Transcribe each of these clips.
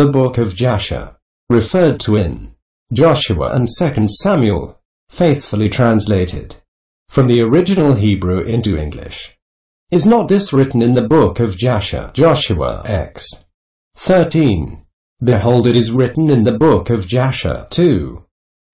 The book of Jasher, referred to in Joshua and 2 Samuel, faithfully translated from the original Hebrew into English. Is not this written in the book of Jasher? Joshua x. 13. Behold, it is written in the book of Jasher 2.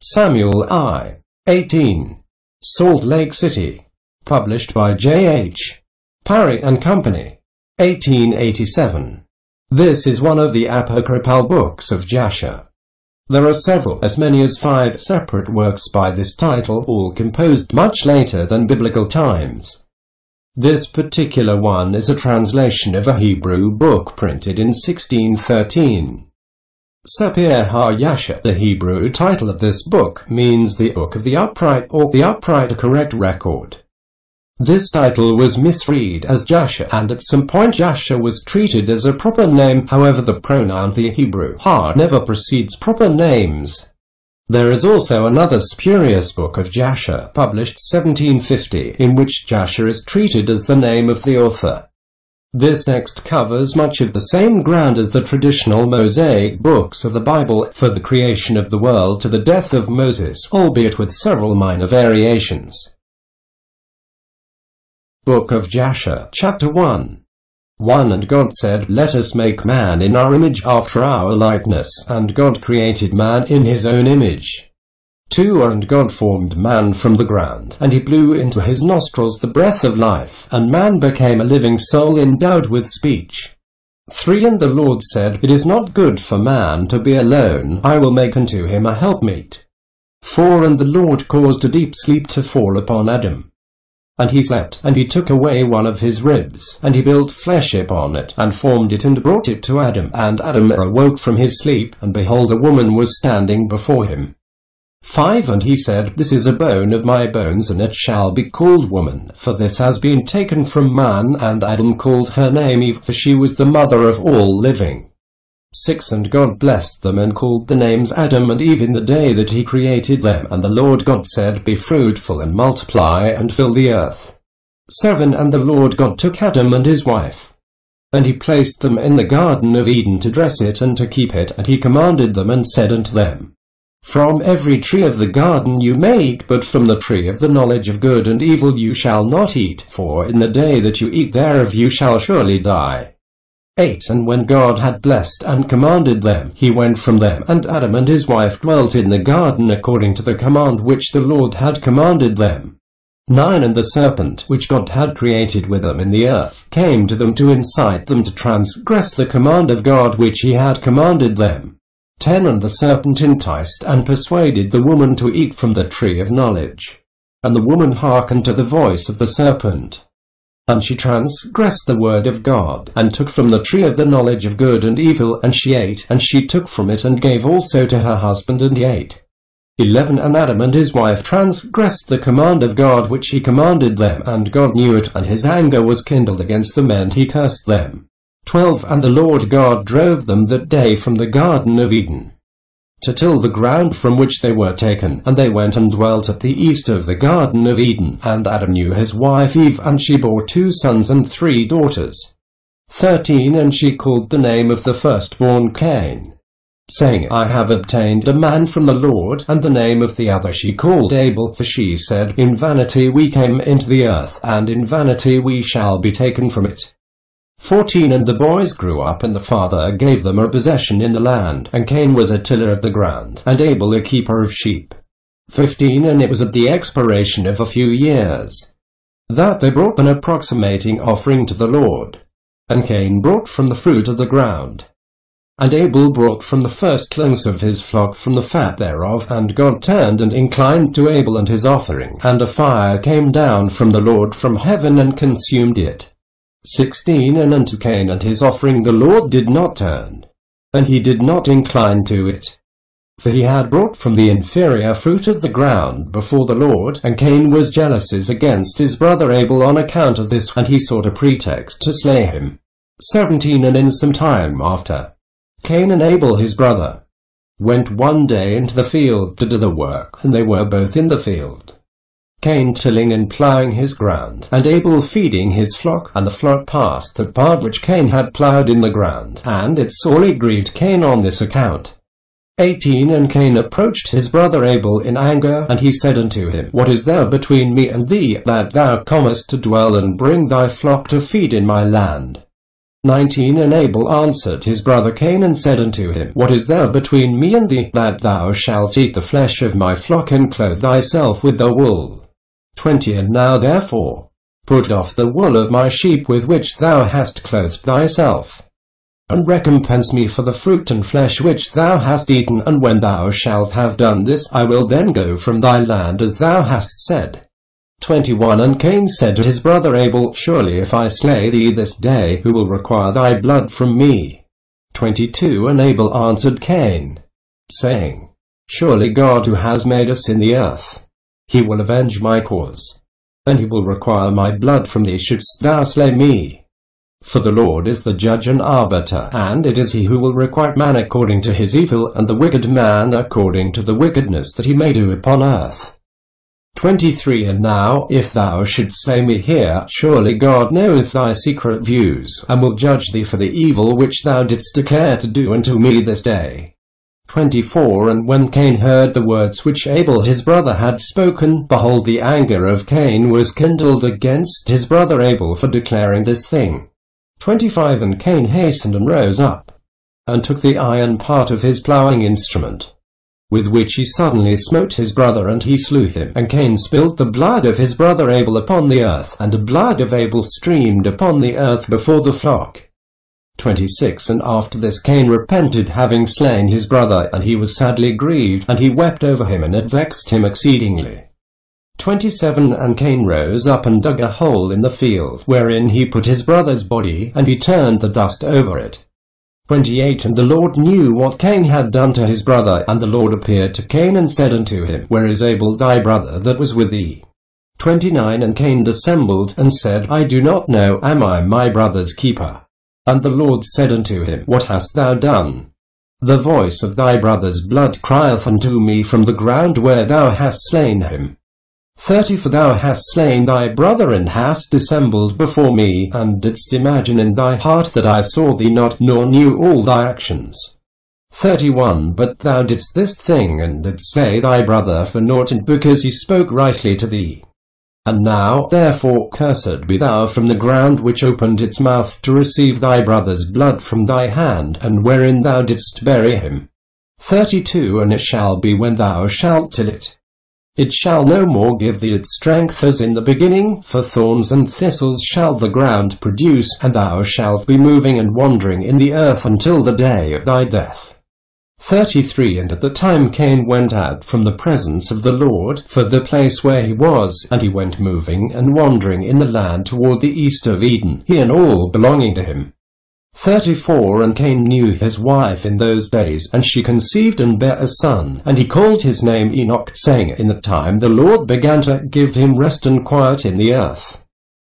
Samuel I. 18. Salt Lake City. Published by J.H. Parry and Company. 1887. This is one of the apocryphal books of Jasher. There are several, as many as 5 separate works by this title, all composed much later than biblical times. This particular one is a translation of a Hebrew book printed in 1613. Sefer HaYasher, the Hebrew title of this book, means the Book of the Upright, or the Upright, a correct record. This title was misread as Jasher, and at some point Jasher was treated as a proper name. However, the pronoun the Hebrew ha never precedes proper names. There is also another spurious book of Jasher, published 1750, in which Jasher is treated as the name of the author. This next covers much of the same ground as the traditional Mosaic books of the Bible, for the creation of the world to the death of Moses, albeit with several minor variations. Book of Jasher, Chapter 1. 1. And God said, Let us make man in our image, after our likeness, and God created man in his own image. 2. And God formed man from the ground, and he blew into his nostrils the breath of life, and man became a living soul endowed with speech. 3. And the Lord said, It is not good for man to be alone, I will make unto him a helpmeet. 4. And the Lord caused a deep sleep to fall upon Adam. And he slept, and he took away one of his ribs, and he built flesh upon it, and formed it, and brought it to Adam. And Adam awoke from his sleep, and behold, a woman was standing before him. 5. And he said, This is a bone of my bones, and it shall be called woman, for this has been taken from man. And Adam called her name Eve, for she was the mother of all living. 6. And God blessed them, and called the names Adam and Eve in the day that he created them. And the Lord God said, Be fruitful, and multiply, and fill the earth. 7. And the Lord God took Adam and his wife, and he placed them in the Garden of Eden to dress it and to keep it. And he commanded them, and said unto them, From every tree of the garden you may eat, but from the tree of the knowledge of good and evil you shall not eat, for in the day that you eat thereof you shall surely die. 8. And when God had blessed and commanded them, he went from them, and Adam and his wife dwelt in the garden according to the command which the Lord had commanded them. 9. And the serpent, which God had created with them in the earth, came to them to incite them to transgress the command of God which he had commanded them. 10. And the serpent enticed and persuaded the woman to eat from the tree of knowledge. And the woman hearkened to the voice of the serpent. And she transgressed the word of God, and took from the tree of the knowledge of good and evil, and she ate, and she took from it, and gave also to her husband, and he ate. 11. And Adam and his wife transgressed the command of God which he commanded them, and God knew it, and his anger was kindled against them, and he cursed them. 12. And the Lord God drove them that day from the Garden of Eden, to till the ground from which they were taken, and they went and dwelt at the east of the Garden of Eden. And Adam knew his wife Eve, and she bore 2 sons and 3 daughters. 13. And she called the name of the firstborn Cain, saying, I have obtained a man from the Lord. And the name of the other she called Abel, for she said, In vanity we came into the earth, and in vanity we shall be taken from it. 14. And the boys grew up, and the father gave them a possession in the land, and Cain was a tiller of the ground, and Abel a keeper of sheep. 15. And it was at the expiration of a few years that they brought an approximating offering to the Lord. And Cain brought from the fruit of the ground, and Abel brought from the firstlings of his flock from the fat thereof. And God turned and inclined to Abel and his offering, and a fire came down from the Lord from heaven, and consumed it. 16. And unto Cain and his offering the Lord did not turn, and he did not incline to it, for he had brought from the inferior fruit of the ground before the Lord. And Cain was jealous against his brother Abel on account of this, and he sought a pretext to slay him. 17. And in some time after, Cain and Abel his brother went one day into the field to do the work, and they were both in the field. Cain tilling and ploughing his ground, and Abel feeding his flock, and the flock passed the part which Cain had ploughed in the ground, and it sorely grieved Cain on this account. 18 And Cain approached his brother Abel in anger, and he said unto him, What is there between me and thee, that thou comest to dwell and bring thy flock to feed in my land? 19 And Abel answered his brother Cain and said unto him, What is there between me and thee, that thou shalt eat the flesh of my flock and clothe thyself with the wool? 20 And now therefore, put off the wool of my sheep with which thou hast clothed thyself, and recompense me for the fruit and flesh which thou hast eaten, and when thou shalt have done this, I will then go from thy land as thou hast said. 21 And Cain said to his brother Abel, Surely if I slay thee this day, who will require thy blood from me? 22 And Abel answered Cain, saying, Surely God who has made us in the earth, he will avenge my cause, and he will require my blood from thee shouldst thou slay me. For the Lord is the judge and arbiter, and it is he who will requite man according to his evil, and the wicked man according to the wickedness that he may do upon earth. 23 And now, if thou shouldst slay me here, surely God knoweth thy secret views, and will judge thee for the evil which thou didst declare to do unto me this day. 24 And when Cain heard the words which Abel his brother had spoken, behold, the anger of Cain was kindled against his brother Abel for declaring this thing. 25 And Cain hastened and rose up, and took the iron part of his ploughing instrument, with which he suddenly smote his brother, and he slew him. And Cain spilt the blood of his brother Abel upon the earth, and the blood of Abel streamed upon the earth before the flock. 26 And after this Cain repented, having slain his brother, and he was sadly grieved, and he wept over him, and it vexed him exceedingly. 27 And Cain rose up and dug a hole in the field, wherein he put his brother's body, and he turned the dust over it. 28 And the Lord knew what Cain had done to his brother, and the Lord appeared to Cain and said unto him, Where is Abel thy brother that was with thee? 29 And Cain dissembled, and said, I do not know, am I my brother's keeper? And the Lord said unto him, What hast thou done? The voice of thy brother's blood crieth unto me from the ground where thou hast slain him. 30 For thou hast slain thy brother, and hast dissembled before me, and didst imagine in thy heart that I saw thee not, nor knew all thy actions. 31 But thou didst this thing, and didst slay thy brother for naught, and because he spoke rightly to thee. And now, therefore, cursed be thou from the ground which opened its mouth to receive thy brother's blood from thy hand, and wherein thou didst bury him. 32 And it shall be, when thou shalt till it, it shall no more give thee its strength as in the beginning, for thorns and thistles shall the ground produce, and thou shalt be moving and wandering in the earth until the day of thy death. 33 And at the time Cain went out from the presence of the Lord, for the place where he was, and he went moving and wandering in the land toward the east of Eden, he and all belonging to him. 34 And Cain knew his wife in those days, and she conceived and bare a son, and he called his name Enoch, saying, In the time the Lord began to give him rest and quiet in the earth.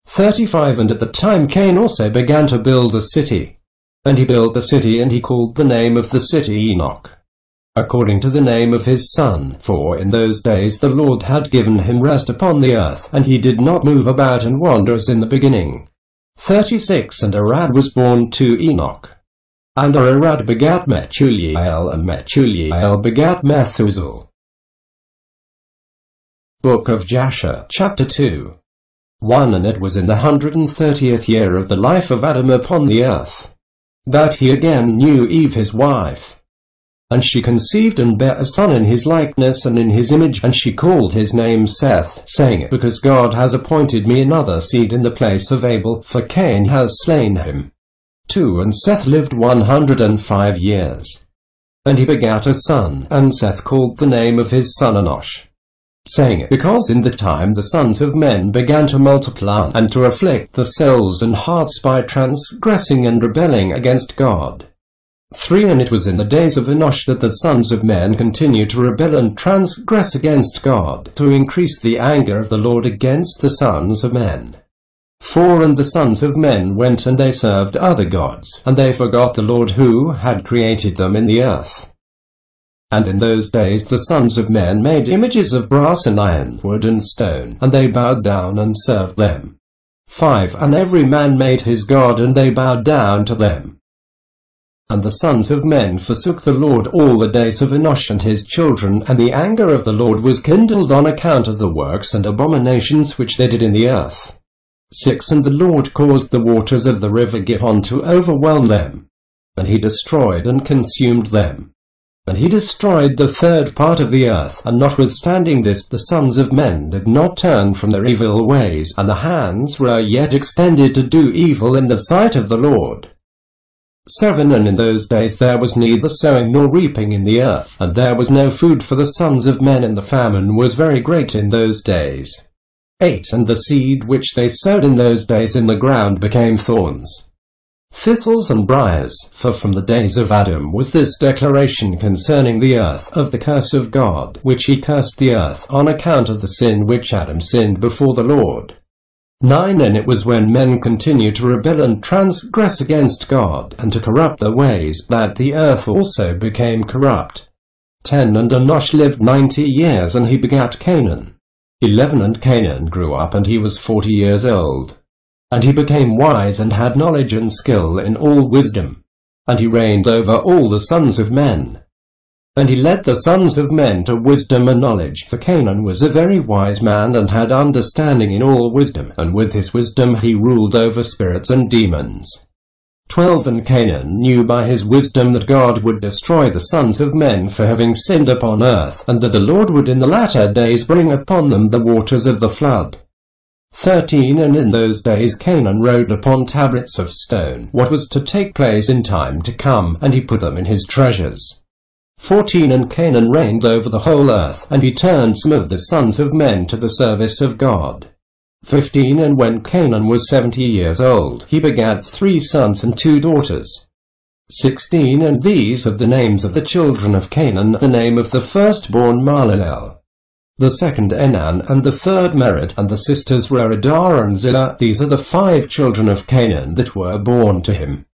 35 And at the time Cain also began to build a city. And he built the city, and he called the name of the city Enoch, according to the name of his son, for in those days the Lord had given him rest upon the earth, and he did not move about and wander as in the beginning. 36 And Arad was born to Enoch. And Arad begat Metuliel, and Metuliel begat Methuselah. Book of Jasher, Chapter 2. 1 And it was in the 130th year of the life of Adam upon the earth, that he again knew Eve his wife. And she conceived and bare a son in his likeness and in his image, and she called his name Seth, saying, Because God has appointed me another seed in the place of Abel, for Cain has slain him. 2 And Seth lived 105 years. And he begat a son, and Seth called the name of his son Enosh, saying, Because in the time the sons of men began to multiply, and to afflict the souls and hearts by transgressing and rebelling against God. 3 And it was in the days of Enosh that the sons of men continued to rebel and transgress against God, to increase the anger of the Lord against the sons of men. 4 And the sons of men went and they served other gods, and they forgot the Lord who had created them in the earth. And in those days the sons of men made images of brass and iron, wood and stone, and they bowed down and served them. 5. And every man made his god, and they bowed down to them. And the sons of men forsook the Lord all the days of Enosh and his children, and the anger of the Lord was kindled on account of the works and abominations which they did in the earth. 6. And the Lord caused the waters of the river Gihon to overwhelm them, and he destroyed and consumed them. And he destroyed the third part of the earth, and notwithstanding this the sons of men did not turn from their evil ways, and the hands were yet extended to do evil in the sight of the Lord. 7. And in those days there was neither sowing nor reaping in the earth, and there was no food for the sons of men, and the famine was very great in those days. 8. And the seed which they sowed in those days in the ground became thorns, thistles and briars, for from the days of Adam was this declaration concerning the earth of the curse of God, which he cursed the earth on account of the sin which Adam sinned before the Lord. 9. And it was when men continued to rebel and transgress against God, and to corrupt their ways, that the earth also became corrupt. 10. And Enosh lived 90 years, and he begat Canaan. 11. And Canaan grew up, and he was 40 years old. And he became wise and had knowledge and skill in all wisdom. And he reigned over all the sons of men. And he led the sons of men to wisdom and knowledge, for Canaan was a very wise man and had understanding in all wisdom, and with his wisdom he ruled over spirits and demons. 12. And Canaan knew by his wisdom that God would destroy the sons of men for having sinned upon earth, and that the Lord would in the latter days bring upon them the waters of the flood. 13. And in those days Canaan wrote upon tablets of stone what was to take place in time to come, and he put them in his treasures. 14. And Canaan reigned over the whole earth, and he turned some of the sons of men to the service of God. 15. And when Canaan was 70 years old, he begat 3 sons and 2 daughters. 16. And these are the names of the children of Canaan: the name of the firstborn Mahalalel, the second Enan, and the third Mered, and the sisters were Adah and Zillah. These are the 5 children of Canaan that were born to him.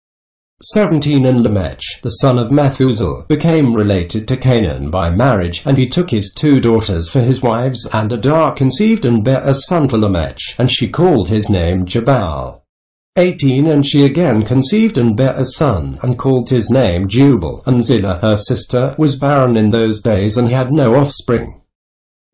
17. And Lamech, the son of Methuselah, became related to Canaan by marriage, and he took his 2 daughters for his wives, and Adah conceived and bare a son to Lamech, and she called his name Jabal. 18. And she again conceived and bare a son, and called his name Jubal, and Zillah her sister was barren in those days, and had no offspring.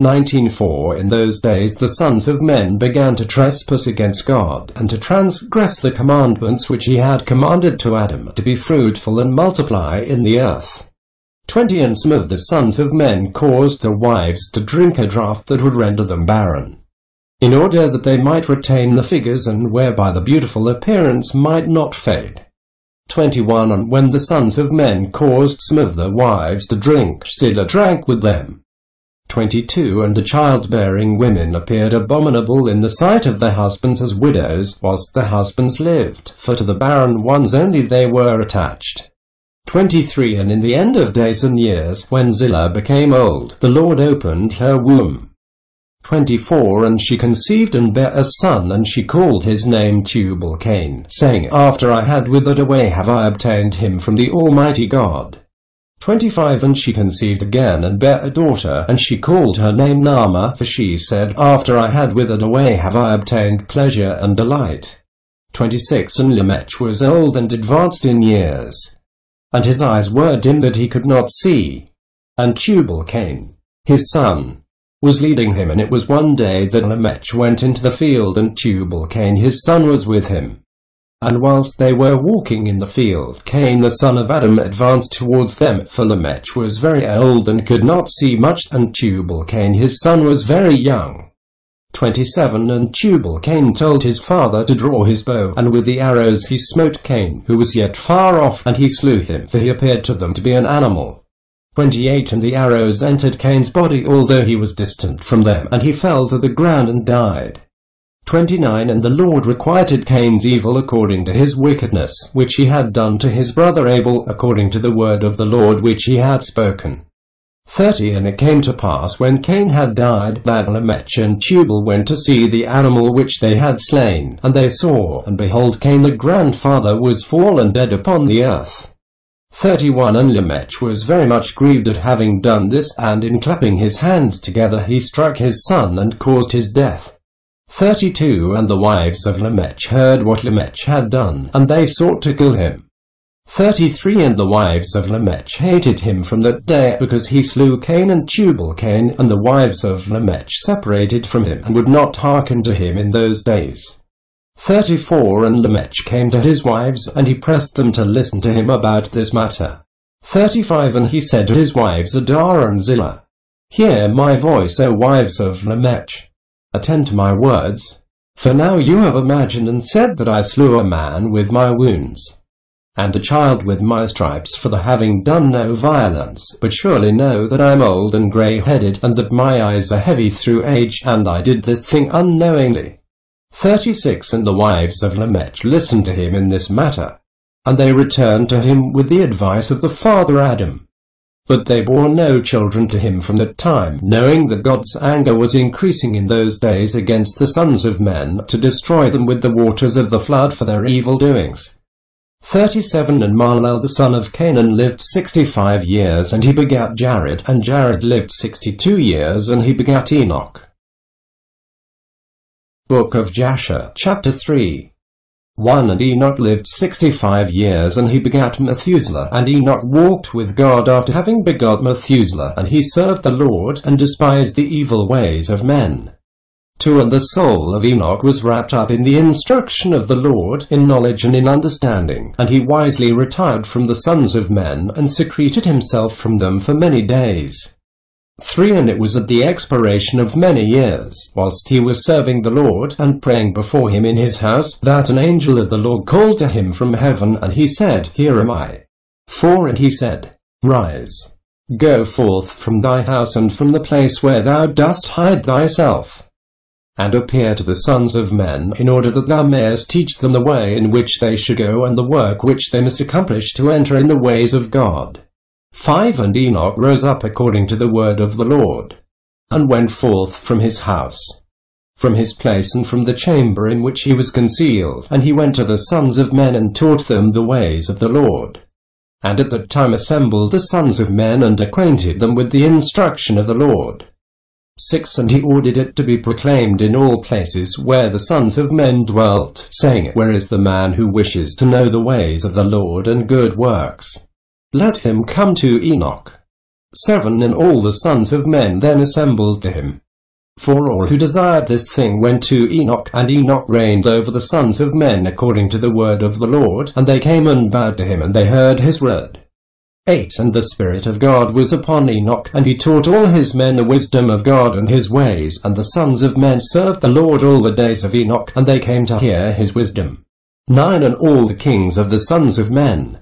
19. For in those days the sons of men began to trespass against God, and to transgress the commandments which he had commanded to Adam, to be fruitful and multiply in the earth. 20. And some of the sons of men caused their wives to drink a draught that would render them barren, in order that they might retain the figures, and whereby the beautiful appearance might not fade. 21. And when the sons of men caused some of their wives to drink, Zillah drank with them. 22. And the childbearing women appeared abominable in the sight of their husbands as widows, whilst their husbands lived, for to the barren ones only they were attached. 23. And in the end of days and years, when Zillah became old, the Lord opened her womb. 24. And she conceived and bare a son, and she called his name Tubal-Cain, saying, After I had withered away have I obtained him from the Almighty God. 25. And she conceived again and bare a daughter, and she called her name Naamah, for she said, After I had withered away have I obtained pleasure and delight. 26. And Lamech was old and advanced in years, and his eyes were dim that he could not see. And Tubal-Cain, his son, was leading him, and it was one day that Lamech went into the field, and Tubal-Cain his son was with him. And whilst they were walking in the field, Cain the son of Adam advanced towards them, for Lamech was very old and could not see much, and Tubal-Cain his son was very young. 27. And Tubal-Cain told his father to draw his bow, and with the arrows he smote Cain, who was yet far off, and he slew him, for he appeared to them to be an animal. 28. And the arrows entered Cain's body, although he was distant from them, and he fell to the ground and died. 29. And the Lord requited Cain's evil according to his wickedness, which he had done to his brother Abel, according to the word of the Lord which he had spoken. 30. And it came to pass, when Cain had died, that Lamech and Tubal went to see the animal which they had slain, and they saw, and behold, Cain the grandfather was fallen dead upon the earth. 31 And Lamech was very much grieved at having done this, and in clapping his hands together he struck his son and caused his death. 32 And the wives of Lamech heard what Lamech had done, and they sought to kill him. 33 And the wives of Lamech hated him from that day, because he slew Cain and Tubal-Cain, and the wives of Lamech separated from him, and would not hearken to him in those days. 34 And Lamech came to his wives, and he pressed them to listen to him about this matter. 35 And he said to his wives Adah and Zillah, Hear my voice, O wives of Lamech. Attend to my words. For now you have imagined and said that I slew a man with my wounds, and a child with my stripes, for the having done no violence, but surely know that I am old and grey-headed, and that my eyes are heavy through age, and I did this thing unknowingly. 36 And the wives of Lamech listened to him in this matter, and they returned to him with the advice of the father Adam. But they bore no children to him from that time, knowing that God's anger was increasing in those days against the sons of men, to destroy them with the waters of the flood for their evil doings. 37 And Mahalalel the son of Canaan lived 65 years, and he begat Jared, and Jared lived 62 years, and he begat Enoch. Book of Jasher, Chapter 3. 1 And Enoch lived 65 years, and he begat Methuselah, and Enoch walked with God after having begot Methuselah, and he served the Lord, and despised the evil ways of men. 2 And the soul of Enoch was wrapped up in the instruction of the Lord, in knowledge and in understanding, and he wisely retired from the sons of men, and secreted himself from them for many days. 3 And it was at the expiration of many years, whilst he was serving the Lord, and praying before him in his house, that an angel of the Lord called to him from heaven, and he said, Here am I. 4 And he said, Rise, go forth from thy house, and from the place where thou dost hide thyself, and appear to the sons of men, in order that thou mayest teach them the way in which they should go, and the work which they must accomplish to enter in the ways of God. 5 And Enoch rose up according to the word of the Lord, and went forth from his house, from his place, and from the chamber in which he was concealed, and he went to the sons of men, and taught them the ways of the Lord, and at that time assembled the sons of men, and acquainted them with the instruction of the Lord. 6 And he ordered it to be proclaimed in all places where the sons of men dwelt, saying, Where is the man who wishes to know the ways of the Lord and good works? Let him come to Enoch. 7 And all the sons of men then assembled to him. For all who desired this thing went to Enoch, and Enoch reigned over the sons of men according to the word of the Lord, and they came and bowed to him, and they heard his word. 8 And the Spirit of God was upon Enoch, and he taught all his men the wisdom of God and his ways, and the sons of men served the Lord all the days of Enoch, and they came to hear his wisdom. 9 And all the kings of the sons of men,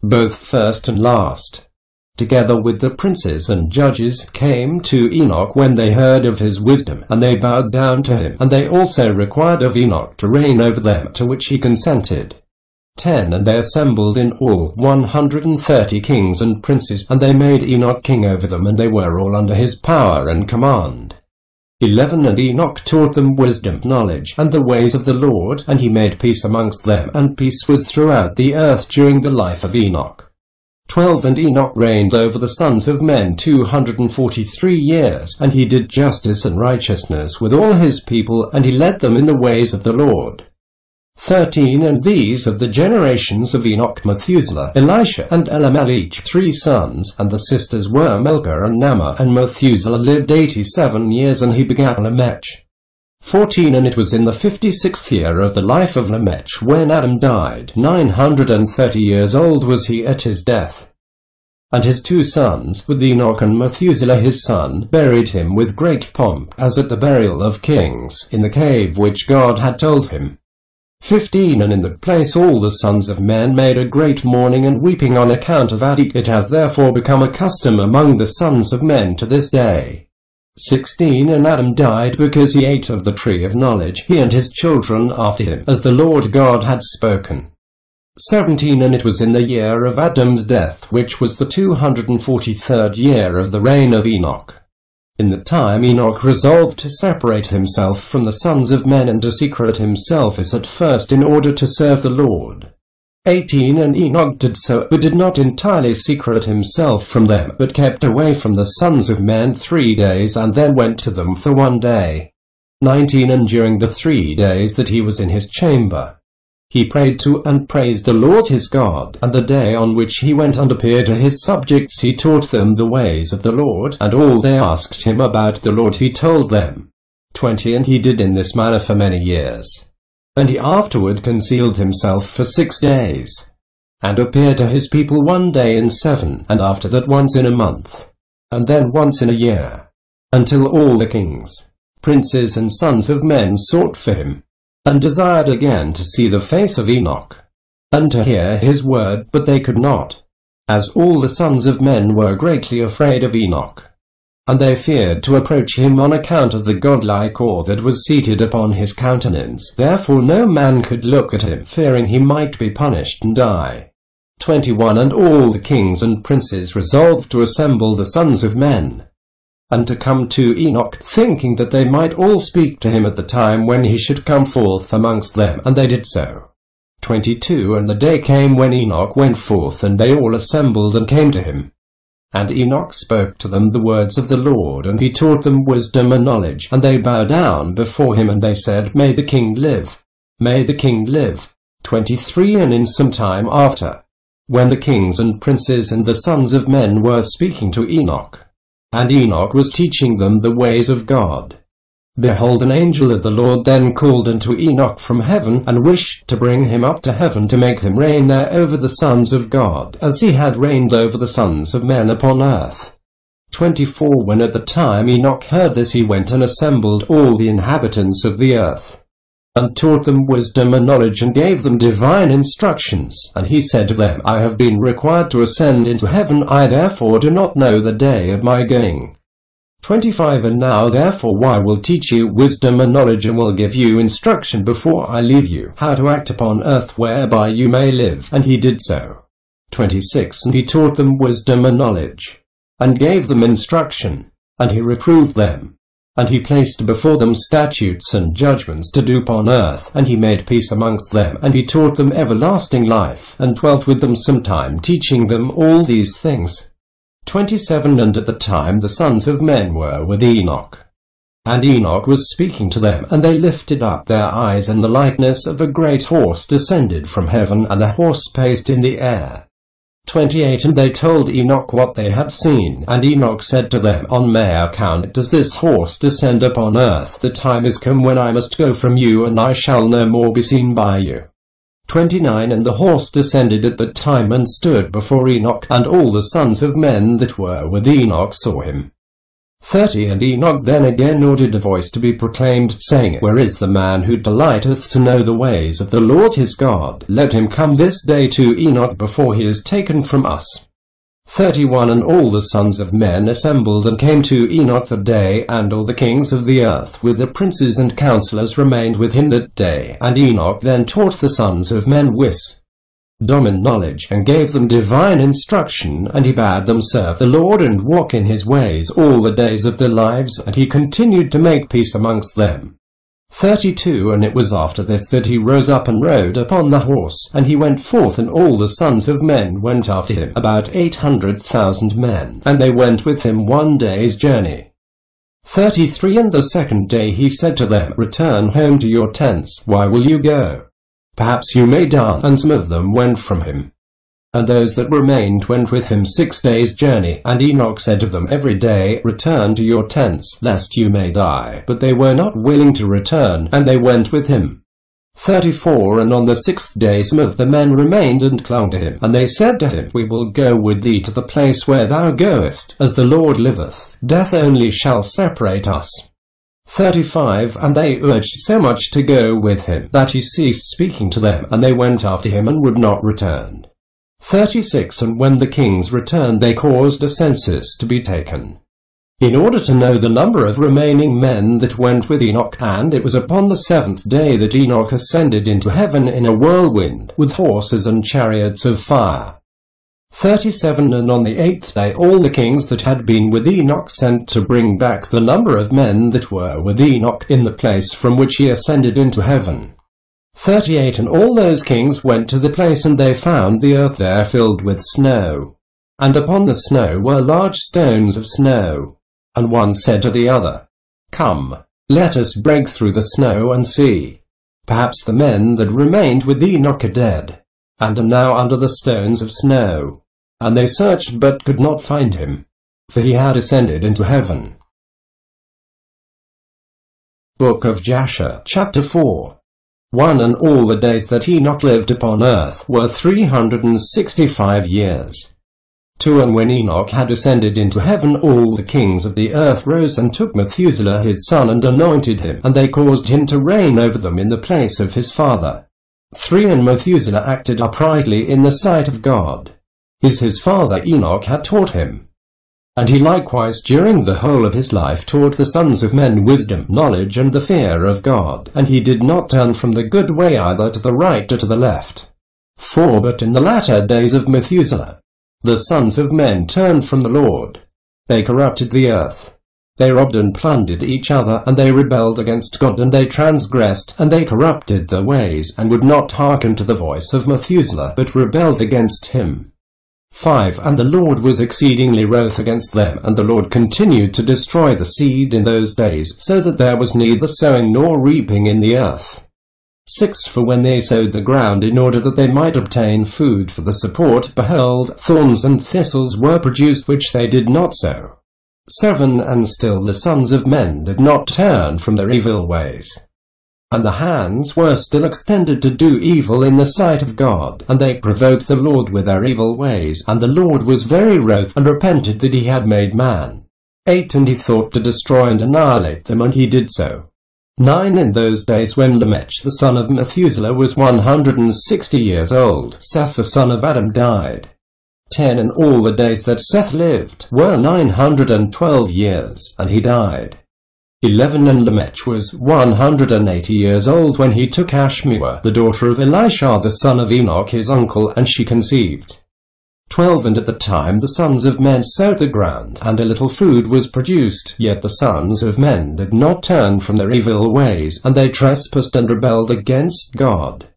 both first and last, together with the princes and judges, came to Enoch when they heard of his wisdom, and they bowed down to him, and they also required of Enoch to reign over them, to which he consented. 10 And they assembled in all 130 kings and princes, and they made Enoch king over them, and they were all under his power and command. 11 And Enoch taught them wisdom, knowledge, and the ways of the Lord, and he made peace amongst them, and peace was throughout the earth during the life of Enoch. 12 And Enoch reigned over the sons of men 243 years, and he did justice and righteousness with all his people, and he led them in the ways of the Lord. 13 And these of the generations of Enoch, Methuselah, Elisha, and Elimelech, 3 sons, and the sisters were Milcah and Naamah. And Methuselah lived 87 years, and he begat Lamech. 14 And it was in the 56th year of the life of Lamech when Adam died. 930 years old was he at his death. And his 2 sons, with Enoch and Methuselah his son, buried him with great pomp, as at the burial of kings, in the cave which God had told him. 15 And in that place all the sons of men made a great mourning and weeping on account of Adam. It has therefore become a custom among the sons of men to this day. 16 And Adam died because he ate of the tree of knowledge, he and his children after him, as the Lord God had spoken. 17 And it was in the year of Adam's death, which was the 243rd year of the reign of Enoch. In that time Enoch resolved to separate himself from the sons of men, and to secrete himself as at first, in order to serve the Lord. 18 And Enoch did so, but did not entirely secret himself from them, but kept away from the sons of men 3 days, and then went to them for 1 day. 19 And during the 3 days that he was in his chamber, he prayed to and praised the Lord his God, and the day on which he went and appeared to his subjects he taught them the ways of the Lord, and all they asked him about the Lord he told them. 20 And he did in this manner for many years. And he afterward concealed himself for 6 days, and appeared to his people 1 day in 7, and after that once in a month, and then once in a year, until all the kings, princes and sons of men sought for him, and desired again to see the face of Enoch, and to hear his word, but they could not, as all the sons of men were greatly afraid of Enoch. And they feared to approach him on account of the godlike awe that was seated upon his countenance. Therefore no man could look at him, fearing he might be punished and die. 21 And all the kings and princes resolved to assemble the sons of men, and to come to Enoch, thinking that they might all speak to him at the time when he should come forth amongst them, and they did so. 22 And the day came when Enoch went forth, and they all assembled and came to him. And Enoch spoke to them the words of the Lord, and he taught them wisdom and knowledge. And they bowed down before him, and they said, May the king live! May the king live! 23 And in some time after, when the kings and princes and the sons of men were speaking to Enoch, and Enoch was teaching them the ways of God, behold, an angel of the Lord then called unto Enoch from heaven, and wished to bring him up to heaven, to make him reign there over the sons of God, as he had reigned over the sons of men upon earth. 24 When at the time Enoch heard this, he went and assembled all the inhabitants of the earth, and taught them wisdom and knowledge, and gave them divine instructions. And he said to them, I have been required to ascend into heaven, I therefore do not know the day of my going. 25 And now therefore I will teach you wisdom and knowledge, and will give you instruction before I leave you, how to act upon earth, whereby you may live. And he did so. 26 And he taught them wisdom and knowledge, and gave them instruction, and he reproved them, and he placed before them statutes and judgments to do upon earth, and he made peace amongst them, and he taught them everlasting life, and dwelt with them some time, teaching them all these things. 27 And at the time the sons of men were with Enoch, and Enoch was speaking to them, and they lifted up their eyes, and the likeness of a great horse descended from heaven, and the horse paced in the air. 28 And they told Enoch what they had seen, and Enoch said to them, On my account does this horse descend upon earth? The time is come when I must go from you, and I shall no more be seen by you. 29 And the horse descended at the time, and stood before Enoch, and all the sons of men that were with Enoch saw him. 30 And Enoch then again ordered a voice to be proclaimed, saying, Where is the man who delighteth to know the ways of the Lord his God? Let him come this day to Enoch before he is taken from us. 31 And all the sons of men assembled and came to Enoch that day, and all the kings of the earth with the princes and counselors remained with him that day. And Enoch then taught the sons of men wisdom and knowledge, and gave them divine instruction, and he bade them serve the Lord and walk in his ways all the days of their lives, and he continued to make peace amongst them. 32 And it was after this that he rose up and rode upon the horse, and he went forth, and all the sons of men went after him, about 800,000 men, and they went with him 1 day's journey. 33 And the second day he said to them, Return home to your tents. Why will you go? Perhaps you may die. And some of them went from him, and those that remained went with him 6 days' journey. And Enoch said to them every day, Return to your tents, lest you may die. But they were not willing to return, and they went with him. 34 And on the 6th day some of the men remained and clung to him, and they said to him, We will go with thee to the place where thou goest. As the Lord liveth, death only shall separate us. 35 And they urged so much to go with him, that he ceased speaking to them, and they went after him and would not return. 36 And when the kings returned, they caused a census to be taken, in order to know the number of remaining men that went with Enoch. And it was upon the 7th day that Enoch ascended into heaven in a whirlwind, with horses and chariots of fire. 37 And on the 8th day all the kings that had been with Enoch sent to bring back the number of men that were with Enoch in the place from which he ascended into heaven. 38 And all those kings went to the place, and they found the earth there filled with snow. And upon the snow were large stones of snow. And one said to the other, Come, let us break through the snow and see. Perhaps the men that remained with Enoch are dead, and are now under the stones of snow. And they searched but could not find him, for he had ascended into heaven. Book of Jasher, chapter 4. 1 And all the days that Enoch lived upon earth were 365 years. 2 And when Enoch had ascended into heaven, all the kings of the earth rose and took Methuselah his son and anointed him, and they caused him to reign over them in the place of his father. 3 And Methuselah acted uprightly in the sight of God, as his father Enoch had taught him. And he likewise during the whole of his life taught the sons of men wisdom, knowledge, and the fear of God, and he did not turn from the good way either to the right or to the left. 4 But in the latter days of Methuselah, the sons of men turned from the Lord. They corrupted the earth. They robbed and plundered each other, and they rebelled against God, and they transgressed, and they corrupted their ways, and would not hearken to the voice of Methuselah, but rebelled against him. 5 And the Lord was exceedingly wroth against them, and the Lord continued to destroy the seed in those days, so that there was neither sowing nor reaping in the earth. 6 For when they sowed the ground in order that they might obtain food for the support, behold, thorns and thistles were produced which they did not sow. 7 And still the sons of men did not turn from their evil ways. And the hands were still extended to do evil in the sight of God, and they provoked the Lord with their evil ways, and the Lord was very wroth, and repented that he had made man. 8 And he thought to destroy and annihilate them, and he did so. 9 In those days when Lamech the son of Methuselah was 160 years old, Seth the son of Adam died. 10 And all the days that Seth lived were 912 years, and he died. 11 And Lamech was 180 years old when he took Ashmua, the daughter of Elisha the son of Enoch his uncle, and she conceived. 12 And at the time the sons of men sowed the ground, and a little food was produced, yet the sons of men did not turn from their evil ways, and they trespassed and rebelled against God.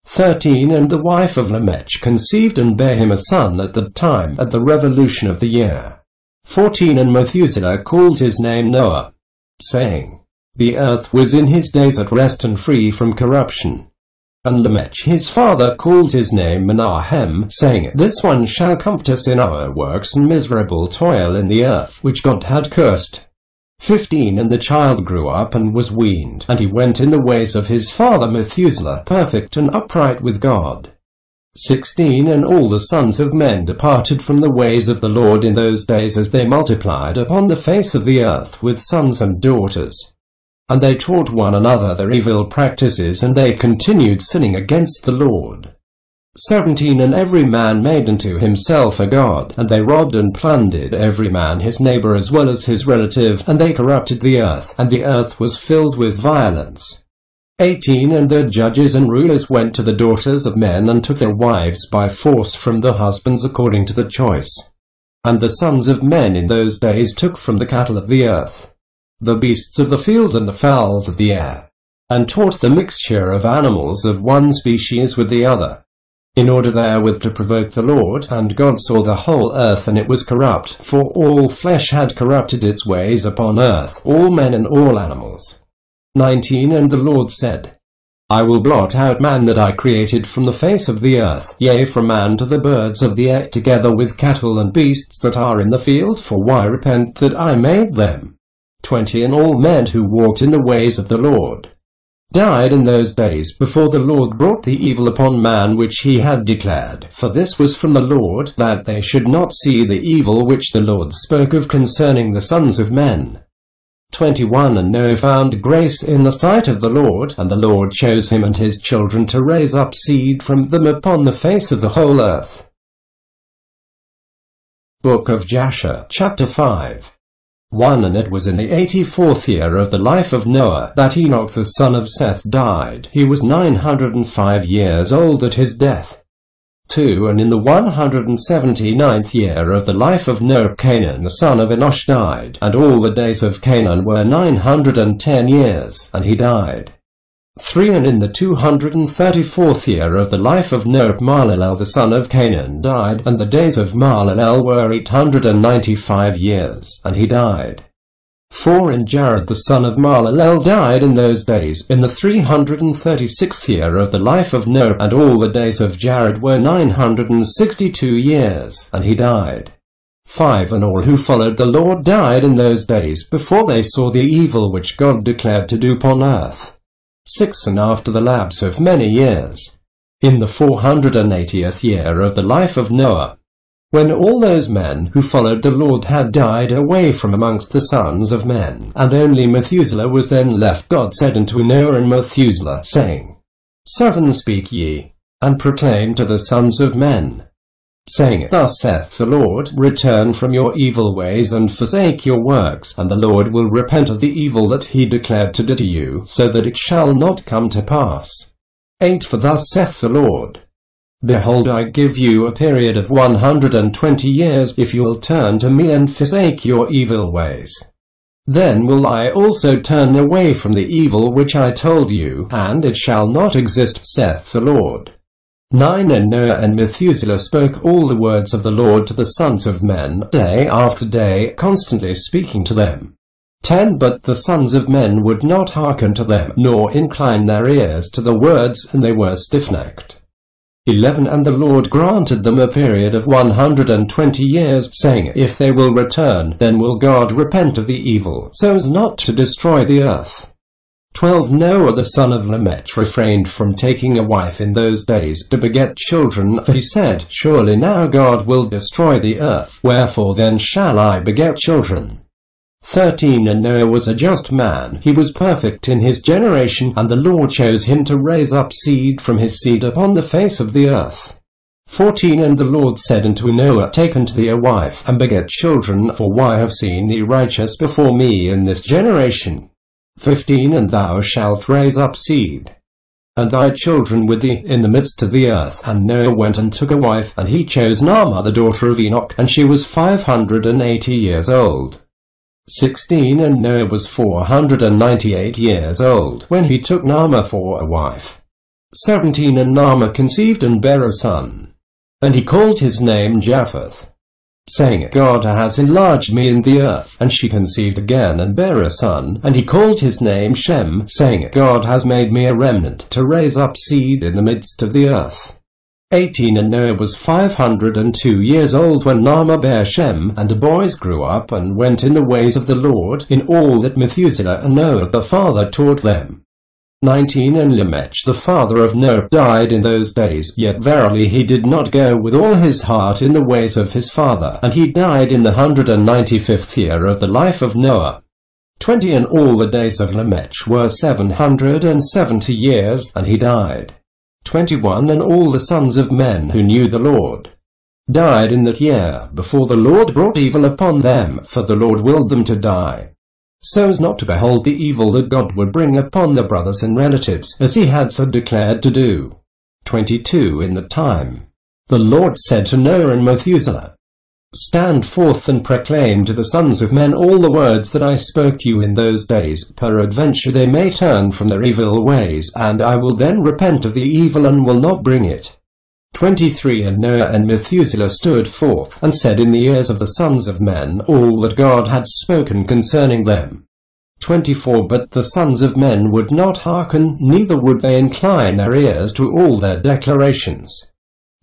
13 And the wife of Lamech conceived and bare him a son at the time, at the revolution of the year. 14 And Methuselah called his name Noah, saying, The earth was in his days at rest and free from corruption. And Lamech his father called his name Menahem, saying, This one shall comfort us in our works and miserable toil in the earth, which God had cursed. 15 And the child grew up and was weaned, and he went in the ways of his father Methuselah, perfect and upright with God. 16 And all the sons of men departed from the ways of the Lord in those days, as they multiplied upon the face of the earth with sons and daughters. And they taught one another their evil practices, and they continued sinning against the Lord. 17 And every man made unto himself a god, and they robbed and plundered every man his neighbor as well as his relative, and they corrupted the earth, and the earth was filled with violence. 18 And the judges and rulers went to the daughters of men, and took their wives by force from the husbands according to the choice. And the sons of men in those days took from the cattle of the earth, the beasts of the field and the fowls of the air, and taught the mixture of animals of one species with the other, in order therewith to provoke the Lord. And God saw the whole earth, and it was corrupt, for all flesh had corrupted its ways upon earth, all men and all animals. 19 And the Lord said, I will blot out man that I created from the face of the earth, yea, from man to the birds of the air, together with cattle and beasts that are in the field, for why repent that I made them? 20 And all men who walked in the ways of the Lord died in those days, before the Lord brought the evil upon man which he had declared. For this was from the Lord, that they should not see the evil which the Lord spoke of concerning the sons of men. 21 And Noah found grace in the sight of the Lord, and the Lord chose him and his children to raise up seed from them upon the face of the whole earth. Book of Jasher, chapter 5. 1 And it was in the 84th year of the life of Noah that Enoch the son of Seth died. He was 905 years old at his death. 2 And in the 179th year of the life of Noah, Canaan the son of Enosh died, and all the days of Canaan were 910 years, and he died. 3. And in the 234th year of the life of Noah, Mahalalel the son of Canaan died, and the days of Mahalalel were 895 years, and he died. 4. And Jared the son of Mahalalel died in those days, in the 336th year of the life of Noah, and all the days of Jared were 962 years, and he died. 5. And all who followed the Lord died in those days, before they saw the evil which God declared to do upon earth. 6. And after the lapse of many years, in the 480th year of the life of Noah, when all those men who followed the Lord had died away from amongst the sons of men, and only Methuselah was then left, God said unto Noah and Methuselah, saying, 7. Speak ye, and proclaim to the sons of men, saying, Thus saith the Lord, Return from your evil ways, and forsake your works, and the Lord will repent of the evil that he declared to do to you, so that it shall not come to pass. 8. For thus saith the Lord, Behold, I give you a period of 120 years, if you will turn to me and forsake your evil ways. Then will I also turn away from the evil which I told you, and it shall not exist, saith the Lord. 9. And Noah and Methuselah spoke all the words of the Lord to the sons of men, day after day, constantly speaking to them. 10. But the sons of men would not hearken to them, nor incline their ears to the words, and they were stiff-necked. 11. And the Lord granted them a period of 120 years, saying, If they will return, then will God repent of the evil, so as not to destroy the earth. 12. Noah the son of Lamech refrained from taking a wife in those days to beget children, for he said, Surely now God will destroy the earth, wherefore then shall I beget children. 13. And Noah was a just man, he was perfect in his generation, and the Lord chose him to raise up seed from his seed upon the face of the earth. 14. And the Lord said unto Noah, Take unto thee a wife, and beget children, for I have seen thee righteous before me in this generation. 15. And thou shalt raise up seed, and thy children with thee, in the midst of the earth. And Noah went and took a wife, and he chose Naamah the daughter of Enoch, and she was 580 years old. 16. And Noah was 498 years old, when he took Naamah for a wife. 17. And Naamah conceived and bare a son, and he called his name Japheth, saying, God has enlarged me in the earth. And she conceived again and bare a son, and he called his name Shem, saying, God has made me a remnant, to raise up seed in the midst of the earth. 18. And Noah was 502 years old when Naamah bare Shem, and the boys grew up and went in the ways of the Lord, in all that Methuselah and Noah the father taught them. 19. And Lamech the father of Noah died in those days, yet verily he did not go with all his heart in the ways of his father, and he died in the 195th year of the life of Noah. 20. And all the days of Lamech were 770 years, and he died. 21. And all the sons of men who knew the Lord died in that year, before the Lord brought evil upon them, for the Lord willed them to die, so as not to behold the evil that God would bring upon the brothers and relatives, as he had so declared to do. 22. In the time the Lord said to Noah and Methuselah, Stand forth and proclaim to the sons of men all the words that I spoke to you in those days, peradventure they may turn from their evil ways, and I will then repent of the evil and will not bring it. 23. And Noah and Methuselah stood forth, and said in the ears of the sons of men all that God had spoken concerning them. 24. But the sons of men would not hearken, neither would they incline their ears to all their declarations.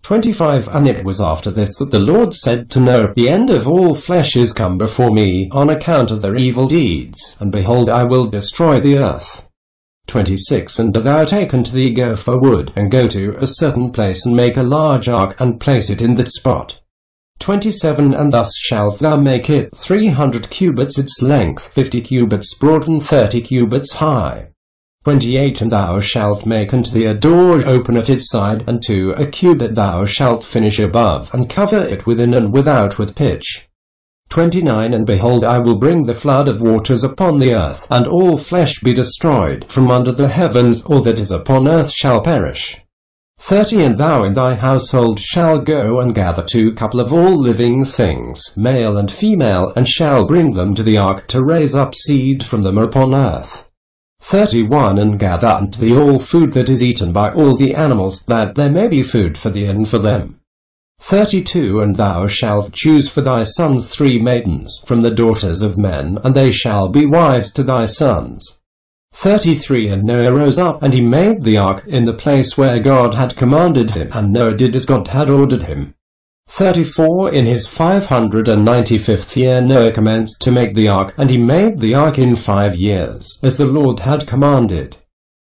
25. And it was after this that the Lord said to Noah, The end of all flesh is come before me, on account of their evil deeds, and behold, I will destroy the earth. 26. And thou take unto thee gopher wood, and go to a certain place, and make a large ark, and place it in that spot. 27. And thus shalt thou make it 300 cubits its length, 50 cubits broad, and 30 cubits high. 28. And thou shalt make unto thee a door open at its side, and to a cubit thou shalt finish above, and cover it within and without with pitch. 29. And behold, I will bring the flood of waters upon the earth, and all flesh be destroyed from under the heavens, all that is upon earth shall perish. 30. And thou in thy household shall go and gather 2 couple of all living things, male and female, and shall bring them to the ark, to raise up seed from them upon earth. 31 And gather unto thee all food that is eaten by all the animals, that there may be food for thee and for them. 32 And thou shalt choose for thy sons 3 maidens from the daughters of men, and they shall be wives to thy sons. 33 And Noah rose up, and he made the ark in the place where God had commanded him, and Noah did as God had ordered him. 34 In his 595th year Noah commenced to make the ark, and he made the ark in 5 years, as the Lord had commanded.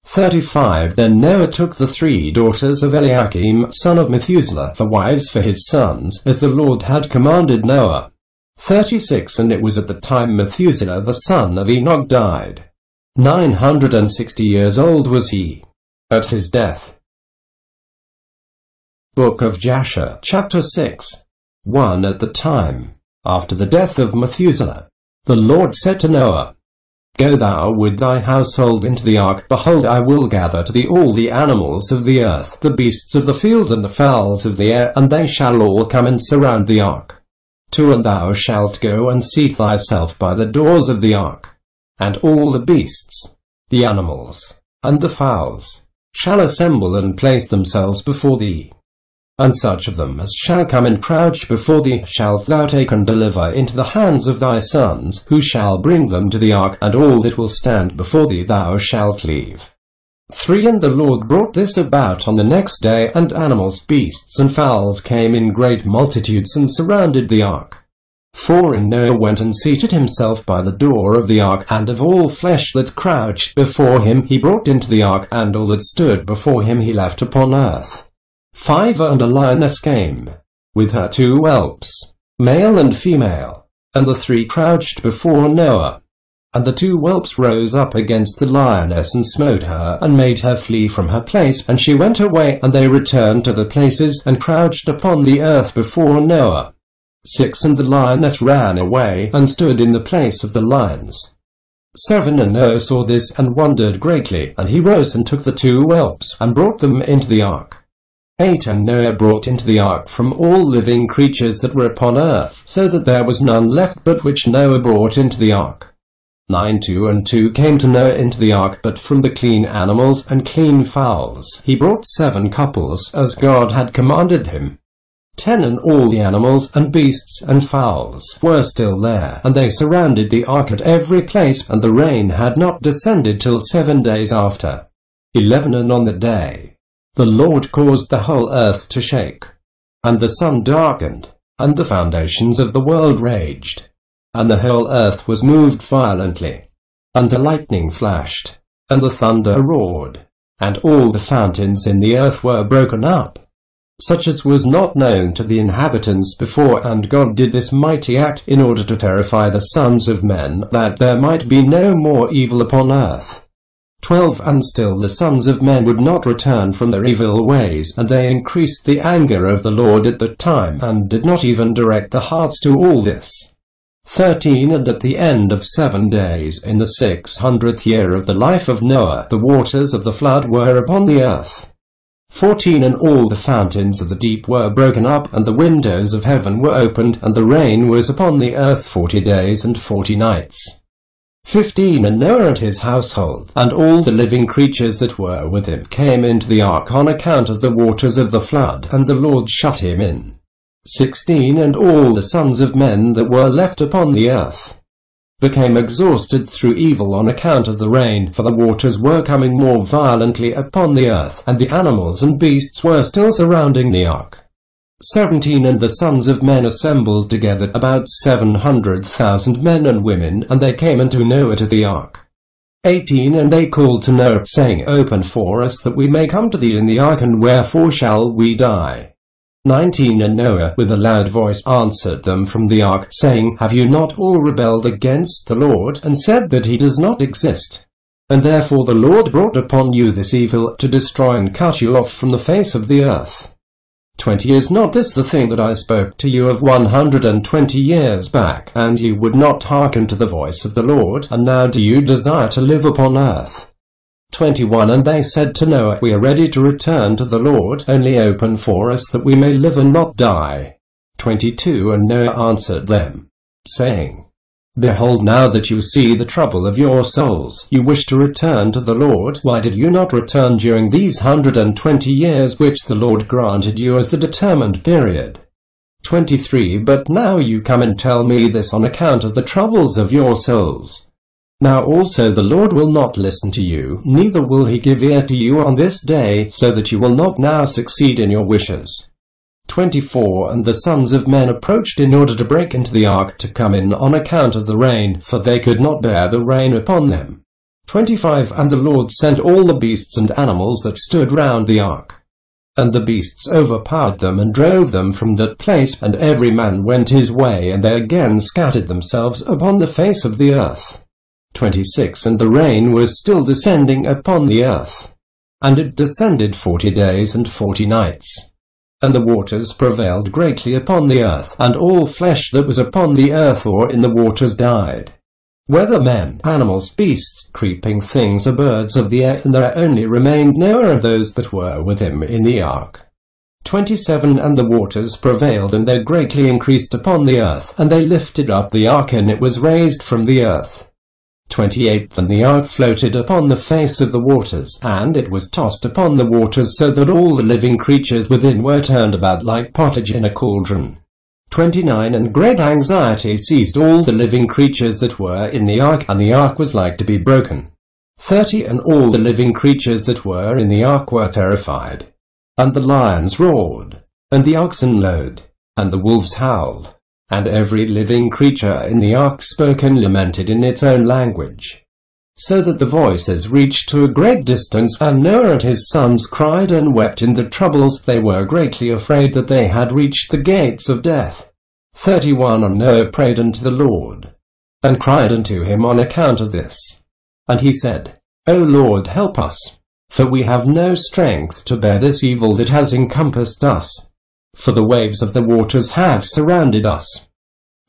35 Then Noah took the 3 daughters of Eliakim, son of Methuselah, for wives for his sons, as the Lord had commanded Noah. 36 And it was at the time Methuselah the son of Enoch died. 960 years old was he at his death. Book of Jasher, chapter 6. 1 At the time, after the death of Methuselah, the Lord said to Noah, Go thou with thy household into the ark. Behold, I will gather to thee all the animals of the earth, the beasts of the field and the fowls of the air, and they shall all come and surround the ark. 2 And thou shalt go and seat thyself by the doors of the ark. And all the beasts, the animals, and the fowls, shall assemble and place themselves before thee. And such of them as shall come and crouch before thee shalt thou take and deliver into the hands of thy sons, who shall bring them to the ark, and all that will stand before thee thou shalt leave. 3 And the Lord brought this about on the next day, and animals, beasts, and fowls came in great multitudes and surrounded the ark. 4 And Noah went and seated himself by the door of the ark, and of all flesh that crouched before him he brought into the ark, and all that stood before him he left upon earth. 5 And a lioness came, with her 2 whelps, male and female, and the 3 crouched before Noah. And the 2 whelps rose up against the lioness and smote her, and made her flee from her place, and she went away, and they returned to the places, and crouched upon the earth before Noah. 6 And the lioness ran away, and stood in the place of the lions. 7 And Noah saw this, and wondered greatly, and he rose and took the 2 whelps, and brought them into the ark. 8 And Noah brought into the ark from all living creatures that were upon earth, so that there was none left but which Noah brought into the ark. 9 2 And 2 came to Noah into the ark, but from the clean animals and clean fowls he brought 7 couples, as God had commanded him. 10 And all the animals and beasts and fowls were still there, and they surrounded the ark at every place, and the rain had not descended till 7 days after. 11 And on that day the Lord caused the whole earth to shake, and the sun darkened, and the foundations of the world raged, and the whole earth was moved violently, and the lightning flashed, and the thunder roared, and all the fountains in the earth were broken up, such as was not known to the inhabitants before. And God did this mighty act in order to terrify the sons of men, that there might be no more evil upon earth. 12 And still the sons of men would not return from their evil ways, and they increased the anger of the Lord at that time, and did not even direct the hearts to all this. 13 And at the end of 7 days, in the 600th year of the life of Noah, the waters of the flood were upon the earth. 14 And all the fountains of the deep were broken up, and the windows of heaven were opened, and the rain was upon the earth 40 days and 40 nights. 15 And Noah and his household, and all the living creatures that were with him, came into the ark on account of the waters of the flood, and the Lord shut him in. 16 And all the sons of men that were left upon the earth became exhausted through evil on account of the rain, for the waters were coming more violently upon the earth, and the animals and beasts were still surrounding the ark. 17 And the sons of men assembled together, about 700,000 men and women, and they came unto Noah to the ark. 18 And they called to Noah, saying, Open for us, that we may come to thee in the ark, and wherefore shall we die? 19 And Noah with a loud voice answered them from the ark, saying, Have you not all rebelled against the Lord, and said that he does not exist? And therefore the Lord brought upon you this evil, to destroy and cut you off from the face of the earth. 20 Is not this the thing that I spoke to you of 120 years back, and you would not hearken to the voice of the Lord, and now do you desire to live upon earth? 21 And they said to Noah, We are ready to return to the Lord, only open for us that we may live and not die. 22 And Noah answered them, saying, Behold, now that you see the trouble of your souls, you wish to return to the Lord. Why did you not return during these 120 years which the Lord granted you as the determined period? 23. But now you come and tell me this on account of the troubles of your souls. Now also the Lord will not listen to you, neither will he give ear to you on this day, so that you will not now succeed in your wishes. 24. And the sons of men approached in order to break into the ark to come in on account of the rain, for they could not bear the rain upon them. 25. And the Lord sent all the beasts and animals that stood round the ark. And the beasts overpowered them and drove them from that place, and every man went his way, and they again scattered themselves upon the face of the earth. 26. And the rain was still descending upon the earth. And it descended 40 days and 40 nights. And the waters prevailed greatly upon the earth, and all flesh that was upon the earth or in the waters died. Whether men, animals, beasts, creeping things, or birds of the air, and there only remained Noah and those that were with him in the ark. 27. And the waters prevailed, and they greatly increased upon the earth, and they lifted up the ark, and it was raised from the earth. 28. And the ark floated upon the face of the waters, and it was tossed upon the waters, so that all the living creatures within were turned about like pottage in a cauldron. 29. And great anxiety seized all the living creatures that were in the ark, and the ark was like to be broken. 30. And all the living creatures that were in the ark were terrified. And the lions roared, and the oxen lowed, and the wolves howled. And every living creature in the ark spoke and lamented in its own language, so that the voices reached to a great distance, and Noah and his sons cried and wept in the troubles. They were greatly afraid that they had reached the gates of death. 31. And Noah prayed unto the Lord, and cried unto him on account of this. And he said, O Lord, help us, for we have no strength to bear this evil that has encompassed us. For the waves of the waters have surrounded us.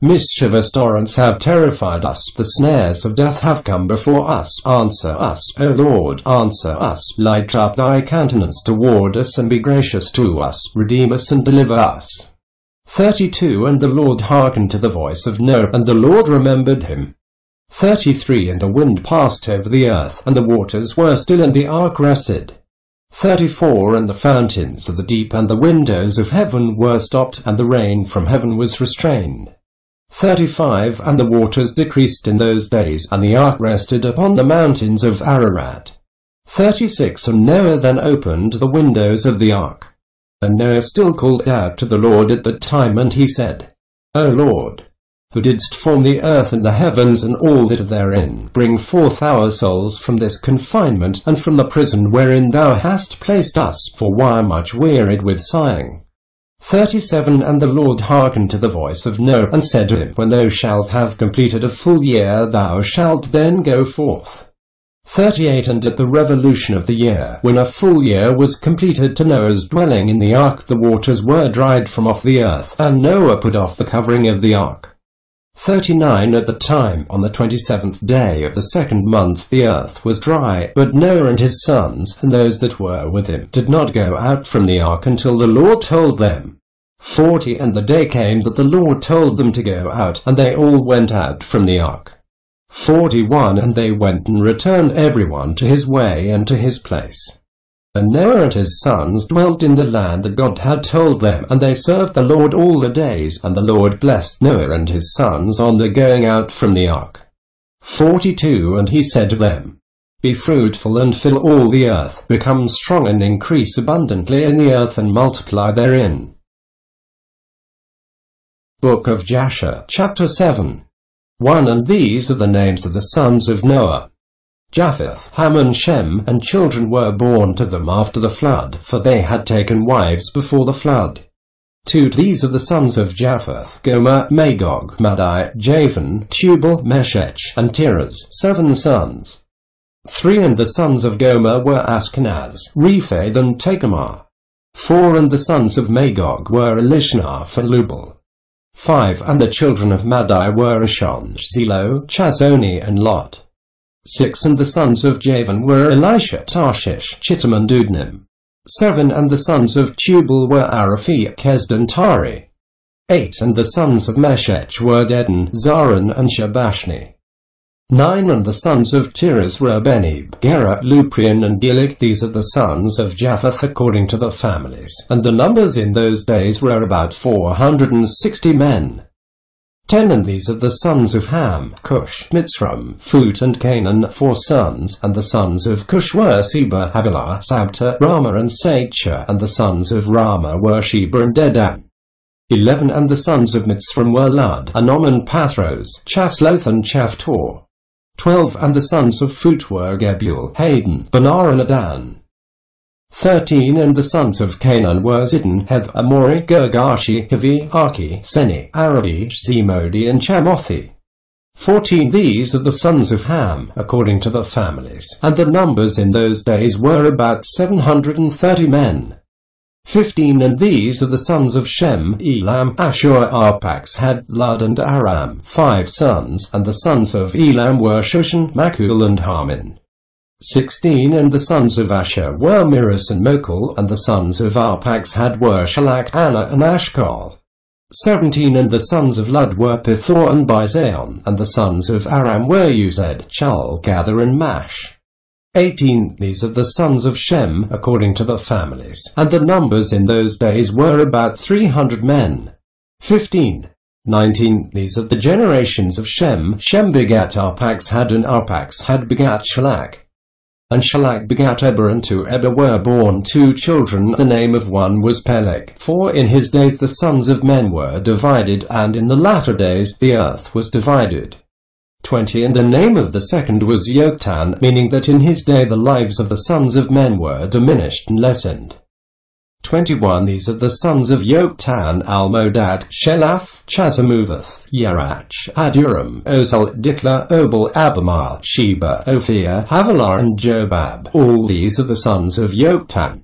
Mischievous torrents have terrified us. The snares of death have come before us. Answer us, O Lord, answer us. Light up thy countenance toward us, and be gracious to us. Redeem us and deliver us. 32. And the Lord hearkened to the voice of Noah, and the Lord remembered him. 33. And the wind passed over the earth, and the waters were still, and the ark rested. 34. And the fountains of the deep and the windows of heaven were stopped, and the rain from heaven was restrained. 35. And the waters decreased in those days, and the ark rested upon the mountains of Ararat. 36. And Noah then opened the windows of the ark. And Noah still called out to the Lord at that time, and he said, O Lord, who didst form the earth and the heavens and all that are therein, bring forth our souls from this confinement, and from the prison wherein thou hast placed us, for we are much wearied with sighing. 37. And the Lord hearkened to the voice of Noah, and said to him, When thou shalt have completed a full year, thou shalt then go forth. 38. And at the revolution of the year, when a full year was completed to Noah's dwelling in the ark, the waters were dried from off the earth, and Noah put off the covering of the ark. 39. At the time, on the 27th day of the second month, the earth was dry, but Noah and his sons, and those that were with him, did not go out from the ark until the Lord told them. 40. And the day came that the Lord told them to go out, and they all went out from the ark. 41. And they went and returned every one to his way and to his place. And Noah and his sons dwelt in the land that God had told them, and they served the Lord all the days, and the Lord blessed Noah and his sons on the going out from the ark. 42. And he said to them, Be fruitful and fill all the earth, become strong and increase abundantly in the earth, and multiply therein. Book of Jasher, chapter 7. 1. And these are the names of the sons of Noah. Japheth, Ham and Shem, and children were born to them after the flood, for they had taken wives before the flood. 2. These are the sons of Japheth, Gomer, Magog, Madai, Javan, Tubal, Meshech, and Tiras, 7 sons. 3. And the sons of Gomer were Ashkenaz, Rephath, and Tecumah. 4. And the sons of Magog were Elishnath and Lubal. 5. And the children of Madai were Ashon, Zelo, Chazoni, and Lot. 6. And the sons of Javan were Elisha, Tarshish, Chittim, and Dudnim. 7. And the sons of Tubal were Araphi, Kesd, and Parry. 8 And the sons of Meshech were Dedan, Zaran, and Shabashni. 9 And the sons of Tiras were Benib, Gera, Luprian, and Gilig. These are the sons of Japheth according to the families, and the numbers in those days were about 460 men. 10 And these are the sons of Ham, Cush, Mitzram, Phut, and Canaan, 4 sons, and the sons of Cush were Seba, Havilah, Sabta, Rama, and Sacha, and the sons of Rama were Sheba and Dedan. 11 And the sons of Mitzram were Lud, Anom, and Pathros, Chasloth, and Chaphtor. 12 And the sons of Phut were Gebul, Hayden, Banar, and Adan. 13 And the sons of Canaan were Zidon, Heth, Amori, Girgashi, Hivi, Arki, Seni, Arabi, Zemodi, and Chamothi. 14 These are the sons of Ham, according to the families, and the numbers in those days were about 730 men. 15 And these are the sons of Shem, Elam, Ashur, Arpaxad, Lud, and Aram, 5 sons, and the sons of Elam were Shushan, Makul, and Harmin. 16 And the sons of Asher were Miras and Mokul, and the sons of Arpaxad were Shalak, Anna, and Ashkal. 17 And the sons of Lud were Pithor and Bizaon, and the sons of Aram were Uzed, Chal, Gather, and Mash. 18 These are the sons of Shem, according to the families, and the numbers in those days were about 300 men. 15. 19 These are the generations of Shem. Shem begat Arpaxad, and Arpaxad begat Shalak. And Shalak begat Eber, and to Eber were born 2 children. The name of one was Peleg. For in his days the sons of men were divided, and in the latter days the earth was divided. 20 And the name of the second was Yoktan, meaning that in his day the lives of the sons of men were diminished and lessened. 21 These are the sons of Yoktan, Almodad, Shelath, Chazamuvath, Yerach, Aduram, Ozal, Dikla, Obal, Abimal, Sheba, Ophir, Havilah, and Jobab. All these are the sons of Yoktan.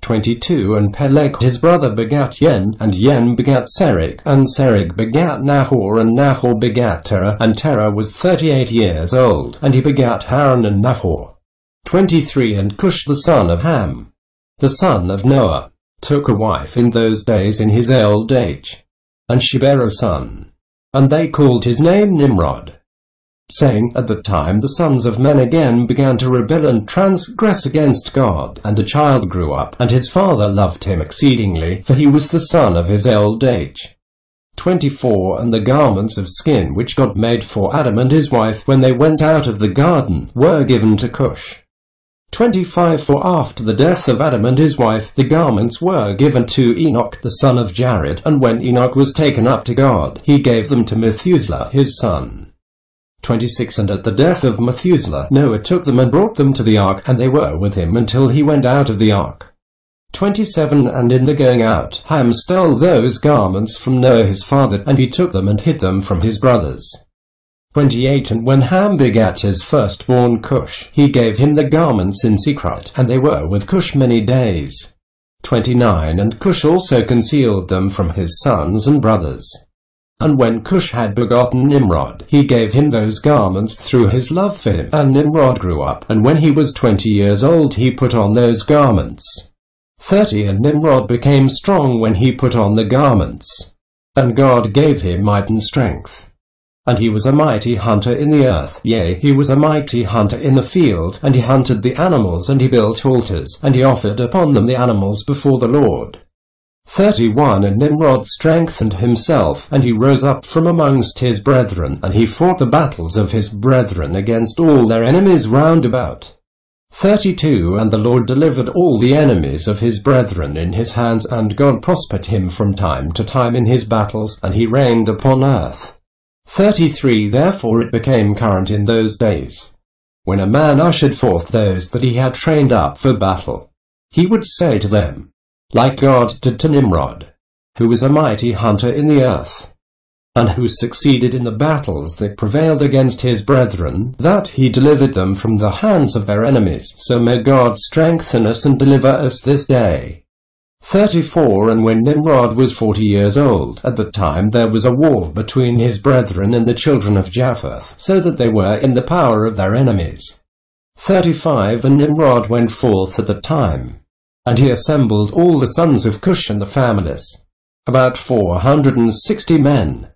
22 And Peleg his brother begat Yen, and Yen begat Serug, and Serug begat Nahor, and Nahor begat Terah, and Terah was 38 years old, and he begat Haran and Nahor. 23 And Cush the son of Ham, the son of Noah, took a wife in those days in his old age, and she bare a son, and they called his name Nimrod, saying, At the time the sons of men again began to rebel and transgress against God, and a child grew up, and his father loved him exceedingly, for he was the son of his old age. 24 And the garments of skin which God made for Adam and his wife when they went out of the garden were given to Cush. 25 For after the death of Adam and his wife, the garments were given to Enoch the son of Jared, and when Enoch was taken up to God, he gave them to Methuselah his son. 26 And at the death of Methuselah, Noah took them and brought them to the ark, and they were with him until he went out of the ark. 27 And in the going out, Ham stole those garments from Noah his father, and he took them and hid them from his brothers. 28 And when Ham begat his firstborn Cush, he gave him the garments in secret, and they were with Cush many days. 29 And Cush also concealed them from his sons and brothers. And when Cush had begotten Nimrod, he gave him those garments through his love for him. And Nimrod grew up, and when he was 20 years old he put on those garments. 30 And Nimrod became strong when he put on the garments. And God gave him might and strength. And he was a mighty hunter in the earth, yea, he was a mighty hunter in the field, and he hunted the animals, and he built altars, and he offered upon them the animals before the Lord. 31 And Nimrod strengthened himself, and he rose up from amongst his brethren, and he fought the battles of his brethren against all their enemies round about. 32 And the Lord delivered all the enemies of his brethren in his hands, and God prospered him from time to time in his battles, and he reigned upon earth. 33 Therefore it became current in those days, when a man ushered forth those that he had trained up for battle, he would say to them, like God did to Nimrod, who was a mighty hunter in the earth, and who succeeded in the battles that prevailed against his brethren, that he delivered them from the hands of their enemies. So may God strengthen us and deliver us this day. 34 And when Nimrod was 40 years old, at the time there was a war between his brethren and the children of Japheth, so that they were in the power of their enemies. 35 And Nimrod went forth at the time, and he assembled all the sons of Cush and the families, about 460 men.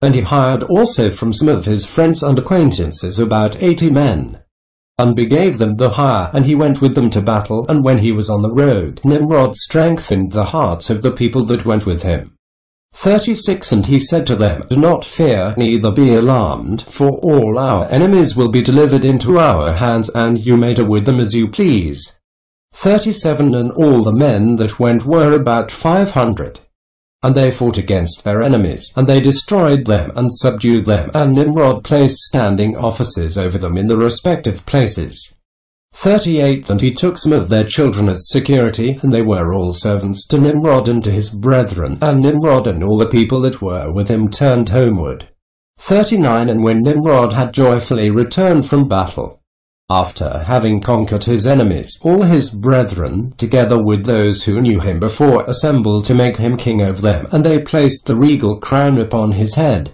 And he hired also from some of his friends and acquaintances about 80 men, and gave them the hire, and he went with them to battle. And when he was on the road, Nimrod strengthened the hearts of the people that went with him. 36 And he said to them, Do not fear, neither be alarmed, for all our enemies will be delivered into our hands, and you may do with them as you please. 37 And all the men that went were about 500. And they fought against their enemies, and they destroyed them and subdued them, and Nimrod placed standing officers over them in the respective places. 38 And he took some of their children as security, and they were all servants to Nimrod and to his brethren, and Nimrod and all the people that were with him turned homeward. 39 And when Nimrod had joyfully returned from battle, after having conquered his enemies, all his brethren, together with those who knew him before, assembled to make him king over them, and they placed the regal crown upon his head.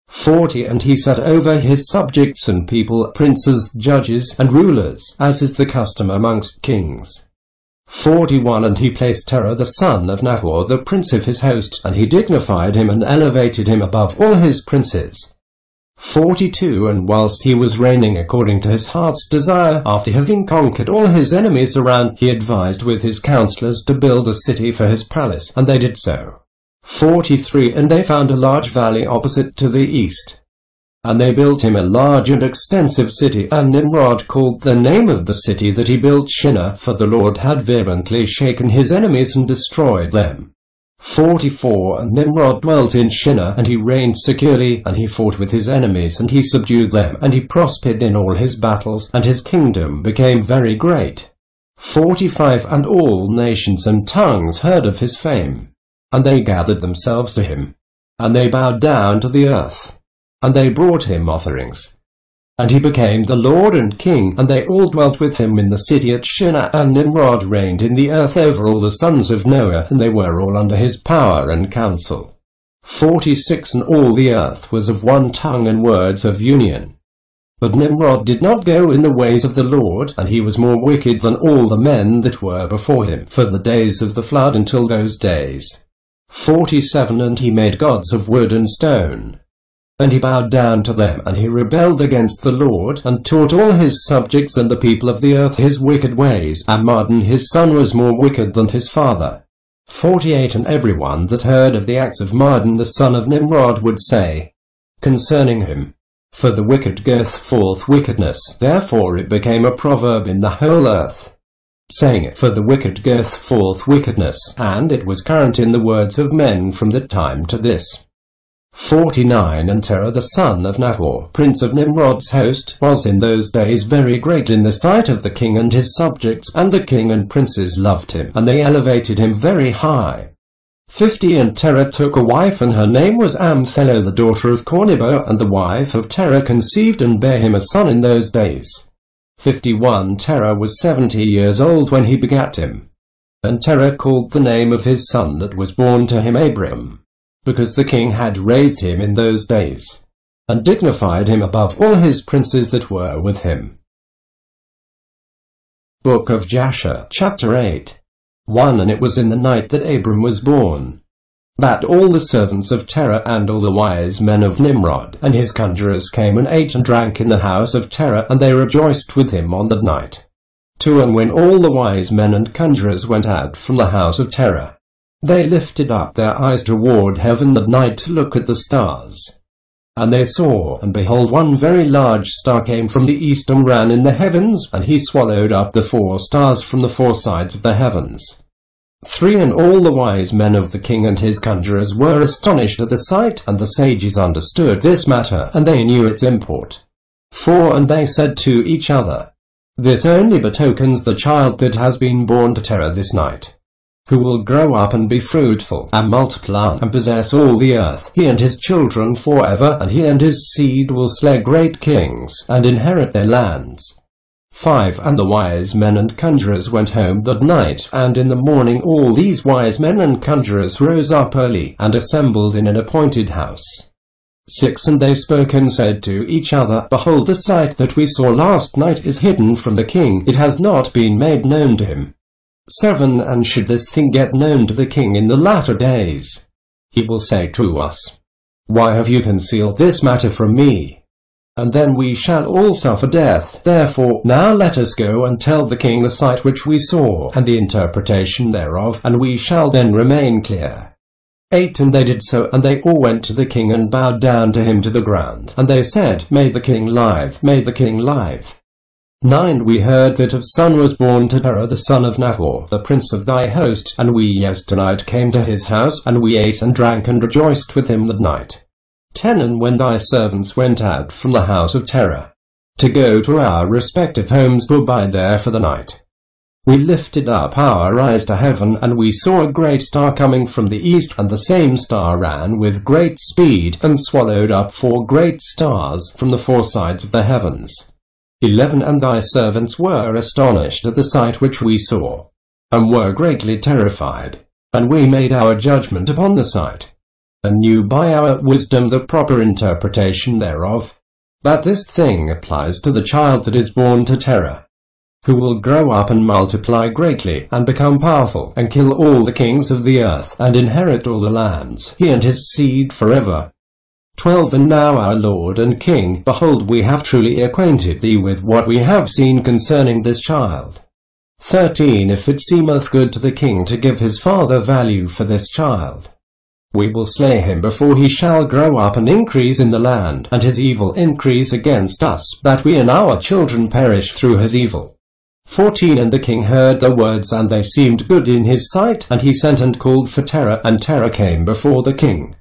40 And he set over his subjects and people, princes, judges, and rulers, as is the custom amongst kings. 41 And he placed Terah the son of Nahor the prince of his host, and he dignified him and elevated him above all his princes. 42 And whilst he was reigning according to his heart's desire, after having conquered all his enemies around, he advised with his counselors to build a city for his palace, and they did so. 43 And they found a large valley opposite to the east, and they built him a large and extensive city, and Nimrod called the name of the city that he built Shinnah, for the Lord had violently shaken his enemies and destroyed them. 44 And Nimrod dwelt in Shinnah, and he reigned securely, and he fought with his enemies, and he subdued them, and he prospered in all his battles, and his kingdom became very great. 45 And all nations and tongues heard of his fame, and they gathered themselves to him, and they bowed down to the earth, and they brought him offerings. And he became the Lord and King, and they all dwelt with him in the city at Shinnah, and Nimrod reigned in the earth over all the sons of Noah, and they were all under his power and counsel. 46 And all the earth was of one tongue and words of union. But Nimrod did not go in the ways of the Lord, and he was more wicked than all the men that were before him, for the days of the flood until those days. 47 And he made gods of wood and stone, and he bowed down to them, and he rebelled against the Lord, and taught all his subjects and the people of the earth his wicked ways, and Mardon his son was more wicked than his father. 48 And everyone that heard of the acts of Mardon the son of Nimrod would say concerning him, For the wicked goeth forth wickedness, therefore it became a proverb in the whole earth, saying, For the wicked goeth forth wickedness, and it was current in the words of men from that time to this. 49 And Terah the son of Nahor, prince of Nimrod's host, was in those days very great in the sight of the king and his subjects, and the king and princes loved him, and they elevated him very high. 50 And Terah took a wife, and her name was Amphelo the daughter of Cornibo, and the wife of Terah conceived and bare him a son in those days. 51 Terah was 70 years old when he begat him. And Terah called the name of his son that was born to him Abram, because the king had raised him in those days, and dignified him above all his princes that were with him. Book of Jasher, chapter 8. 1 And it was in the night that Abram was born, that all the servants of Terah and all the wise men of Nimrod and his conjurers came and ate and drank in the house of Terah, and they rejoiced with him on that night. 2 And when all the wise men and conjurers went out from the house of Terah, they lifted up their eyes toward heaven that night to look at the stars. And they saw, and behold, one very large star came from the east and ran in the heavens, and he swallowed up the 4 stars from the 4 sides of the heavens. 3 And all the wise men of the king and his conjurers were astonished at the sight, and the sages understood this matter, and they knew its import. 4 And they said to each other, This only betokens the child that has been born to Terah this night, who will grow up and be fruitful, and multiply, and possess all the earth, he and his children forever, and he and his seed will slay great kings, and inherit their lands. 5 And the wise men and conjurers went home that night, and in the morning all these wise men and conjurers rose up early, and assembled in an appointed house. 6 And they spoke and said to each other, Behold, the sight that we saw last night is hidden from the king, it has not been made known to him. 7 And should this thing get known to the king in the latter days, He will say to us, Why have you concealed this matter from me? And then we shall all suffer death. Therefore, now let us go and tell the king the sight which we saw, and the interpretation thereof, and we shall then remain clear. 8 And they did so, and they all went to the king and bowed down to him to the ground, and they said, May the king live, may the king live. 9 We heard that a son was born to Terah the son of Nahor, the prince of thy host, and we yesternight came to his house, and we ate and drank and rejoiced with him that night. 10 And when thy servants went out from the house of Terah, to go to our respective homes to abide there for the night, we lifted up our eyes to heaven, and we saw a great star coming from the east, and the same star ran with great speed, and swallowed up 4 great stars from the 4 sides of the heavens. 11 And thy servants were astonished at the sight which we saw, and were greatly terrified, and we made our judgment upon the sight, and knew by our wisdom the proper interpretation thereof, that this thing applies to the child that is born to Terah, who will grow up and multiply greatly, and become powerful, and kill all the kings of the earth, and inherit all the lands, he and his seed forever. 12 And now our Lord and King, behold, we have truly acquainted thee with what we have seen concerning this child. 13 If it seemeth good to the king to give his father value for this child, we will slay him before he shall grow up and increase in the land, and his evil increase against us, that we and our children perish through his evil. 14 And the king heard the words, and they seemed good in his sight, and he sent and called for Terah, and Terah came before the king.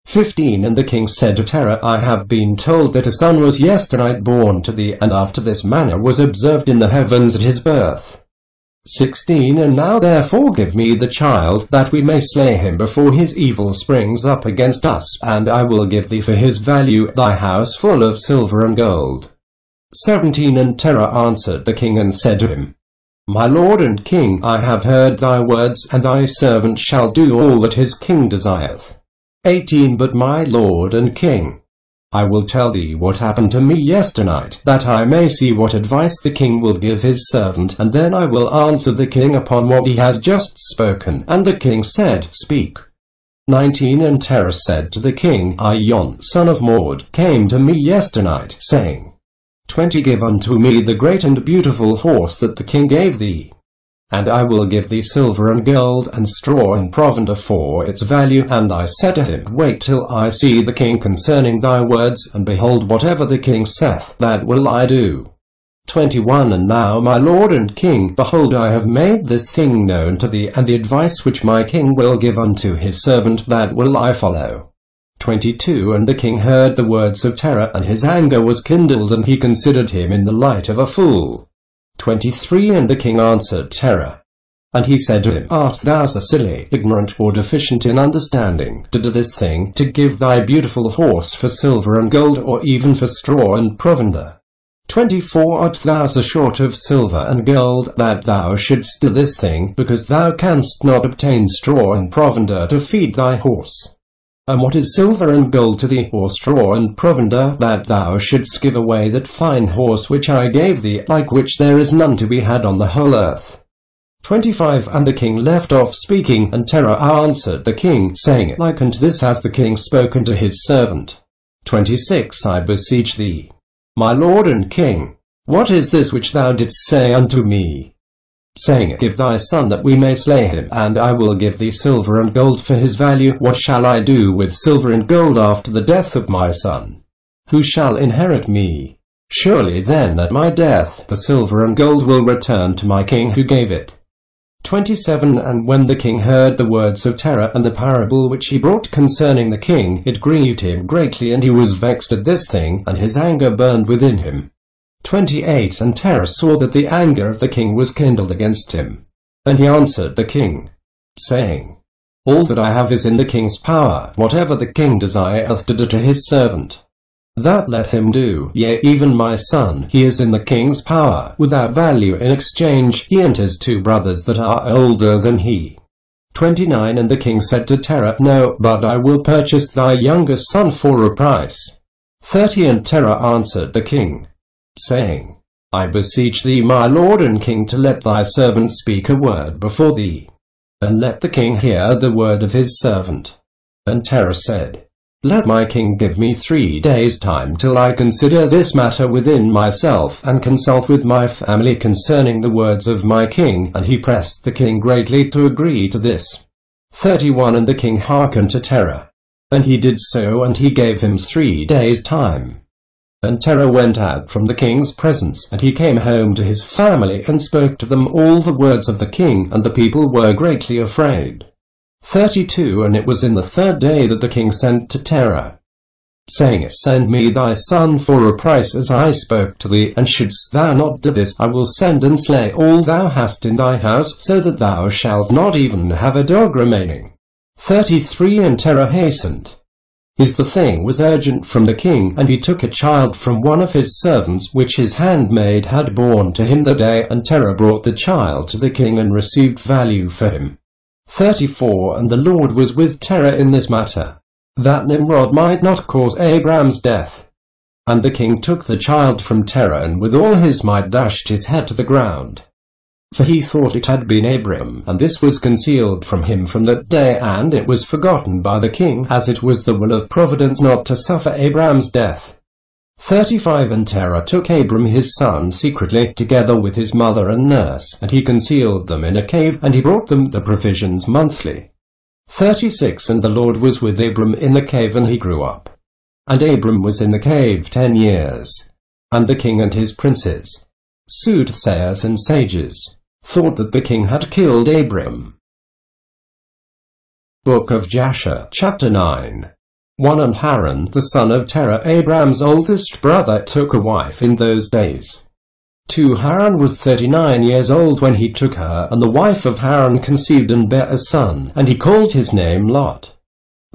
15 And the king said to Terah, I have been told that a son was yesternight born to thee, and after this manner was observed in the heavens at his birth. 16 And now therefore give me the child, that we may slay him before his evil springs up against us, and I will give thee for his value thy house full of silver and gold. 17 And Terah answered the king and said to him, My lord and king, I have heard thy words, and thy servant shall do all that his king desireth. 18 But my lord and king, I will tell thee what happened to me yesternight, that I may see what advice the king will give his servant, and then I will answer the king upon what he has just spoken. And the king said, Speak. 19 And Terah said to the king, Ion, son of Maud, came to me yesternight, saying, 20 Give unto me the great and beautiful horse that the king gave thee, and I will give thee silver and gold, and straw and provender for its value. And I said to him, Wait till I see the king concerning thy words, and behold, whatever the king saith, that will I do. 21 And now, my lord and king, behold, I have made this thing known to thee, and the advice which my king will give unto his servant, that will I follow. 22 And the king heard the words of Terah, and his anger was kindled, and he considered him in the light of a fool. 23 And the king answered Terah, and he said to him, Art thou so silly, ignorant, or deficient in understanding, to do this thing, to give thy beautiful horse for silver and gold, or even for straw and provender? 24 Art thou so short of silver and gold, that thou shouldst do this thing, because thou canst not obtain straw and provender to feed thy horse? And what is silver and gold to thee, or straw and provender, that thou shouldst give away that fine horse which I gave thee, like which there is none to be had on the whole earth? 25 And the king left off speaking, and Terah answered the king, saying, Like unto this has the king spoken to his servant. 26 I beseech thee, my lord and king, what is this which thou didst say unto me, saying, Give thy son that we may slay him, and I will give thee silver and gold for his value? What shall I do with silver and gold after the death of my son? Who shall inherit me? Surely then at my death the silver and gold will return to my king who gave it. 27 And when the king heard the words of Terah, and the parable which he brought concerning the king, it grieved him greatly, and he was vexed at this thing, and his anger burned within him. 28 And Terah saw that the anger of the king was kindled against him. And he answered the king, saying, All that I have is in the king's power, whatever the king desireth to do to his servant, that let him do. Yea, even my son, he is in the king's power, without value in exchange, he and his 2 brothers that are older than he. 29 And the king said to Terah, No, but I will purchase thy youngest son for a price. 30 And Terah answered the king, saying, I beseech thee, my lord and king, to let thy servant speak a word before thee, and let the king hear the word of his servant. And Terah said, Let my king give me 3 days' time till I consider this matter within myself, and consult with my family concerning the words of my king. And he pressed the king greatly to agree to this. 31 And the king hearkened to Terah. And he did so, and he gave him 3 days' time. And Terah went out from the king's presence, and he came home to his family, and spoke to them all the words of the king, and the people were greatly afraid. 32 And it was in the 3rd day that the king sent to Terah, saying, Send me thy son for a price, as I spoke to thee, and shouldst thou not do this, I will send and slay all thou hast in thy house, so that thou shalt not even have a dog remaining. 33 And Terah hastened. The thing was urgent from the king, and he took a child from one of his servants, which his handmaid had borne to him the day, and Terah brought the child to the king, and received value for him. 34 And the Lord was with Terah in this matter, that Nimrod might not cause Abram's death. And the king took the child from Terah, and with all his might dashed his head to the ground. For he thought it had been Abram, and this was concealed from him from that day, and it was forgotten by the king, as it was the will of providence not to suffer Abram's death. 35 And Terah took Abram his son secretly, together with his mother and nurse, and he concealed them in a cave, and he brought them the provisions monthly. 36 And the Lord was with Abram in the cave, and he grew up. And Abram was in the cave 10 years. And the king and his princes, soothsayers and sages, thought that the king had killed Abram. Book of Jasher, Chapter 9. 1 And Haran, the son of Terah, Abram's oldest brother, took a wife in those days. 2 Haran was 39 years old when he took her, and the wife of Haran conceived and bare a son, and he called his name Lot.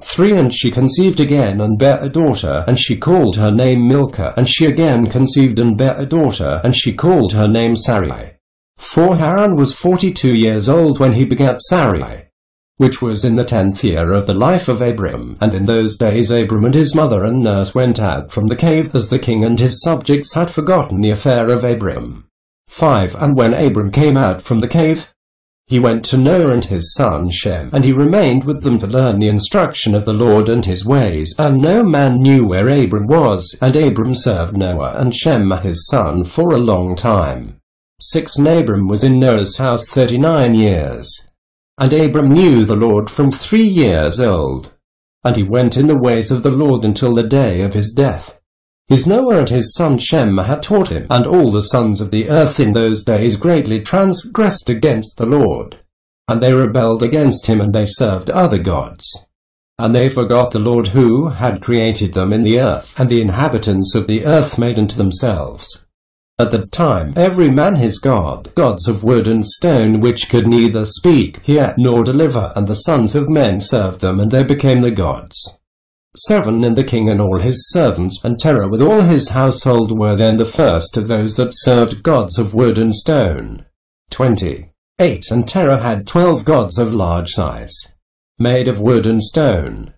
3 And she conceived again and bare a daughter, and she called her name Milcah, and she again conceived and bare a daughter, and she called her name Sarai. 4 Haran was 42 years old when he begat Sarai, which was in the 10th year of the life of Abram. And in those days Abram and his mother and nurse went out from the cave, as the king and his subjects had forgotten the affair of Abram. 5 And when Abram came out from the cave, he went to Noah and his son Shem, and he remained with them to learn the instruction of the Lord and his ways. And no man knew where Abram was, and Abram served Noah and Shem his son for a long time. 6 And Abram was in Noah's house 39 years. And Abram knew the Lord from 3 years old. And he went in the ways of the Lord until the day of his death. His Noah and his son Shem had taught him, and all the sons of the earth in those days greatly transgressed against the Lord. And they rebelled against him, and they served other gods. And they forgot the Lord who had created them in the earth, and the inhabitants of the earth made unto themselves, at that time, every man his god, gods of wood and stone, which could neither speak, hear, nor deliver, and the sons of men served them, and they became the gods. 7 And the king and all his servants, and Terah with all his household, were then the first of those that served gods of wood and stone. 28 And Terah had 12 gods of large size, made of wood and stone,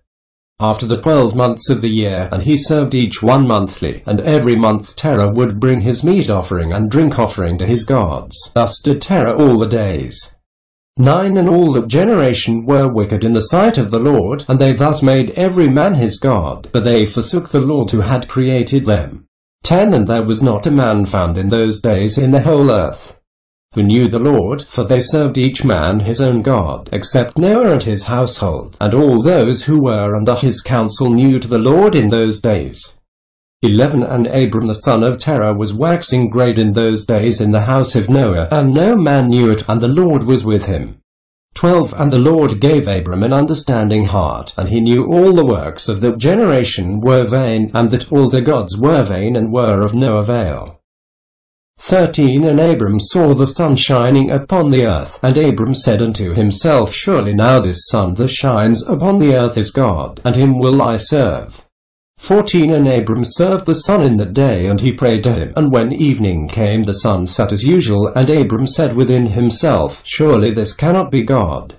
after the 12 months of the year, and he served each one monthly, and every month Terah would bring his meat offering and drink offering to his gods. Thus did Terah all the days. 9 And all that generation were wicked in the sight of the Lord, and they thus made every man his god, but they forsook the Lord who had created them. 10 And there was not a man found in those days in the whole earth who knew the Lord, for they served each man his own god, except Noah and his household, and all those who were under his counsel knew to the Lord in those days. 11 And Abram the son of Terah was waxing great in those days in the house of Noah, and no man knew it, and the Lord was with him. 12 And the Lord gave Abram an understanding heart, and he knew all the works of that generation were vain, and that all the gods were vain and were of no avail. 13 And Abram saw the sun shining upon the earth, and Abram said unto himself, Surely now this sun that shines upon the earth is God, and him will I serve. 14 And Abram served the sun in the day, and he prayed to him, and when evening came the sun set as usual, and Abram said within himself, Surely this cannot be God.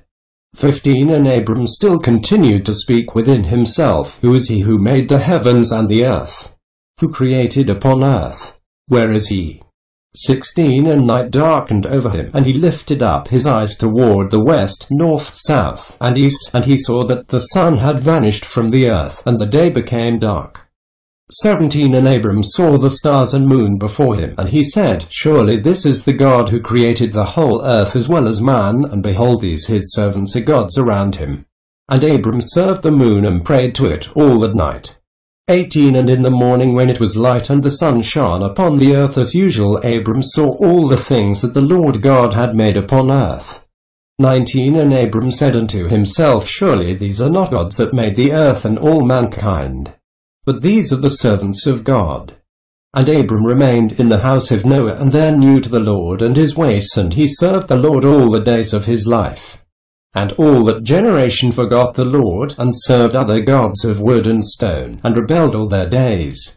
15 And Abram still continued to speak within himself, Who is he who made the heavens and the earth? Who created upon earth? Where is he? 16 And night darkened over him, and he lifted up his eyes toward the west, north, south, and east, and he saw that the sun had vanished from the earth, and the day became dark. 17 And Abram saw the stars and moon before him, and he said, Surely this is the God who created the whole earth as well as man, and behold, these his servants are gods around him. And Abram served the moon and prayed to it all that night. 18 And in the morning when it was light and the sun shone upon the earth as usual, Abram saw all the things that the Lord God had made upon earth. 19 And Abram said unto himself, Surely these are not gods that made the earth and all mankind, but these are the servants of God. And Abram remained in the house of Noah, and there knew to the Lord and his ways, and he served the Lord all the days of his life. And all that generation forgot the Lord, and served other gods of wood and stone, and rebelled all their days.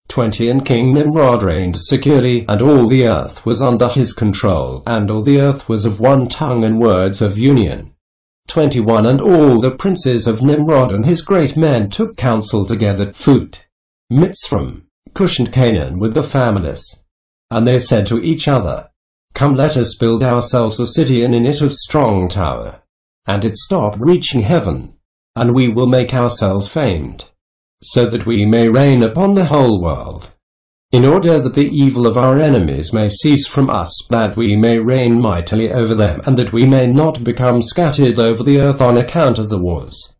20 And King Nimrod reigned securely, and all the earth was under his control, and all the earth was of one tongue and words of union. 21 And all the princes of Nimrod and his great men took counsel together, Phut, Mitzrayim, Cush and Canaan with the families. And they said to each other, Come, let us build ourselves a city, and in it a strong tower, and its top reaching heaven, and we will make ourselves famed, so that we may reign upon the whole world, in order that the evil of our enemies may cease from us, that we may reign mightily over them, and that we may not become scattered over the earth on account of the wars.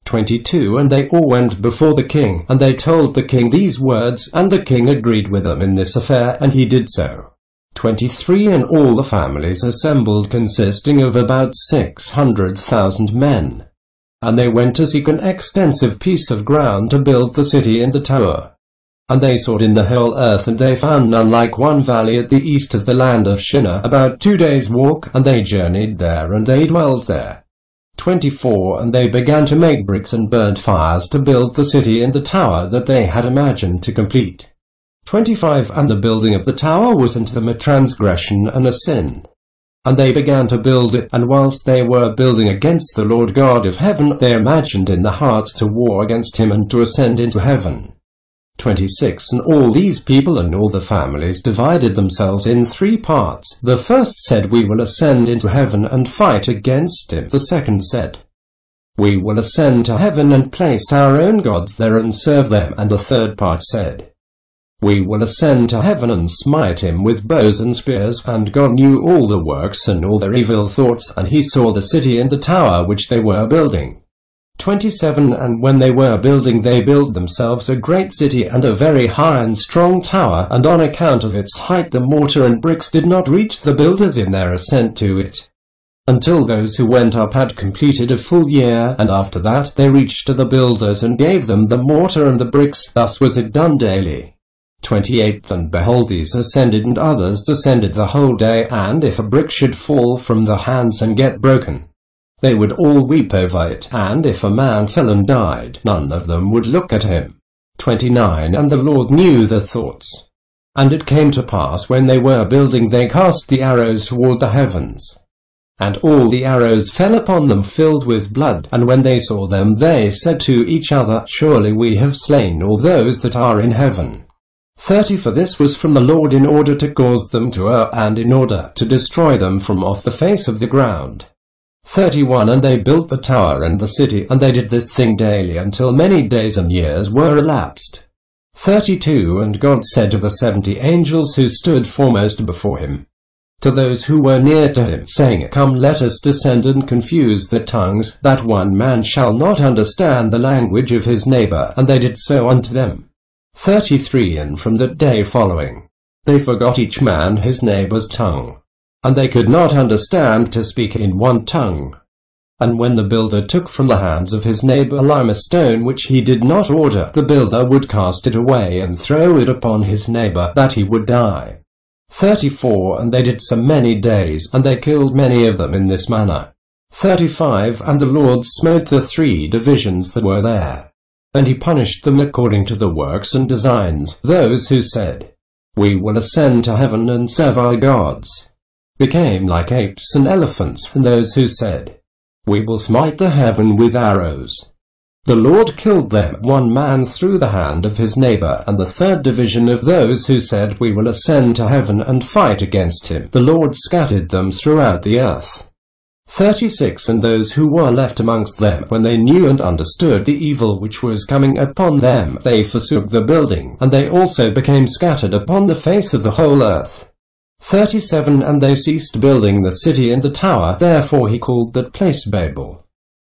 22 And they all went before the king, and they told the king these words, and the king agreed with them in this affair, and he did so. 23 And all the families assembled, consisting of about 600,000 men. And they went to seek an extensive piece of ground to build the city and the tower. And they sought in the whole earth, and they found none like one valley at the east of the land of Shinar, about 2 days' walk, and they journeyed there, and they dwelt there. 24 And they began to make bricks and burnt fires to build the city and the tower that they had imagined to complete. 25 And the building of the tower was unto them a transgression and a sin. And they began to build it, and whilst they were building against the Lord God of heaven, they imagined in their hearts to war against him and to ascend into heaven. 26 And all these people and all the families divided themselves in 3 parts. The first said, We will ascend into heaven and fight against him. The second said, We will ascend to heaven and place our own gods there and serve them. And the third part said, We will ascend to heaven and smite him with bows and spears. And God knew all the works and all their evil thoughts, and he saw the city and the tower which they were building. 27 And when they were building, they built themselves a great city and a very high and strong tower, and on account of its height the mortar and bricks did not reach the builders in their ascent to it, until those who went up had completed a full year, and after that they reached to the builders and gave them the mortar and the bricks. Thus was it done daily. 28 And behold, these ascended and others descended the whole day, and if a brick should fall from the hands and get broken, they would all weep over it, and if a man fell and died, none of them would look at him. 29 And the Lord knew their thoughts. And it came to pass, when they were building, they cast the arrows toward the heavens, and all the arrows fell upon them filled with blood. And when they saw them, they said to each other, Surely we have slain all those that are in heaven. 30 For this was from the Lord, in order to cause them to err, and in order to destroy them from off the face of the ground. 31 And they built the tower and the city, and they did this thing daily until many days and years were elapsed. 32 And God said to the 70 angels who stood foremost before him, to those who were near to him, saying, Come, let us descend and confuse their tongues, that one man shall not understand the language of his neighbor. And they did so unto them. 33 And from that day following, they forgot each man his neighbor's tongue, and they could not understand to speak in one tongue. And when the builder took from the hands of his neighbor a lime stone which he did not order, the builder would cast it away and throw it upon his neighbor, that he would die. 34 And they did so many days, and they killed many of them in this manner. 35 And the Lord smote the 3 divisions that were there, and he punished them according to the works and designs. Those who said, We will ascend to heaven and serve our gods, became like apes and elephants, and those who said, We will smite the heaven with arrows, The Lord killed them, one man through the hand of his neighbor, and the third division of those who said, "We will ascend to heaven and fight against him," the Lord scattered them throughout the earth. 36 And those who were left amongst them, when they knew and understood the evil which was coming upon them, they forsook the building, and they also became scattered upon the face of the whole earth. 37 And they ceased building the city and the tower, therefore he called that place Babel.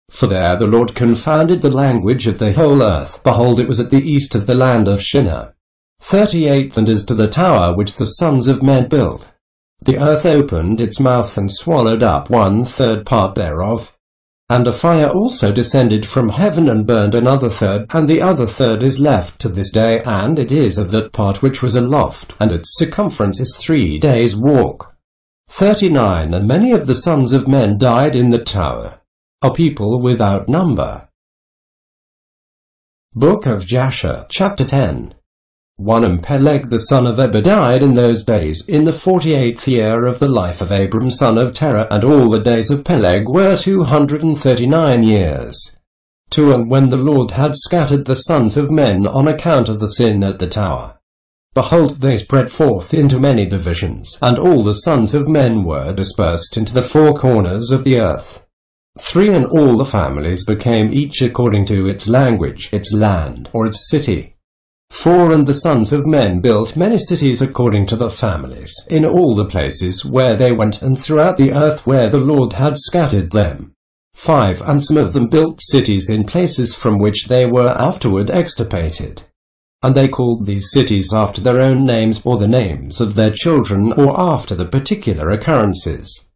For there the Lord confounded the language of the whole earth. Behold, it was at the east of the land of Shinar. 38 And as to the tower which the sons of men built, the earth opened its mouth and swallowed up 1/3 part thereof. And a fire also descended from heaven and burned another third, and the other third is left to this day, and it is of that part which was aloft, and its circumference is 3 days' walk. 39 And many of the sons of men died in the tower, a people without number. Book of Jasher, chapter 10. 1 And Peleg the son of Eber died in those days, in the 48th year of the life of Abram son of Terah, and all the days of Peleg were 239 years. 2 And when the Lord had scattered the sons of men on account of the sin at the tower, behold, they spread forth into many divisions, and all the sons of men were dispersed into the 4 corners of the earth. 3 And all the families became each according to its language, its land, or its city. 4 And the sons of men built many cities according to the families, in all the places where they went, and throughout the earth where the Lord had scattered them. 5 And some of them built cities in places from which they were afterward extirpated. And they called these cities after their own names, or the names of their children, or after the particular occurrences.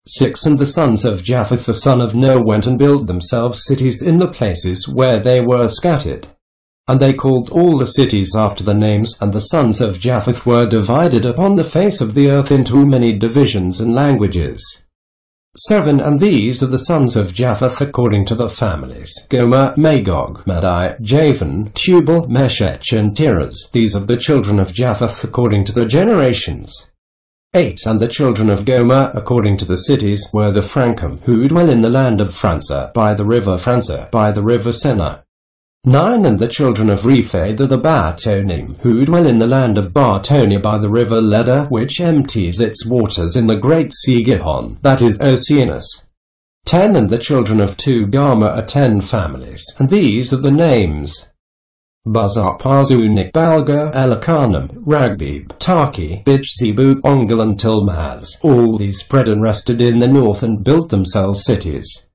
6 And the sons of Japheth the son of Noah went and built themselves cities in the places where they were scattered. And they called all the cities after the names, and the sons of Japheth were divided upon the face of the earth into many divisions and languages. 7 And these are the sons of Japheth according to the families: Gomer, Magog, Madai, Javan, Tubal, Meshech, and Tiras. These are the children of Japheth according to the generations. 8 And the children of Gomer, according to the cities, were the Frankum, who dwell in the land of Franza, by the river Franza, by the river Senna. 9 And the children of Rephaid are the Bartonim, who dwell in the land of Bartonia by the river Leda, which empties its waters in the great sea Gihon, that is Oceanus. 10 And the children of Togarmah are 10 families, and these are the names: Bazak, Parzunik, Balga, Elkanah, Ragbib, Taki, Bichzebu, Ongal, and Tilmaz. All these spread and rested in the north and built themselves cities.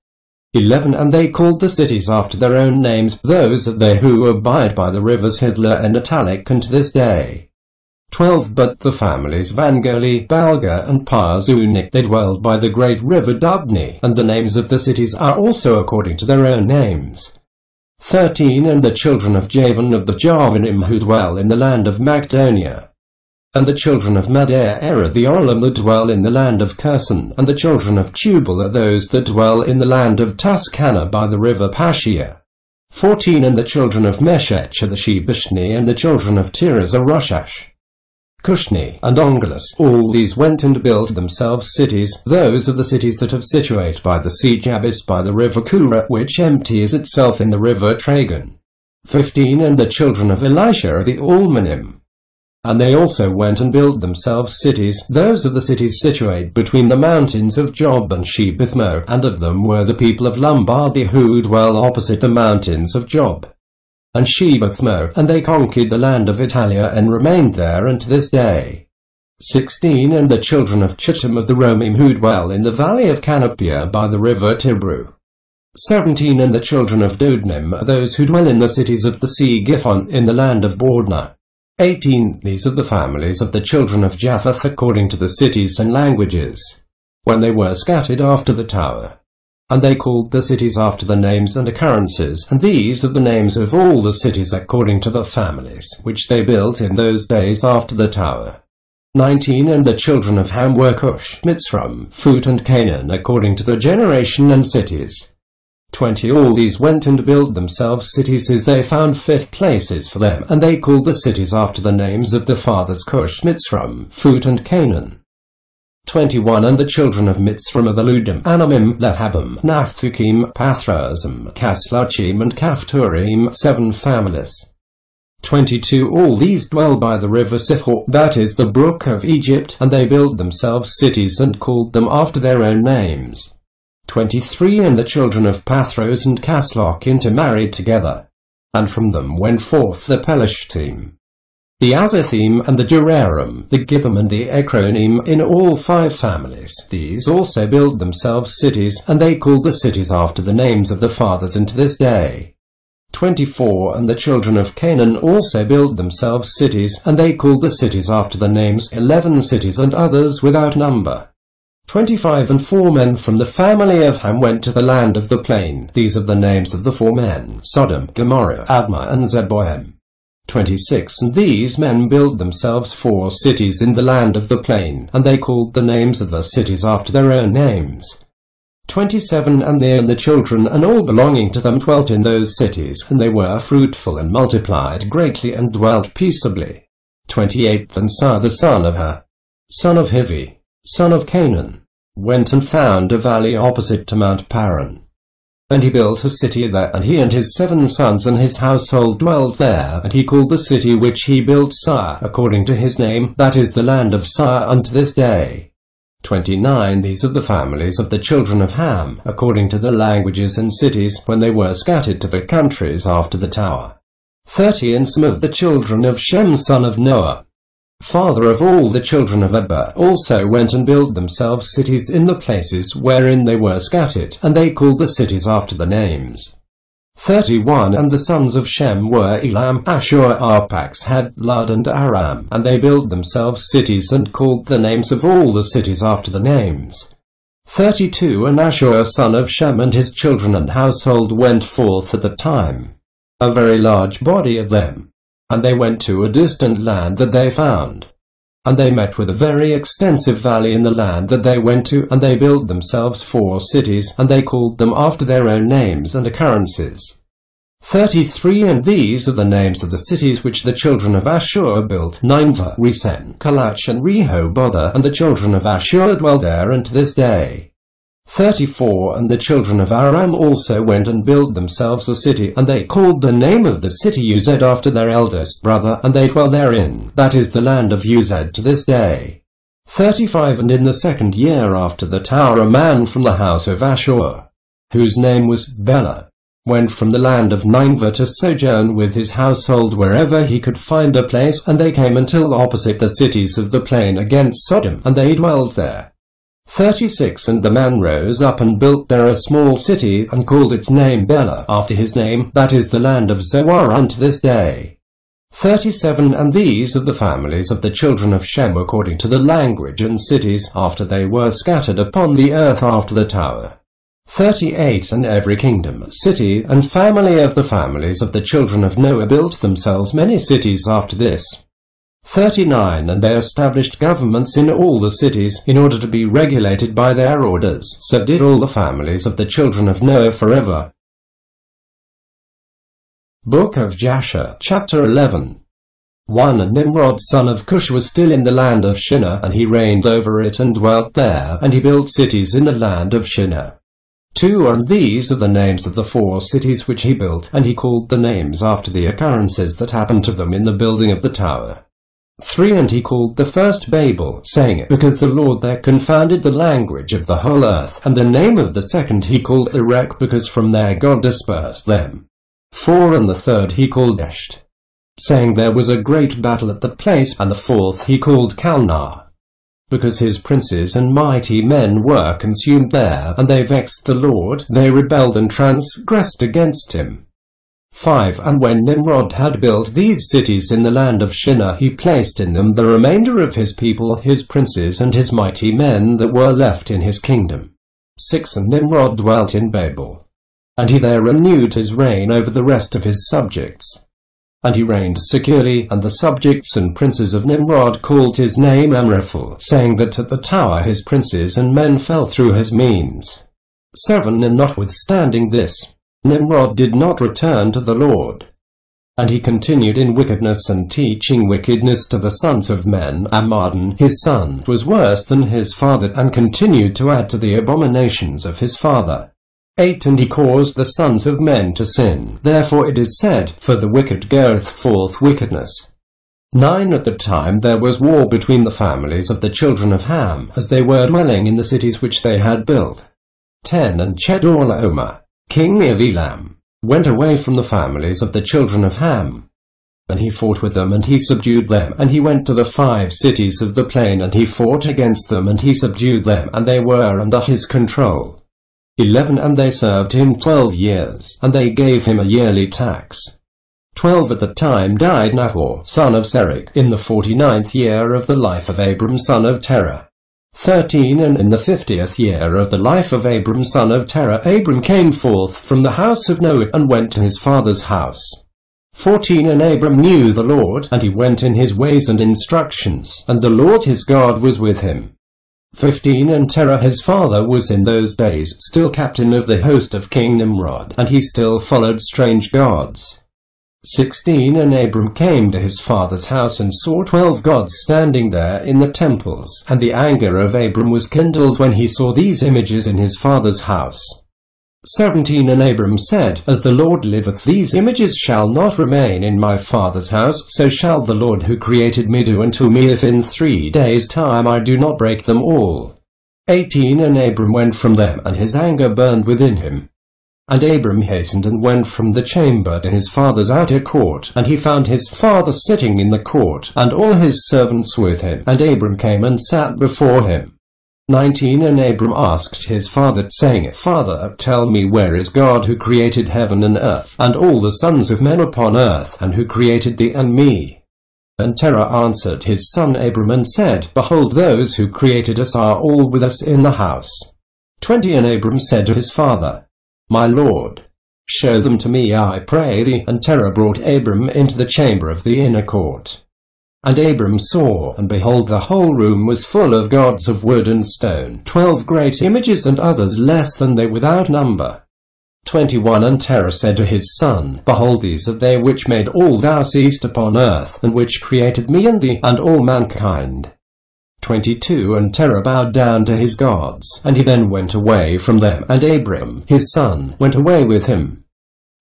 11 And they called the cities after their own names, those are they who abide by the rivers Hidlah and Atalik, and to this day. 12 But the families of Angoli, Balga, and Parzunik, they dwelled by the great river Dubni, and the names of the cities are also according to their own names. 13 And the children of Javan of the Javanim, who dwell in the land of Magdonia. And the children of Madar are the Olam that dwell in the land of Curson. And the children of Tubal are those that dwell in the land of Tuscana by the river Pashia. 14 And the children of Meshech are the Shebishni, and the children of Tiras are Rushash, Cushni, and Ongalus. All these went and built themselves cities. Those are the cities that have situate by the sea Jabis by the river Kura, which empties itself in the river Tragon. 15 And the children of Elisha are the Almanim. And they also went and built themselves cities. Those are the cities situate between the mountains of Job and Shebethmo, and of them were the people of Lombardy, who dwell opposite the mountains of Job and Shebethmo, and they conquered the land of Italia and remained there unto this day. 16 And the children of Chittim of the Romim, who dwell in the valley of Canopia by the river Tibru. 17 And the children of Dodnim are those who dwell in the cities of the sea Gihon in the land of Bordna. 18 These are the families of the children of Japheth according to the cities and languages, when they were scattered after the tower. And they called the cities after the names and occurrences, and these are the names of all the cities according to the families, which they built in those days after the tower. 19 And the children of Ham were Cush, Mitzram, Phut, and Canaan according to the generation and cities. 20 All these went and built themselves cities as they found fit places for them, and they called the cities after the names of the fathers Cush, Mitzram, Phut, and Canaan. 21 And the children of Mitzrayim are the Ludim, Anamim, Lehabim, Naphthukim, Pathrazim, Casluchim and Caphtorim, 7 families. 22 All these dwell by the river Sihor, that is the brook of Egypt, and they built themselves cities and called them after their own names. 23 And the children of Pathros and Casloch intermarried together, and from them went forth the Pelishtim, the Azathim and the Gerarim, the Githim and the Ekronim, in all 5 families. These also built themselves cities, and they called the cities after the names of the fathers unto this day. 24 And the children of Canaan also built themselves cities, and they called the cities after the names, 11 cities and others without number. 25 And 4 men from the family of Ham went to the land of the plain. These are the names of the 4 men, Sodom, Gomorrah, Admah and Zeboim. 26 And these men built themselves 4 cities in the land of the plain, and they called the names of the cities after their own names. 27 And they and the children and all belonging to them dwelt in those cities, and they were fruitful and multiplied greatly and dwelt peaceably. 28 And Sar the son of Her, son of Hivi, son of Canaan, went and found a valley opposite to Mount Paran. And he built a city there, and he and his 7 sons and his household dwelt there, and he called the city which he built Sar, according to his name, that is the land of Sar unto this day. 29 These are the families of the children of Ham, according to the languages and cities, when they were scattered to the countries after the tower. 30 And some of the children of Shem son of Noah, father of all the children of Eber, also went and built themselves cities in the places wherein they were scattered, and they called the cities after the names. 31 And the sons of Shem were Elam, Ashur, Arphaxad, Lud and Aram, and they built themselves cities and called the names of all the cities after the names. 32 And Ashur son of Shem and his children and household went forth at the time, a very large body of them. And they went to a distant land that they found. And they met with a very extensive valley in the land that they went to, and they built themselves 4 cities, and they called them after their own names and occurrences. 33 And these are the names of the cities which the children of Ashur built, Nineveh, Resen, Kalach and Rehoboth, and the children of Ashur dwell there unto this day. 34 And the children of Aram also went and built themselves a city, and they called the name of the city Uzed after their eldest brother, and they dwell therein, that is the land of Uzed to this day. 35 And in the 2nd year after the tower a man from the house of Ashur, whose name was Bela, went from the land of Nineveh to sojourn with his household wherever he could find a place, and they came until opposite the cities of the plain against Sodom, and they dwelt there. 36 And the man rose up and built there a small city, and called its name Bela, after his name, that is the land of Zoar unto this day. 37 And these are the families of the children of Shem according to the language and cities, after they were scattered upon the earth after the tower. 38 And every kingdom, city, and family of the families of the children of Noah built themselves many cities after this. 39 And they established governments in all the cities, in order to be regulated by their orders. So did all the families of the children of Noah forever. Book of Jasher, chapter 11. 1 And Nimrod son of Cush was still in the land of Shinar, and he reigned over it and dwelt there, and he built cities in the land of Shinar. 2 And these are the names of the 4 cities which he built, and he called the names after the occurrences that happened to them in the building of the tower. 3 And he called the first Babel, saying it because the Lord there confounded the language of the whole earth, and the name of the second he called Erech, because from there God dispersed them. 4 And the third he called Esht, saying there was a great battle at the place, and the 4th he called Calnar, because his princes and mighty men were consumed there, and they vexed the Lord, they rebelled and transgressed against him. 5 And when Nimrod had built these cities in the land of Shinar, he placed in them the remainder of his people, his princes and his mighty men that were left in his kingdom. 6 And Nimrod dwelt in Babel, and he there renewed his reign over the rest of his subjects. And he reigned securely, and the subjects and princes of Nimrod called his name Amraphel, saying that at the tower his princes and men fell through his means. 7 And notwithstanding this, Nimrod did not return to the Lord, And he continued in wickedness and teaching wickedness to the sons of men. Amadon, his son, was worse than his father, and continued to add to the abominations of his father. 8. And he caused the sons of men to sin. Therefore it is said, For the wicked goeth forth wickedness. 9. At the time there was war between the families of the children of Ham, as they were dwelling in the cities which they had built. 10. And Chedorlaomer, king of Elam, went away from the families of the children of Ham. And he fought with them, and he subdued them, and he went to the 5 cities of the plain, and he fought against them, and he subdued them, and they were under his control. 11. And they served him 12 years, and they gave him a yearly tax. 12. At the time died Nahor, son of Serach, in the 49th year of the life of Abram, son of Terah. 13. And in the 50th year of the life of Abram, son of Terah, Abram came forth from the house of Noah, and went to his father's house. 14. And Abram knew the Lord, and he went in his ways and instructions, and the Lord his God was with him. 15. And Terah his father was in those days still captain of the host of King Nimrod, and he still followed strange gods. 16. And Abram came to his father's house, and saw 12 gods standing there in the temples, and the anger of Abram was kindled when he saw these images in his father's house. 17. And Abram said, As the Lord liveth, these images shall not remain in my father's house, so shall the Lord who created me do unto me, if in 3 days' time I do not break them all. 18. And Abram went from them, and his anger burned within him. And Abram hastened and went from the chamber to his father's outer court, and he found his father sitting in the court, and all his servants with him. And Abram came and sat before him. 19. And Abram asked his father, saying, Father, tell me, where is God who created heaven and earth, and all the sons of men upon earth, and who created thee and me? And Terah answered his son Abram and said, Behold, those who created us are all with us in the house. 20. And Abram said to his father, My Lord, show them to me, I pray thee. And Terah brought Abram into the chamber of the inner court. And Abram saw, and behold, the whole room was full of gods of wood and stone, 12 great images, and others less than they without number. 21. And Terah said to his son, Behold, these are they which made all thou seest upon earth, and which created me and thee, and all mankind. 22. And Terah bowed down to his gods, and he then went away from them, and Abram, his son, went away with him.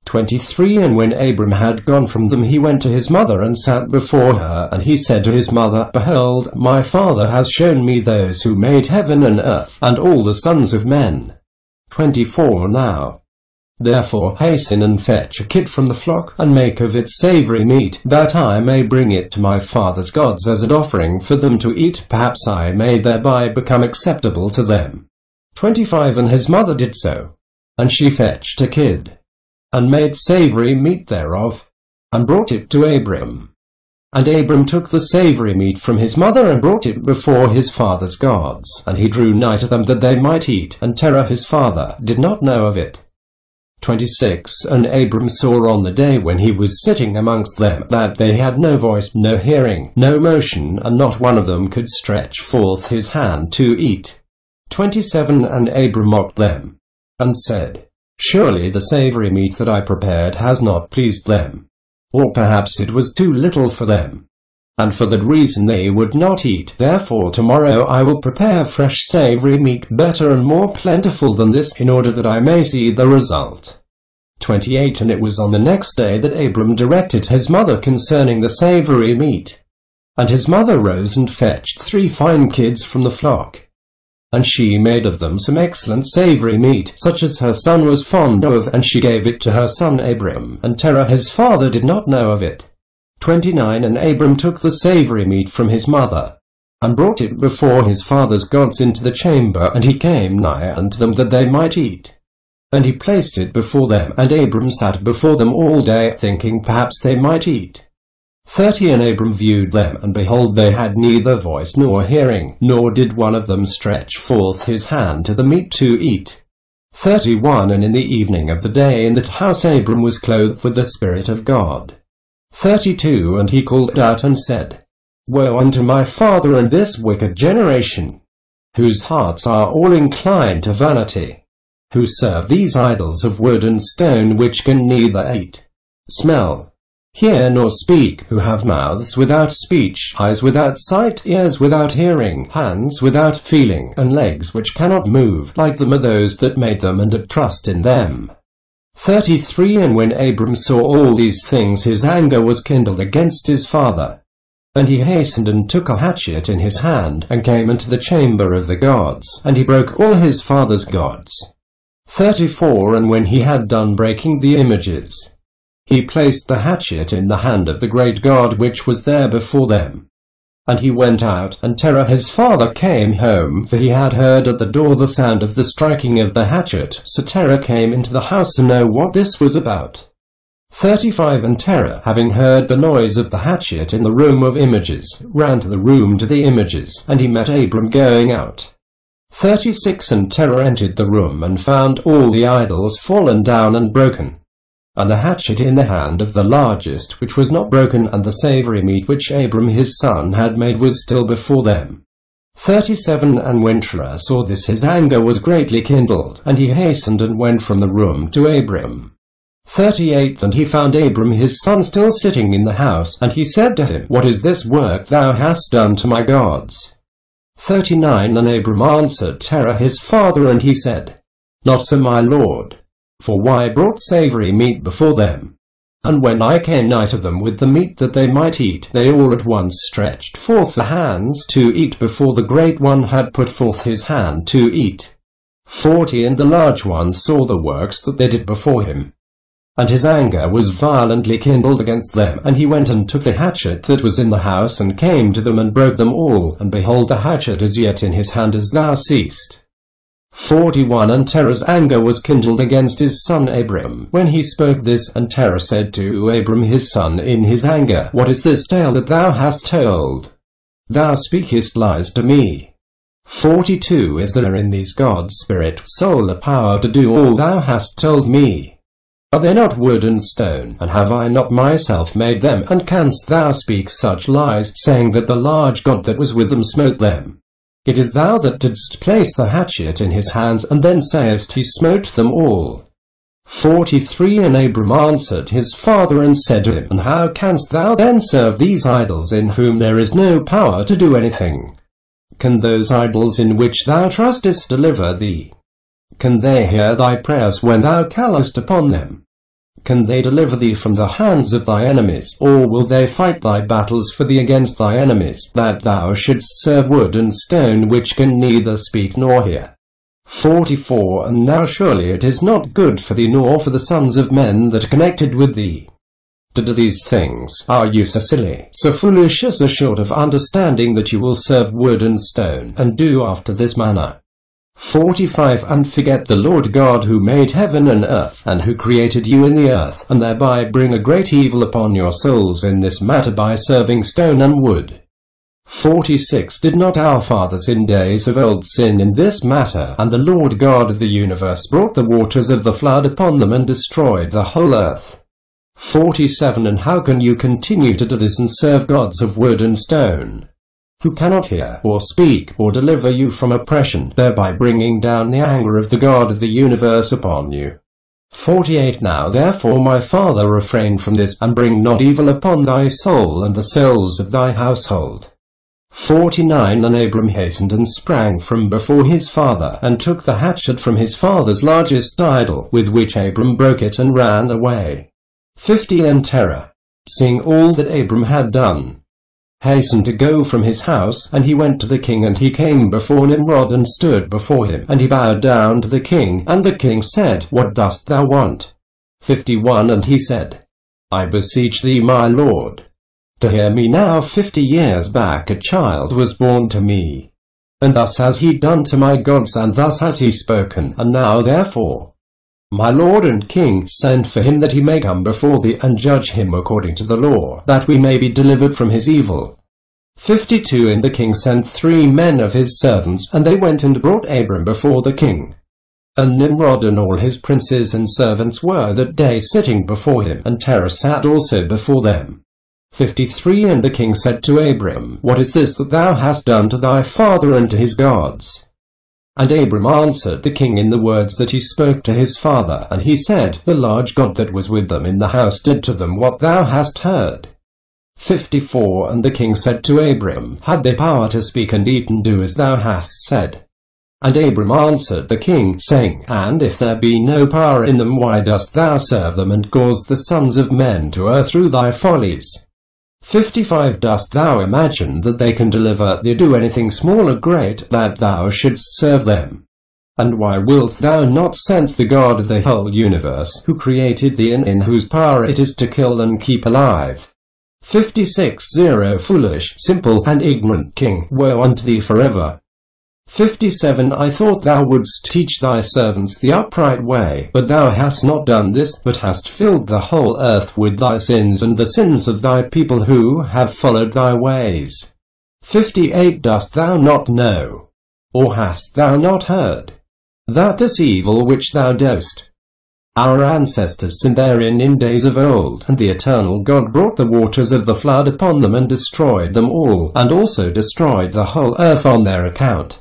23. And when Abram had gone from them, he went to his mother and sat before her, and he said to his mother, Behold, my father has shown me those who made heaven and earth, and all the sons of men. 24. Now therefore hasten and fetch a kid from the flock, and make of it savory meat, that I may bring it to my father's gods as an offering for them to eat, perhaps I may thereby become acceptable to them. 25. And his mother did so, and she fetched a kid, and made savory meat thereof, and brought it to Abram. And Abram took the savory meat from his mother, and brought it before his father's gods, and he drew nigh to them that they might eat, and Terah his father did not know of it. 26. And Abram saw on the day when he was sitting amongst them, that they had no voice, no hearing, no motion, and not one of them could stretch forth his hand to eat. 27. And Abram mocked them, and said, Surely the savory meat that I prepared has not pleased them. Or perhaps it was too little for them, and for that reason they would not eat. Therefore tomorrow I will prepare fresh savory meat, better and more plentiful than this, in order that I may see the result. 28. And it was on the next day that Abram directed his mother concerning the savory meat. And his mother rose and fetched 3 fine kids from the flock. And she made of them some excellent savory meat, such as her son was fond of, and she gave it to her son Abram, and Terah his father did not know of it. 29. And Abram took the savory meat from his mother, and brought it before his father's gods into the chamber, and he came nigh unto them that they might eat. And he placed it before them, and Abram sat before them all day, thinking perhaps they might eat. 30. And Abram viewed them, and behold, they had neither voice nor hearing, nor did one of them stretch forth his hand to the meat to eat. 31. And in the evening of the day in that house Abram was clothed with the Spirit of God. 32. And he called out and said, Woe unto my father and this wicked generation, whose hearts are all inclined to vanity, who serve these idols of wood and stone, which can neither eat, smell, hear nor speak, who have mouths without speech, eyes without sight, ears without hearing, hands without feeling, and legs which cannot move, like them are those that made them and have trust in them. 33 And when Abram saw all these things, his anger was kindled against his father. And he hastened and took a hatchet in his hand, and came into the chamber of the gods, and he broke all his father's gods. 34 And when he had done breaking the images, he placed the hatchet in the hand of the great God which was there before them. And he went out, and Terah his father came home, for he had heard at the door the sound of the striking of the hatchet. So Terah came into the house to know what this was about. 35 And Terah, having heard the noise of the hatchet in the room of images, ran to the room to the images, and he met Abram going out. 36 And Terah entered the room, and found all the idols fallen down and broken, and the hatchet in the hand of the largest, which was not broken, and the savory meat which Abram his son had made was still before them. 37 And when Terah saw this, his anger was greatly kindled, and he hastened and went from the room to Abram. 38 And he found Abram his son still sitting in the house, and he said to him, What is this work thou hast done to my gods? 39 And Abram answered Terah his father, and he said, Not so, my lord. For why brought savory meat before them? And when I came nigh to them with the meat that they might eat, they all at once stretched forth the hands to eat before the great one had put forth his hand to eat. 40 And the large one saw the works that they did before him, and his anger was violently kindled against them, and he went and took the hatchet that was in the house, and came to them and broke them all, and behold, the hatchet is yet in his hand as thou seest. 41 And Terah's anger was kindled against his son Abram, when he spoke this, and Terah said to Abram his son in his anger, What is this tale that thou hast told? Thou speakest lies to me. 42 Is there in these gods spirit, soul, a power to do all thou hast told me? Are they not wood and stone, and have I not myself made them? And canst thou speak such lies, saying that the large God that was with them smote them? It is thou that didst place the hatchet in his hands, and then sayest he smote them all. 43 And Abram answered his father and said to him, And how canst thou then serve these idols in whom there is no power to do anything? Can those idols in which thou trustest deliver thee? Can they hear thy prayers when thou callest upon them? Can they deliver thee from the hands of thy enemies, or will they fight thy battles for thee against thy enemies, that thou shouldst serve wood and stone which can neither speak nor hear? 44 And now surely it is not good for thee nor for the sons of men that are connected with thee to do these things. Are you so silly, so foolish, as are short of understanding, that you will serve wood and stone, and do after this manner? 45 And forget the Lord God who made heaven and earth, and who created you in the earth, and thereby bring a great evil upon your souls in this matter by serving stone and wood. 46 Did not our fathers in days of old sin in this matter, and the Lord God of the universe brought the waters of the flood upon them and destroyed the whole earth? 47 And how can you continue to do this and serve gods of wood and stone, who cannot hear or speak or deliver you from oppression, thereby bringing down the anger of the God of the universe upon you? 48 Now therefore, my father, refrain from this, and bring not evil upon thy soul and the souls of thy household. 49 And Abram hastened and sprang from before his father, and took the hatchet from his father's largest idol, with which Abram broke it, and ran away. 50 And Terah, seeing all that Abram had done, hastened to go from his house, and he went to the king, and he came before Nimrod and stood before him, and he bowed down to the king, and the king said, What dost thou want? 51 And he said, I beseech thee, my lord, to hear me now. 50 years back a child was born to me, and thus has he done to my gods, and thus has he spoken, and now therefore, my lord and king, send for him that he may come before thee, and judge him according to the law, that we may be delivered from his evil. 52 And the king sent 3 men of his servants, and they went and brought Abram before the king. And Nimrod and all his princes and servants were that day sitting before him, and Terah sat also before them. 53 And the king said to Abram, What is this that thou hast done to thy father and to his gods? And Abram answered the king in the words that he spoke to his father, and he said, The large God that was with them in the house did to them what thou hast heard. 54 And the king said to Abram, Had they power to speak and eat and do as thou hast said? And Abram answered the king, saying, And if there be no power in them, why dost thou serve them, and cause the sons of men to err through thy follies? 55 Dost thou imagine that they can deliver thee, do anything small or great, that thou shouldst serve them? And why wilt thou not sense the God of the whole universe, who created thee, and in whose power it is to kill and keep alive? 56 Foolish, simple, and ignorant king, woe unto thee forever. 57 I thought thou wouldst teach thy servants the upright way, but thou hast not done this, but hast filled the whole earth with thy sins and the sins of thy people who have followed thy ways. 58 Dost thou not know, or hast thou not heard, that this evil which thou dost, our ancestors sinned therein in days of old, and the eternal God brought the waters of the flood upon them and destroyed them all, and also destroyed the whole earth on their account?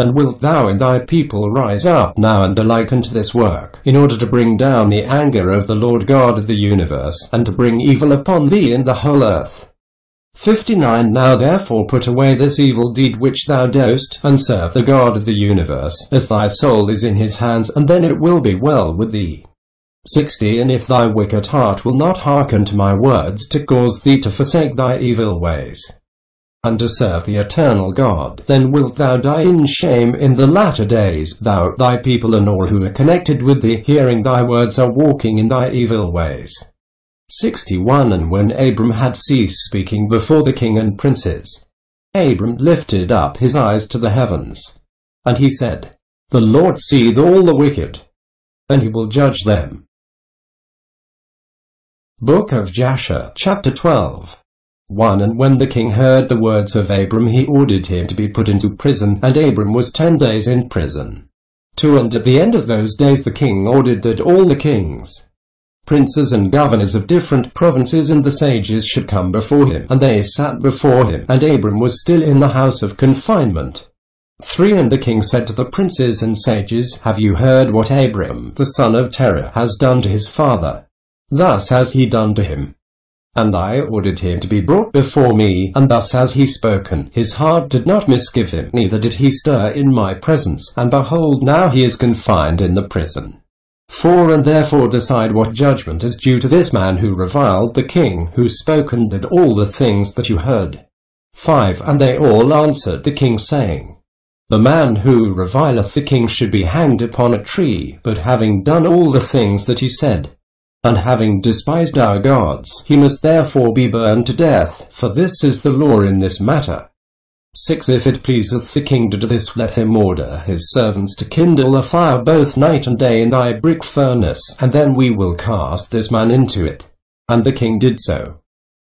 And wilt thou and thy people rise up now and do like unto this work, in order to bring down the anger of the Lord God of the universe, and to bring evil upon thee and the whole earth? 59 Now therefore put away this evil deed which thou dost, and serve the God of the universe, as thy soul is in his hands, and then it will be well with thee. 60 And if thy wicked heart will not hearken to my words, to cause thee to forsake thy evil ways, and to serve the eternal God, then wilt thou die in shame in the latter days, thou, thy people, and all who are connected with thee, hearing thy words, are walking in thy evil ways. 61 And when Abram had ceased speaking before the king and princes, Abram lifted up his eyes to the heavens, and he said, The Lord seeth all the wicked, and he will judge them. Book of Jasher, chapter 12. 1 And when the king heard the words of Abram, he ordered him to be put into prison, and Abram was 10 days in prison. 2 And at the end of those days the king ordered that all the kings, princes, and governors of different provinces and the sages should come before him, and they sat before him, and Abram was still in the house of confinement. 3 And the king said to the princes and sages, Have you heard what Abram, the son of Terah, has done to his father? Thus has he done to him. And I ordered him to be brought before me, and thus has he spoken. His heart did not misgive him, neither did he stir in my presence, and behold, now he is confined in the prison. 4 And therefore decide what judgment is due to this man who reviled the king, who spoke and did all the things that you heard. 5 And they all answered the king, saying, The man who revileth the king should be hanged upon a tree, but having done all the things that he said, and having despised our gods, he must therefore be burned to death, for this is the law in this matter. 6 If it pleaseth the king to do this, let him order his servants to kindle a fire both night and day in thy brick furnace, and then we will cast this man into it. And the king did so.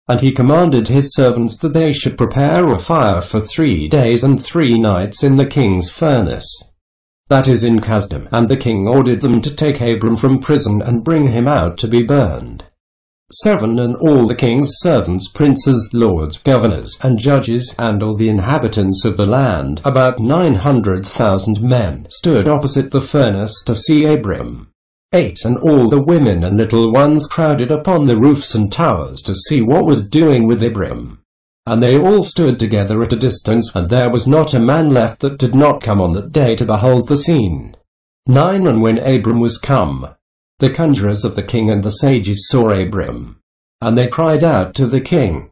And he commanded his servants that they should prepare a fire for 3 days and 3 nights in the king's furnace, that is in Kasdim, and the king ordered them to take Abram from prison and bring him out to be burned. 7 And all the king's servants, princes, lords, governors, and judges, and all the inhabitants of the land, about 900,000 men, stood opposite the furnace to see Abram. 8 And all the women and little ones crowded upon the roofs and towers to see what was doing with Abram. And they all stood together at a distance, and there was not a man left that did not come on that day to behold the scene. 9 And when Abram was come, the conjurers of the king and the sages saw Abram, and they cried out to the king,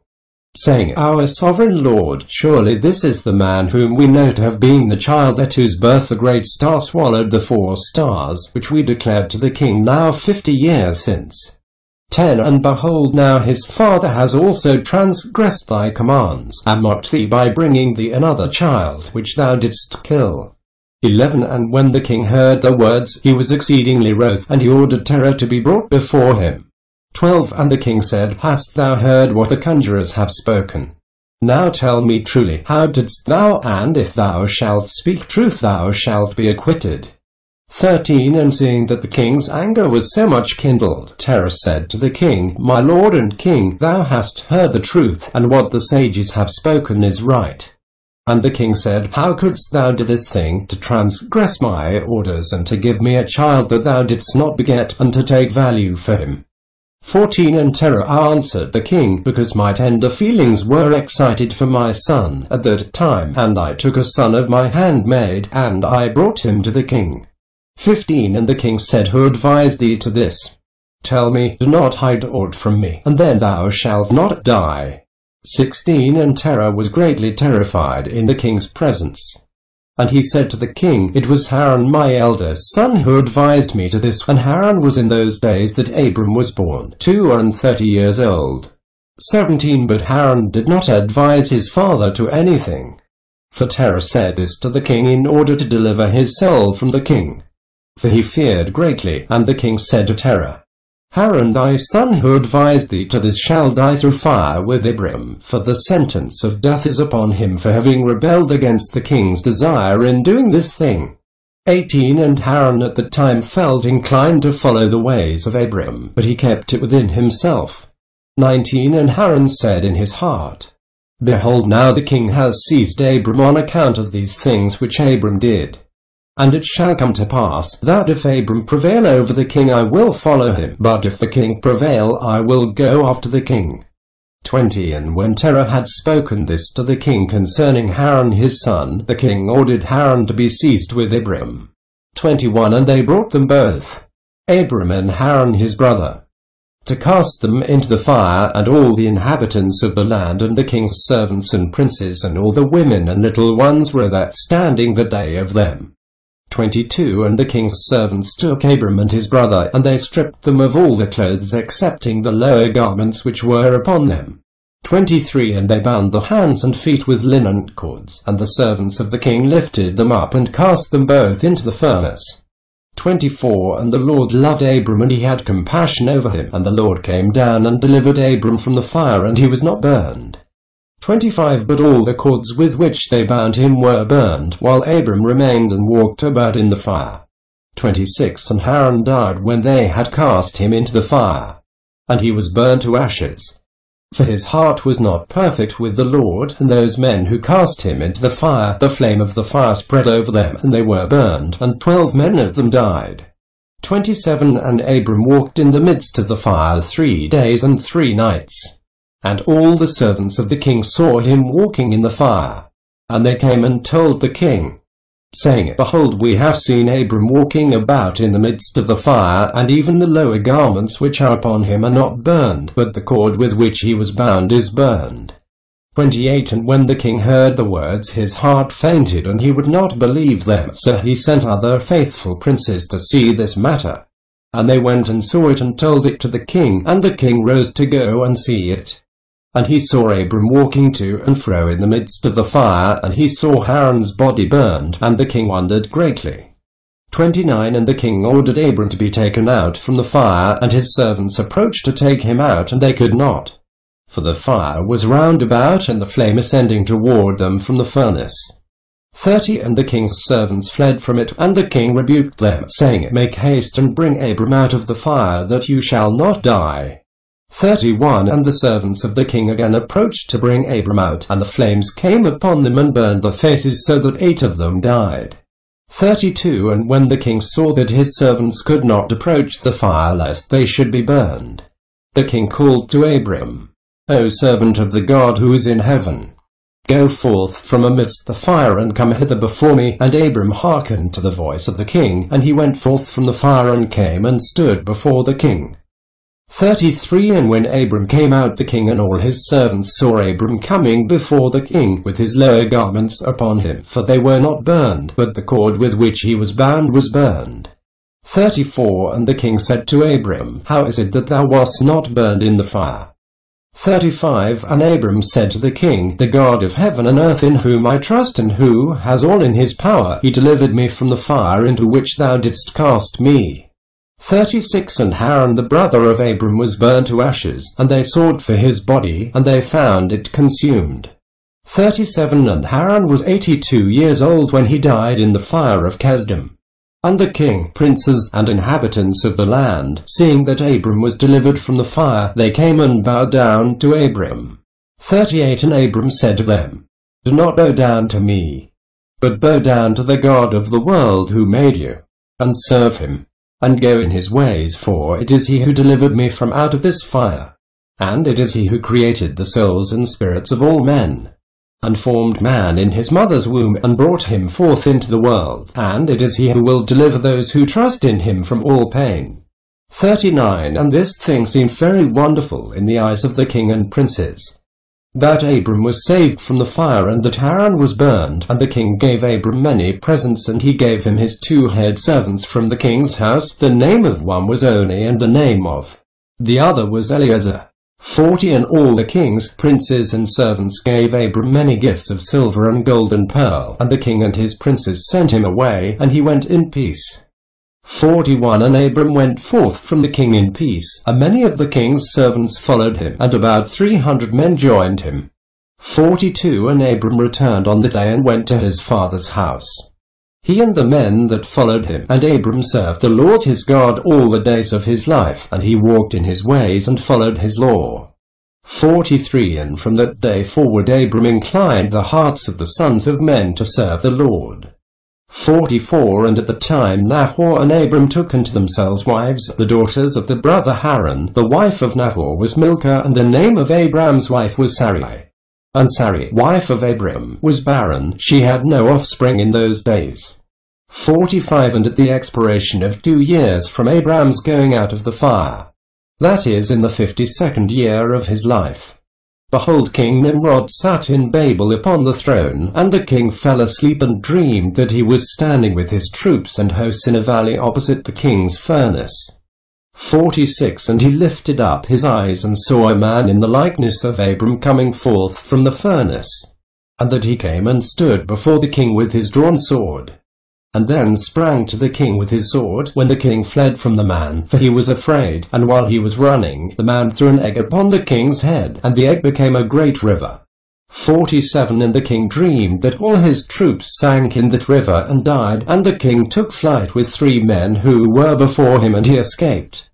saying, Our sovereign lord, surely this is the man whom we know to have been the child at whose birth the great star swallowed the 4 stars, which we declared to the king now 50 years since. 10 And behold, now his father has also transgressed thy commands, and mocked thee by bringing thee another child, which thou didst kill. 11 And when the king heard the words, he was exceedingly wroth, and he ordered Terah to be brought before him. 12 And the king said, Hast thou heard what the conjurers have spoken? Now tell me truly, how didst thou, and if thou shalt speak truth thou shalt be acquitted. 13 And seeing that the king's anger was so much kindled, Terah said to the king, My lord and king, thou hast heard the truth, and what the sages have spoken is right. And the king said, How couldst thou do this thing, to transgress my orders, and to give me a child that thou didst not beget, and to take value for him? 14 And Terah answered the king, Because my tender feelings were excited for my son at that time, and I took a son of my handmaid, and I brought him to the king. 15 And the king said, Who advised thee to this? Tell me, do not hide aught from me, and then thou shalt not die. 16 And Terah was greatly terrified in the king's presence. And he said to the king, It was Haran my elder son who advised me to this, and Haran was in those days that Abram was born, 32 years old. 17 But Haran did not advise his father to anything. For Terah said this to the king in order to deliver his soul from the king. For he feared greatly, and the king said to Terah, Haran thy son who advised thee to this shall die through fire with Abram, for the sentence of death is upon him for having rebelled against the king's desire in doing this thing. 18 And Haran at the time felt inclined to follow the ways of Abram, but he kept it within himself. 19 And Haran said in his heart, Behold, now the king has seized Abram on account of these things which Abram did. And it shall come to pass, that if Abram prevail over the king I will follow him, but if the king prevail I will go after the king. 20 And when Terah had spoken this to the king concerning Haran his son, the king ordered Haran to be seized with Abram. 21 And they brought them both, Abram and Haran his brother, to cast them into the fire, and all the inhabitants of the land, and the king's servants and princes, and all the women and little ones were there standing the day of them. 22 And the king's servants took Abram and his brother, and they stripped them of all the clothes excepting the lower garments which were upon them. 23 And they bound the hands and feet with linen cords, and the servants of the king lifted them up and cast them both into the furnace. 24 And the Lord loved Abram, and he had compassion over him, and the Lord came down and delivered Abram from the fire, and he was not burned. 25 But all the cords with which they bound him were burned, while Abram remained and walked about in the fire. 26 And Haran died when they had cast him into the fire, and he was burned to ashes. For his heart was not perfect with the Lord, and those men who cast him into the fire, the flame of the fire spread over them, and they were burned, and 12 men of them died. 27 And Abram walked in the midst of the fire 3 days and 3 nights. And all the servants of the king saw him walking in the fire. And they came and told the king, saying, Behold, we have seen Abram walking about in the midst of the fire, and even the lower garments which are upon him are not burned, but the cord with which he was bound is burned. 28 And when the king heard the words, his heart fainted, and he would not believe them. So he sent other faithful princes to see this matter. And they went and saw it, and told it to the king, and the king rose to go and see it. And he saw Abram walking to and fro in the midst of the fire, and he saw Haran's body burned, and the king wondered greatly. 29 And the king ordered Abram to be taken out from the fire, and his servants approached to take him out, and they could not. For the fire was round about, and the flame ascending toward them from the furnace. 30 And the king's servants fled from it, and the king rebuked them, saying, Make haste and bring Abram out of the fire, that you shall not die. 31 And the servants of the king again approached to bring Abram out, and the flames came upon them and burned their faces, so that 8 of them died. 32 And when the king saw that his servants could not approach the fire lest they should be burned, the king called to Abram, O servant of the God who is in heaven, go forth from amidst the fire, and come hither before me. And Abram hearkened to the voice of the king, and he went forth from the fire, and came and stood before the king. 33 And when Abram came out, the king and all his servants saw Abram coming before the king, with his lower garments upon him, for they were not burned, but the cord with which he was bound was burned. 34 And the king said to Abram, How is it that thou wast not burned in the fire? 35 And Abram said to the king, The God of heaven and earth, in whom I trust, and who has all in his power, he delivered me from the fire into which thou didst cast me. 36 And Haran the brother of Abram was burned to ashes, and they sought for his body, and they found it consumed. 37 And Haran was 82 years old when he died in the fire of Kasdim. And the king, princes, and inhabitants of the land, seeing that Abram was delivered from the fire, they came and bowed down to Abram. 38 And Abram said to them, Do not bow down to me, but bow down to the God of the world who made you, and serve him, and go in his ways, for it is he who delivered me from out of this fire, and it is he who created the souls and spirits of all men, and formed man in his mother's womb, and brought him forth into the world, and it is he who will deliver those who trust in him from all pain. 39. And this thing seemed very wonderful in the eyes of the king and princes, that Abram was saved from the fire, and that Haran was burned. And the king gave Abram many presents, and he gave him his 2 head servants from the king's house. The name of one was Oni, and the name of the other was Eliezer. 40. And all the king's princes and servants gave Abram many gifts of silver and gold and pearl, and the king and his princes sent him away, and he went in peace. 41. And Abram went forth from the king in peace, and many of the king's servants followed him, and about 300 men joined him. 42. And Abram returned on the day and went to his father's house, he and the men that followed him. And Abram served the Lord his God all the days of his life, and he walked in his ways and followed his law. 43. And from that day forward Abram inclined the hearts of the sons of men to serve the Lord. 44. And at the time Nahor and Abram took unto themselves wives, the daughters of the brother Haran. The wife of Nahor was Milcah, and the name of Abram's wife was Sarai. And Sarai, wife of Abram, was barren, she had no offspring in those days. 45. And at the expiration of 2 years from Abram's going out of the fire, that is, in the 52nd year of his life, behold, King Nimrod sat in Babel upon the throne, and the king fell asleep and dreamed that he was standing with his troops and hosts in a valley opposite the king's furnace. 46. And he lifted up his eyes and saw a man in the likeness of Abram coming forth from the furnace, and that he came and stood before the king with his drawn sword, and then sprang to the king with his sword, when the king fled from the man, for he was afraid. And while he was running, the man threw an egg upon the king's head, and the egg became a great river. 47. And the king dreamed that all his troops sank in that river and died, and the king took flight with 3 men who were before him, and he escaped.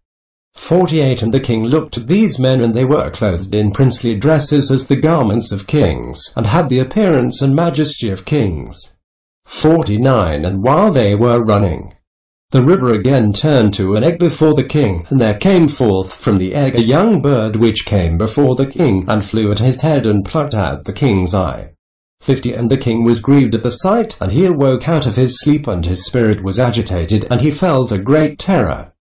48. And the king looked at these men, and they were clothed in princely dresses as the garments of kings, and had the appearance and majesty of kings. 49. And while they were running, the river again turned to an egg before the king, and there came forth from the egg a young bird which came before the king, and flew at his head and plucked out the king's eye. 50. And the king was grieved at the sight, and he awoke out of his sleep, and his spirit was agitated, and he felt a great terror.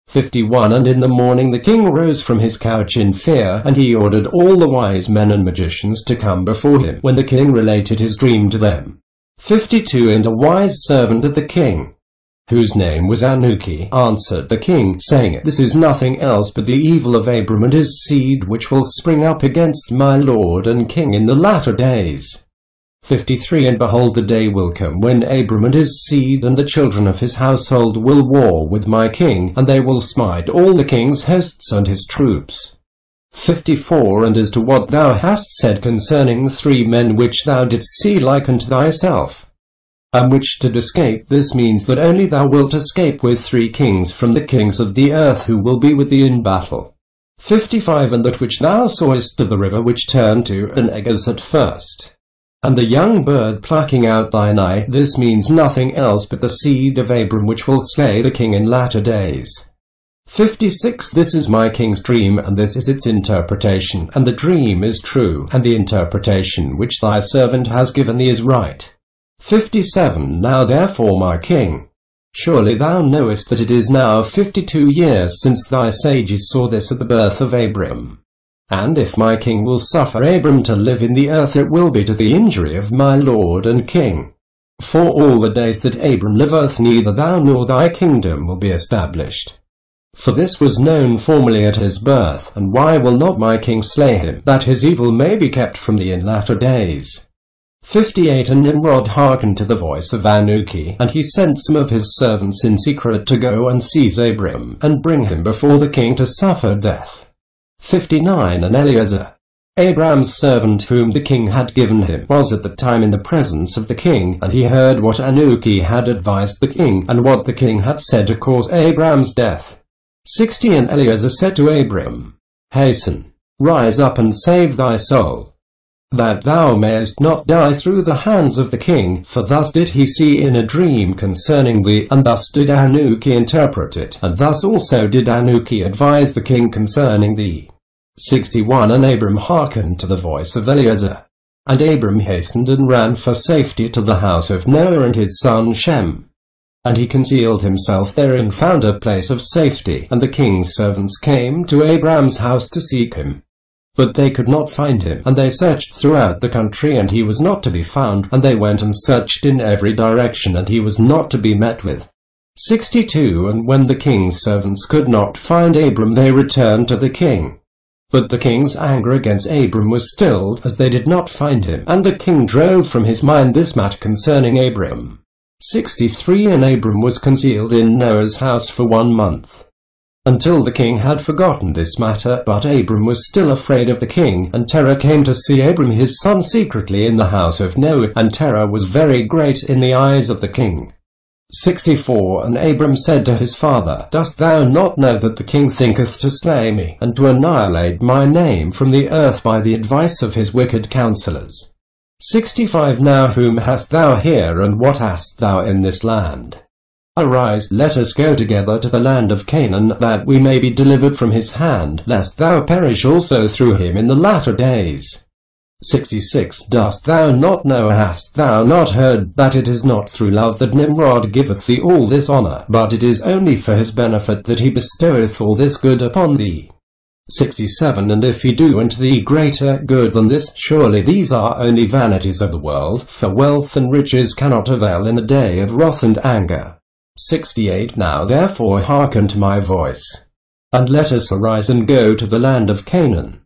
51. And in the morning the king rose from his couch in fear, and he ordered all the wise men and magicians to come before him, when the king related his dream to them. 52. And a wise servant of the king, whose name was Anuki, answered the king, saying, This is nothing else but the evil of Abram and his seed, which will spring up against my lord and king in the latter days. 53. And behold, the day will come when Abram and his seed and the children of his household will war with my king, and they will smite all the king's hosts and his troops. 54. And as to what thou hast said concerning 3 men which thou didst see like unto thyself, and which did escape, this means that only thou wilt escape with 3 kings from the kings of the earth who will be with thee in battle. 55. And that which thou sawest of the river which turned to an egg as at first, and the young bird plucking out thine eye, this means nothing else but the seed of Abram which will slay the king in latter days. 56. This is my king's dream, and this is its interpretation, and the dream is true, and the interpretation which thy servant has given thee is right. 57. Now therefore, my king, surely thou knowest that it is now 52 years since thy sages saw this at the birth of Abram. And if my king will suffer Abram to live in the earth, it will be to the injury of my lord and king. For all the days that Abram liveth, neither thou nor thy kingdom will be established. For this was known formerly at his birth, and why will not my king slay him, that his evil may be kept from thee in latter days? 58. And Nimrod hearkened to the voice of Anuki, and he sent some of his servants in secret to go and seize Abram, and bring him before the king to suffer death. 59. And Eliezer, Abram's servant whom the king had given him, was at the time in the presence of the king, and he heard what Anuki had advised the king, and what the king had said to cause Abram's death. 60. And Eliezer said to Abram, Hasten, rise up and save thy soul. that thou mayest not die through the hands of the king, for thus did he see in a dream concerning thee, and thus did Anuki interpret it, and thus also did Anuki advise the king concerning thee. 61 And Abram hearkened to the voice of Eliezer. And Abram hastened and ran for safety to the house of Noah and his son Shem. And he concealed himself there and found a place of safety, and the king's servants came to Abram's house to seek him. But they could not find him, and they searched throughout the country, and he was not to be found, and they went and searched in every direction, and he was not to be met with. 62 And when the king's servants could not find Abram, they returned to the king. But the king's anger against Abram was stilled, as they did not find him, and the king drove from his mind this matter concerning Abram. 63 And Abram was concealed in Noah's house for 1 month, until the king had forgotten this matter. But Abram was still afraid of the king, and terror came to see Abram his son secretly in the house of Noah, and terror was very great in the eyes of the king. 64 And Abram said to his father, Dost thou not know that the king thinketh to slay me, and to annihilate my name from the earth by the advice of his wicked counselors? 65 Now whom hast thou here, and what hast thou in this land? Arise, let us go together to the land of Canaan, that we may be delivered from his hand, lest thou perish also through him in the latter days. 66 Dost thou not know, hast thou not heard, that it is not through love that Nimrod giveth thee all this honor, but it is only for his benefit that he bestoweth all this good upon thee? 67 And if he do unto thee greater good than this, surely these are only vanities of the world, for wealth and riches cannot avail in a day of wrath and anger. 68 Now therefore hearken to my voice, and let us arise and go to the land of Canaan,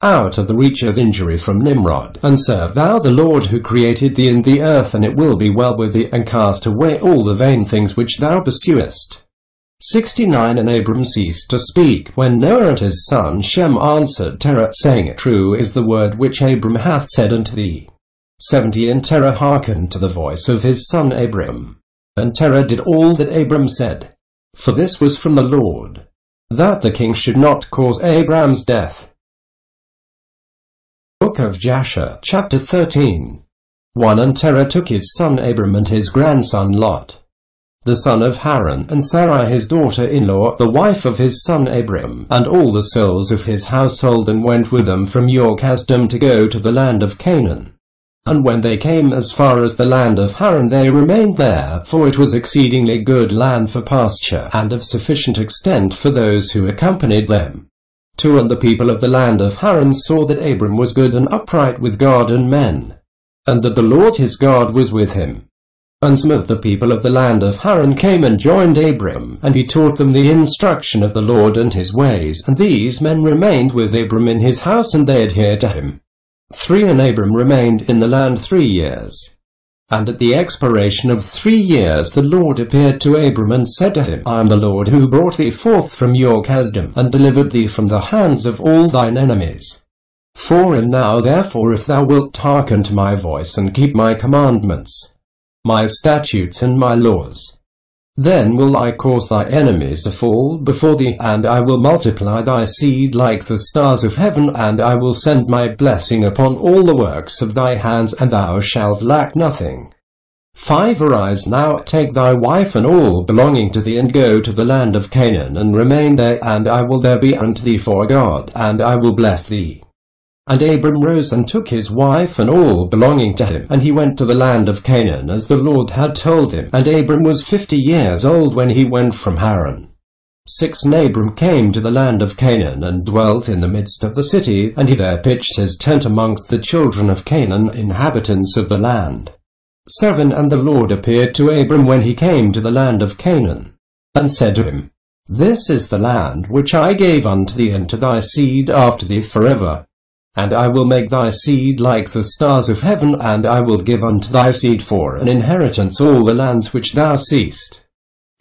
out of the reach of injury from Nimrod, and serve thou the Lord who created thee in the earth, and it will be well with thee, and cast away all the vain things which thou pursuest. 69 And Abram ceased to speak, when Noah and his son Shem answered Terah, saying, True is the word which Abram hath said unto thee. 70 And Terah hearkened to the voice of his son Abram. And Terah did all that Abram said, for this was from the Lord, that the king should not cause Abram's death. Book of Jasher, chapter 13. 1 And Terah took his son Abram and his grandson Lot, the son of Haran, and Sarai his daughter-in-law, the wife of his son Abram, and all the souls of his household, and went with them from Ur-Kasdim to go to the land of Canaan. And when they came as far as the land of Haran, they remained there, for it was exceedingly good land for pasture, and of sufficient extent for those who accompanied them. 2 And the people of the land of Haran saw that Abram was good and upright with God and men, and that the Lord his God was with him. And some of the people of the land of Haran came and joined Abram, and he taught them the instruction of the Lord and his ways, and these men remained with Abram in his house, and they adhered to him. 3 And Abram remained in the land 3 years. And at the expiration of 3 years the Lord appeared to Abram and said to him, I am the Lord who brought thee forth from Ur-Kasdim, and delivered thee from the hands of all thine enemies. 4 And now therefore, if thou wilt hearken to my voice, and keep my commandments, my statutes and my laws, then will I cause thy enemies to fall before thee, and I will multiply thy seed like the stars of heaven, and I will send my blessing upon all the works of thy hands, and thou shalt lack nothing. 5 Arise now, take thy wife and all belonging to thee, and go to the land of Canaan, and remain there, and I will there be unto thee for God, and I will bless thee. And Abram rose and took his wife and all belonging to him, and he went to the land of Canaan as the Lord had told him. And Abram was 50 years old when he went from Haran. 6 And Abram came to the land of Canaan, and dwelt in the midst of the city, and he there pitched his tent amongst the children of Canaan, inhabitants of the land. 7 And the Lord appeared to Abram when he came to the land of Canaan, and said to him, This is the land which I gave unto thee and to thy seed after thee forever. And I will make thy seed like the stars of heaven, and I will give unto thy seed for an inheritance all the lands which thou seest.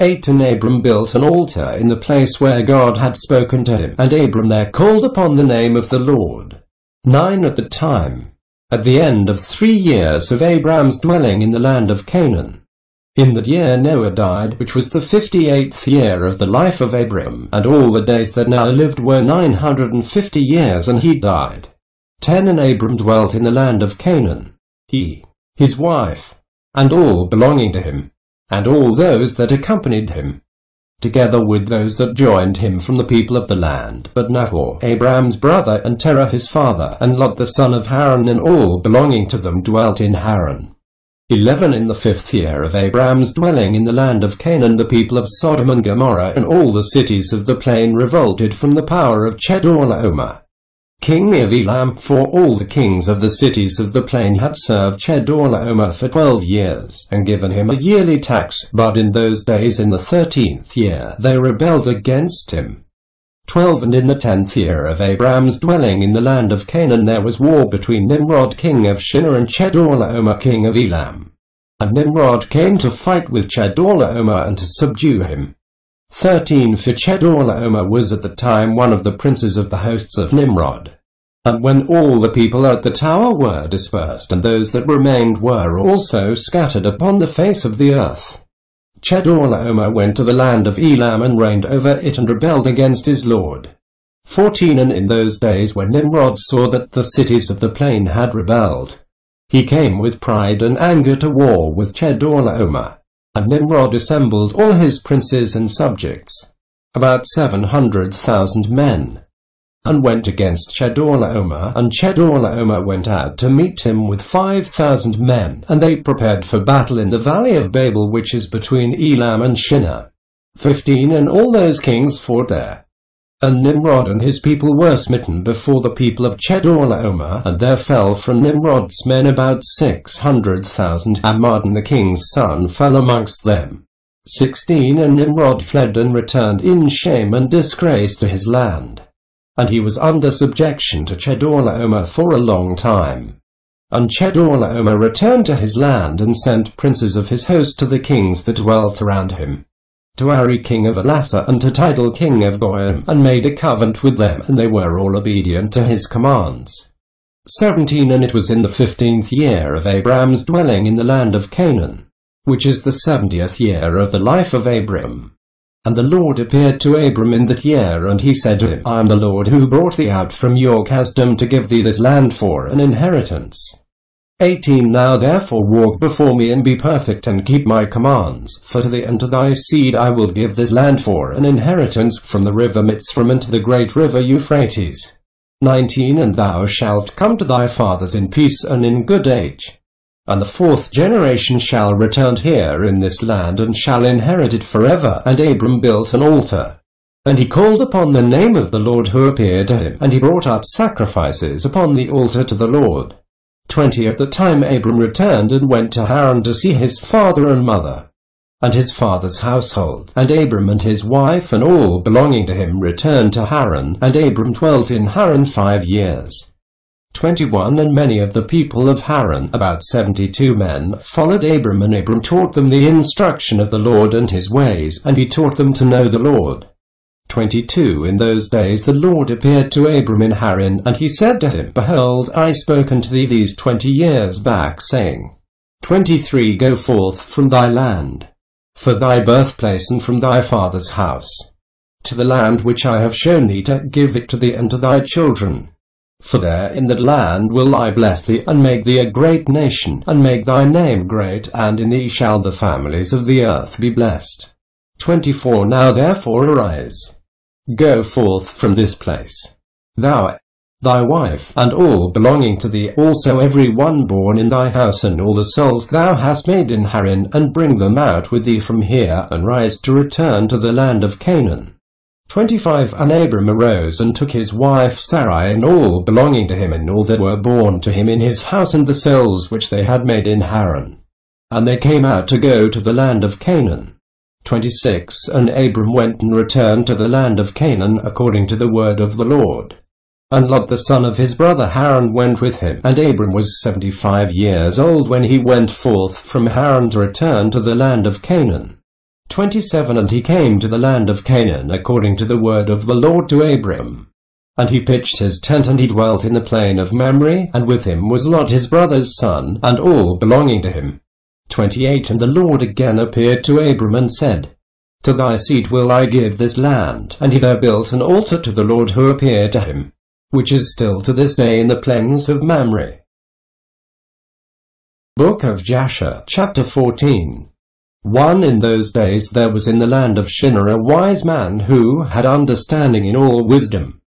8 And Abram built an altar in the place where God had spoken to him, and Abram there called upon the name of the Lord. 9 At the time, at the end of 3 years of Abram's dwelling in the land of Canaan, in that year Noah died, which was the 58th year of the life of Abram, and all the days that Noah lived were 950 years, and he died. 10 And Abram dwelt in the land of Canaan, he, his wife, and all belonging to him, and all those that accompanied him, together with those that joined him from the people of the land. But Nahor, Abram's brother, and Terah his father, and Lot the son of Haran, and all belonging to them dwelt in Haran. 11 In the 5th year of Abram's dwelling in the land of Canaan, the people of Sodom and Gomorrah and all the cities of the plain revolted from the power of Chedorlaomer, king of Elam, for all the kings of the cities of the plain had served Chedorlaomer for 12 years, and given him a yearly tax. But in those days, in the 13th year, they rebelled against him. 12 And in the 10th year of Abram's dwelling in the land of Canaan, there was war between Nimrod king of Shinar and Chedorlaomer king of Elam. And Nimrod came to fight with Chedorlaomer and to subdue him. 13 For Chedorlaomer was at the time one of the princes of the hosts of Nimrod. And when all the people at the tower were dispersed, and those that remained were also scattered upon the face of the earth, Chedorlaomer went to the land of Elam and reigned over it and rebelled against his lord. 14 And in those days when Nimrod saw that the cities of the plain had rebelled, he came with pride and anger to war with Chedorlaomer. And Nimrod assembled all his princes and subjects, about 700,000 men, and went against Chedorlaomer. And Chedorlaomer went out to meet him with 5,000 men, and they prepared for battle in the valley of Babel, which is between Elam and Shinar. 15 And all those kings fought there. And Nimrod and his people were smitten before the people of Chedorlaomer, and there fell from Nimrod's men about 600,000. Ammadon the king's son fell amongst them. 16 And Nimrod fled and returned in shame and disgrace to his land. And he was under subjection to Chedorlaomer for a long time. And Chedorlaomer returned to his land and sent princes of his host to the kings that dwelt around him, to Parry king of Elasar and to Tidal king of Goyim, and made a covenant with them, and they were all obedient to his commands. 17 And it was in the 15th year of Abram's dwelling in the land of Canaan, which is the 70th year of the life of Abram. And the Lord appeared to Abram in that year, and he said to him, I am the Lord who brought thee out from Ur Kasdim to give thee this land for an inheritance. 18 Now therefore walk before me and be perfect and keep my commands, for to thee and to thy seed I will give this land for an inheritance from the river Mitzrim unto the great river Euphrates. 19 And thou shalt come to thy fathers in peace and in good age. And the 4th generation shall return here in this land and shall inherit it forever. And Abram built an altar, and he called upon the name of the Lord who appeared to him, and he brought up sacrifices upon the altar to the Lord. 20 At the time Abram returned and went to Haran to see his father and mother, and his father's household. And Abram and his wife and all belonging to him returned to Haran, and Abram dwelt in Haran 5 years. 21 And many of the people of Haran, about 72 men, followed Abram, and Abram taught them the instruction of the Lord and his ways, and he taught them to know the Lord. 22 In those days the Lord appeared to Abram in Haran, and he said to him, Behold, I spoke unto thee these 20 years back, saying, 23 Go forth from thy land, for thy birthplace, and from thy father's house, to the land which I have shown thee, to give it to thee and to thy children. For there in that land will I bless thee, and make thee a great nation, and make thy name great, and in thee shall the families of the earth be blessed. 24 Now therefore arise, go forth from this place, thou, thy wife, and all belonging to thee, also every one born in thy house, and all the souls thou hast made in Haran, and bring them out with thee from here, and rise to return to the land of Canaan. 25 And Abram arose and took his wife Sarai, and all belonging to him, and all that were born to him in his house, and the souls which they had made in Haran. And they came out to go to the land of Canaan. 26 And Abram went and returned to the land of Canaan, according to the word of the Lord. And Lot the son of his brother Haran went with him, and Abram was 75 years old when he went forth from Haran to return to the land of Canaan. 27 And he came to the land of Canaan, according to the word of the Lord to Abram. And he pitched his tent, and he dwelt in the plain of Mamre, and with him was Lot his brother's son, and all belonging to him. 28 And the Lord again appeared to Abram, and said, To thy seed will I give this land. And he there built an altar to the Lord who appeared to him, which is still to this day in the plains of Mamre. Book of Jasher, chapter 14. 1. In those days there was in the land of Shinar a wise man who had understanding in all wisdom,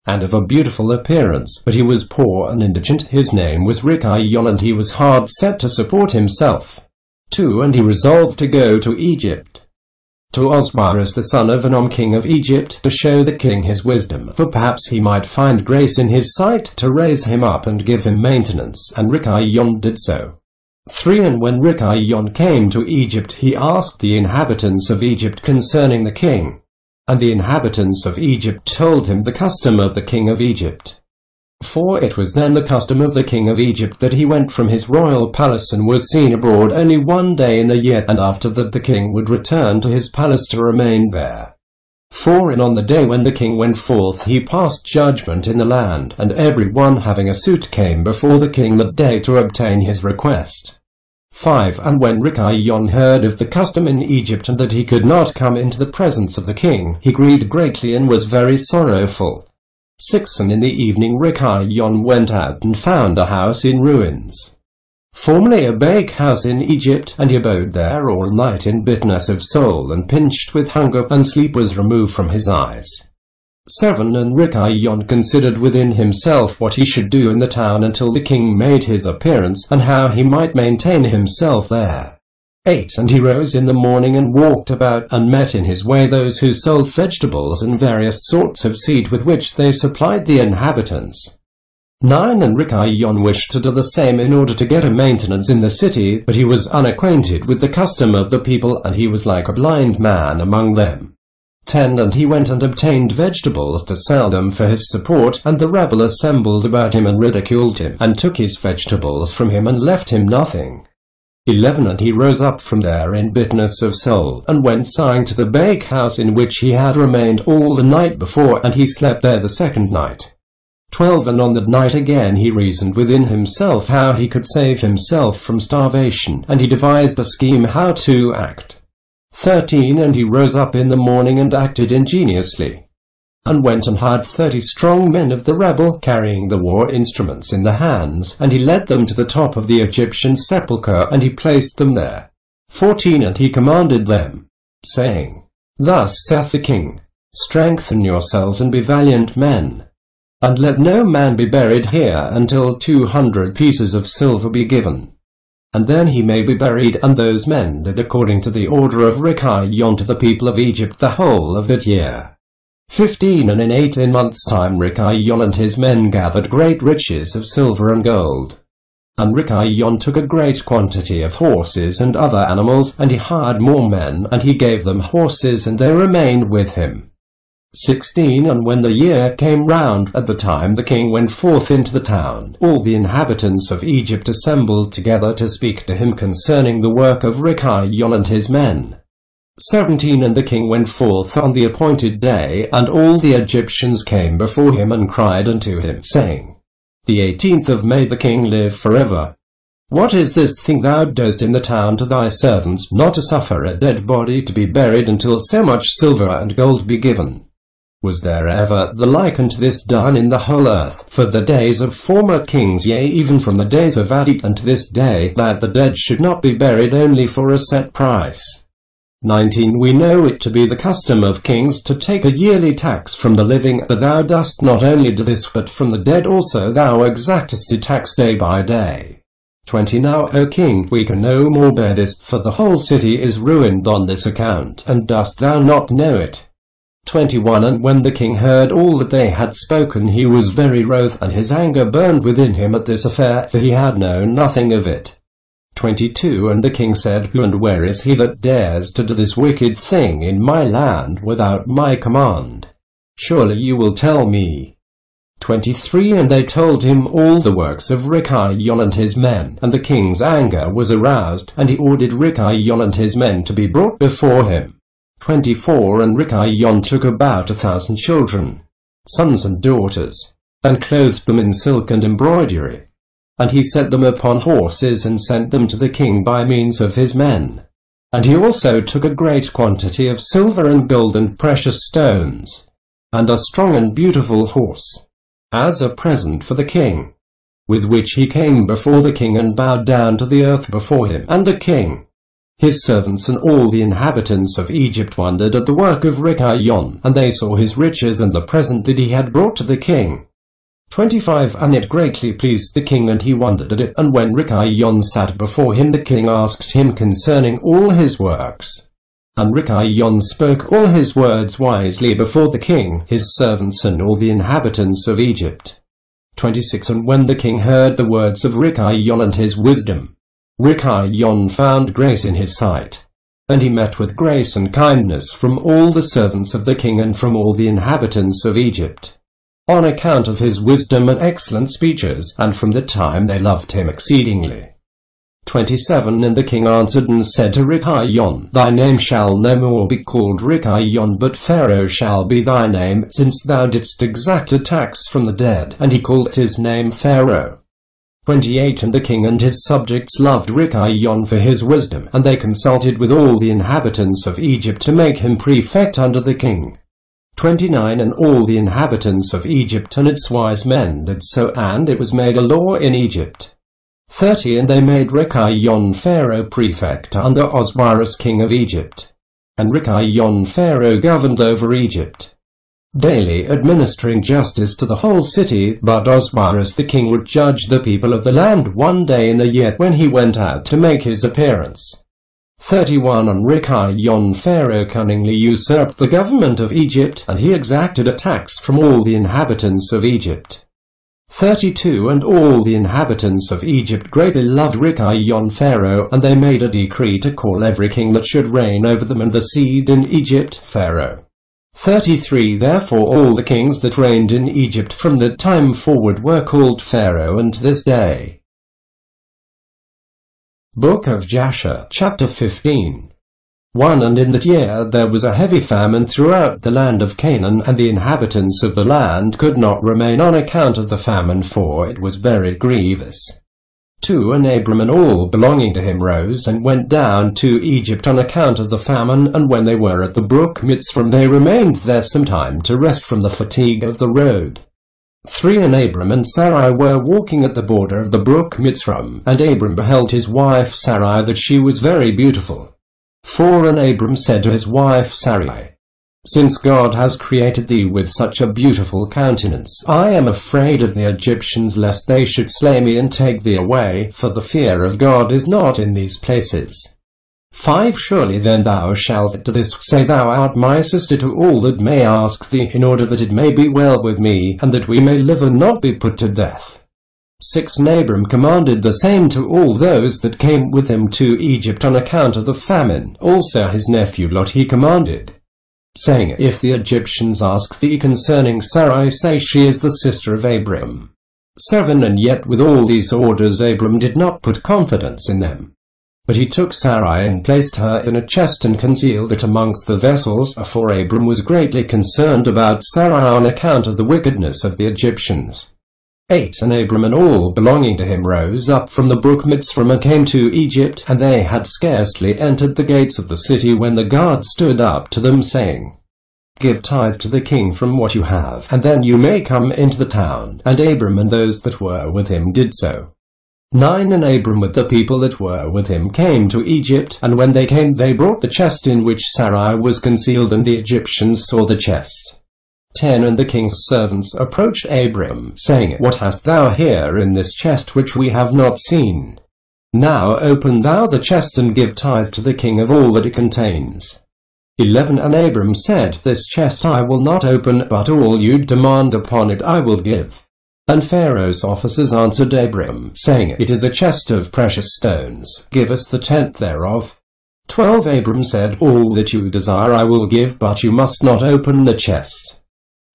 and of a beautiful appearance, but he was poor and indigent. His name was Ricayon, and he was hard set to support himself. 2. And he resolved to go to Egypt, to Osiris the son of Anom king of Egypt, to show the king his wisdom, for perhaps he might find grace in his sight to raise him up and give him maintenance, and Ricayon did so. 3. And when Ricayon came to Egypt, he asked the inhabitants of Egypt concerning the king. And the inhabitants of Egypt told him the custom of the king of Egypt. 4. It was then the custom of the king of Egypt that he went from his royal palace and was seen abroad only one day in the year, and after that the king would return to his palace to remain there. 4. And on the day when the king went forth he passed judgment in the land, and every one having a suit came before the king that day to obtain his request. 5. And when Ricayon heard of the custom in Egypt, and that he could not come into the presence of the king, he grieved greatly and was very sorrowful. 6. And in the evening Ricayon went out and found a house in ruins, formerly a bakehouse in Egypt, and he abode there all night in bitterness of soul, and pinched with hunger, and sleep was removed from his eyes. 7. And Ricayon considered within himself what he should do in the town until the king made his appearance, and how he might maintain himself there. 8. And he rose in the morning and walked about, and met in his way those who sold vegetables and various sorts of seed with which they supplied the inhabitants. 9. And Ricayon wished to do the same in order to get a maintenance in the city, but he was unacquainted with the custom of the people, and he was like a blind man among them. 10. And he went and obtained vegetables to sell them for his support, and the rabble assembled about him and ridiculed him, and took his vegetables from him and left him nothing. 11. And he rose up from there in bitterness of soul, and went sighing to the bakehouse in which he had remained all the night before, and he slept there the second night. 12. And on that night again he reasoned within himself how he could save himself from starvation, and he devised a scheme how to act. 13. And he rose up in the morning and acted ingeniously, and went and hired 30 strong men of the rabble, carrying the war instruments in the hands, and he led them to the top of the Egyptian sepulchre, and he placed them there. 14. And he commanded them, saying, Thus saith the king, Strengthen yourselves and be valiant men, and let no man be buried here until 200 pieces of silver be given. And then he may be buried. And those men did according to the order of Ricayon to the people of Egypt the whole of that year. 15. And in 18 months' time Ricayon and his men gathered great riches of silver and gold. And Ricayon took a great quantity of horses and other animals, and he hired more men, and he gave them horses, and they remained with him. 16. And when the year came round, at the time the king went forth into the town, all the inhabitants of Egypt assembled together to speak to him concerning the work of Ricayon and his men. 17. And the king went forth on the appointed day, and all the Egyptians came before him and cried unto him, saying, The 18th of May the king live forever. What is this thing thou doest in the town to thy servants, not to suffer a dead body to be buried until so much silver and gold be given? Was there ever the like unto this done in the whole earth, for the days of former kings, yea, even from the days of Adi unto this day, that the dead should not be buried only for a set price? 19. We know it to be the custom of kings to take a yearly tax from the living, but thou dost not only do this, but from the dead also thou exactest a tax day by day. 20. Now, O king, we can no more bear this, for the whole city is ruined on this account, and dost thou not know it? 21. And when the king heard all that they had spoken, he was very wroth, and his anger burned within him at this affair, for he had known nothing of it. 22. And the king said, Who and where is he that dares to do this wicked thing in my land without my command? Surely you will tell me. 23. And they told him all the works of Ricayon and his men, and the king's anger was aroused, and he ordered Ricayon and his men to be brought before him. 24. And Ricayon took about 1,000 children, sons and daughters, and clothed them in silk and embroidery. And he set them upon horses, and sent them to the king by means of his men. And he also took a great quantity of silver and gold and precious stones, and a strong and beautiful horse. as a present for the king. With which he came before the king and bowed down to the earth before him and the king. His servants and all the inhabitants of Egypt wondered at the work of Rikayon, and they saw his riches and the present that he had brought to the king. 25 And it greatly pleased the king, and he wondered at it, and when Rikayon sat before him, the king asked him concerning all his works. And Rikayon spoke all his words wisely before the king, his servants, and all the inhabitants of Egypt. 26 And when the king heard the words of Rikayon and his wisdom, Rikayon found grace in his sight. And he met with grace and kindness from all the servants of the king and from all the inhabitants of Egypt, on account of his wisdom and excellent speeches, and from the time they loved him exceedingly. 27 And the king answered and said to Rikayon, Thy name shall no more be called Rikayon, but Pharaoh shall be thy name, since thou didst exact a tax from the dead. And he called his name Pharaoh. 28 And the king and his subjects loved Rikayon for his wisdom, and they consulted with all the inhabitants of Egypt to make him prefect under the king. 29 And all the inhabitants of Egypt and its wise men did so, and it was made a law in Egypt. 30 And they made Rikayon Pharaoh prefect under Osiris king of Egypt. And Rikayon Pharaoh governed over Egypt, daily administering justice to the whole city, but Osiris the king would judge the people of the land one day in the year when he went out to make his appearance. 31 And Rikayon Pharaoh cunningly usurped the government of Egypt, and he exacted a tax from all the inhabitants of Egypt. 32 And all the inhabitants of Egypt greatly loved Rikayon Pharaoh, and they made a decree to call every king that should reign over them and the seed in Egypt Pharaoh. 33 Therefore all the kings that reigned in Egypt from that time forward were called Pharaoh unto this day. Book of Jasher, Chapter 15. 1 And in that year there was a heavy famine throughout the land of Canaan, and the inhabitants of the land could not remain on account of the famine, for it was very grievous. 2 And Abram and all belonging to him rose and went down to Egypt on account of the famine, and when they were at the brook Mitzrayim they remained there some time to rest from the fatigue of the road. 3 And Abram and Sarai were walking at the border of the brook Mitzrayim, and Abram beheld his wife Sarai that she was very beautiful. 4 And Abram said to his wife Sarai, Since God has created thee with such a beautiful countenance, I am afraid of the Egyptians, lest they should slay me and take thee away, for the fear of God is not in these places. 5 Surely then thou shalt to this say, Thou art my sister, to all that may ask thee, in order that it may be well with me, and that we may live and not be put to death. 6 And Abram commanded the same to all those that came with him to Egypt on account of the famine. Also his nephew Lot he commanded, saying, If the Egyptians ask thee concerning Sarai, say she is the sister of Abram. 7 And yet with all these orders Abram did not put confidence in them, but he took Sarai and placed her in a chest and concealed it amongst the vessels, for Abram was greatly concerned about Sarai on account of the wickedness of the Egyptians. 8 And Abram and all belonging to him rose up from the brook Mitzrayim and came to Egypt, and they had scarcely entered the gates of the city when the guard stood up to them, saying, Give tithe to the king from what you have, and then you may come into the town. And Abram and those that were with him did so. 9 And Abram with the people that were with him came to Egypt, and when they came they brought the chest in which Sarai was concealed, and the Egyptians saw the chest. 10 And the king's servants approached Abram, saying, What hast thou here in this chest which we have not seen? Now open thou the chest and give tithe to the king of all that it contains. 11 And Abram said, This chest I will not open, but all you demand upon it I will give. And Pharaoh's officers answered Abram, saying, It is a chest of precious stones, give us the tenth thereof. 12 Abram said, All that you desire I will give, but you must not open the chest.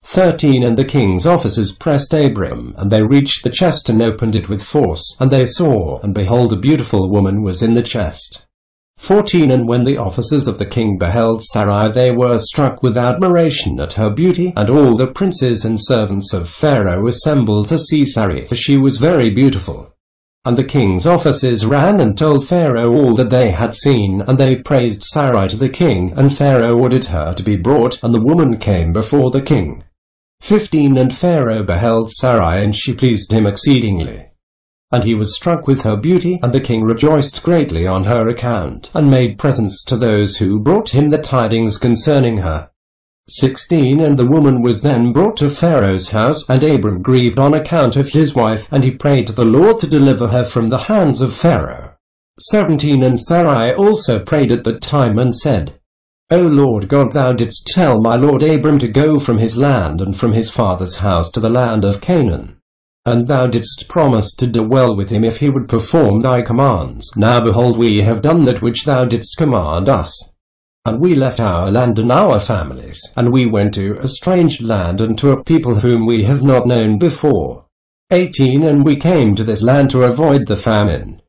13 And the king's officers pressed Abram, and they reached the chest and opened it with force, and they saw, and behold, a beautiful woman was in the chest. 14 And when the officers of the king beheld Sarai, they were struck with admiration at her beauty, and all the princes and servants of Pharaoh assembled to see Sarai, for she was very beautiful. And the king's officers ran and told Pharaoh all that they had seen, and they praised Sarai to the king, and Pharaoh ordered her to be brought, and the woman came before the king. 15 And Pharaoh beheld Sarai, and she pleased him exceedingly. And he was struck with her beauty, and the king rejoiced greatly on her account, and made presents to those who brought him the tidings concerning her. 16 And the woman was then brought to Pharaoh's house, and Abram grieved on account of his wife, and he prayed to the Lord to deliver her from the hands of Pharaoh. 17 And Sarai also prayed at that time, and said, O Lord God, thou didst tell my lord Abram to go from his land and from his father's house to the land of Canaan. And thou didst promise to do well with him if he would perform thy commands. Now behold, we have done that which thou didst command us. And we left our land and our families, and we went to a strange land and to a people whom we have not known before. 18 And we came to this land to avoid the famine.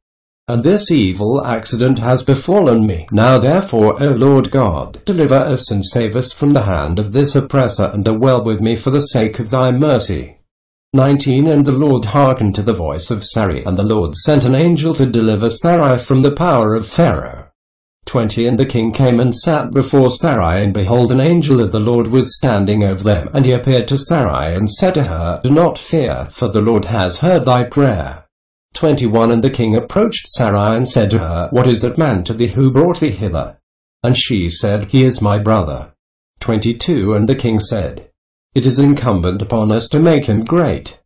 And this evil accident has befallen me. Now therefore, O Lord God, deliver us and save us from the hand of this oppressor, and do well with me for the sake of thy mercy. 19 And the Lord hearkened to the voice of Sarai, and the Lord sent an angel to deliver Sarai from the power of Pharaoh. 20 And the king came and sat before Sarai, and behold, an angel of the Lord was standing over them. And he appeared to Sarai, and said to her, Do not fear, for the Lord has heard thy prayer. 21 And the king approached Sarai, and said to her, What is that man to thee who brought thee hither? And she said, He is my brother. 22 And the king said, It is incumbent upon us to make him great,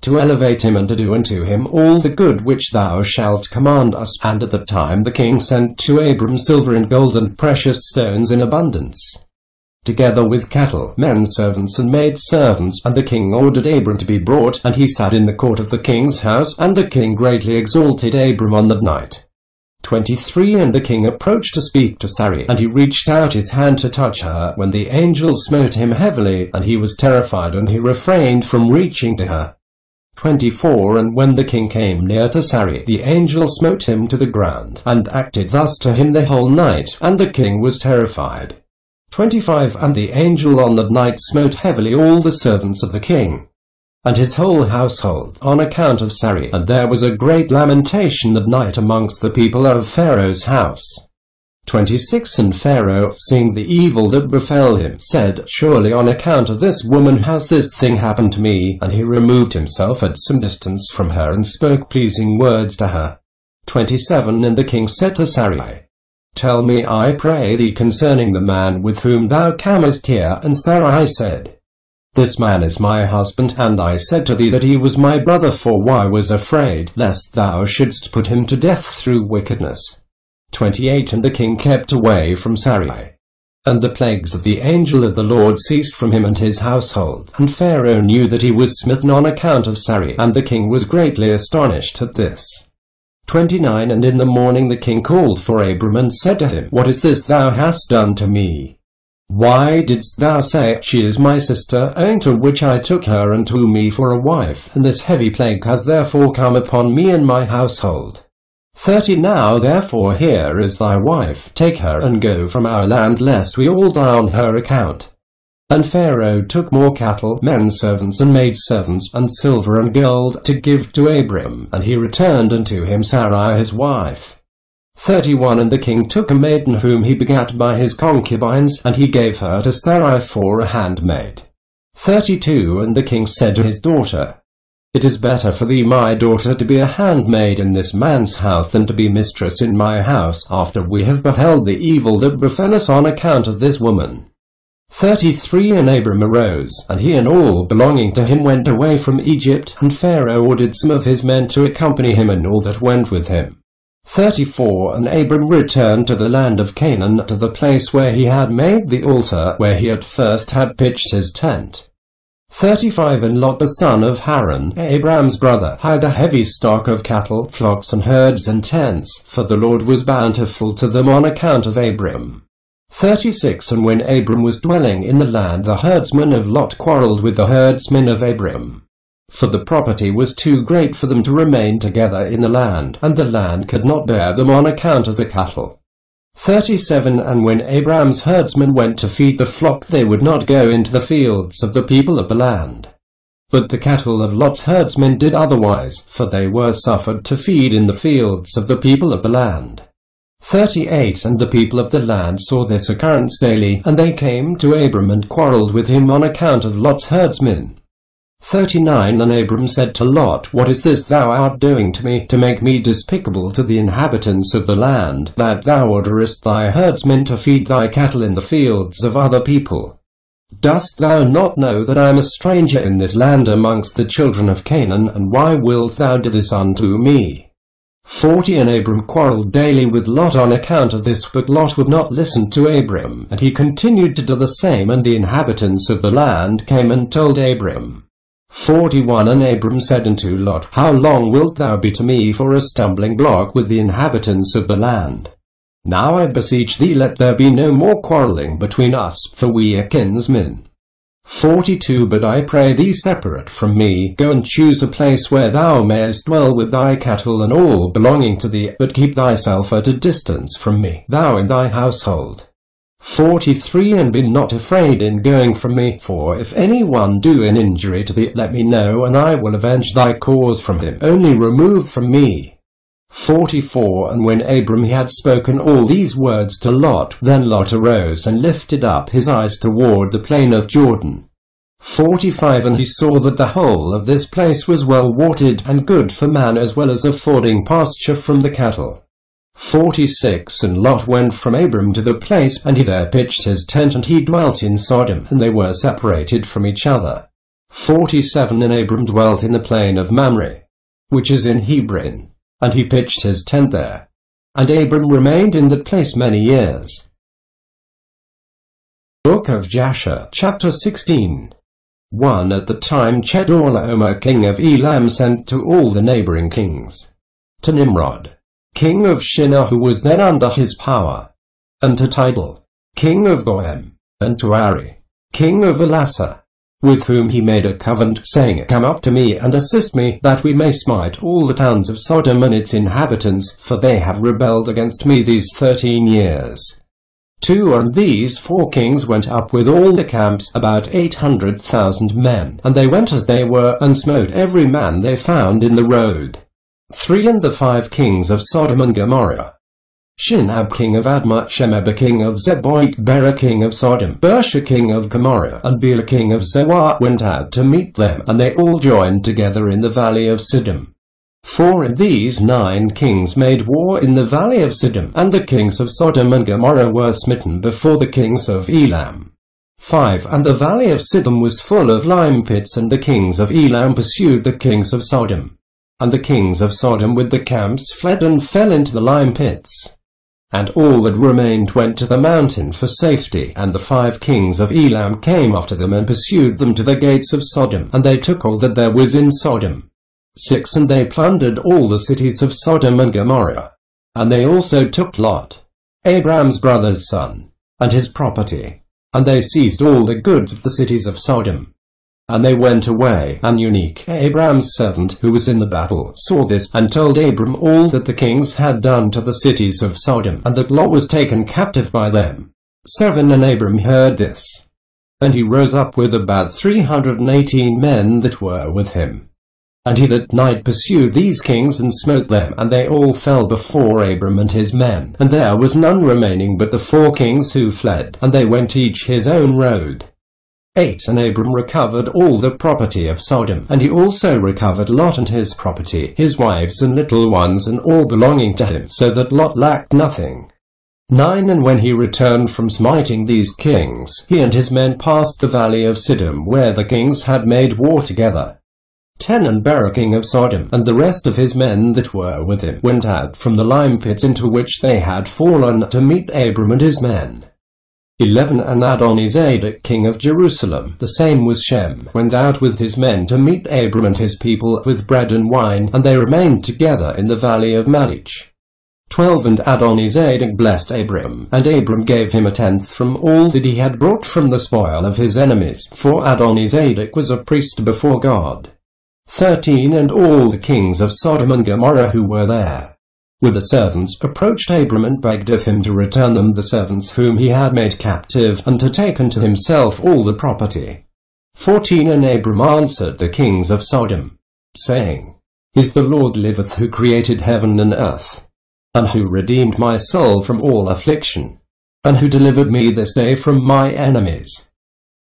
to elevate him, and to do unto him all the good which thou shalt command us. And at that time the king sent to Abram silver and gold and precious stones in abundance, together with cattle, men servants and maid servants. And the king ordered Abram to be brought, and he sat in the court of the king's house, and the king greatly exalted Abram on that night. 23 And the king approached to speak to Sarai, and he reached out his hand to touch her, when the angel smote him heavily, and he was terrified, and he refrained from reaching to her. 24 And when the king came near to Sarai, the angel smote him to the ground, and acted thus to him the whole night, and the king was terrified. 25 And the angel on that night smote heavily all the servants of the king, and his whole household, on account of Sarai. And there was a great lamentation that night amongst the people of Pharaoh's house. 26 And Pharaoh, seeing the evil that befell him, said, Surely on account of this woman has this thing happened to me. And he removed himself at some distance from her, and spoke pleasing words to her. 27 And the king said to Sarai, Tell me, I pray thee, concerning the man with whom thou camest here. And Sarai said, This man is my husband. And I said to thee that he was my brother, for I was afraid lest thou shouldst put him to death through wickedness. 28 And the king kept away from Sarai. And the plagues of the angel of the Lord ceased from him and his household. And Pharaoh knew that he was smitten on account of Sarai, and the king was greatly astonished at this. 29 And in the morning the king called for Abram, and said to him, What is this thou hast done to me? Why didst thou say, She is my sister, owing to which I took her unto me for a wife? And this heavy plague has therefore come upon me and my household. 30 Now therefore here is thy wife, take her and go from our land, lest we all die on her account. And Pharaoh took more cattle, men servants and maid servants, and silver and gold, to give to Abram, and he returned unto him Sarai his wife. 31 And the king took a maiden whom he begat by his concubines, and he gave her to Sarai for a handmaid. 32 And the king said to his daughter, It is better for thee, my daughter, to be a handmaid in this man's house than to be mistress in my house, after we have beheld the evil that befell us on account of this woman. 33 And Abram arose, and he and all belonging to him went away from Egypt, and Pharaoh ordered some of his men to accompany him, and all that went with him. 34 And Abram returned to the land of Canaan, to the place where he had made the altar, where he at first had pitched his tent. 35 And Lot the son of Haran, Abram's brother, had a heavy stock of cattle, flocks and herds and tents, for the Lord was bountiful to them on account of Abram. 36 And when Abram was dwelling in the land, the herdsmen of Lot quarreled with the herdsmen of Abram, for the property was too great for them to remain together in the land, and the land could not bear them on account of the cattle. 37 And when Abram's herdsmen went to feed the flock, they would not go into the fields of the people of the land. But the cattle of Lot's herdsmen did otherwise, for they were suffered to feed in the fields of the people of the land. 38 And the people of the land saw this occurrence daily, and they came to Abram and quarreled with him on account of Lot's herdsmen. 39 And Abram said to Lot, What is this thou art doing to me, to make me despicable to the inhabitants of the land, that thou orderest thy herdsmen to feed thy cattle in the fields of other people? Dost thou not know that I am a stranger in this land amongst the children of Canaan, and why wilt thou do this unto me? 40 And Abram quarreled daily with Lot on account of this, but Lot would not listen to Abram, and he continued to do the same, and the inhabitants of the land came and told Abram. 41 And Abram said unto Lot, How long wilt thou be to me for a stumbling block with the inhabitants of the land? Now I beseech thee, let there be no more quarrelling between us, for we are kinsmen. 42 But I pray thee, separate from me, go and choose a place where thou mayest dwell with thy cattle and all belonging to thee, but keep thyself at a distance from me, thou and thy household. 43 And be not afraid in going from me, for if any one do an injury to thee, let me know, and I will avenge thy cause from him. Only remove from me. 44 And when Abram had spoken all these words to Lot, then Lot arose and lifted up his eyes toward the plain of Jordan. 45 And he saw that the whole of this place was well watered, and good for man, as well as affording pasture from the cattle. 46 And Lot went from Abram to the place, and he there pitched his tent, and he dwelt in Sodom, and they were separated from each other. 47 And Abram dwelt in the plain of Mamre, which is in Hebron, and he pitched his tent there. And Abram remained in that place many years. Book of Jasher, chapter 16. 1 At the time Chedorlaomer king of Elam sent to all the neighboring kings, to Nimrod, king of Shinar, who was then under his power, and to Tidal, king of Goyim, and to Parry, king of Elasah, with whom he made a covenant, saying, Come up to me and assist me, that we may smite all the towns of Sodom and its inhabitants, for they have rebelled against me these 13 years. 2 And these 4 kings went up with all the camps, about 800,000 men, and they went as they were, and smote every man they found in the road. 3 And the 5 kings of Sodom and Gomorrah, Shinab king of Admah, Shemeba king of Zeboiim, Bera king of Sodom, Bersha king of Gomorrah, and Bela king of Zoar, went out to meet them, and they all joined together in the valley of Siddim. 4 And these 9 kings made war in the valley of Siddim, and the kings of Sodom and Gomorrah were smitten before the kings of Elam. 5 And the valley of Siddim was full of lime pits, and the kings of Elam pursued the kings of Sodom. And the kings of Sodom with the camps fled and fell into the lime pits. And all that remained went to the mountain for safety, and the 5 kings of Elam came after them and pursued them to the gates of Sodom, and they took all that there was in Sodom. 6 And they plundered all the cities of Sodom and Gomorrah. And they also took Lot, Abram's brother's son, and his property, and they seized all the goods of the cities of Sodom. And they went away, and Unique, Abram's servant, who was in the battle, saw this, and told Abram all that the kings had done to the cities of Sodom, and that Lot was taken captive by them. 7 And Abram heard this, and he rose up with about 318 men that were with him. And he that night pursued these kings, and smote them, and they all fell before Abram and his men, and there was none remaining but the 4 kings who fled, and they went each his own road. 8 And Abram recovered all the property of Sodom, and he also recovered Lot and his property, his wives and little ones, and all belonging to him, so that Lot lacked nothing. 9 And when he returned from smiting these kings, he and his men passed the valley of Siddim, where the kings had made war together. 10 And Bera king of Sodom, and the rest of his men that were with him, went out from the lime pits into which they had fallen, to meet Abram and his men. 11 And Adonizedek king of Jerusalem, the same was Shem, went out with his men to meet Abram and his people with bread and wine, and they remained together in the valley of Malich. 12 And Adonizedek blessed Abram, and Abram gave him 1/10 from all that he had brought from the spoil of his enemies, for Adonizedek was a priest before God. 13 And all the kings of Sodom and Gomorrah who were there, with the servants, approached Abram and begged of him to return them the servants whom he had made captive, and to take unto himself all the property. 14 And Abram answered the kings of Sodom, saying, Is the Lord liveth, who created heaven and earth, and who redeemed my soul from all affliction, and who delivered me this day from my enemies,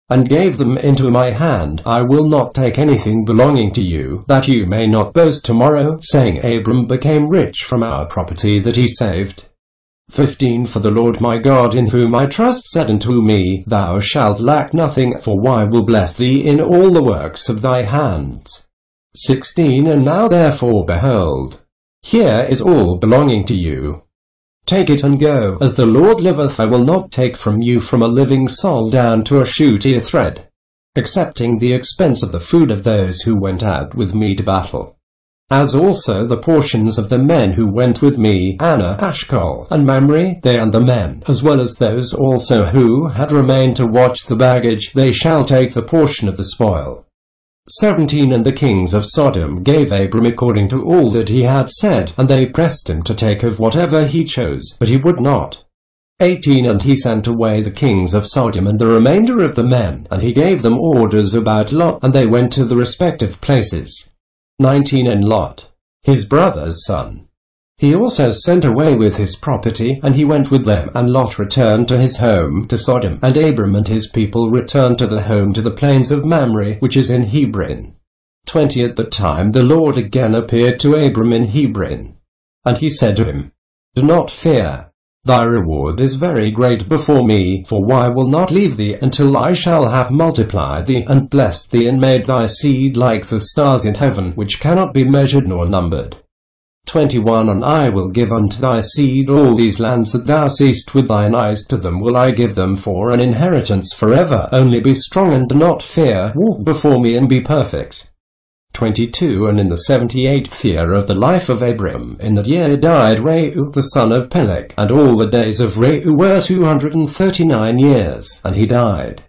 and gave them into my hand. I will not take anything belonging to you, that you may not boast tomorrow, saying, Abram became rich from our property that he saved. 15 For the Lord my God in whom I trust said unto me, Thou shalt lack nothing, for I will bless thee in all the works of thy hands. 16 And now therefore behold, here is all belonging to you. Take it and go. As the Lord liveth, I will not take from you from a living soul down to a shoot thread, excepting the expense of the food of those who went out with me to battle, as also the portions of the men who went with me, Anna, Ashcol, and Mamre, they and the men, as well as those also who had remained to watch the baggage, they shall take the portion of the spoil. 17 And the kings of Sodom gave Abram according to all that he had said, and they pressed him to take of whatever he chose, but he would not. 18 And he sent away the kings of Sodom and the remainder of the men, and he gave them orders about Lot, and they went to the respective places. 19 And Lot, his brother's son, he also sent away with his property, and he went with them, and Lot returned to his home to Sodom, and Abram and his people returned to the home to the plains of Mamre, which is in Hebron. 20 At the time the Lord again appeared to Abram in Hebron, and he said to him, Do not fear, thy reward is very great before me, for I will not leave thee until I shall have multiplied thee, and blessed thee, and made thy seed like the stars in heaven, which cannot be measured nor numbered. 21 And I will give unto thy seed all these lands that thou seest with thine eyes, to them will I give them for an inheritance forever. Only be strong and do not fear, walk before me and be perfect. 22 And in the 78th year of the life of Abram, in that year died Reu the son of Peleg, and all the days of Reu were 239 years, and he died.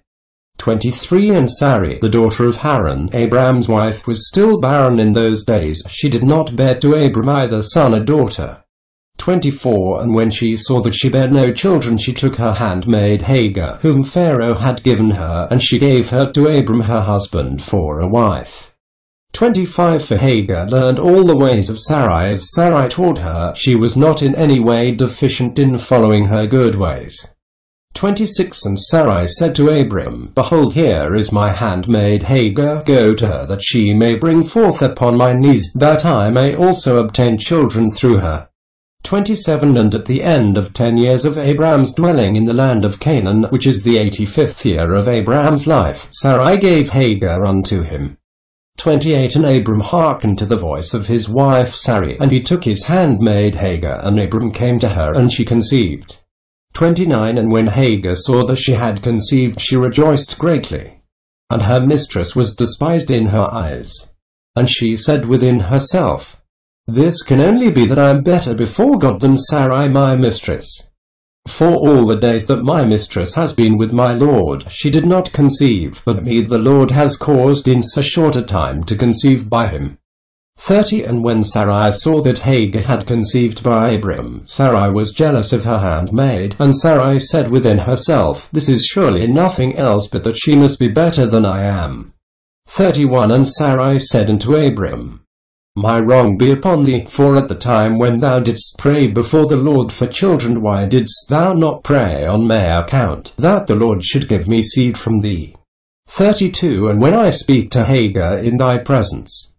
23 And Sarai, the daughter of Haran, Abram's wife, was still barren in those days. She did not bear to Abram either son or daughter. 24 And when she saw that she bare no children, she took her handmaid Hagar, whom Pharaoh had given her, and she gave her to Abram her husband for a wife. 25 For Hagar learned all the ways of Sarai as Sarai taught her. She was not in any way deficient in following her good ways. 26 And Sarai said to Abram, Behold, here is my handmaid Hagar, go to her, that she may bring forth upon my knees, that I may also obtain children through her. 27 And at the end of 10 years of Abram's dwelling in the land of Canaan, which is the 85th year of Abram's life, Sarai gave Hagar unto him. 28 And Abram hearkened to the voice of his wife Sarai, and he took his handmaid Hagar, and Abram came to her, and she conceived. 29 And when Hagar saw that she had conceived, she rejoiced greatly, and her mistress was despised in her eyes. And she said within herself, This can only be that I am better before God than Sarai my mistress. For all the days that my mistress has been with my Lord, she did not conceive, but me the Lord has caused in so short a time to conceive by him. 30 And when Sarai saw that Hagar had conceived by Abram, Sarai was jealous of her handmaid, and Sarai said within herself, This is surely nothing else but that she must be better than I am. 31 And Sarai said unto Abram, My wrong be upon thee, for at the time when thou didst pray before the Lord for children, why didst thou not pray on my account, that the Lord should give me seed from thee? 32 And when I speak to Hagar in thy presence,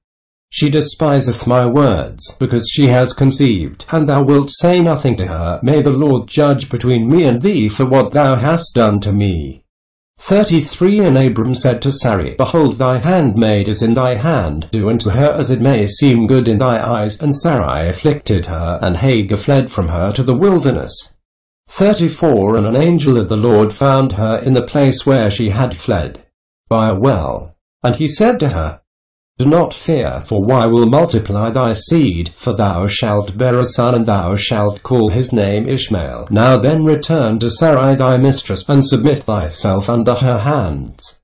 she despiseth my words, because she has conceived, and thou wilt say nothing to her. May the Lord judge between me and thee for what thou hast done to me. 33 And Abram said to Sarai, Behold, thy handmaid is in thy hand, do unto her as it may seem good in thy eyes. And Sarai afflicted her, and Hagar fled from her to the wilderness. 34 And an angel of the Lord found her in the place where she had fled, by a well. And he said to her, Do not fear, for I will multiply thy seed, for thou shalt bear a son, and thou shalt call his name Ishmael. Now then return to Sarai thy mistress, and submit thyself under her hands.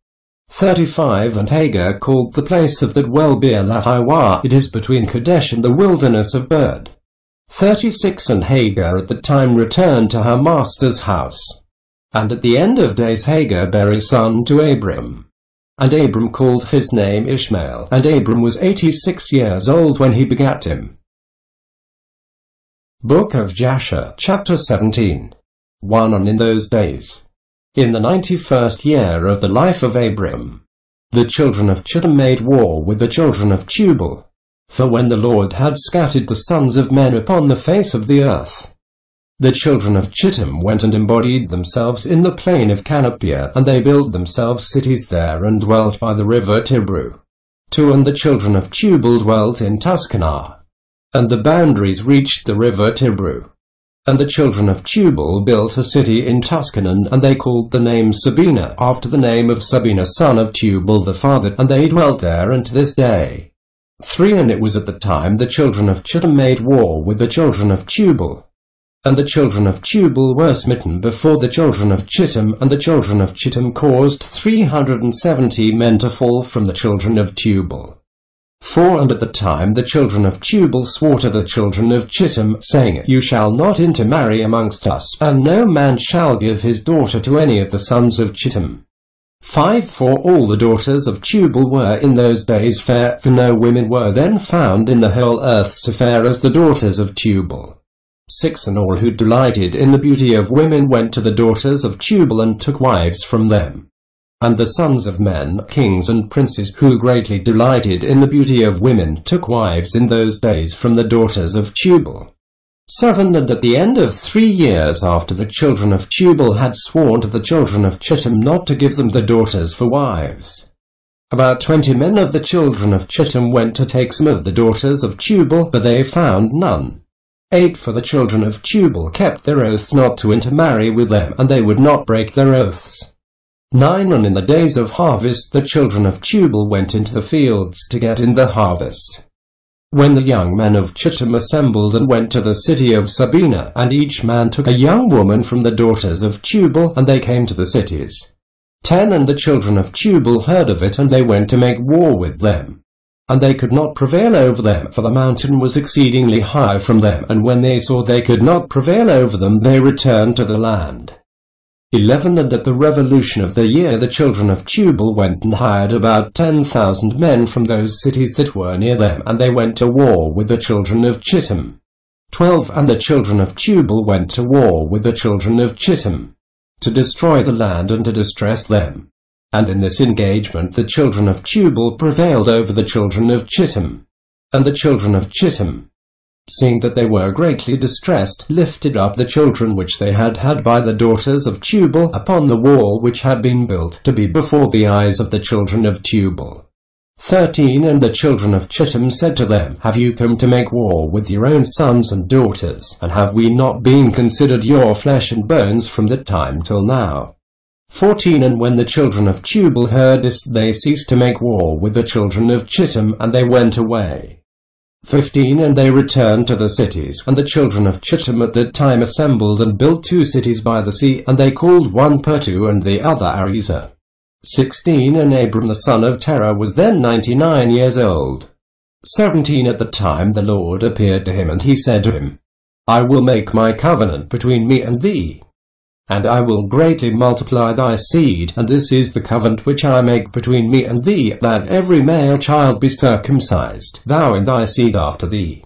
35 And Hagar called the place of that well Beer-lahai-wah. It is between Kadesh and the wilderness of Berd. 36 And Hagar at the time returned to her master's house. And at the end of days Hagar bare a son to Abram. And Abram called his name Ishmael, and Abram was 86 years old when he begat him. Book of Jasher, chapter 17. 1. And in those days, in the 91st year of the life of Abram, the children of Chittim made war with the children of Tubal. For when the Lord had scattered the sons of men upon the face of the earth, the children of Chittim went and embodied themselves in the plain of Canopia, and they built themselves cities there, and dwelt by the river Tibru. 2. And the children of Tubal dwelt in Tuscanah, and the boundaries reached the river Tibru. And the children of Tubal built a city in Tuscanan, and they called the name Sabina, after the name of Sabina son of Tubal the father, and they dwelt there unto this day. 3. And it was at the time the children of Chittim made war with the children of Tubal. And the children of Tubal were smitten before the children of Chittim, and the children of Chittim caused 370 men to fall from the children of Tubal. 4. And at the time the children of Tubal swore to the children of Chittim, saying, You shall not intermarry amongst us, and no man shall give his daughter to any of the sons of Chittim. 5. For all the daughters of Tubal were in those days fair, for no women were then found in the whole earth so fair as the daughters of Tubal. 6. And all who delighted in the beauty of women went to the daughters of Tubal, and took wives from them. And the sons of men, kings and princes, who greatly delighted in the beauty of women, took wives in those days from the daughters of Tubal. 7. And at the end of 3 years after the children of Tubal had sworn to the children of Chittim not to give them the daughters for wives, about 20 men of the children of Chittim went to take some of the daughters of Tubal, but they found none. 8. For the children of Tubal kept their oaths not to intermarry with them, and they would not break their oaths. 9. And in the days of harvest the children of Tubal went into the fields to get in the harvest. When the young men of Chittim assembled and went to the city of Sabina, and each man took a young woman from the daughters of Tubal, and they came to the cities. 10. And the children of Tubal heard of it, and they went to make war with them. And they could not prevail over them, for the mountain was exceedingly high from them, and when they saw they could not prevail over them, they returned to the land. 11. And at the revolution of the year the children of Tubal went and hired about 10,000 men from those cities that were near them, and they went to war with the children of Chittim. 12. And the children of Tubal went to war with the children of Chittim, to destroy the land and to distress them. And in this engagement the children of Tubal prevailed over the children of Chittim. And the children of Chittim, seeing that they were greatly distressed, lifted up the children which they had had by the daughters of Tubal upon the wall which had been built to be before the eyes of the children of Tubal. 13. And the children of Chittim said to them, Have you come to make war with your own sons and daughters, and have we not been considered your flesh and bones from that time till now? 14. And when the children of Tubal heard this, they ceased to make war with the children of Chittim, and they went away. 15. And they returned to the cities, and the children of Chittim at that time assembled and built 2 cities by the sea, and they called one Pertu and the other Ariza. 16. And Abram the son of Terah was then 99 years old. 17. At the time the Lord appeared to him, and he said to him, I will make my covenant between me and thee, and I will greatly multiply thy seed, and this is the covenant which I make between me and thee, that every male child be circumcised, thou and thy seed after thee.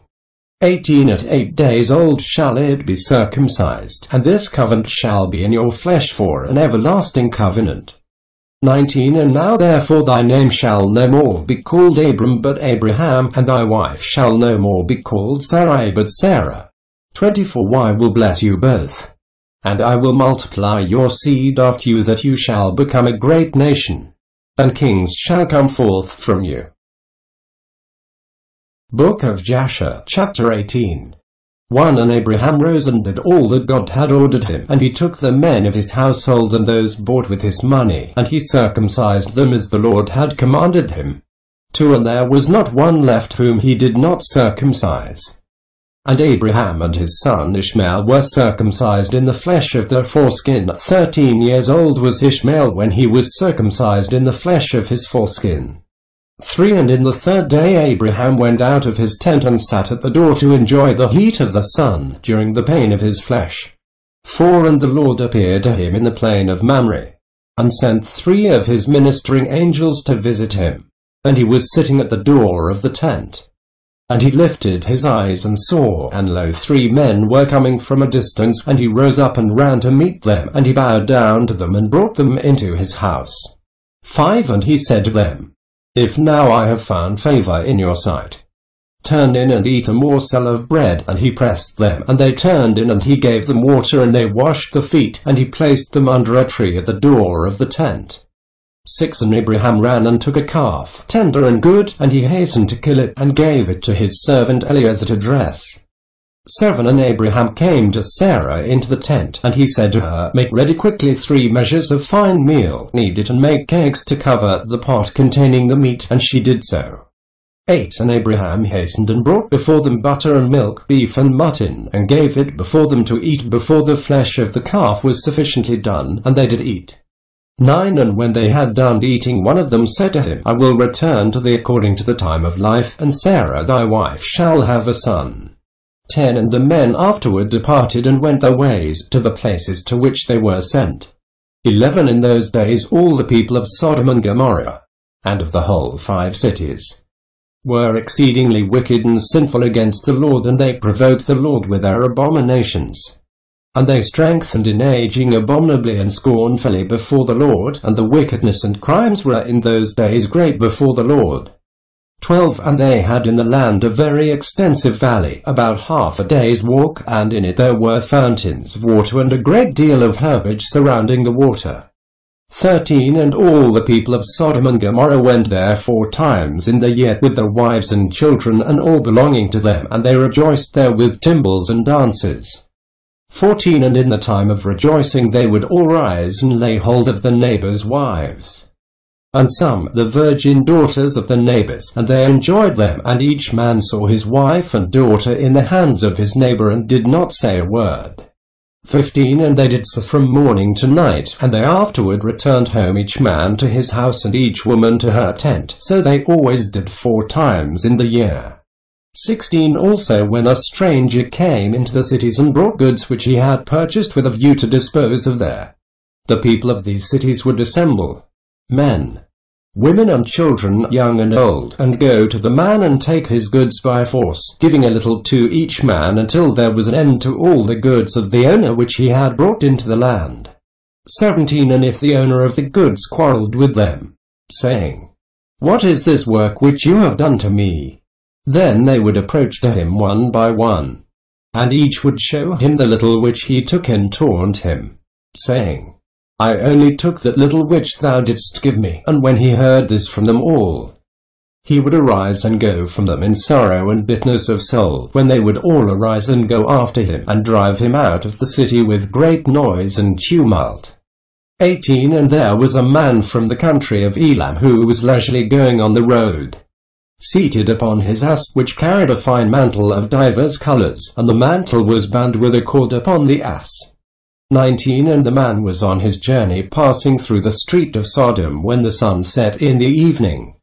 18. At 8 days old shall it be circumcised, and this covenant shall be in your flesh for an everlasting covenant. 19. And now therefore thy name shall no more be called Abram but Abraham, and thy wife shall no more be called Sarai but Sarah. 20. For I will bless you both, and I will multiply your seed after you, that you shall become a great nation, and kings shall come forth from you. Book of Jasher, chapter 18. 1. And Abraham rose and did all that God had ordered him, and he took the men of his household and those bought with his money, and he circumcised them as the Lord had commanded him. 2. And there was not one left whom he did not circumcise. And Abraham and his son Ishmael were circumcised in the flesh of their foreskin. 13 years old was Ishmael when he was circumcised in the flesh of his foreskin. 3. And in the 3rd day Abraham went out of his tent and sat at the door to enjoy the heat of the sun during the pain of his flesh. 4. And the Lord appeared to him in the plain of Mamre, and sent 3 of his ministering angels to visit him, and he was sitting at the door of the tent. And he lifted his eyes and saw, and lo, 3 men were coming from a distance, and he rose up and ran to meet them, and he bowed down to them and brought them into his house. 5 And he said to them, If now I have found favor in your sight, turn in and eat a morsel of bread. And he pressed them, and they turned in, and he gave them water, and they washed the feet, and he placed them under a tree at the door of the tent. 6 And Abraham ran and took a calf, tender and good, and he hastened to kill it, and gave it to his servant Eliezer to dress. 7 And Abraham came to Sarah into the tent, and he said to her, Make ready quickly 3 measures of fine meal, knead it, and make cakes to cover the pot containing the meat. And she did so. 8 And Abraham hastened and brought before them butter and milk, beef and mutton, and gave it before them to eat before the flesh of the calf was sufficiently done, and they did eat. 9 And when they had done eating, one of them said to him, I will return to thee according to the time of life, and Sarah thy wife shall have a son. 10 And the men afterward departed and went their ways to the places to which they were sent. 11 In those days all the people of Sodom and Gomorrah, and of the whole 5 cities, were exceedingly wicked and sinful against the Lord, and they provoked the Lord with their abominations. And they strengthened in aging abominably and scornfully before the Lord, and the wickedness and crimes were in those days great before the Lord. 12 And they had in the land a very extensive valley, about half a day's walk, and in it there were fountains of water and a great deal of herbage surrounding the water. 13 And all the people of Sodom and Gomorrah went there 4 times in the year, with their wives and children, and all belonging to them, and they rejoiced there with timbrels and dances. 14 And in the time of rejoicing they would all rise and lay hold of the neighbors' wives, and some the virgin daughters of the neighbors, and they enjoyed them, and each man saw his wife and daughter in the hands of his neighbor, and did not say a word. 15 And they did so from morning to night, and they afterward returned home, each man to his house, and each woman to her tent. So they always did 4 times in the year. 16 Also when a stranger came into the cities and brought goods which he had purchased with a view to dispose of there, the people of these cities would assemble, men, women and children, young and old, and go to the man and take his goods by force, giving a little to each man, until there was an end to all the goods of the owner which he had brought into the land. 17 And if the owner of the goods quarrelled with them, saying, What is this work which you have done to me? Then they would approach to him one by one, and each would show him the little which he took, and taunt him, saying, I only took that little which thou didst give me. And when he heard this from them all, he would arise and go from them in sorrow and bitterness of soul, when they would all arise and go after him, and drive him out of the city with great noise and tumult. 18 And there was a man from the country of Elam, who was leisurely going on the road, seated upon his ass, which carried a fine mantle of divers colors, and the mantle was bound with a cord upon the ass. 19 And the man was on his journey, passing through the street of Sodom, when the sun set in the evening,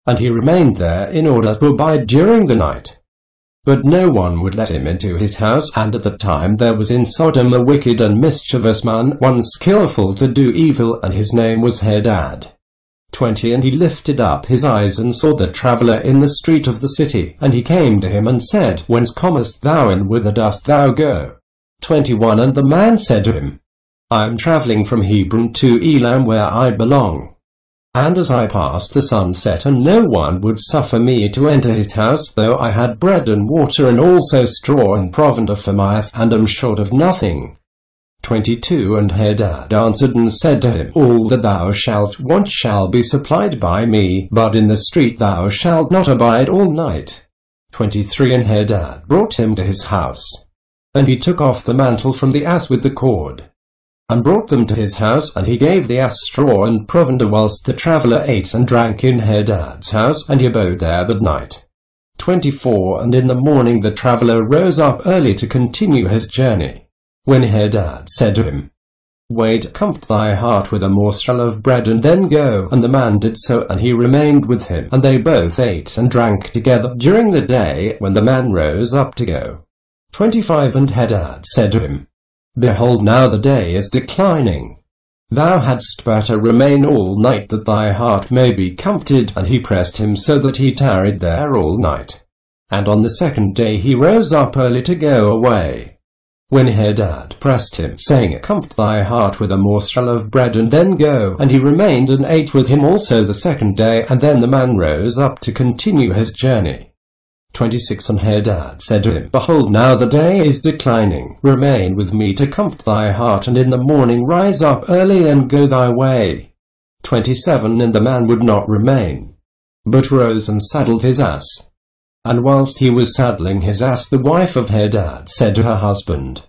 and he remained there in order to abide during the night. But no one would let him into his house, and at the time there was in Sodom a wicked and mischievous man, one skillful to do evil, and his name was Hadad. 20 And he lifted up his eyes and saw the traveller in the street of the city, and he came to him and said, Whence comest thou, and whither dost thou go? 21 And the man said to him, I am travelling from Hebron to Elam, where I belong. And as I passed, the sun set, and no one would suffer me to enter his house, though I had bread and water, and also straw and provender for my ass, and am short of nothing. 22 And Hadad answered and said to him, All that thou shalt want shall be supplied by me, but in the street thou shalt not abide all night. 23 And Hadad brought him to his house, and he took off the mantle from the ass with the cord, and brought them to his house, and he gave the ass straw and provender, whilst the traveller ate and drank in Hadad's house, and he abode there that night. 24 And in the morning the traveller rose up early to continue his journey, when Hadad said to him, Wait, comfort thy heart with a morsel of bread, and then go. And the man did so, and he remained with him, and they both ate and drank together during the day, when the man rose up to go. 25 And Hadad said to him, Behold, now the day is declining. Thou hadst better remain all night, that thy heart may be comforted. And he pressed him so that he tarried there all night. And on the second day he rose up early to go away. When Hadad pressed him, saying, Comfort thy heart with a morsel of bread, and then go. And he remained and ate with him also the second day, and then the man rose up to continue his journey. 26 And Hadad said to him, Behold, now the day is declining. Remain with me to comfort thy heart, and in the morning rise up early and go thy way. 27 And the man would not remain, but rose and saddled his ass. And whilst he was saddling his ass, the wife of Hadad said to her husband,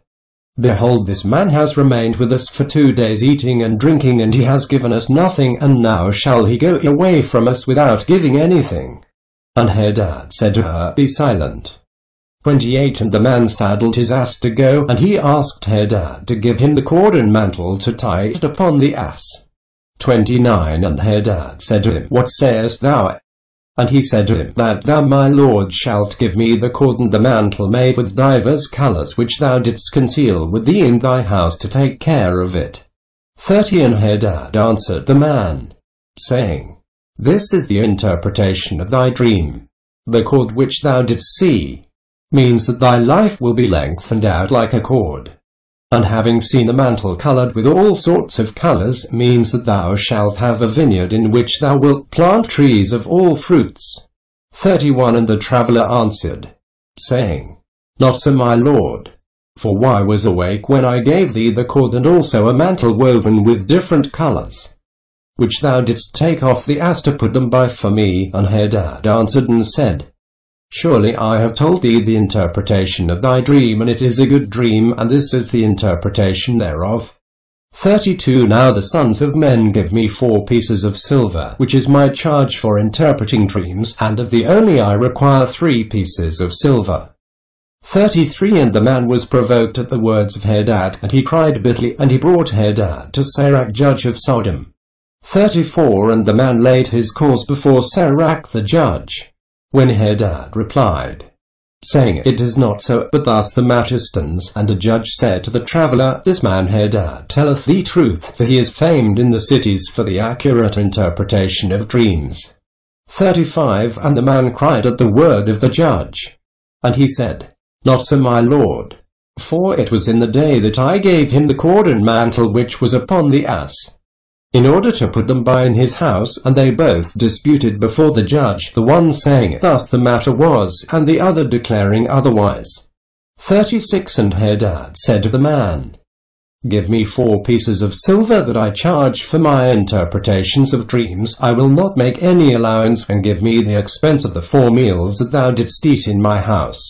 Behold, this man has remained with us for 2 days, eating and drinking, and he has given us nothing, and now shall he go away from us without giving anything. And Hadad said to her, Be silent. 28 And the man saddled his ass to go, and he asked Hadad to give him the cord and mantle to tie it upon the ass. 29 And Hadad said to him, What sayest thou? And he said to him, That thou, my lord, shalt give me the cord and the mantle made with divers colours, which thou didst conceal with thee in thy house, to take care of it. 30 And Hadad answered the man, saying, This is the interpretation of thy dream. The cord which thou didst see means that thy life will be lengthened out like a cord. And having seen the mantle coloured with all sorts of colours means that thou shalt have a vineyard in which thou wilt plant trees of all fruits. 31 And the traveller answered, saying, Not so, my lord. For I was awake when I gave thee the cord and also a mantle woven with different colours, which thou didst take off the ass to put them by for me. And Hadad answered and said, Surely I have told thee the interpretation of thy dream, and it is a good dream, and this is the interpretation thereof. 32 Now the sons of men give me 4 pieces of silver, which is my charge for interpreting dreams, and of the only I require 3 pieces of silver. 33 And the man was provoked at the words of Hadad, and he cried bitterly, and he brought Hadad to Sirach judge of Sodom. 34 And the man laid his cause before Sirach the judge. When Hadad replied, saying, It is not so, but thus the matter stands. And the judge said to the traveller, This man Hadad telleth thee truth, for he is famed in the cities for the accurate interpretation of dreams. 35 And the man cried at the word of the judge, and he said, Not so, my lord. For it was in the day that I gave him the cord and mantle which was upon the ass, in order to put them by in his house, and they both disputed before the judge, the one saying, Thus the matter was, and the other declaring otherwise. 36 And Hadad said to the man, Give me 4 pieces of silver that I charge for my interpretations of dreams. I will not make any allowance, and give me the expense of the 4 meals that thou didst eat in my house.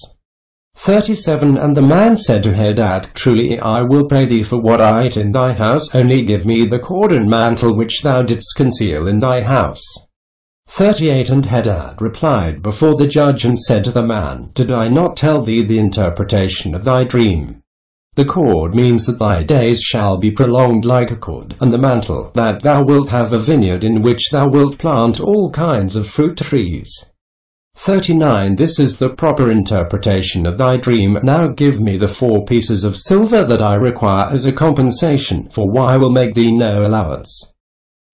37 And the man said to Hadad, Truly I will pay thee for what I ate in thy house, only give me the cord and mantle which thou didst conceal in thy house. 38 And Hadad replied before the judge and said to the man, Did I not tell thee the interpretation of thy dream? The cord means that thy days shall be prolonged like a cord, and the mantle, that thou wilt have a vineyard in which thou wilt plant all kinds of fruit trees. 39 This is the proper interpretation of thy dream. Now give me the 4 pieces of silver that I require as a compensation, for I will make thee no allowance.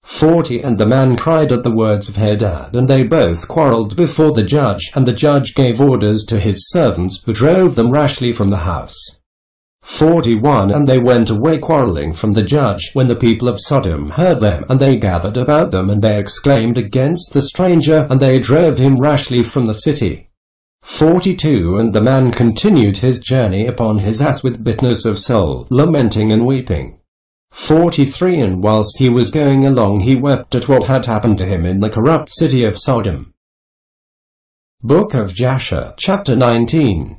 40 And the man cried at the words of Hadad, and they both quarrelled before the judge, and the judge gave orders to his servants, who drove them rashly from the house. 41 And they went away quarrelling from the judge. When the people of Sodom heard them, and they gathered about them, and they exclaimed against the stranger, and they drove him rashly from the city. 42 And the man continued his journey upon his ass with bitterness of soul, lamenting and weeping. 43 And whilst he was going along, he wept at what had happened to him in the corrupt city of Sodom. Book of Jasher, chapter 19.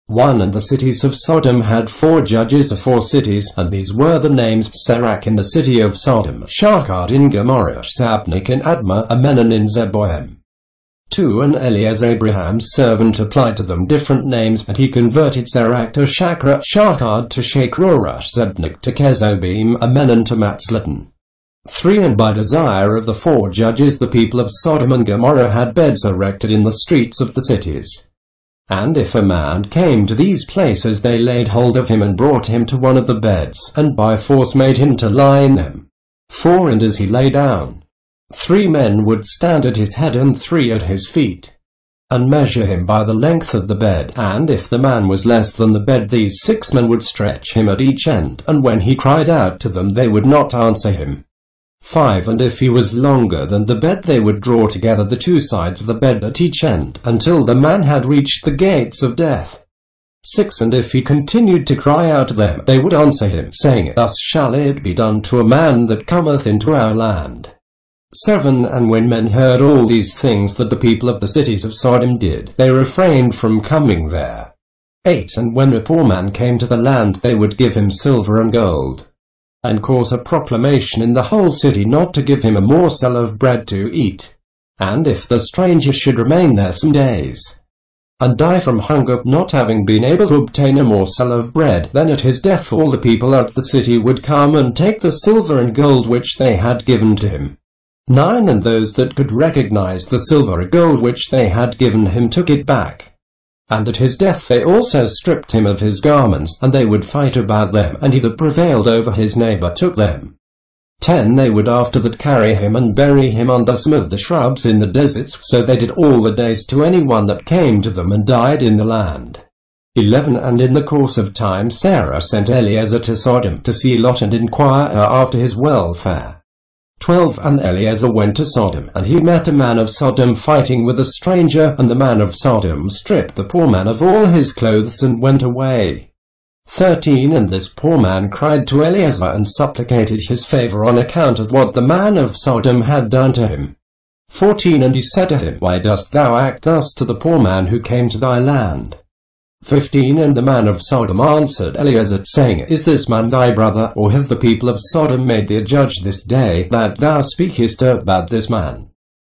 1 And the cities of Sodom had 4 judges to 4 cities, and these were the names: Sirach in the city of Sodom, Shachar in Gomorrah, Zabnik in Admah, Amenon in Zeboim. 2 And Eleazar Abraham's servant applied to them different names, and he converted Sirach to Shachar, Shachar to Shechrorah, Zabnik to Kezobim, Amenon to Matzlatan. 3 And by desire of the 4 judges the people of Sodom and Gomorrah had beds erected in the streets of the cities. And if a man came to these places, they laid hold of him and brought him to one of the beds, and by force made him to lie in them. 4 And as he lay down, 3 men would stand at his head and 3 at his feet. and measure him by the length of the bed, and if the man was less than the bed, these 6 men would stretch him at each end, and when he cried out to them they would not answer him. 5. And if he was longer than the bed, they would draw together the 2 sides of the bed at each end, until the man had reached the gates of death. 6. And if he continued to cry out to them, they would answer him, saying, Thus shall it be done to a man that cometh into our land. 7. And when men heard all these things that the people of the cities of Sodom did, they refrained from coming there. 8. And when a poor man came to the land, they would give him silver and gold, and cause a proclamation in the whole city not to give him a morsel of bread to eat. And if the stranger should remain there some days, and die from hunger, not having been able to obtain a morsel of bread, then at his death all the people of the city would come and take the silver and gold which they had given to him. 9. And those that could recognize the silver and gold which they had given him took it back. And at his death they also stripped him of his garments, and they would fight about them, and he that prevailed over his neighbor took them. 10. They would after that carry him and bury him under some of the shrubs in the deserts, so they did all the days to any one that came to them and died in the land. 11. And in the course of time Sarah sent Eliezer to Sodom to see Lot and inquire after his welfare. 12. And Eliezer went to Sodom, and he met a man of Sodom fighting with a stranger, and the man of Sodom stripped the poor man of all his clothes and went away. 13. And this poor man cried to Eliezer and supplicated his favor on account of what the man of Sodom had done to him. 14. And he said to him, Why dost thou act thus to the poor man who came to thy land? 15. And the man of Sodom answered Eliezer, saying, Is this man thy brother, or have the people of Sodom made thee a judge this day, that thou speakest about this man?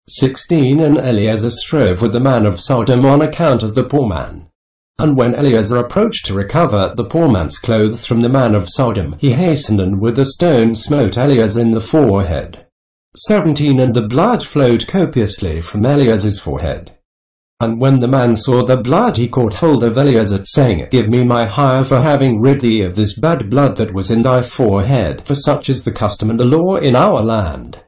16. And Eliezer strove with the man of Sodom on account of the poor man. And when Eliezer approached to recover the poor man's clothes from the man of Sodom, he hastened and with a stone smote Eliezer in the forehead. 17. And the blood flowed copiously from Eliezer's forehead. And when the man saw the blood, he caught hold of Eliezer, saying, Give me my hire for having rid thee of this bad blood that was in thy forehead, for such is the custom and the law in our land.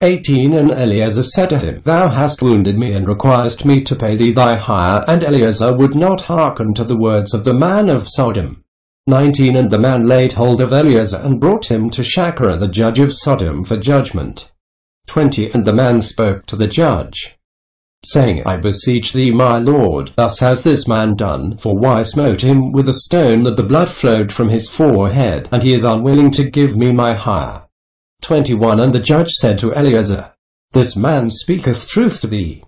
18. And Eliezer said to him, Thou hast wounded me, and requirest me to pay thee thy hire. And Eliezer would not hearken to the words of the man of Sodom. 19. And the man laid hold of Eliezer, and brought him to Jasher the judge of Sodom for judgment. 20. And the man spoke to the judge, saying, I beseech thee, my lord, thus has this man done, for why smote him with a stone that the blood flowed from his forehead, and he is unwilling to give me my hire. 21. And the judge said to Eliezer, This man speaketh truth to thee.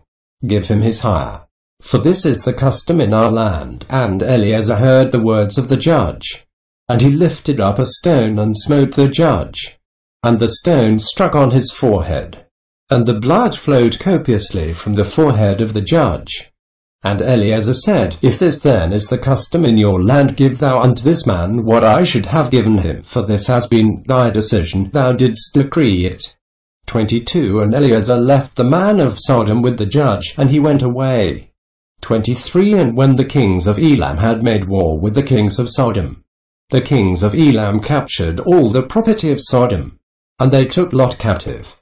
Give him his hire, for this is the custom in our land. And Eliezer heard the words of the judge, and he lifted up a stone and smote the judge, and the stone struck on his forehead, and the blood flowed copiously from the forehead of the judge. And Eliezer said, If this then is the custom in your land, give thou unto this man what I should have given him, for this has been thy decision, thou didst decree it. 22. And Eliezer left the man of Sodom with the judge, and he went away. 23. And when the kings of Elam had made war with the kings of Sodom, the kings of Elam captured all the property of Sodom, and they took Lot captive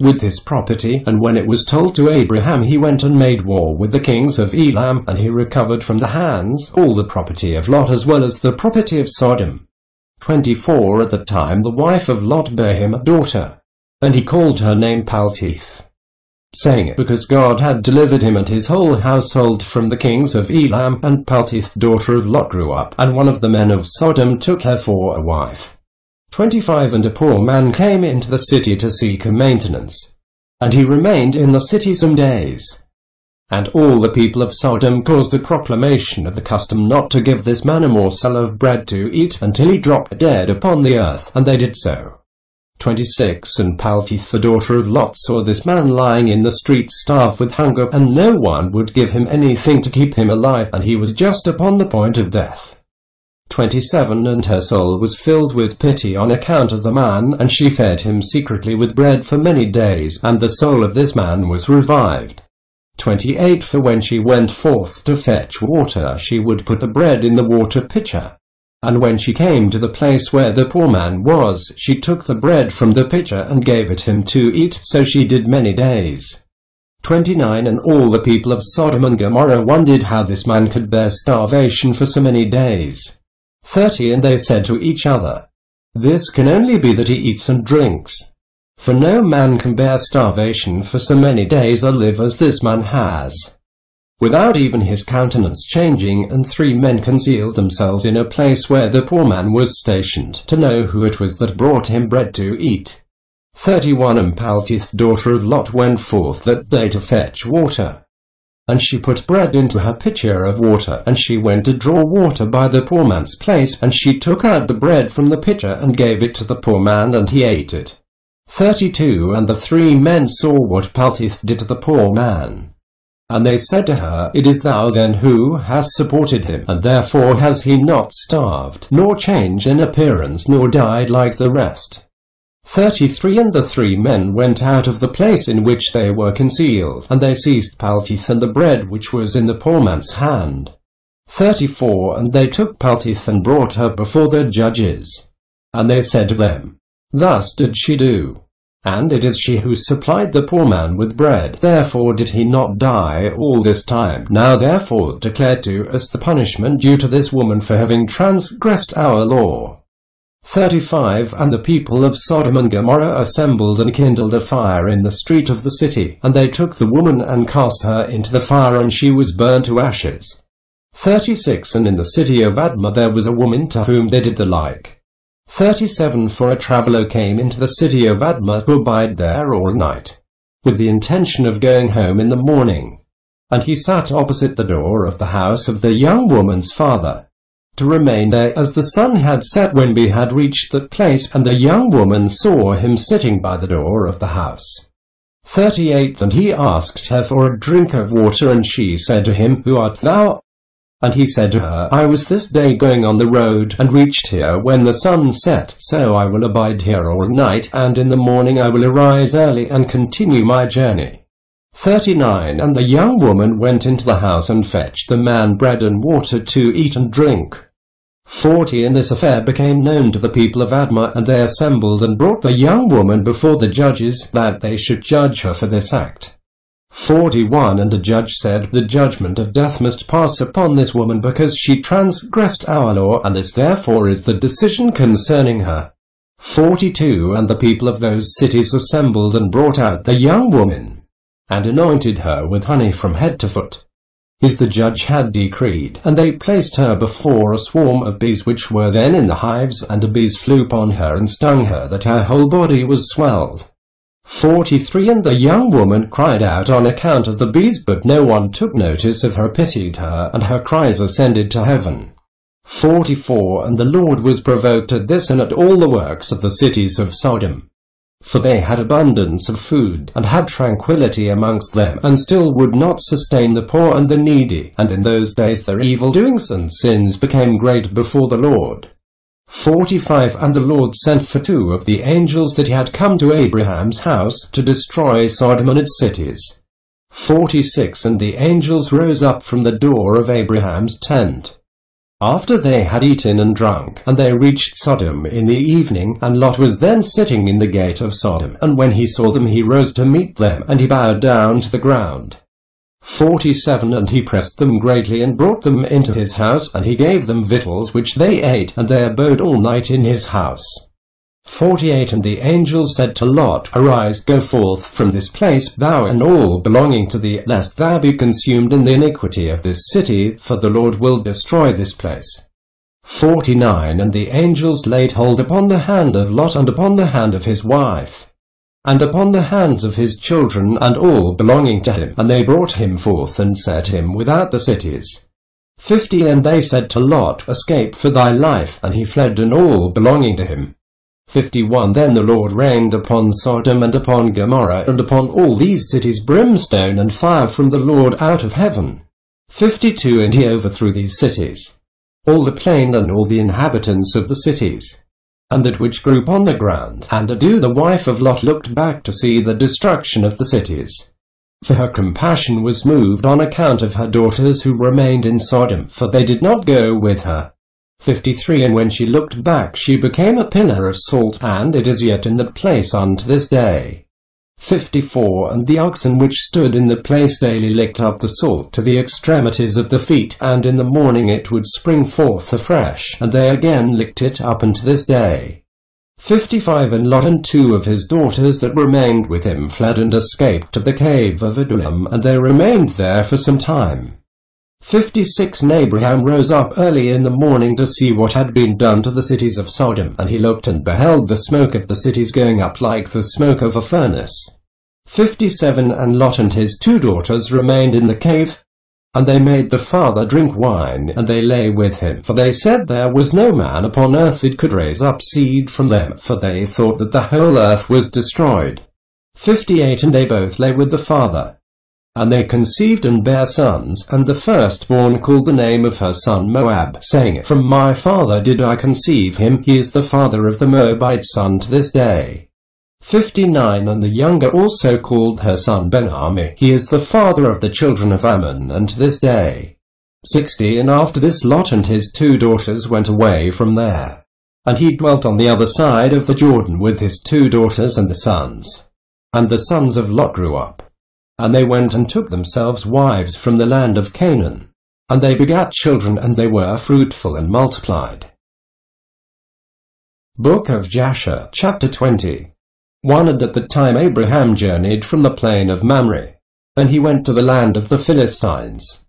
with his property. And when it was told to Abraham, he went and made war with the kings of Elam, and he recovered from the hands all the property of Lot as well as the property of Sodom. 24. At the time the wife of Lot bare him a daughter, and he called her name Paltith, saying, Because God had delivered him and his whole household from the kings of Elam. And Paltith daughter of Lot grew up, and one of the men of Sodom took her for a wife. 25. And a poor man came into the city to seek a maintenance, and he remained in the city some days. And all the people of Sodom caused a proclamation of the custom not to give this man a morsel of bread to eat until he dropped dead upon the earth, and they did so. 26. And Paltith the daughter of Lot saw this man lying in the street starved with hunger, and no one would give him anything to keep him alive, and he was just upon the point of death. 27. And her soul was filled with pity on account of the man, and she fed him secretly with bread for many days, and the soul of this man was revived. 28. For when she went forth to fetch water, she would put the bread in the water pitcher. And when she came to the place where the poor man was, she took the bread from the pitcher and gave it him to eat, so she did many days. 29 And all the people of Sodom and Gomorrah wondered how this man could bear starvation for so many days. 30 And they said to each other, This can only be that he eats and drinks. For no man can bear starvation for so many days or live as this man has, without even his countenance changing. And 3 men concealed themselves in a place where the poor man was stationed, to know who it was that brought him bread to eat. 31 And Paltith, daughter of Lot, went forth that day to fetch water. And she put bread into her pitcher of water, and she went to draw water by the poor man's place, and she took out the bread from the pitcher, and gave it to the poor man, and he ate it. 32 And the 3 men saw what Paltith did to the poor man. And they said to her, It is thou then who hast supported him, and therefore has he not starved, nor changed in appearance, nor died like the rest. 33 And the 3 men went out of the place in which they were concealed, and they seized Paltith and the bread which was in the poor man's hand. 34 And they took Paltith and brought her before the judges. And they said to them, Thus did she do. And it is she who supplied the poor man with bread, therefore did he not die all this time. Now therefore declare to us the punishment due to this woman for having transgressed our law. 35 And the people of Sodom and Gomorrah assembled and kindled a fire in the street of the city, and they took the woman and cast her into the fire, and she was burned to ashes. 36 And in the city of Admah there was a woman to whom they did the like. 37 For a traveller came into the city of Admah to abide there all night, with the intention of going home in the morning. And he sat opposite the door of the house of the young woman's father, to remain there as the sun had set when we had reached that place, and the young woman saw him sitting by the door of the house. 38 And he asked her for a drink of water, and she said to him, Who art thou? And he said to her, I was this day going on the road, and reached here when the sun set, so I will abide here all night, and in the morning I will arise early and continue my journey. 39 And the young woman went into the house and fetched the man bread and water to eat and drink. 40 And this affair became known to the people of Admah, and they assembled and brought the young woman before the judges, that they should judge her for this act. 41 And a judge said, The judgment of death must pass upon this woman, because she transgressed our law, and this therefore is the decision concerning her. 42 And the people of those cities assembled and brought out the young woman, and anointed her with honey from head to foot, as the judge had decreed, and they placed her before a swarm of bees which were then in the hives, and the bees flew upon her and stung her, that her whole body was swelled. 43 And the young woman cried out on account of the bees, but no one took notice of her, pitied her, and her cries ascended to heaven. 44 And the Lord was provoked at this and at all the works of the cities of Sodom, for they had abundance of food, and had tranquillity amongst them, and still would not sustain the poor and the needy, and in those days their evil doings and sins became great before the Lord. 45 And the Lord sent for 2 of the angels that had come to Abraham's house, to destroy Sodom and its cities. 46 And the angels rose up from the door of Abraham's tent, after they had eaten and drunk, and they reached Sodom in the evening, and Lot was then sitting in the gate of Sodom. And when he saw them, he rose to meet them, and he bowed down to the ground. 47 And he pressed them greatly, and brought them into his house, and he gave them victuals which they ate, and they abode all night in his house. 48 And the angel said to Lot, Arise, go forth from this place, thou and all belonging to thee, lest thou be consumed in the iniquity of this city, for the Lord will destroy this place. 49 And the angels laid hold upon the hand of Lot, and upon the hand of his wife, and upon the hands of his children, and all belonging to him, and they brought him forth, and set him without the cities. 50 And they said to Lot, Escape for thy life, and he fled, and all belonging to him. 51 Then the Lord rained upon Sodom and upon Gomorrah, and upon all these cities brimstone and fire from the Lord out of heaven. 52 And he overthrew these cities, all the plain and all the inhabitants of the cities, and that which grew upon the ground. And Adu the wife of Lot looked back to see the destruction of the cities, for her compassion was moved on account of her daughters who remained in Sodom, for they did not go with her. 53 And when she looked back, she became a pillar of salt, and it is yet in that place unto this day. 54 And the oxen which stood in the place daily licked up the salt to the extremities of the feet, and in the morning it would spring forth afresh, and they again licked it up unto this day. 55 And Lot and 2 of his daughters that remained with him fled and escaped to the cave of Adullam, and they remained there for some time. 56 And Abraham rose up early in the morning to see what had been done to the cities of Sodom, and he looked and beheld the smoke of the cities going up like the smoke of a furnace. 57 And Lot and his 2 daughters remained in the cave, and they made the father drink wine, and they lay with him, for they said there was no man upon earth that could raise up seed from them, for they thought that the whole earth was destroyed. 58 And they both lay with the father. And they conceived and bare sons, and the firstborn called the name of her son Moab, saying, From my father did I conceive him, he is the father of the Moabite son to this day. 59 And the younger also called her son Ben-Ami, he is the father of the children of Ammon, and to this day. 60 And after this Lot and his 2 daughters went away from there. And he dwelt on the other side of the Jordan with his 2 daughters and the sons. And the sons of Lot grew up. And they went and took themselves wives from the land of Canaan. And they begat children, and they were fruitful and multiplied. Book of Jasher, chapter 20. 1 And at the time Abraham journeyed from the plain of Mamre, and he went to the land of the Philistines.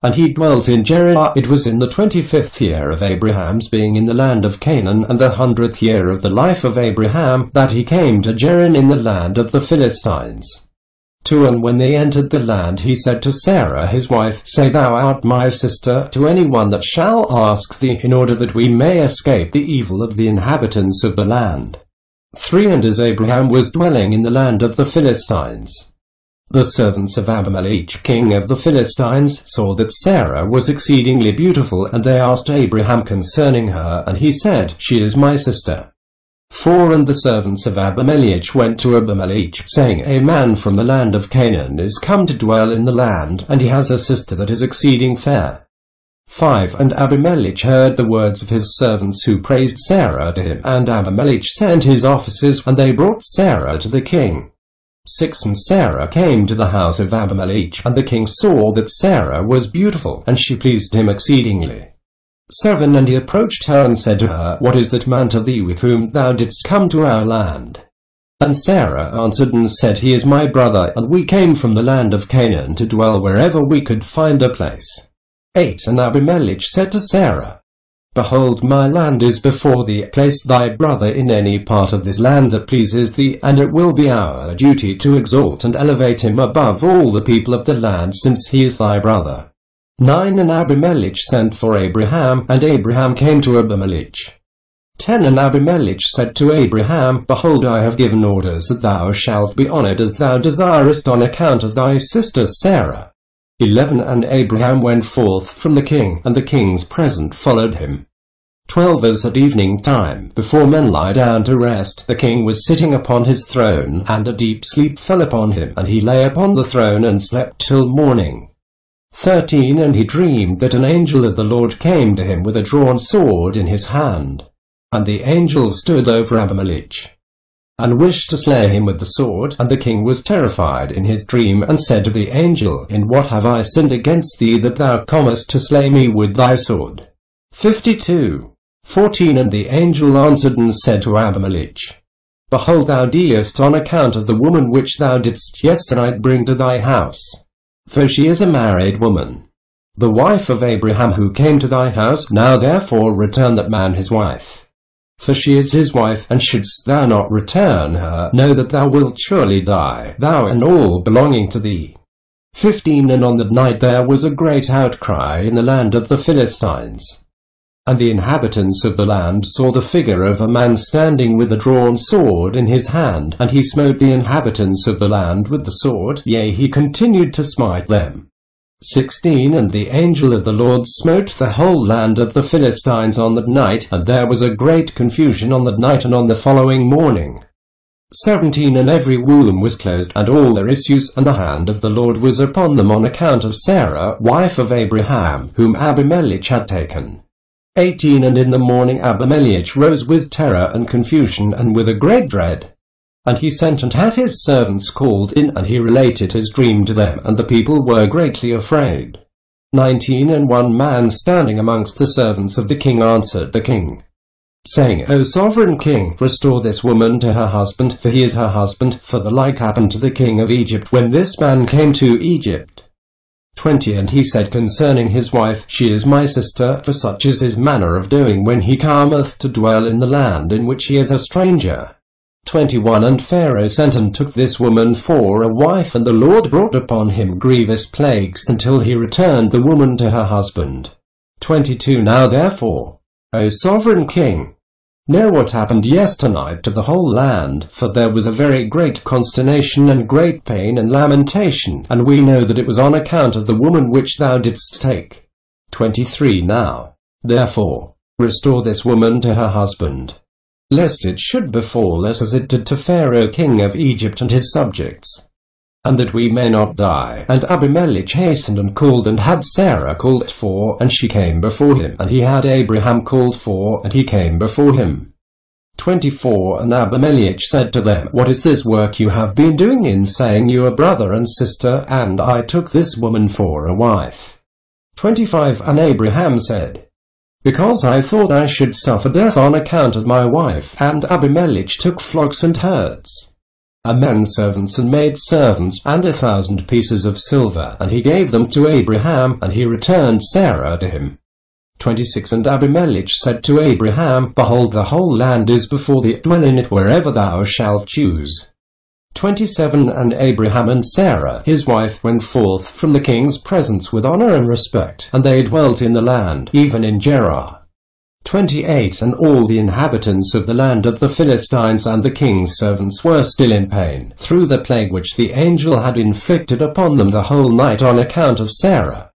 And he dwelt in Gerar. It was in the 25th year of Abraham's being in the land of Canaan, and the 100th year of the life of Abraham, that he came to Gerar in the land of the Philistines. 2 And when they entered the land, he said to Sarah his wife, Say thou art my sister to any one that shall ask thee, in order that we may escape the evil of the inhabitants of the land. 3 And as Abraham was dwelling in the land of the Philistines, the servants of Abimelech king of the Philistines saw that Sarah was exceedingly beautiful, and they asked Abraham concerning her, and he said, She is my sister. 4 And the servants of Abimelech went to Abimelech, saying, A man from the land of Canaan is come to dwell in the land, and he has a sister that is exceeding fair. 5 And Abimelech heard the words of his servants who praised Sarah to him, and Abimelech sent his officers, and they brought Sarah to the king. 6 And Sarah came to the house of Abimelech, and the king saw that Sarah was beautiful, and she pleased him exceedingly. 7 And he approached her and said to her, What is that man to thee with whom thou didst come to our land? And Sarah answered and said, He is my brother, and we came from the land of Canaan to dwell wherever we could find a place. 8 And Abimelech said to Sarah, Behold, my land is before thee, place thy brother in any part of this land that pleases thee, and it will be our duty to exalt and elevate him above all the people of the land, since he is thy brother. 9 And Abimelech sent for Abraham, and Abraham came to Abimelech. 10 And Abimelech said to Abraham, Behold, I have given orders that thou shalt be honored as thou desirest on account of thy sister Sarah. 11 And Abraham went forth from the king, and the king's present followed him. 12 As at evening time, before men lie down to rest, the king was sitting upon his throne, and a deep sleep fell upon him, and he lay upon the throne and slept till morning. 13 And he dreamed that an angel of the Lord came to him with a drawn sword in his hand. And the angel stood over Abimelech, and wished to slay him with the sword. And the king was terrified in his dream, and said to the angel, In what have I sinned against thee, that thou comest to slay me with thy sword? 52. 14 And the angel answered and said to Abimelech, Behold, thou dealest on account of the woman which thou didst yesternight bring to thy house. For she is a married woman, the wife of Abraham who came to thy house. Now therefore return that man his wife. For she is his wife, and shouldst thou not return her, know that thou wilt surely die, thou and all belonging to thee. 15 And on that night there was a great outcry in the land of the Philistines. And the inhabitants of the land saw the figure of a man standing with a drawn sword in his hand, and he smote the inhabitants of the land with the sword, yea, he continued to smite them. 16 And the angel of the Lord smote the whole land of the Philistines on that night, and there was a great confusion on that night and on the following morning. 17 And every womb was closed, and all their issues, and the hand of the Lord was upon them on account of Sarah, wife of Abraham, whom Abimelech had taken. 18 And in the morning Abimelech rose with terror and confusion, and with a great dread. And he sent and had his servants called in, and he related his dream to them, and the people were greatly afraid. 19 And one man standing amongst the servants of the king answered the king, saying, O sovereign king, restore this woman to her husband, for he is her husband, for the like happened to the king of Egypt when this man came to Egypt. 20 And he said concerning his wife, She is my sister, for such is his manner of doing when he cometh to dwell in the land in which he is a stranger. 21 And Pharaoh sent and took this woman for a wife, and the Lord brought upon him grievous plagues until he returned the woman to her husband. 22 Now therefore, O sovereign king, know what happened yesternight to the whole land, for there was a very great consternation and great pain and lamentation, and we know that it was on account of the woman which thou didst take. 23 Now, therefore, restore this woman to her husband, lest it should befall us as it did to Pharaoh king of Egypt and his subjects, and that we may not die. And Abimelech hastened and called, and had Sarah called for, and she came before him, and he had Abraham called for, and he came before him. 24 And Abimelech said to them, What is this work you have been doing in saying you are brother and sister, and I took this woman for a wife? 25 And Abraham said, Because I thought I should suffer death on account of my wife. And Abimelech took flocks and herds, and menservants and maidservants, and 1,000 pieces of silver, and he gave them to Abraham, and he returned Sarah to him. 26 And Abimelech said to Abraham, Behold, the whole land is before thee, dwell in it wherever thou shalt choose. 27 And Abraham and Sarah his wife went forth from the king's presence with honor and respect, and they dwelt in the land, even in Gerar. 28 And all the inhabitants of the land of the Philistines and the king's servants were still in pain, through the plague which the angel had inflicted upon them the whole night on account of Sarah.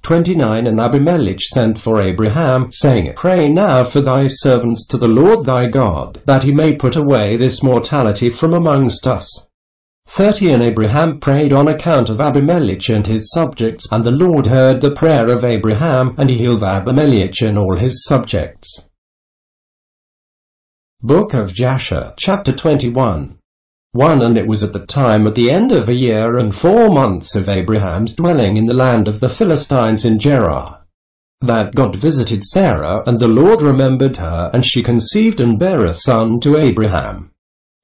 29 And Abimelech sent for Abraham, saying, Pray now for thy servants to the Lord thy God, that he may put away this mortality from amongst us. 30 And Abraham prayed on account of Abimelech and his subjects, and the Lord heard the prayer of Abraham, and he healed Abimelech and all his subjects. Book of Jasher, chapter 21. 1 And it was at the time at the end of 1 year and 4 months of Abraham's dwelling in the land of the Philistines in Gerar, that God visited Sarah, and the Lord remembered her, and she conceived and bare a son to Abraham.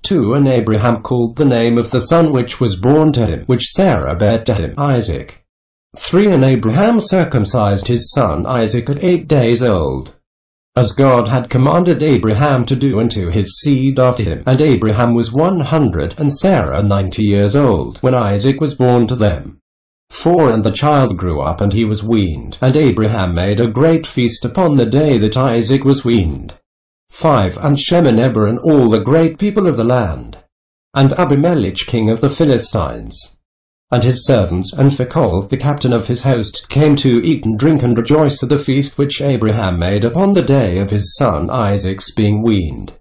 2 And Abraham called the name of the son which was born to him, which Sarah bare to him, Isaac. 3 And Abraham circumcised his son Isaac at 8 days old, as God had commanded Abraham to do unto his seed after him. And Abraham was 100, and Sarah 90 years old, when Isaac was born to them. 4 And the child grew up, and he was weaned, and Abraham made a great feast upon the day that Isaac was weaned. 5 And Shem and Eber and all the great people of the land, and Abimelech king of the Philistines, and his servants, and Phicol the captain of his host, came to eat and drink and rejoice at the feast which Abraham made upon the day of his son Isaac's being weaned.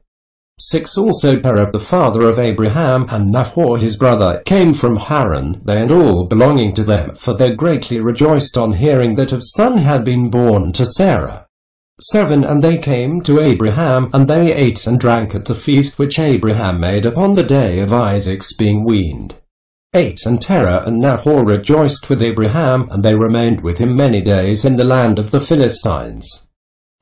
6 Also Parry the father of Abraham, and Nahor his brother, came from Haran, they and all belonging to them, for they greatly rejoiced on hearing that a son had been born to Sarah. 7 And they came to Abraham, and they ate and drank at the feast which Abraham made upon the day of Isaac's being weaned. 8 And Terah and Nahor rejoiced with Abraham, and they remained with him many days in the land of the Philistines.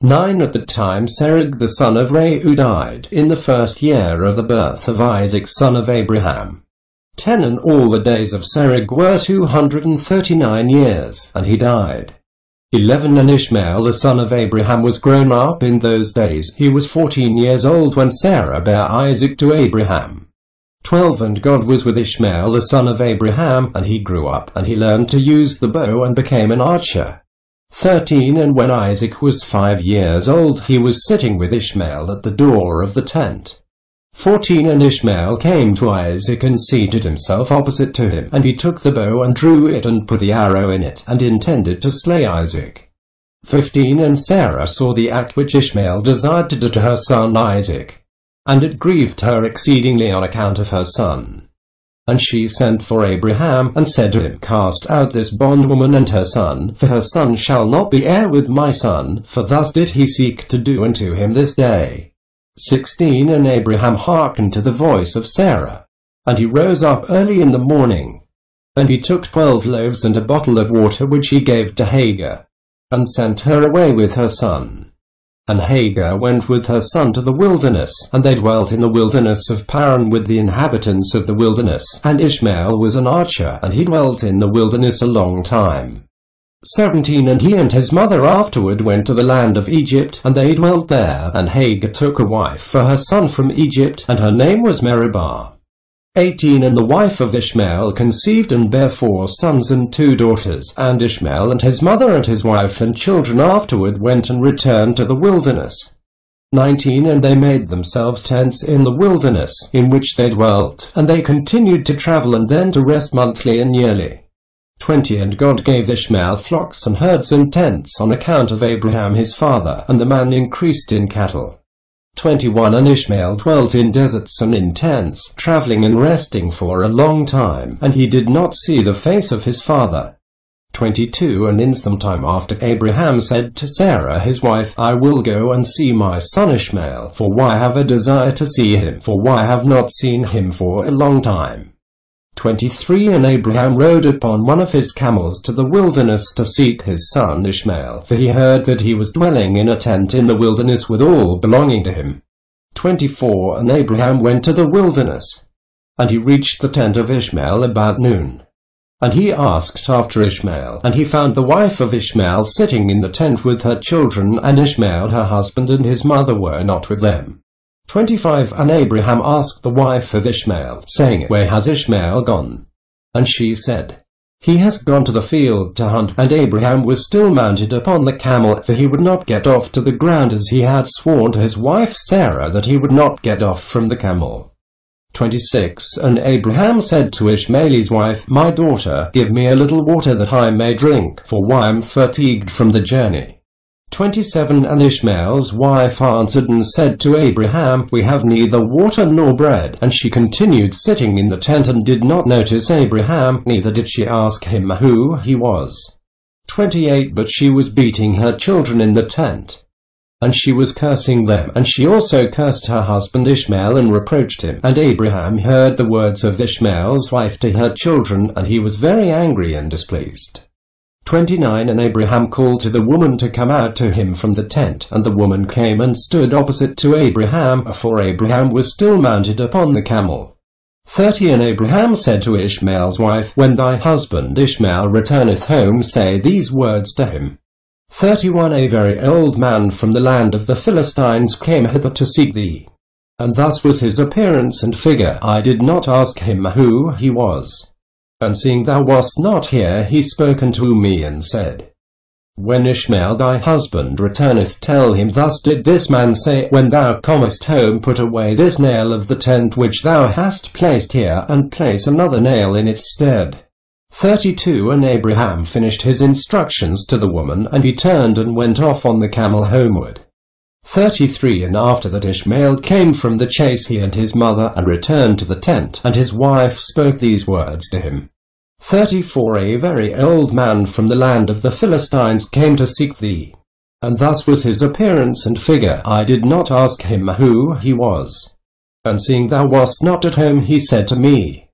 9 At the time Serug the son of Reu died, in the 1st year of the birth of Isaac son of Abraham. 10 And all the days of Serug were 239 years, and he died. 11 And Ishmael the son of Abraham was grown up in those days, he was 14 years old when Sarah bare Isaac to Abraham. 12 And God was with Ishmael the son of Abraham, and he grew up, and he learned to use the bow and became an archer. 13 And when Isaac was 5 years old, he was sitting with Ishmael at the door of the tent. 14 And Ishmael came to Isaac and seated himself opposite to him, and he took the bow and drew it and put the arrow in it, and intended to slay Isaac. 15 And Sarah saw the act which Ishmael desired to do to her son Isaac, and it grieved her exceedingly on account of her son. And she sent for Abraham, and said to him, Cast out this bondwoman and her son, for her son shall not be heir with my son, for thus did he seek to do unto him this day. 16 And Abraham hearkened to the voice of Sarah. And he rose up early in the morning. And he took 12 loaves and a bottle of water which he gave to Hagar, and sent her away with her son. And Hagar went with her son to the wilderness, and they dwelt in the wilderness of Paran with the inhabitants of the wilderness. And Ishmael was an archer, and he dwelt in the wilderness a long time. 17 And he and his mother afterward went to the land of Egypt, and they dwelt there. And Hagar took a wife for her son from Egypt, and her name was Meribah. 18 And the wife of Ishmael conceived and bare 4 sons and 2 daughters. And Ishmael and his mother and his wife and children afterward went and returned to the wilderness. 19 And they made themselves tents in the wilderness, in which they dwelt, and they continued to travel and then to rest monthly and yearly. 20 And God gave Ishmael flocks and herds and tents on account of Abraham his father, and the man increased in cattle. 21 And Ishmael dwelt in deserts and in tents, traveling and resting for a long time, and he did not see the face of his father. 22 And in some time after Abraham said to Sarah his wife, I will go and see my son Ishmael, for why have a desire to see him, for why have not seen him for a long time. 23 And Abraham rode upon one of his camels to the wilderness to seek his son Ishmael, for he heard that he was dwelling in a tent in the wilderness with all belonging to him. 24 And Abraham went to the wilderness, and he reached the tent of Ishmael about noon. And he asked after Ishmael, and he found the wife of Ishmael sitting in the tent with her children, and Ishmael her husband and his mother were not with them. 25 And Abraham asked the wife of Ishmael, saying, Where has Ishmael gone? And she said, He has gone to the field to hunt. And Abraham was still mounted upon the camel, for he would not get off to the ground, as he had sworn to his wife Sarah that he would not get off from the camel. 26 And Abraham said to Ishmael's wife, My daughter, give me a little water that I may drink, for I am fatigued from the journey. 27 And Ishmael's wife answered and said to Abraham, We have neither water nor bread. And she continued sitting in the tent and did not notice Abraham, neither did she ask him who he was. 28 But she was beating her children in the tent, and she was cursing them, and she also cursed her husband Ishmael and reproached him. And Abraham heard the words of Ishmael's wife to her children, and he was very angry and displeased. 29 And Abraham called to the woman to come out to him from the tent, and the woman came and stood opposite to Abraham, for Abraham was still mounted upon the camel. 30 And Abraham said to Ishmael's wife, When thy husband Ishmael returneth home, say these words to him. 31 A very old man from the land of the Philistines came hither to seek thee. And thus was his appearance and figure. I did not ask him who he was. And seeing thou wast not here, he spoke unto me and said, When Ishmael thy husband returneth, tell him, Thus did this man say, When thou comest home, put away this nail of the tent which thou hast placed here, and place another nail in its stead. 32 And Abraham finished his instructions to the woman, and he turned and went off on the camel homeward. 33 And after that Ishmael came from the chase, he and his mother, and returned to the tent, and his wife spoke these words to him. 34 A very old man from the land of the Philistines came to seek thee. And thus was his appearance and figure. I did not ask him who he was. And seeing thou wast not at home, he said to me,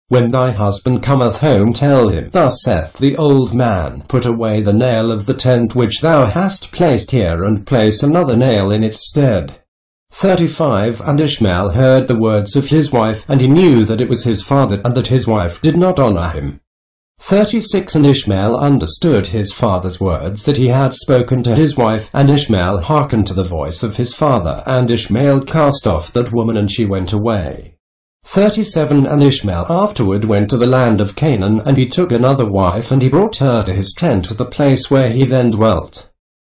When thy husband cometh home, tell him, Thus saith the old man, Put away the nail of the tent which thou hast placed here, and place another nail in its stead. 35 And Ishmael heard the words of his wife, and he knew that it was his father, and that his wife did not honor him. 36 And Ishmael understood his father's words that he had spoken to his wife, and Ishmael hearkened to the voice of his father, and Ishmael cast off that woman, and she went away. 37 And Ishmael afterward went to the land of Canaan, and he took another wife, and he brought her to his tent, to the place where he then dwelt.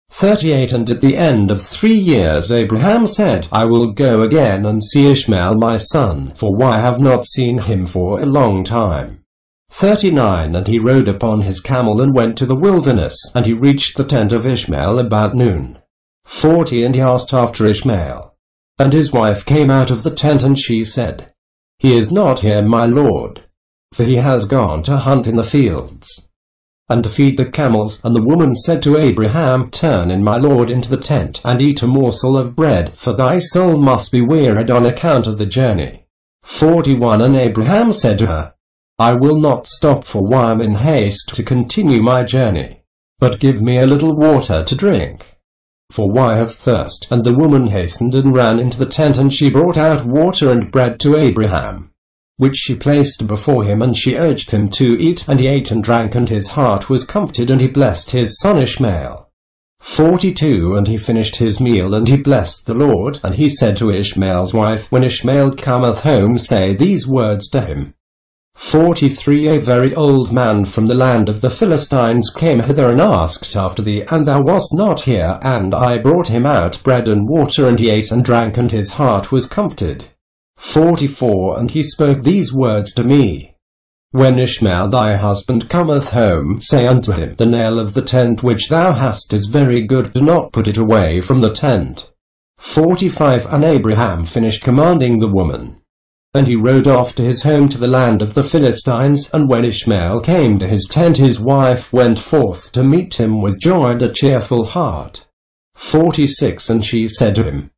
38 And at the end of 3 years Abraham said, I will go again and see Ishmael my son, for I have not seen him for a long time. 39 And he rode upon his camel and went to the wilderness, and he reached the tent of Ishmael about noon. 40 And he asked after Ishmael. And his wife came out of the tent, and she said, He is not here, my lord, for he has gone to hunt in the fields. and to feed the camels. And the woman said to Abraham, Turn in, my lord, into the tent, and eat a morsel of bread, for thy soul must be wearied on account of the journey. 41 And Abraham said to her, I will not stop, for I am in haste to continue my journey. But give me a little water to drink, for I have thirst. And the woman hastened and ran into the tent, and she brought out water and bread to Abraham, which she placed before him, and she urged him to eat, and he ate and drank, and his heart was comforted, and he blessed his son Ishmael. 42 And he finished his meal, and he blessed the Lord, and he said to Ishmael's wife, When Ishmael cometh home, say these words to him. 43 A very old man from the land of the Philistines came hither and asked after thee, and thou wast not here, and I brought him out bread and water, and he ate and drank, and his heart was comforted. 44 And he spoke these words to me, When Ishmael thy husband cometh home, say unto him, The nail of the tent which thou hast is very good, do not put it away from the tent. 45 And Abraham finished commanding the woman, and he rode off to his home to the land of the Philistines. And when Ishmael came to his tent, his wife went forth to meet him with joy and a cheerful heart. 46 And she said to him,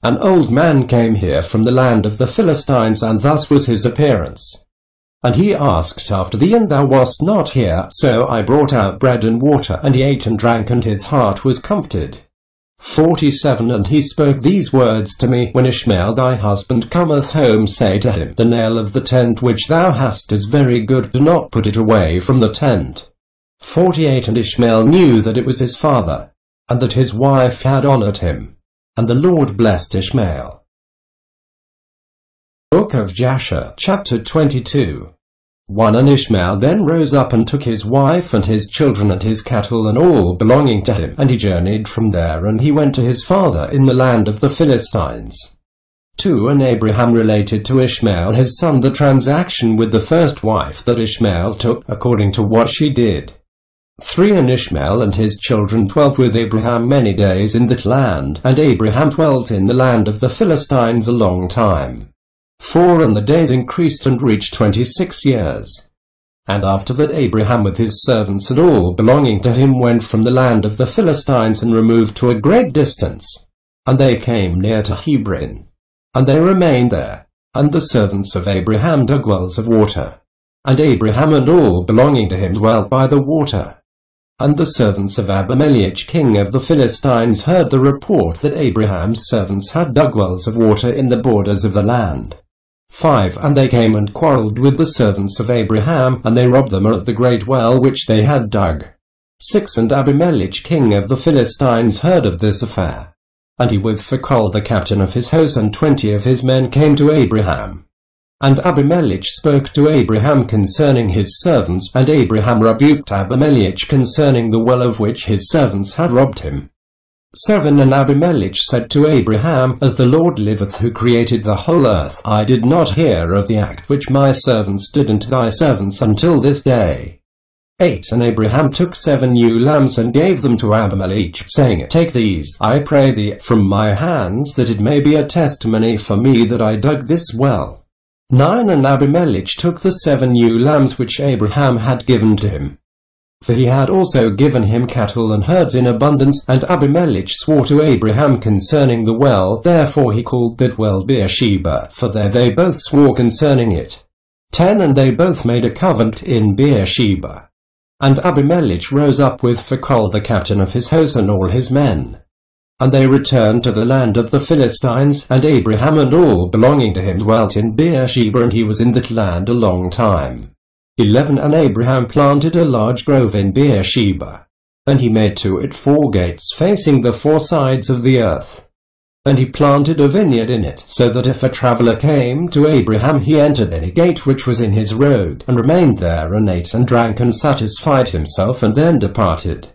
An old man came here from the land of the Philistines, and thus was his appearance. And he asked after thee, and thou wast not here, so I brought out bread and water, and he ate and drank, and his heart was comforted. 47 And he spoke these words to me, When Ishmael thy husband cometh home, say to him, The nail of the tent which thou hast is very good, do not put it away from the tent. 48 And Ishmael knew that it was his father, and that his wife had honored him, and the Lord blessed Ishmael. Book of Jasher, chapter 22. 1 And Ishmael then rose up and took his wife and his children and his cattle and all belonging to him, and he journeyed from there, and he went to his father in the land of the Philistines. 2 And Abraham related to Ishmael his son the transaction with the first wife that Ishmael took, according to what she did. 3 And Ishmael and his children dwelt with Abraham many days in that land, and Abraham dwelt in the land of the Philistines a long time. 4 And the days increased and reached 26 years. And after that Abraham with his servants and all belonging to him went from the land of the Philistines and removed to a great distance. And they came near to Hebron. And they remained there. And the servants of Abraham dug wells of water. And Abraham and all belonging to him dwelt by the water. And the servants of Abimelech king of the Philistines heard the report that Abraham's servants had dug wells of water in the borders of the land. 5 And they came and quarrelled with the servants of Abraham, and they robbed them of the great well which they had dug. 6 And Abimelech king of the Philistines heard of this affair. And he with Phicol the captain of his host and 20 of his men came to Abraham. And Abimelech spoke to Abraham concerning his servants, and Abraham rebuked Abimelech concerning the well of which his servants had robbed him. 7 And Abimelech said to Abraham, As the Lord liveth, who created the whole earth, I did not hear of the act which my servants did unto thy servants until this day. 8 And Abraham took 7 ewe lambs and gave them to Abimelech, saying, Take these, I pray thee, from my hands, that it may be a testimony for me that I dug this well. 9 And Abimelech took the 7 ewe lambs which Abraham had given to him, for he had also given him cattle and herds in abundance. And Abimelech swore to Abraham concerning the well, therefore he called that well Beersheba, for there they both swore concerning it. 10 And they both made a covenant in Beersheba. And Abimelech rose up with Phicol the captain of his host and all his men. And they returned to the land of the Philistines, and Abraham and all belonging to him dwelt in Beersheba, and he was in that land a long time. 11 And Abraham planted a large grove in Beersheba, and he made to it 4 gates facing the 4 sides of the earth. And he planted a vineyard in it, so that if a traveller came to Abraham, he entered any gate which was in his road, and remained there, and ate and drank and satisfied himself, and then departed.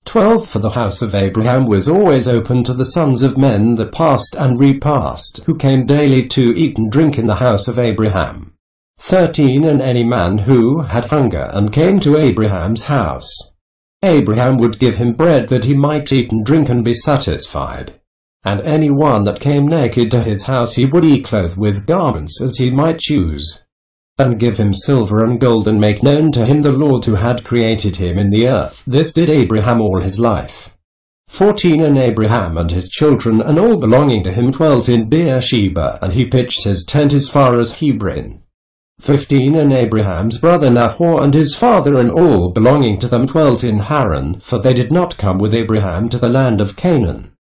12 For the house of Abraham was always open to the sons of men that passed and repassed, who came daily to eat and drink in the house of Abraham. 13 And any man who had hunger and came to Abraham's house, Abraham would give him bread that he might eat and drink and be satisfied. And any one that came naked to his house he would clothe with garments as he might choose. and give him silver and gold, and make known to him the Lord who had created him in the earth. This did Abraham all his life. 14 And Abraham and his children and all belonging to him dwelt in Beersheba, and he pitched his tent as far as Hebron. 15 And Abraham's brother Nahor and his father and all belonging to them dwelt in Haran, for they did not come with Abraham to the land of Canaan.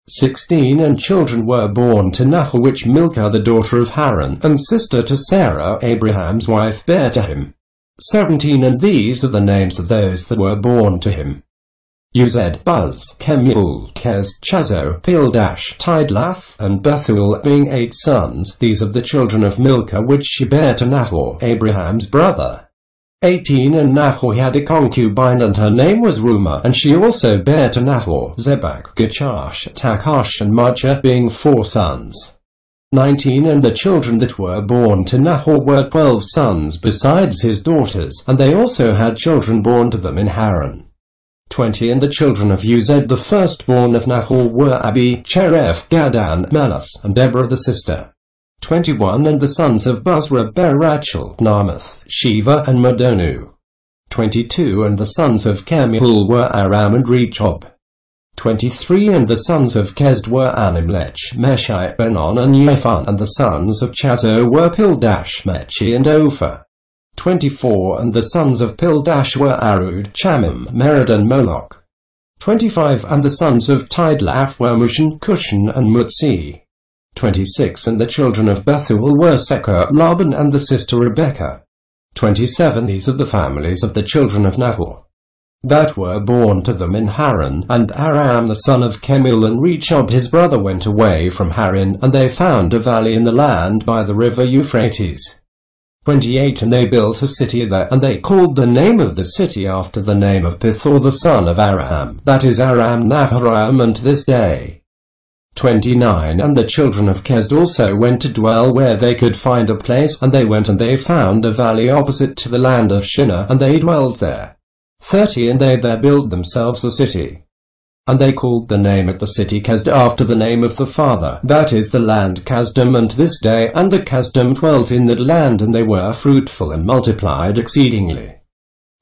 16 And children were born to Nahor, which Milcah the daughter of Haran, and sister to Sarah, Abraham's wife, bare to him. 17 And these are the names of those that were born to him: Uzed, Buz, Kemuel, Kez, Chazo, Pildash, Tidlath, and Bethuel, being 8 sons. These are the children of Milcah which she bare to Nahor, Abraham's brother. 18 And Nahor had a concubine, and her name was Rumah, and she also bare to Nahor Zebach, Gachash, Takash, and Majah, being 4 sons. 19 And the children that were born to Nahor were 12 sons, besides his daughters, and they also had children born to them in Haran. 20 And the children of Uzed the firstborn of Nahor were Abi, Chereph, Gadan, Melus, and Deborah the sister. 21 And the sons of Buz were Berachel, Namath, Sheva, and Madonu. 22 And the sons of Kemuel were Aram and Rechob. 23 And the sons of Kesd were Animlech, Meshi, Benon, and Yephan. And the sons of Chazo were Pildash, Mechi, and Ophir. 24 And the sons of Pildash were Arud, Chamim, Mered, and Moloch. 25 And the sons of Tidlaf were Mushan, Cushan, and Mutsi. 26 And the children of Bethuel were Secher, Laban, and the sister Rebekah. 27 These are the families of the children of Nahor that were born to them in Haran. And Aram the son of Kemuel and Rechob his brother went away from Haran, and they found a valley in the land by the river Euphrates. 28 And they built a city there, and they called the name of the city after the name of Pithor the son of Aram, that is Aram Naharaim, unto this day. 29 And the children of Kesd also went to dwell where they could find a place, and they went and they found a valley opposite to the land of Shinar, and they dwelt there. 30 And they there built themselves a city, and they called the name of the city Kesd after the name of the father, that is the land Kasdim, unto this day. And the Kasdim dwelt in that land, and they were fruitful and multiplied exceedingly.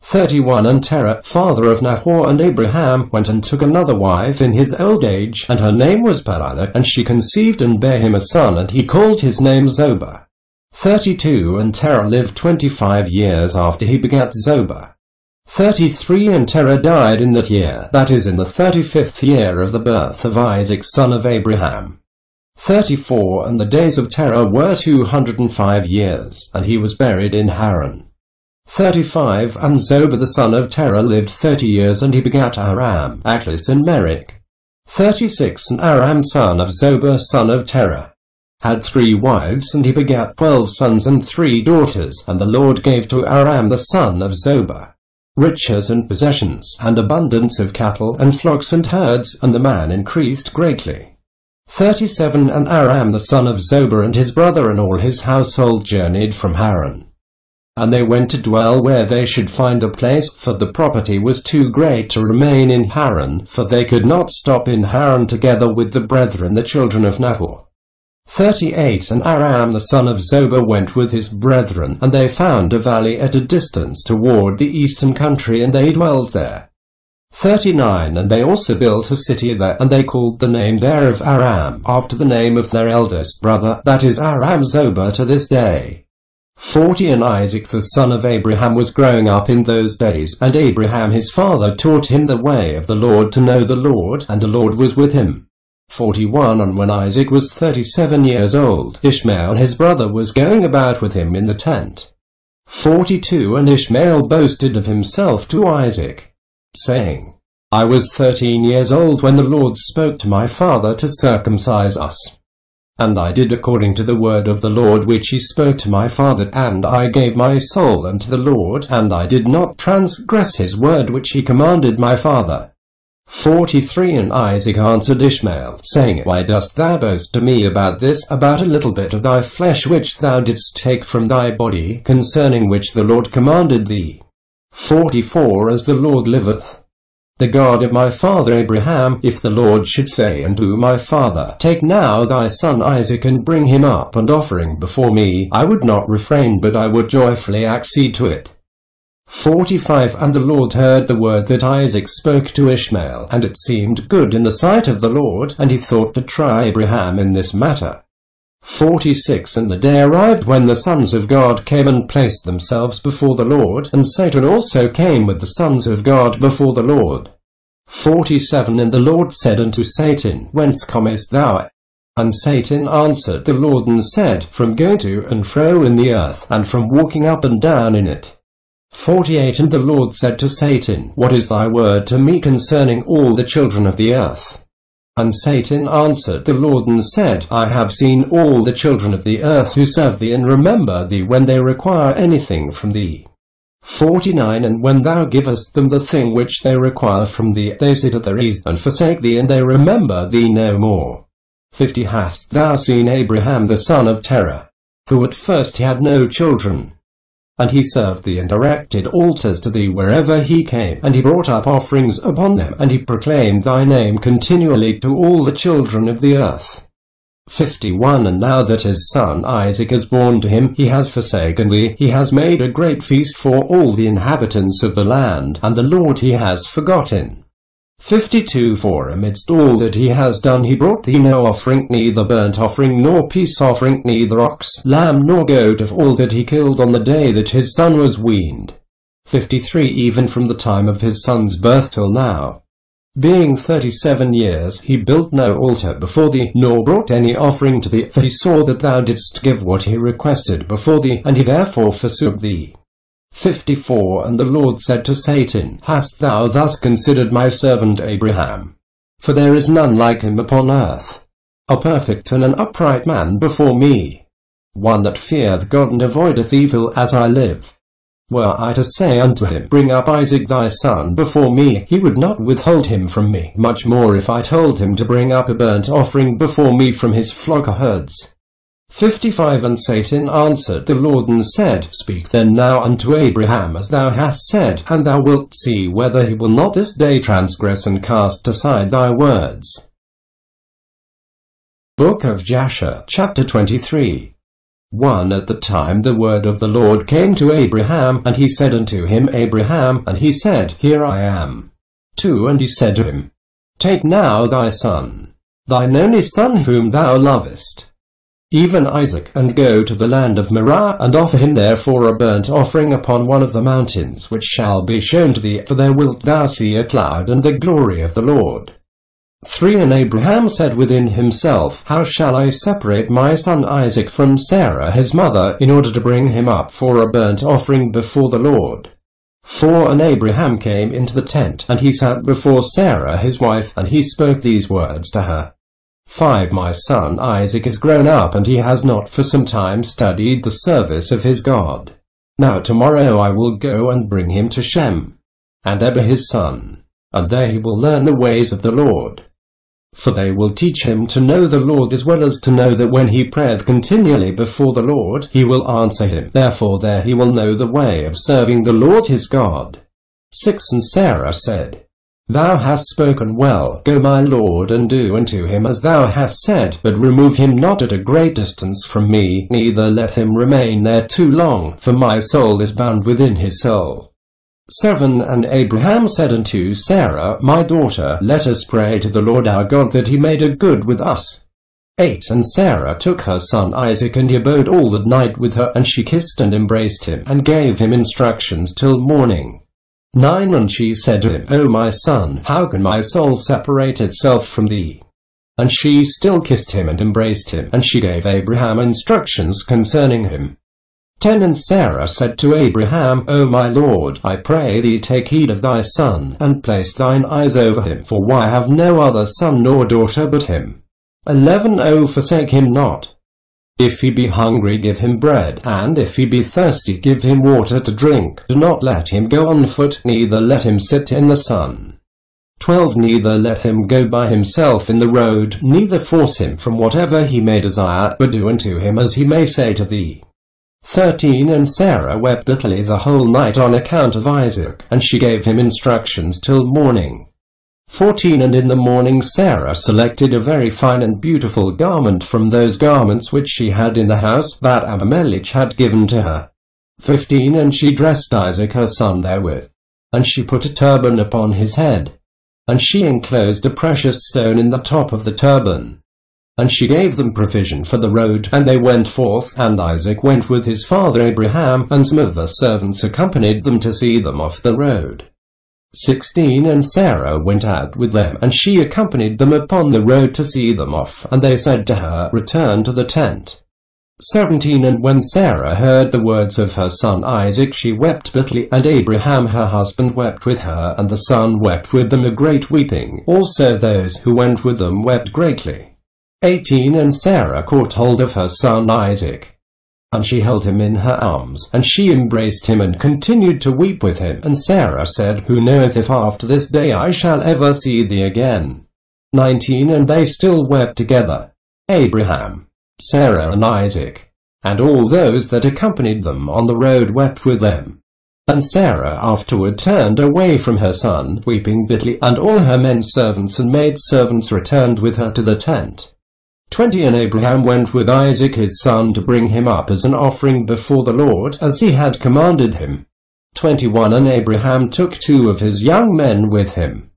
31 And Terah, father of Nahor and Abraham, went and took another wife in his old age, and her name was Parizah, and she conceived and bare him a son, and he called his name Zobah. 32 And Terah lived 25 years after he begat Zobah. 33 And Terah died in that year, that is in the 35th year of the birth of Isaac son of Abraham. 34 And the days of Terah were 205 years, and he was buried in Haran. 35 And Zobah the son of Terah lived 30 years, and he begat Aram, Achlis, and Merich. 36 And Aram son of Zobah son of Terah had 3 wives, and he begat 12 sons and 3 daughters. And the Lord gave to Aram the son of Zobah riches and possessions, and abundance of cattle, and flocks and herds, and the man increased greatly. 37 And Aram the son of Zobah and his brother and all his household journeyed from Haran. And they went to dwell where they should find a place, for the property was too great to remain in Haran, for they could not stop in Haran together with the brethren the children of Nahor. 38 And Aram the son of Zobah went with his brethren, and they found a valley at a distance toward the eastern country, and they dwelt there. 39 And they also built a city there, and they called the name there of Aram, after the name of their eldest brother, that is Aram Zobah, to this day. 40 And Isaac the son of Abraham was growing up in those days, and Abraham his father taught him the way of the Lord to know the Lord, and the Lord was with him. 41 And when Isaac was 37 years old, Ishmael his brother was going about with him in the tent. 42 And Ishmael boasted of himself to Isaac, saying, I was 13 years old when the Lord spoke to my father to circumcise us. And I did according to the word of the Lord which he spoke to my father, and I gave my soul unto the Lord, and I did not transgress his word which he commanded my father. 43 And Isaac answered Ishmael, saying, Why dost thou boast to me about this, about a little bit of thy flesh which thou didst take from thy body, concerning which the Lord commanded thee? 44 As the Lord liveth, the God of my father Abraham, if the Lord should say unto my father, Take now thy son Isaac and bring him up and offering before me, I would not refrain, but I would joyfully accede to it. 45 And the Lord heard the word that Isaac spoke to Ishmael, and it seemed good in the sight of the Lord, and he thought to try Abraham in this matter. 46 And the day arrived when the sons of God came and placed themselves before the Lord, and Satan also came with the sons of God before the Lord. 47 And the Lord said unto Satan, Whence comest thou? And Satan answered the Lord and said, From going to and fro in the earth, and from walking up and down in it. 48 And the Lord said to Satan, What is thy word to me concerning all the children of the earth? And Satan answered the Lord and said, I have seen all the children of the earth who serve thee and remember thee when they require anything from thee. 49 And when thou givest them the thing which they require from thee, they sit at their ease and forsake thee, and they remember thee no more. 50 Hast thou seen Abraham the son of Terah, who at first he had no children? And he served thee and erected altars to thee wherever he came, and he brought up offerings upon them, and he proclaimed thy name continually to all the children of the earth. 51 And now that his son Isaac is born to him, he has forsaken thee, he has made a great feast for all the inhabitants of the land, and the Lord he has forgotten. 52 For amidst all that he has done he brought thee no offering, neither burnt offering nor peace offering, neither ox, lamb nor goat of all that he killed on the day that his son was weaned. 53 Even from the time of his son's birth till now, being 37 years, he built no altar before thee, nor brought any offering to thee, for he saw that thou didst give what he requested before thee, and he therefore forsook thee. 54 And the Lord said to Satan, Hast thou thus considered my servant Abraham? For there is none like him upon earth, a perfect and an upright man before me, one that feareth God and avoideth evil, as I live. Were I to say unto him, Bring up Isaac thy son before me, he would not withhold him from me, much more if I told him to bring up a burnt offering before me from his flock of herds. 55 And Satan answered the Lord and said, Speak then now unto Abraham as thou hast said, and thou wilt see whether he will not this day transgress and cast aside thy words. Book of Jasher, chapter 23. 1 At the time the word of the Lord came to Abraham, and he said unto him, Abraham, and he said, Here I am. 2 And he said to him, Take now thy son, thine only son whom thou lovest, even Isaac, and go to the land of Moriah, and offer him there for a burnt offering upon one of the mountains which shall be shown to thee, for there wilt thou see a cloud and the glory of the Lord. 3 And Abraham said within himself, How shall I separate my son Isaac from Sarah his mother, in order to bring him up for a burnt offering before the Lord? 4 And Abraham came into the tent, and he sat before Sarah his wife, and he spoke these words to her. 5 My son Isaac is grown up, and he has not for some time studied the service of his God. Now tomorrow I will go and bring him to Shem, and Eber his son, and there he will learn the ways of the Lord. For they will teach him to know the Lord, as well as to know that when he prayeth continually before the Lord, he will answer him. Therefore there he will know the way of serving the Lord his God. 6 And Sarah said, Thou hast spoken well, go my lord, and do unto him as thou hast said, but remove him not at a great distance from me, neither let him remain there too long, for my soul is bound within his soul. 7 And Abraham said unto Sarah, My daughter, let us pray to the Lord our God that he may do good with us. 8 And Sarah took her son Isaac, and he abode all the night with her, and she kissed and embraced him, and gave him instructions till morning. 9 And she said to him, O my son, how can my soul separate itself from thee? And she still kissed him and embraced him, and she gave Abraham instructions concerning him. 10 And Sarah said to Abraham, O my lord, I pray thee take heed of thy son, and place thine eyes over him, for I have no other son nor daughter but him. 11 O forsake him not. If he be hungry, give him bread, and if he be thirsty, give him water to drink. Do not let him go on foot, neither let him sit in the sun. 12 Neither let him go by himself in the road, neither force him from whatever he may desire, but do unto him as he may say to thee. 13 And Sarah wept bitterly the whole night on account of Isaac, and she gave him instructions till morning. 14 And in the morning Sarah selected a very fine and beautiful garment from those garments which she had in the house that Abimelech had given to her. 15 And she dressed Isaac her son therewith. And she put a turban upon his head. And she enclosed a precious stone in the top of the turban. And she gave them provision for the road, and they went forth, and Isaac went with his father Abraham, and some of the servants accompanied them to see them off the road. 16 And Sarah went out with them, and she accompanied them upon the road to see them off, and they said to her, Return to the tent. 17 And when Sarah heard the words of her son Isaac, she wept bitterly, and Abraham her husband wept with her, and the son wept with them a great weeping. Also those who went with them wept greatly. 18 And Sarah caught hold of her son Isaac, and she held him in her arms, and she embraced him and continued to weep with him. And Sarah said, Who knoweth if after this day I shall ever see thee again? 19 And they still wept together, Abraham, Sarah and Isaac, and all those that accompanied them on the road wept with them. And Sarah afterward turned away from her son, weeping bitterly, and all her men servants and maidservants returned with her to the tent. 20 And Abraham went with Isaac his son to bring him up as an offering before the Lord, as he had commanded him. 21 And Abraham took 2 of his young men with him,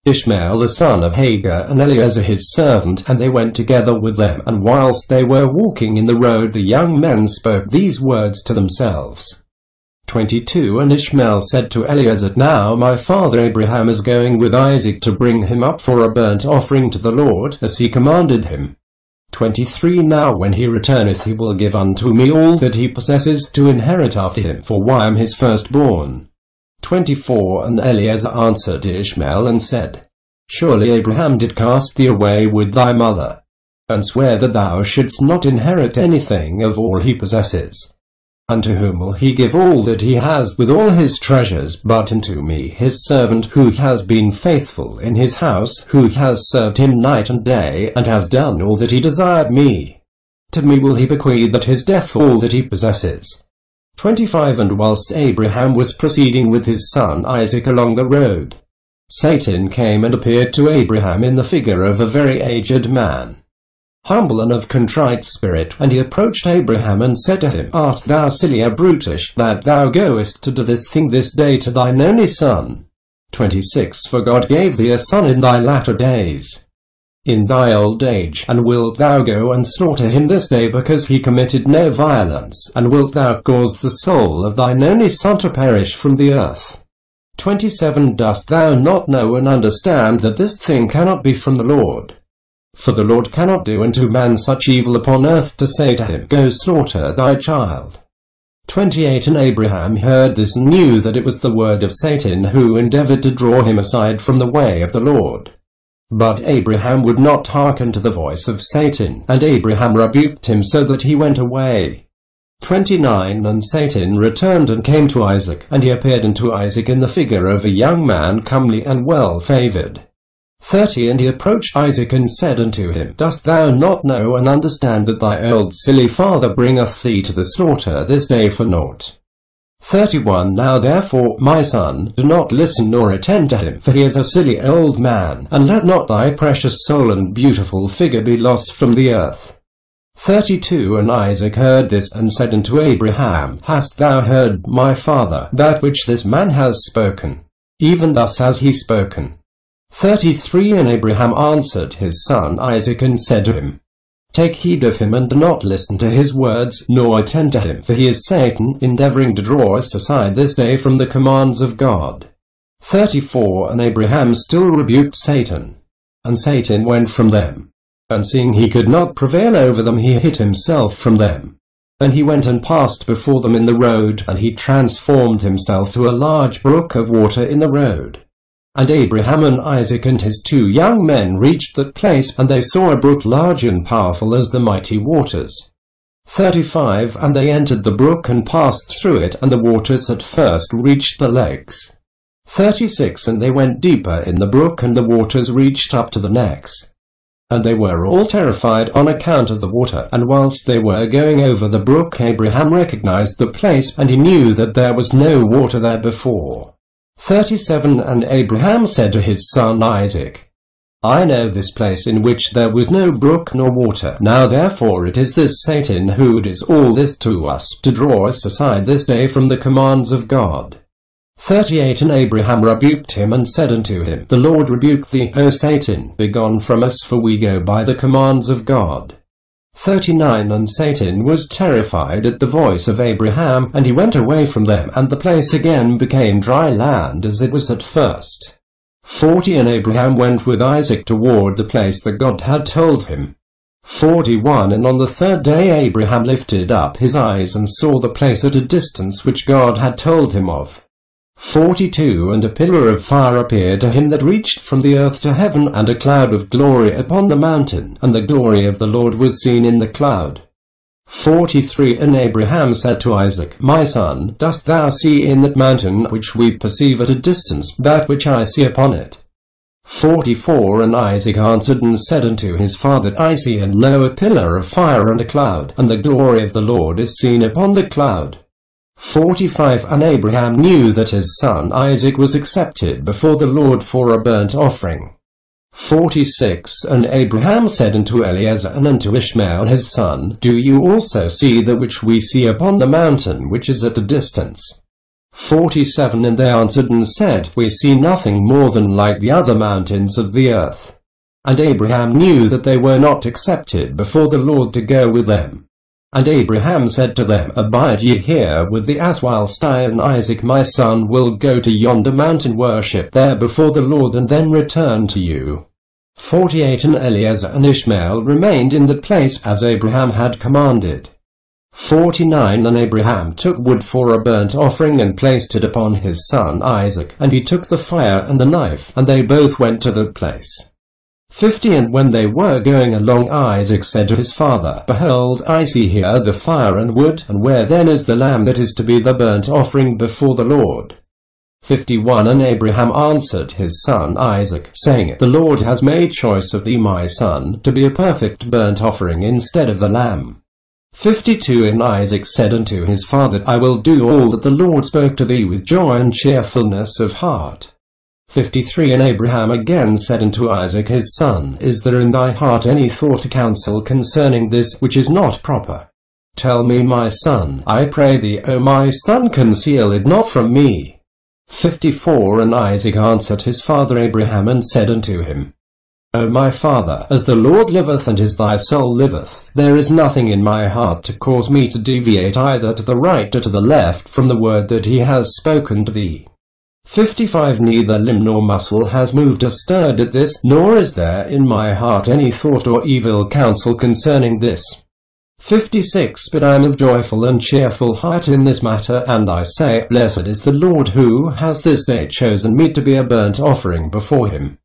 Ishmael the son of Hagar and Eliezer his servant, and they went together with them. And whilst they were walking in the road, the young men spoke these words to themselves. 22 And Ishmael said to Eliezer, Now my father Abraham is going with Isaac to bring him up for a burnt offering to the Lord, as he commanded him. 23 Now when he returneth he will give unto me all that he possesses, to inherit after him, for I am his firstborn. 24 And Eliezer answered Ishmael and said, Surely Abraham did cast thee away with thy mother, and swear that thou shouldst not inherit anything of all he possesses. Unto whom will he give all that he has with all his treasures, but unto me his servant, who has been faithful in his house, who has served him night and day, and has done all that he desired me? To me will he bequeath at his death all that he possesses. 25 And whilst Abraham was proceeding with his son Isaac along the road, Satan came and appeared to Abraham in the figure of a very aged man, humble and of contrite spirit, and he approached Abraham and said to him, Art thou silly or brutish, that thou goest to do this thing this day to thine only son? 26 For God gave thee a son in thy latter days, in thy old age, and wilt thou go and slaughter him this day, because he committed no violence, and wilt thou cause the soul of thine only son to perish from the earth? 27 Dost thou not know and understand that this thing cannot be from the Lord? For the Lord cannot do unto man such evil upon earth, to say to him, Go slaughter thy child. 28 And Abraham heard this and knew that it was the word of Satan, who endeavored to draw him aside from the way of the Lord. But Abraham would not hearken to the voice of Satan, and Abraham rebuked him so that he went away. 29 And Satan returned and came to Isaac, and he appeared unto Isaac in the figure of a young man, comely and well favoured. 30 And he approached Isaac and said unto him, Dost thou not know and understand that thy old silly father bringeth thee to the slaughter this day for naught? 31 Now therefore, my son, do not listen nor attend to him, for he is a silly old man, and let not thy precious soul and beautiful figure be lost from the earth. 32 And Isaac heard this, and said unto Abraham, Hast thou heard, my father, that which this man has spoken? Even thus has he spoken. 33 And Abraham answered his son Isaac and said to him, Take heed of him, and do not listen to his words, nor attend to him, for he is Satan, endeavoring to draw us aside this day from the commands of God. 34 And Abraham still rebuked Satan, and Satan went from them. And seeing he could not prevail over them, he hid himself from them. And he went and passed before them in the road, and he transformed himself to a large brook of water in the road. And Abraham and Isaac and his 2 young men reached that place, and they saw a brook large and powerful as the mighty waters. 35 And they entered the brook and passed through it, and the waters at first reached the legs. 36 And they went deeper in the brook, and the waters reached up to the necks. And they were all terrified on account of the water. And whilst they were going over the brook, Abraham recognized the place, and he knew that there was no water there before. 37 And Abraham said to his son Isaac, I know this place in which there was no brook nor water. Now therefore it is this Satan who does all this to us, to draw us aside this day from the commands of God. 38 And Abraham rebuked him and said unto him, The Lord rebuke thee, O Satan, begone from us, for we go by the commands of God. 39 And Satan was terrified at the voice of Abraham, and he went away from them, and the place again became dry land as it was at first. 40 And Abraham went with Isaac toward the place that God had told him. 41 And on the third day Abraham lifted up his eyes and saw the place at a distance which God had told him of. 42 And a pillar of fire appeared to him that reached from the earth to heaven, and a cloud of glory upon the mountain, and the glory of the Lord was seen in the cloud. 43 And Abraham said to Isaac, My son, dost thou see in that mountain which we perceive at a distance that which I see upon it? 44 And Isaac answered and said unto his father, I see, and lo, a pillar of fire and a cloud, and the glory of the Lord is seen upon the cloud. 45 And Abraham knew that his son Isaac was accepted before the Lord for a burnt offering. 46 And Abraham said unto Eliezer and unto Ishmael his son, Do you also see that which we see upon the mountain which is at a distance? 47 And they answered and said, We see nothing more than like the other mountains of the earth. And Abraham knew that they were not accepted before the Lord to go with them. And Abraham said to them, Abide ye here with the ass, whilst I and Isaac my son will go to yonder mountain, worship there before the Lord, and then return to you. 48 And Eliezer and Ishmael remained in the place as Abraham had commanded. 49 And Abraham took wood for a burnt offering and placed it upon his son Isaac, and he took the fire and the knife, and they both went to the place. 50 And when they were going along, Isaac said to his father, Behold, I see here the fire and wood, and where then is the lamb that is to be the burnt offering before the Lord? 51 And Abraham answered his son Isaac, saying, The Lord has made choice of thee, my son, to be a perfect burnt offering instead of the lamb. 52 And Isaac said unto his father, I will do all that the Lord spoke to thee with joy and cheerfulness of heart. 53 And Abraham again said unto Isaac his son, Is there in thy heart any thought or counsel concerning this which is not proper? Tell me, my son, I pray thee, O my son, conceal it not from me. 54 And Isaac answered his father Abraham and said unto him, O my father, as the Lord liveth and as thy soul liveth, there is nothing in my heart to cause me to deviate either to the right or to the left from the word that he has spoken to thee. 55 Neither limb nor muscle has moved or stirred at this, nor is there in my heart any thought or evil counsel concerning this. 56 But I am of joyful and cheerful heart in this matter, and I say, Blessed is the Lord who has this day chosen me to be a burnt offering before him.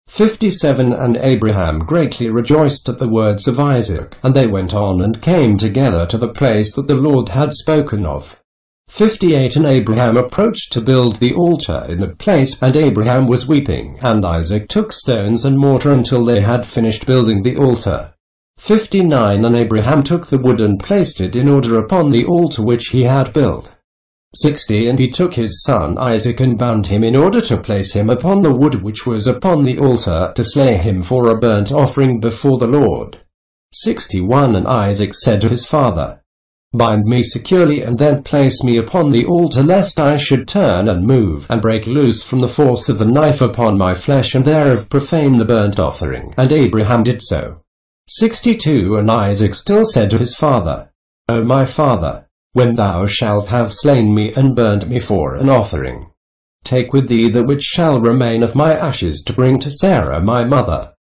57 And Abraham greatly rejoiced at the words of Isaac, and they went on and came together to the place that the Lord had spoken of. 58 And Abraham approached to build the altar in the place, and Abraham was weeping, and Isaac took stones and mortar until they had finished building the altar. 59 And Abraham took the wood and placed it in order upon the altar which he had built. 60 And he took his son Isaac and bound him in order to place him upon the wood which was upon the altar, to slay him for a burnt offering before the Lord. 61 And Isaac said to his father, Bind me securely, and then place me upon the altar, lest I should turn and move, and break loose from the force of the knife upon my flesh, and thereof profane the burnt offering. And Abraham did so. 62 And Isaac still said to his father, O my father, when thou shalt have slain me and burnt me for an offering, take with thee that which shall remain of my ashes to bring to Sarah my mother,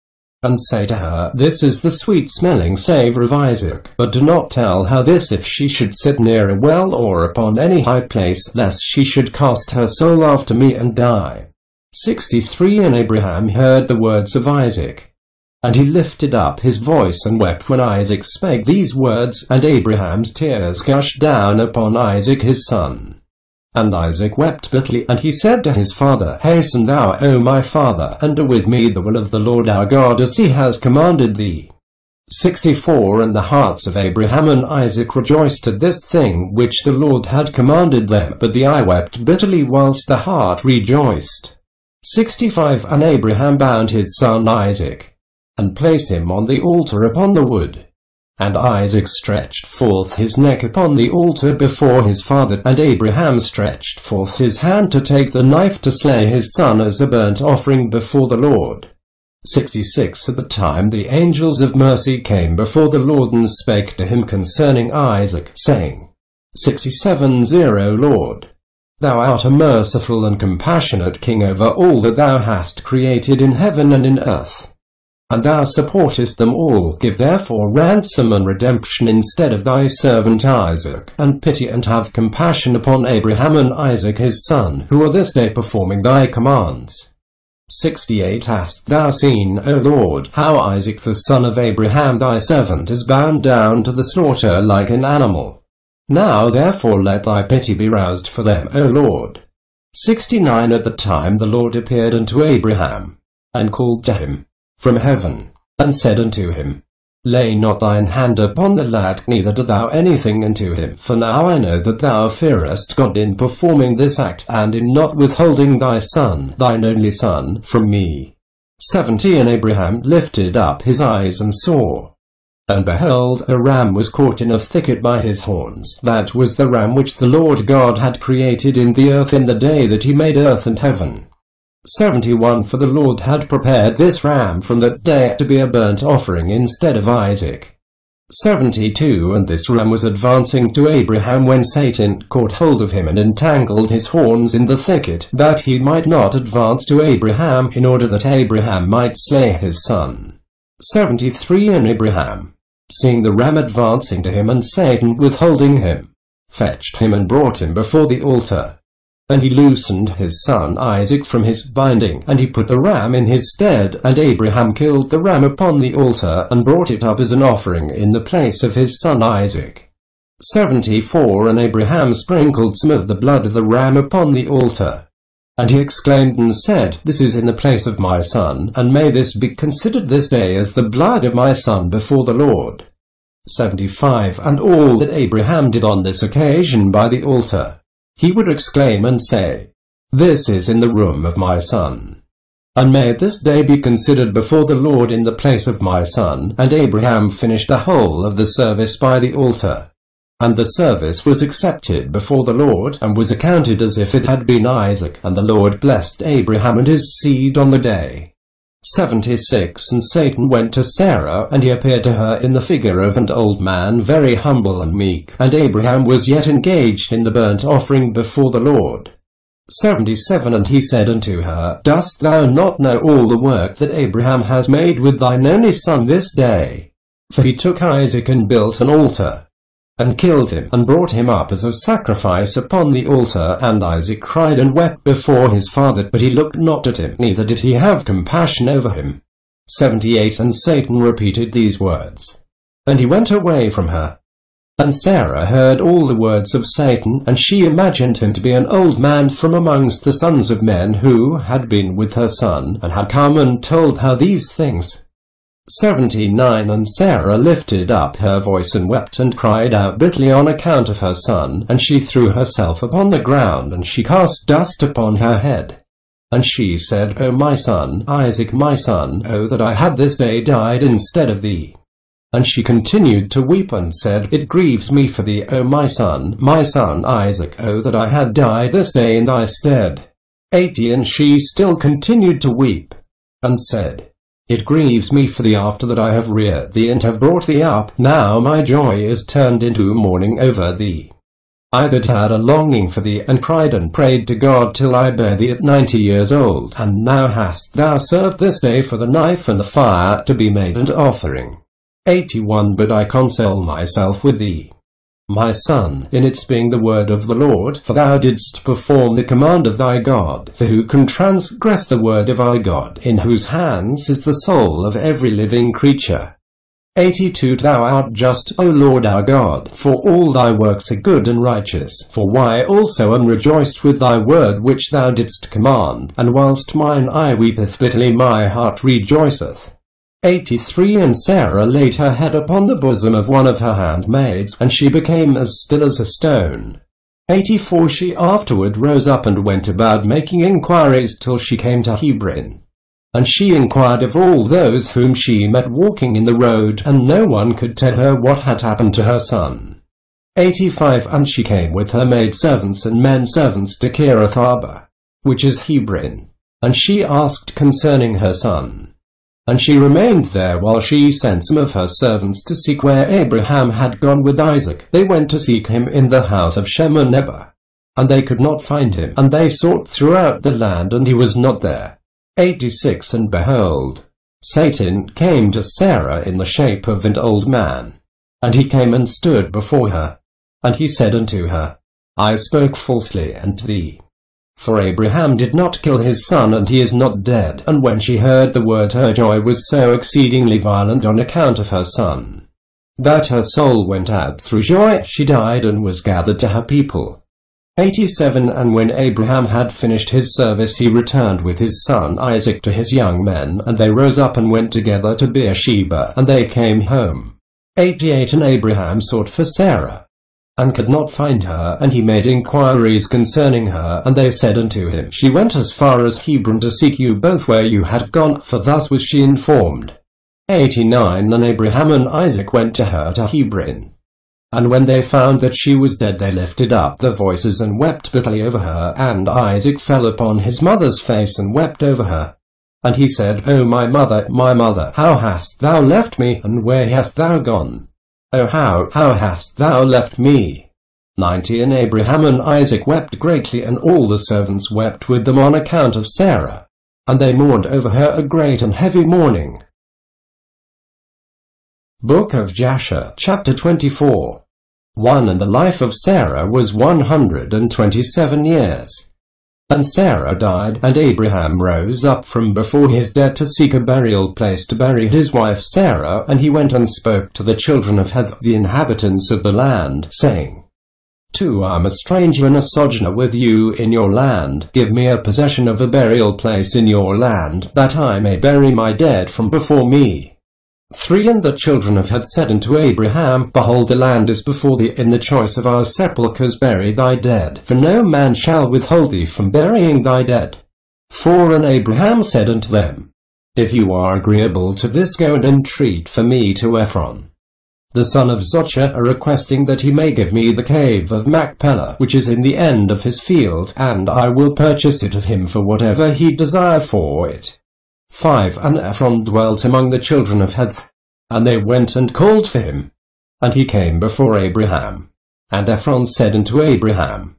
and say to her, This is the sweet-smelling savour of Isaac, but do not tell her this if she should sit near a well or upon any high place, lest she should cast her soul after me and die. 63 And Abraham heard the words of Isaac, and he lifted up his voice and wept when Isaac spake these words, and Abraham's tears gushed down upon Isaac his son. And Isaac wept bitterly, and he said to his father, Hasten thou, O my father, and do with me the will of the Lord our God, as he has commanded thee. 64 And the hearts of Abraham and Isaac rejoiced at this thing which the Lord had commanded them, but the eye wept bitterly whilst the heart rejoiced. 65 And Abraham bound his son Isaac, and placed him on the altar upon the wood. And Isaac stretched forth his neck upon the altar before his father, and Abraham stretched forth his hand to take the knife to slay his son as a burnt offering before the Lord. 66 At the time the angels of mercy came before the Lord and spake to him concerning Isaac, saying, 67 Lord, thou art a merciful and compassionate king over all that thou hast created in heaven and in earth. And thou supportest them all. Give therefore ransom and redemption instead of thy servant Isaac, and pity and have compassion upon Abraham and Isaac his son, who are this day performing thy commands. 68 Hast thou seen, O Lord, how Isaac the son of Abraham thy servant is bound down to the slaughter like an animal? Now therefore let thy pity be roused for them, O Lord. 69 At the time the Lord appeared unto Abraham, and called to him from heaven, and said unto him, Lay not thine hand upon the lad, neither do thou anything unto him, for now I know that thou fearest God in performing this act, and in not withholding thy son, thine only son, from me. 70 And Abraham lifted up his eyes and saw, and behold, a ram was caught in a thicket by his horns. That was the ram which the Lord God had created in the earth in the day that he made earth and heaven. 71 For the Lord had prepared this ram from that day to be a burnt offering instead of Isaac. 72 And this ram was advancing to Abraham when Satan caught hold of him and entangled his horns in the thicket, that he might not advance to Abraham, in order that Abraham might slay his son. 73 And Abraham, seeing the ram advancing to him and Satan withholding him, fetched him and brought him before the altar. And he loosened his son Isaac from his binding, and he put the ram in his stead, and Abraham killed the ram upon the altar, and brought it up as an offering in the place of his son Isaac. 74 And Abraham sprinkled some of the blood of the ram upon the altar. And he exclaimed and said, This is in the place of my son, and may this be considered this day as the blood of my son before the Lord. 75 And all that Abraham did on this occasion by the altar, he would exclaim and say, This is in the room of my son. And may this day be considered before the Lord in the place of my son. And Abraham finished the whole of the service by the altar. And the service was accepted before the Lord, and was accounted as if it had been Isaac. And the Lord blessed Abraham and his seed on the day. 76 And Satan went to Sarah, and he appeared to her in the figure of an old man, very humble and meek, and Abraham was yet engaged in the burnt offering before the Lord. 77 And he said unto her, Dost thou not know all the work that Abraham has made with thine only son this day? For he took Isaac and built an altar, and killed him, and brought him up as a sacrifice upon the altar. And Isaac cried and wept before his father, but he looked not at him, neither did he have compassion over him. 78 And Satan repeated these words, and he went away from her. And Sarah heard all the words of Satan, and she imagined him to be an old man from amongst the sons of men, who had been with her son, and had come and told her these things. 79 And Sarah lifted up her voice and wept, and cried out bitterly on account of her son, and she threw herself upon the ground, and she cast dust upon her head. And she said, O my son, Isaac, my son, O that I had this day died instead of thee. And she continued to weep, and said, It grieves me for thee, O my son, Isaac, O that I had died this day in thy stead. 80 And she still continued to weep, and said, It grieves me for thee after that I have reared thee and have brought thee up. Now my joy is turned into mourning over thee. I that had a longing for thee, and cried and prayed to God till I bare thee at 90 years old. And now hast thou served this day for the knife and the fire to be made an offering. 81 But I console myself with thee, my son, in its being the word of the Lord, for thou didst perform the command of thy God. For who can transgress the word of our God, in whose hands is the soul of every living creature? 82 Thou art just, O Lord our God, for all thy works are good and righteous. For why also am rejoiced with thy word which thou didst command, and whilst mine eye weepeth bitterly my heart rejoiceth. 83 And Sarah laid her head upon the bosom of one of her handmaids, and she became as still as a stone. 84 She afterward rose up and went about making inquiries till she came to Hebron. And she inquired of all those whom she met walking in the road, and no one could tell her what had happened to her son. 85 And she came with her maidservants and menservants to Kiriath Arba, which is Hebron. And she asked concerning her son. And she remained there while she sent some of her servants to seek where Abraham had gone with Isaac. They went to seek him in the house of Shem and Eber. And they could not find him, and they sought throughout the land, and he was not there. 86 And behold, Satan came to Sarah in the shape of an old man. And he came and stood before her. And he said unto her, I spoke falsely unto thee. For Abraham did not kill his son, and he is not dead. And when she heard the word, her joy was so exceedingly violent on account of her son, that her soul went out through joy. She died and was gathered to her people. 87 And when Abraham had finished his service, he returned with his son Isaac to his young men, and they rose up and went together to Beersheba, and they came home. 88 And Abraham sought for Sarah, and could not find her, and he made inquiries concerning her, and they said unto him, She went as far as Hebron to seek you both where you had gone, for thus was she informed. 89 And Abraham and Isaac went to her to Hebron. And when they found that she was dead, they lifted up their voices and wept bitterly over her, and Isaac fell upon his mother's face and wept over her. And he said, O my mother, how hast thou left me, and where hast thou gone? O how hast thou left me? 90 And Abraham and Isaac wept greatly, and all the servants wept with them on account of Sarah. And they mourned over her a great and heavy mourning. Book of Jasher, chapter 24. 1 And the life of Sarah was 127 years. And Sarah died, and Abraham rose up from before his dead to seek a burial place to bury his wife Sarah. And he went and spoke to the children of Heth, the inhabitants of the land, saying, 2 I am a stranger and a sojourner with you in your land. Give me a possession of a burial place in your land, that I may bury my dead from before me. 3 And the children of Heth said unto Abraham, Behold, the land is before thee. In the choice of our sepulchres bury thy dead, for no man shall withhold thee from burying thy dead. 4 And Abraham said unto them, If you are agreeable to this, go and entreat for me to Ephron, the son of Zochar, requesting that he may give me the cave of Machpelah, which is in the end of his field, and I will purchase it of him for whatever he desire for it. 5 And Ephron dwelt among the children of Heth, and they went and called for him. And he came before Abraham. And Ephron said unto Abraham,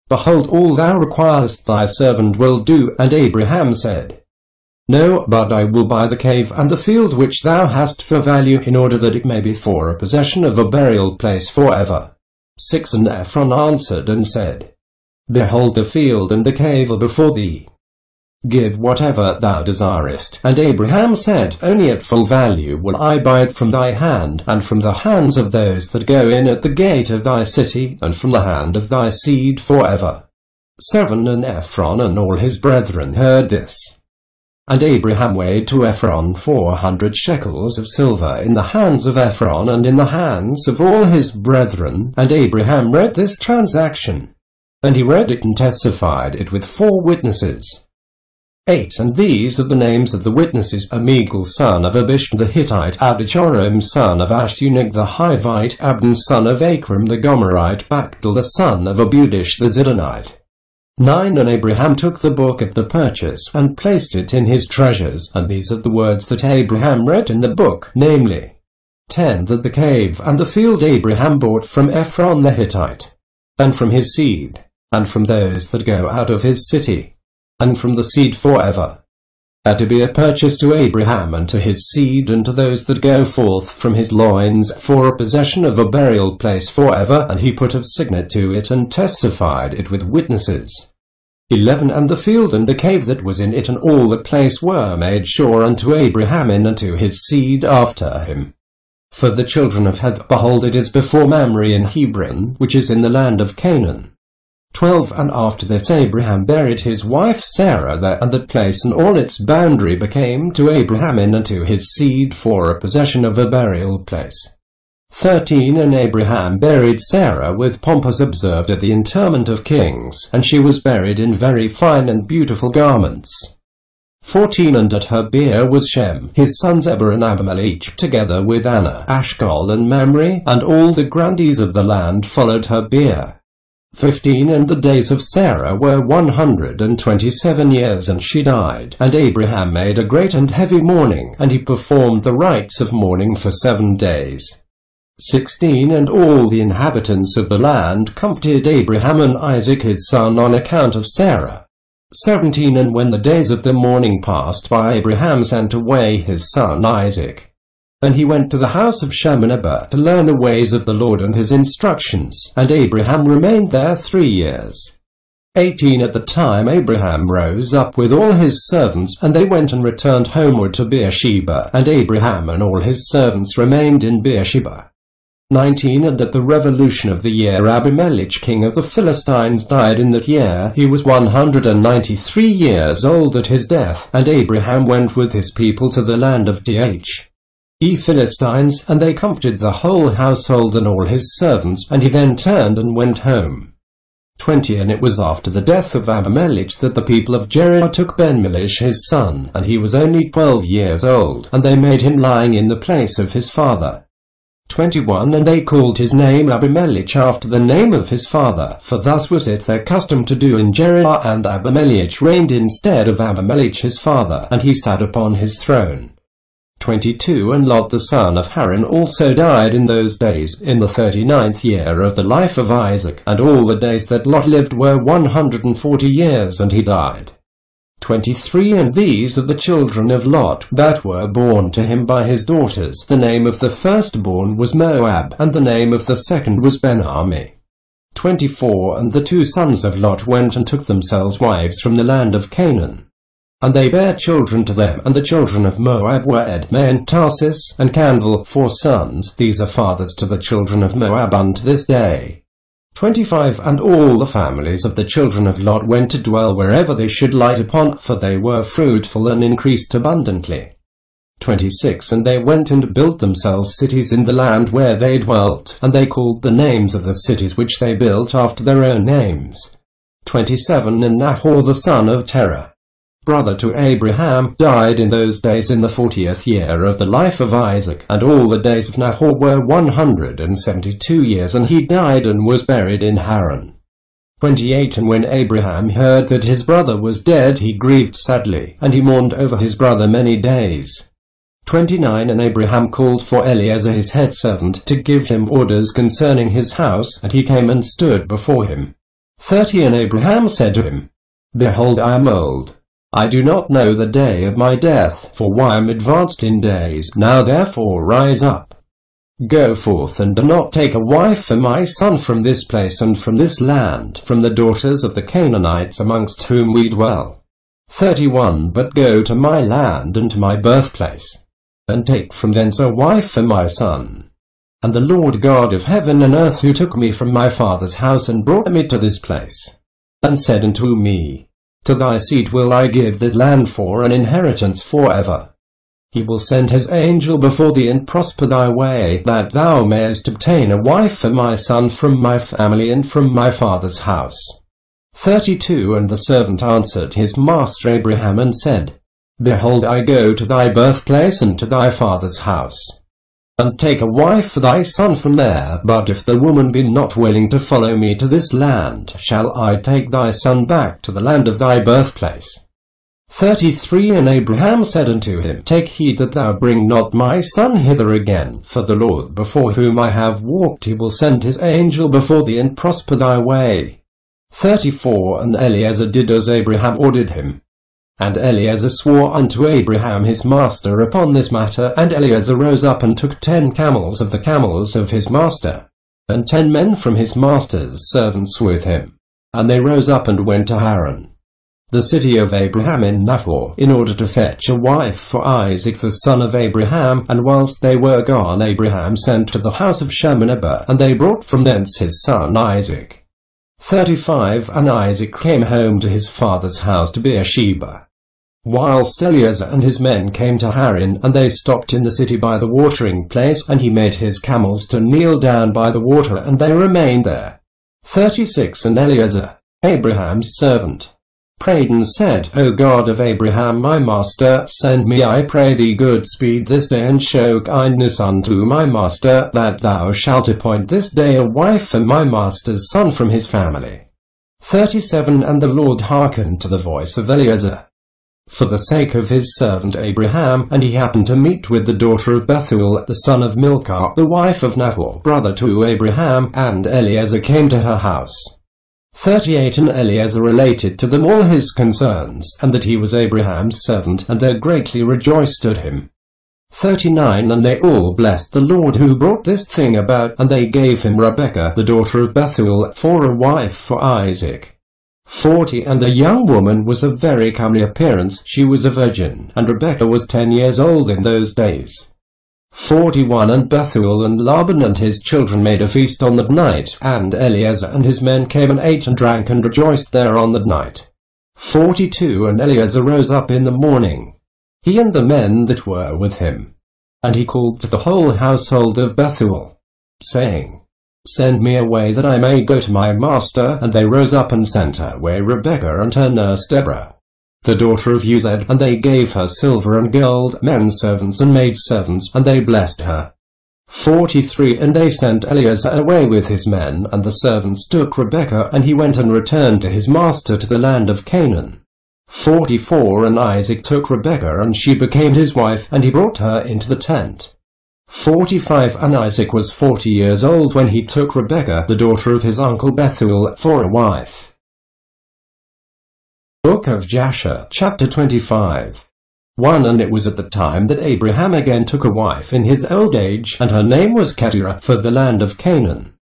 Behold, all thou requirest thy servant will do. And Abraham said, No, but I will buy the cave and the field which thou hast for value, in order that it may be for a possession of a burial place forever. 6 And Ephron answered and said, Behold, the field and the cave are before thee. Give whatever thou desirest. And Abraham said, Only at full value will I buy it from thy hand, and from the hands of those that go in at the gate of thy city, and from the hand of thy seed forever. 7 And Ephron and all his brethren heard this. And Abraham weighed to Ephron 400 shekels of silver in the hands of Ephron and in the hands of all his brethren. And Abraham wrote this transaction. And he read it and testified it with 4 witnesses. 8 And these are the names of the witnesses: Amigal son of Abish the Hittite, Abijhoram son of Ashunag the Hivite, Abdan son of Achram the Gomerite, Bachdal the son of Abudish the Zidonite. 9 And Abraham took the book of the purchase, and placed it in his treasures. And these are the words that Abraham wrote in the book, namely, 10 That the cave and the field Abraham bought from Ephron the Hittite, and from his seed, and from those that go out of his city, and from the seed forever, to be a purchase to Abraham and to his seed, and to those that go forth from his loins, for a possession of a burial place forever. And he put a signet to it, and testified it with witnesses. 11 And the field and the cave that was in it, and all the place, were made sure unto Abraham and unto his seed after him. For the children of Heth, behold, it is before Mamre in Hebron, which is in the land of Canaan. 12 And after this Abraham buried his wife Sarah there, and that place and all its boundary became to Abraham and to his seed for a possession of a burial place. 13 And Abraham buried Sarah with pomp as observed at the interment of kings, and she was buried in very fine and beautiful garments. 14 And at her bier was Shem, his sons Eber and Abimelech, together with Anna, Ashcol and Mamre, and all the grandees of the land followed her bier. 15 And the days of Sarah were 127 years, and she died. And Abraham made a great and heavy mourning, and he performed the rites of mourning for 7 days. 16 And all the inhabitants of the land comforted Abraham and Isaac his son on account of Sarah. 17 And when the days of the mourning passed by, Abraham sent away his son Isaac. And he went to the house of Shem and Eber to learn the ways of the Lord and his instructions, and Abraham remained there 3 years. 18 At the time Abraham rose up with all his servants, and they went and returned homeward to Beersheba, and Abraham and all his servants remained in Beersheba. 19 And at the revolution of the year Abimelech king of the Philistines died in that year. He was 193 years old at his death, and Abraham went with his people to the land of Philistines, and they comforted the whole household and all his servants, and he then turned and went home. 20 And it was after the death of Abimelech that the people of Gerar took Ben-Milish his son, and he was only 12 years old, and they made him lying in the place of his father. 21 And they called his name Abimelech after the name of his father, for thus was it their custom to do in Gerar, and Abimelech reigned instead of Abimelech his father, and he sat upon his throne. 22 And Lot the son of Haran also died in those days, in the 39th year of the life of Isaac, and all the days that Lot lived were 140 years, and he died. 23 And these are the children of Lot that were born to him by his daughters. The name of the firstborn was Moab, and the name of the second was Ben-Ami. 24 And the 2 sons of Lot went and took themselves wives from the land of Canaan. And they bare children to them, and the children of Moab were Edmeh and Tarsis, and Canval, 4 sons. These are fathers to the children of Moab unto this day. 25 And all the families of the children of Lot went to dwell wherever they should light upon, for they were fruitful and increased abundantly. 26 And they went and built themselves cities in the land where they dwelt, and they called the names of the cities which they built after their own names. 27 And Nahor the son of Terah, brother to Abraham, died in those days in the 40th year of the life of Isaac, and all the days of Nahor were 172 years, and he died and was buried in Haran. 28 And when Abraham heard that his brother was dead, he grieved sadly, and he mourned over his brother many days. 29 And Abraham called for Eliezer his head servant, to give him orders concerning his house, and he came and stood before him. 30 And Abraham said to him, Behold, I am old. I do not know the day of my death, for I am advanced in days. Now therefore rise up. Go forth, and do not take a wife for my son from this place and from this land, from the daughters of the Canaanites amongst whom we dwell. 31 But go to my land and to my birthplace, and take from thence a wife for my son. And the Lord God of heaven and earth, who took me from my father's house and brought me to this place, and said unto me, To thy seed will I give this land for an inheritance forever. He will send his angel before thee and prosper thy way, that thou mayest obtain a wife for my son from my family and from my father's house. 32 And the servant answered his master Abraham and said, Behold, I go to thy birthplace and to thy father's house, and take a wife for thy son from there. But if the woman be not willing to follow me to this land, shall I take thy son back to the land of thy birthplace? 33 And Abraham said unto him, Take heed that thou bring not my son hither again, for the Lord before whom I have walked, he will send his angel before thee and prosper thy way. 34 And Eliezer did as Abraham ordered him. And Eliezer swore unto Abraham his master upon this matter, and Eliezer rose up and took 10 camels of the camels of his master, and 10 men from his master's servants with him. And they rose up and went to Haran, the city of Abraham in Nahor, in order to fetch a wife for Isaac the son of Abraham. And whilst they were gone, Abraham sent to the house of Shem and Eber, and they brought from thence his son Isaac. 35 And Isaac came home to his father's house to Beersheba. Whilst Eliezer and his men came to Haran, and they stopped in the city by the watering place, and he made his camels to kneel down by the water, and they remained there. 36 And Eliezer, Abraham's servant, prayed and said, O God of Abraham my master, send me, I pray thee, good speed this day, and show kindness unto my master, that thou shalt appoint this day a wife for my master's son from his family. 37 And the Lord hearkened to the voice of Eliezer, for the sake of his servant Abraham, and he happened to meet with the daughter of Bethuel, the son of Milcah, the wife of Nahor, brother to Abraham, and Eliezer came to her house. 38 And Eliezer related to them all his concerns, and that he was Abraham's servant, and they greatly rejoiced at him. 39 And they all blessed the Lord who brought this thing about, and they gave him Rebekah, the daughter of Bethuel, for a wife for Isaac. 40 And the young woman was of very comely appearance, she was a virgin, and Rebekah was 10 years old in those days. 41 And Bethuel and Laban and his children made a feast on that night, and Eliezer and his men came and ate and drank and rejoiced there on that night. 42 And Eliezer rose up in the morning, he and the men that were with him, and he called to the whole household of Bethuel, saying, Send me away that I may go to my master. And they rose up and sent her away Rebekah and her nurse Deborah, the daughter of Uzed, and they gave her silver and gold, men servants and maidservants, and they blessed her. 43 And they sent Eliezer away with his men, and the servants took Rebekah, and he went and returned to his master to the land of Canaan. 44 And Isaac took Rebekah, and she became his wife, and he brought her into the tent. 45 And Isaac was 40 years old when he took Rebekah, the daughter of his uncle Bethuel, for a wife. Book of Jasher, chapter 25. 1 And it was at the time that Abraham again took a wife in his old age, and her name was Keturah, for the land of Canaan.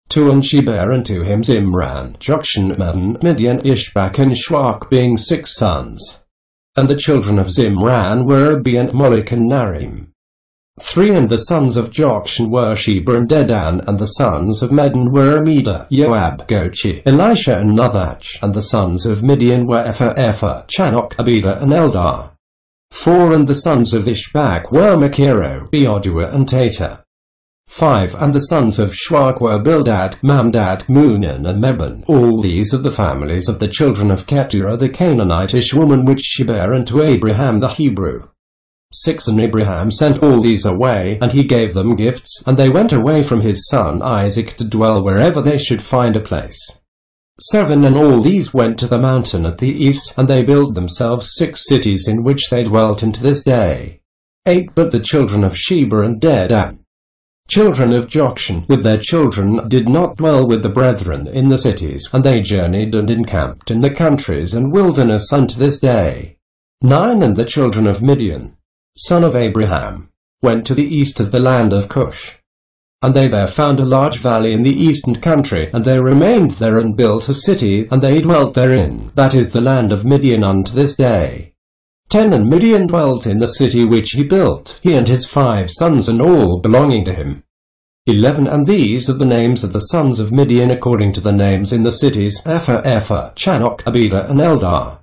2 And she bare unto him Zimran, Jokshan, Madon, Midian, Ishbak, and Shuach, being 6 sons. And the children of Zimran were Abi and Moloch and Narim. 3 And the sons of Jokshan were Sheba and Dedan, and the sons of Medan were Amida, Joab, Gochi, Elisha, and Nathach, and the sons of Midian were Ephah, Chanok, Abida, and Eldar. 4 And the sons of Ishbak were Makiro, Beodua, and Tata. 5 And the sons of Shuach were Bildad, Mamdad, Munan, and Meban, all these of the families of the children of Keturah the Canaanitish woman, which she bare unto Abraham the Hebrew. 6 And Abraham sent all these away, and he gave them gifts, and they went away from his son Isaac to dwell wherever they should find a place. 7 And all these went to the mountain at the east, and they built themselves 6 cities in which they dwelt unto this day. 8 But the children of Sheba and Dedan, children of Jokshan, with their children, did not dwell with the brethren in the cities, and they journeyed and encamped in the countries and wilderness unto this day. 9 And the children of Midian, son of Abraham, went to the east of the land of Cush. And they there found a large valley in the eastern country, and they remained there and built a city, and they dwelt therein, that is the land of Midian unto this day. 10 And Midian dwelt in the city which he built, he and his 5 sons, and all belonging to him. 11 And these are the names of the sons of Midian according to the names in the cities, Ephah, Chanok, Abida, and Eldar.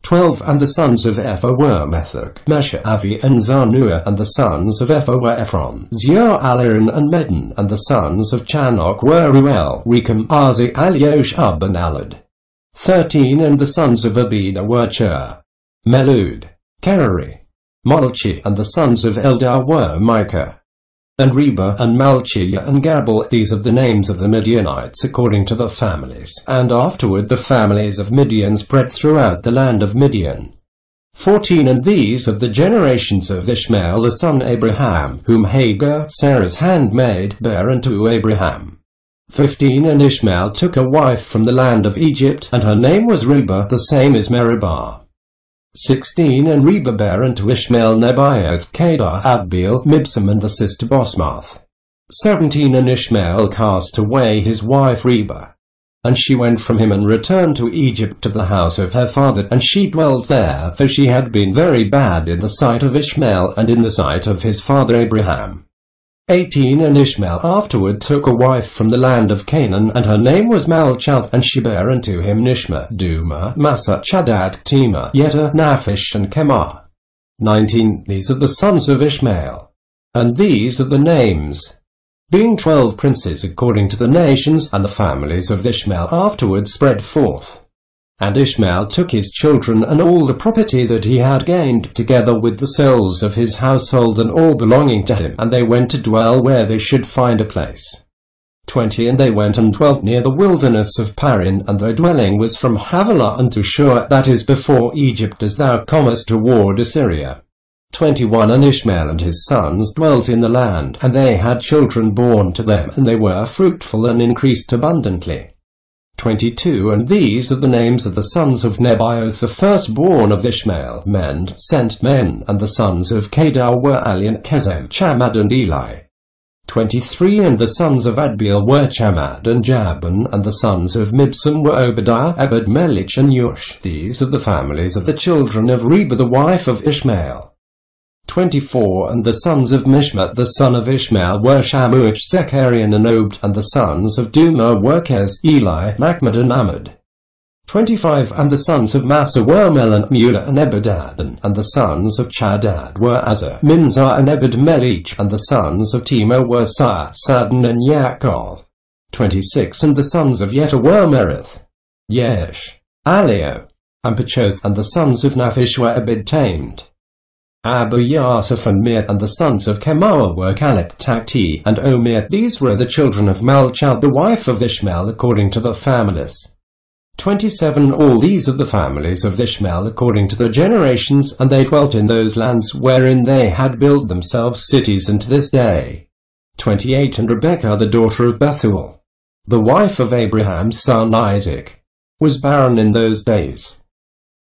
12 And the sons of Ephah were Methach, Mesha, Avi, and Zanuah, and the sons of Ephah were Ephron, Zia, Alaran, and Medan, and the sons of Chanok were Ruel, Rechem, Azi, Alioshab, and Alad. 13 And the sons of Abida were Cher, Melud, Kerari, Malchi, and the sons of Eldar were Micah, and Reba, and Malchiah, and Gabal. These are the names of the Midianites according to the families. And afterward the families of Midian spread throughout the land of Midian. 14 And these are the generations of Ishmael the son Abraham, whom Hagar, Sarah's handmaid, bare unto Abraham. 15 And Ishmael took a wife from the land of Egypt, and her name was Reba, the same as Meribah. 16 And Reba bare unto Ishmael Nebaioth, Kedar, Adbeel, Mibsam, and the sister Bosmath. 17 And Ishmael cast away his wife Reba, and she went from him and returned to Egypt to the house of her father, and she dwelt there, for she had been very bad in the sight of Ishmael and in the sight of his father Abraham. 18 And Ishmael afterward took a wife from the land of Canaan, and her name was Malchith, and she bare unto him Nishma, Duma, Massa, Chadad, Tema, Yetta, Naphish, and Kemar. 19 These are the sons of Ishmael. And these are the names, being 12 princes according to the nations, and the families of Ishmael afterward spread forth. And Ishmael took his children and all the property that he had gained, together with the souls of his household and all belonging to him, and they went to dwell where they should find a place. 20 And they went and dwelt near the wilderness of Parry, and their dwelling was from Havilah unto Shur, that is before Egypt, as thou comest toward Assyria. 21 And Ishmael and his sons dwelt in the land, and they had children born to them, and they were fruitful and increased abundantly. 22 And these are the names of the sons of Nebaioth, the firstborn of Ishmael, Mend, sent men, and the sons of Kedar were Alian, Kezem, Chamad, and Eli. 23 And the sons of Adbeel were Chamad and Jabin, and the sons of Mibsam were Obadiah, Ebed-Melech, and Yush. These are the families of the children of Reba the wife of Ishmael. 24 And the sons of Mishma the son of Ishmael were Shamuch, Zechariah, and Obed, and the sons of Duma were Kez, Eli, Machmad, and Amad. 25 And the sons of Massa were Melon, Mula, and Ebedadon, and the sons of Chadad were Azar, Minzah, and Ebed-Melech, and the sons of Tema were Sar, Sadon, and Yakol. 26 And the sons of Yetta were Merith, Yesh, Alio, and Pachoth, and the sons of Naphish were Ebed-Tamed, Abu Yasuf, and Mir, and the sons of Kemar were Caleb, Takti, and Omir. These were the children of Malchith the wife of Ishmael according to the families. 27 All these are the families of Ishmael according to the generations, and they dwelt in those lands wherein they had built themselves cities unto this day. 28 And Rebekah the daughter of Bethuel, the wife of Abraham's son Isaac, was barren in those days.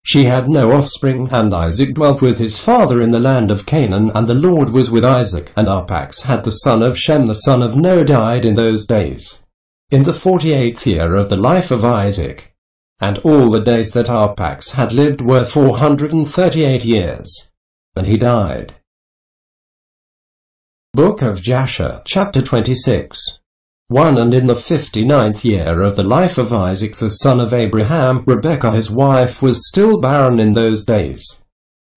She had no offspring, and Isaac dwelt with his father in the land of Canaan, and the Lord was with Isaac. And Arpax had the son of Shem the son of Noah died in those days, in the 48th year of the life of Isaac. And all the days that Arpax had lived were 438 years. And he died. Book of Jasher, chapter 26. 1 And in the 59th year of the life of Isaac the son of Abraham, Rebekah his wife was still barren in those days.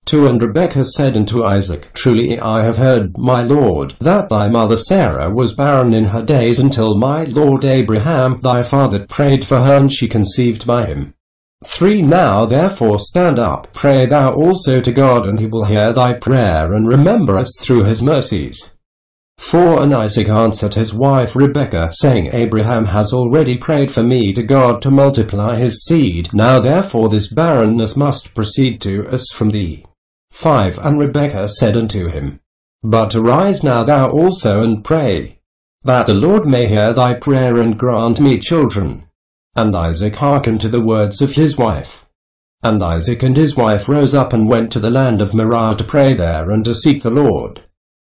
2 And Rebekah said unto Isaac, Truly I have heard, my lord, that thy mother Sarah was barren in her days until my lord Abraham thy father prayed for her, and she conceived by him. 3 Now therefore stand up, pray thou also to God, and he will hear thy prayer, and remember us through his mercies. 4 And Isaac answered his wife Rebekah, saying, Abraham has already prayed for me to God to multiply his seed. Now therefore this barrenness must proceed to us from thee. 5 And Rebekah said unto him, But arise now thou also and pray, that the Lord may hear thy prayer and grant me children. And Isaac hearkened to the words of his wife. And Isaac and his wife rose up and went to the land of Moriah to pray there and to seek the Lord.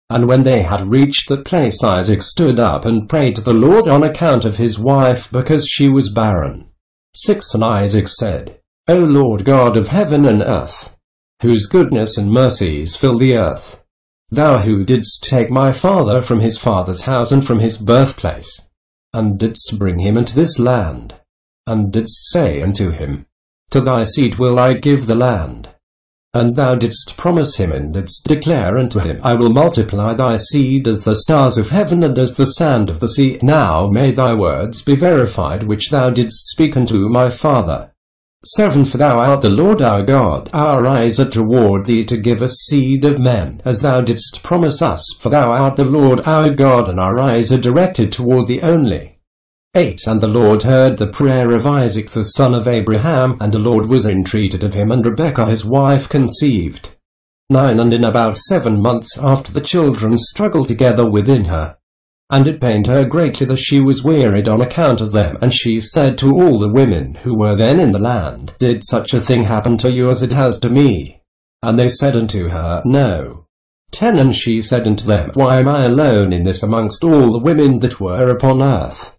And when they had reached that place, Isaac stood up and prayed to the Lord on account of his wife, because she was barren. 6 And Isaac said, O Lord God of heaven and earth, whose goodness and mercies fill the earth, thou who didst take my father from his father's house and from his birthplace, and didst bring him into this land, and didst say unto him, To thy seed will I give the land. And thou didst promise him, and didst declare unto him, I will multiply thy seed as the stars of heaven and as the sand of the sea. Now may thy words be verified which thou didst speak unto my father. 7 For thou art the Lord our God, our eyes are toward thee to give us seed of men, as thou didst promise us. For thou art the Lord our God, and our eyes are directed toward thee only. 8 And the Lord heard the prayer of Isaac the son of Abraham, and the Lord was entreated of him, and Rebekah his wife conceived. 9 And in about 7 months after the children struggled together within her. And it pained her greatly that she was wearied on account of them. And she said to all the women who were then in the land, Did such a thing happen to you as it has to me? And they said unto her, No. 10 And she said unto them, Why am I alone in this amongst all the women that were upon earth?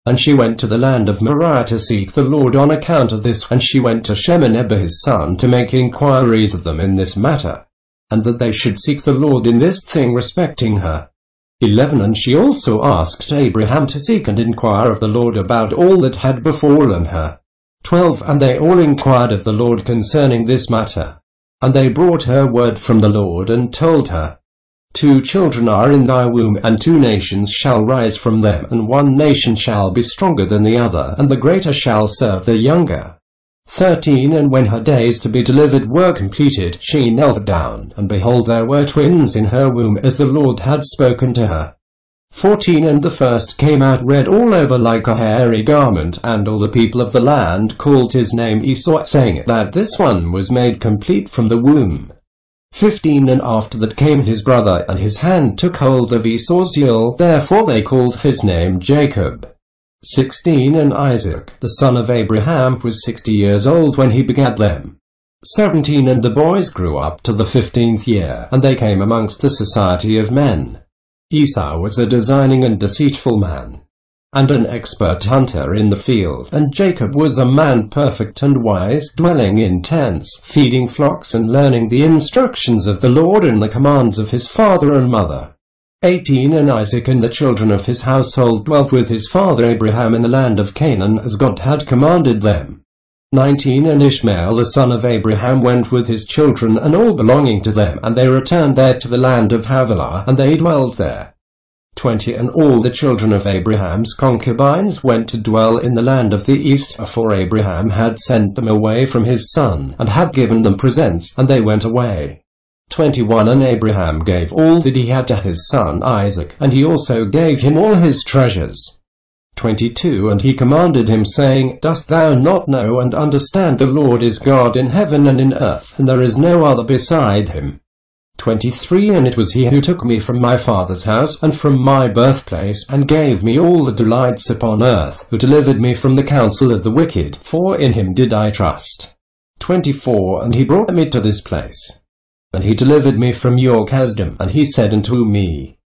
And she went to the land of Moriah to seek the Lord on account of this. And she went to Shem and Eber his son to make inquiries of them in this matter, and that they should seek the Lord in this thing respecting her. 11 And she also asked Abraham to seek and inquire of the Lord about all that had befallen her. 12 And they all inquired of the Lord concerning this matter. And they brought her word from the Lord and told her, 2 children are in thy womb, and 2 nations shall rise from them, and 1 nation shall be stronger than the other, and the greater shall serve the younger. 13 And when her days to be delivered were completed, she knelt down, and behold, there were twins in her womb, as the Lord had spoken to her. 14 And the first came out red all over like a hairy garment, and all the people of the land called his name Esau, saying that this one was made complete from the womb. 15 And after that came his brother, and his hand took hold of Esau's heel, therefore they called his name Jacob. 16 And Isaac, the son of Abraham, was 60 years old when he begat them. 17 And the boys grew up to the 15th year, and they came amongst the society of men. Esau was a designing and deceitful man, and an expert hunter in the field, and Jacob was a man perfect and wise, dwelling in tents, feeding flocks, and learning the instructions of the Lord and the commands of his father and mother. 18 And Isaac and the children of his household dwelt with his father Abraham in the land of Canaan, as God had commanded them. 19 And Ishmael the son of Abraham went with his children and all belonging to them, and they returned there to the land of Havilah, and they dwelt there. 20 And all the children of Abraham's concubines went to dwell in the land of the east, for Abraham had sent them away from his son, and had given them presents, and they went away. 21 And Abraham gave all that he had to his son Isaac, and he also gave him all his treasures. 22 And he commanded him, saying, Dost thou not know and understand the Lord is God in heaven and in earth, and there is no other beside him? 23 And it was he who took me from my father's house, and from my birthplace, and gave me all the delights upon earth, who delivered me from the counsel of the wicked, for in him did I trust. 24 And he brought me to this place. And he delivered me from your Kasdim, and he said unto me,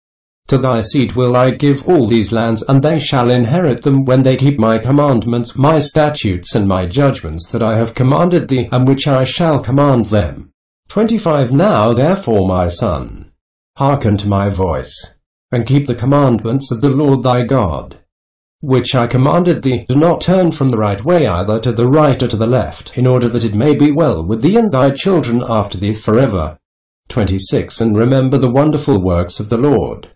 To thy seed will I give all these lands, and they shall inherit them when they keep my commandments, my statutes, and my judgments that I have commanded thee, and which I shall command them. 25 Now therefore, my son, hearken to my voice, and keep the commandments of the Lord thy God, which I commanded thee. Do not turn from the right way either to the right or to the left, in order that it may be well with thee and thy children after thee forever. 26 And remember the wonderful works of the Lord,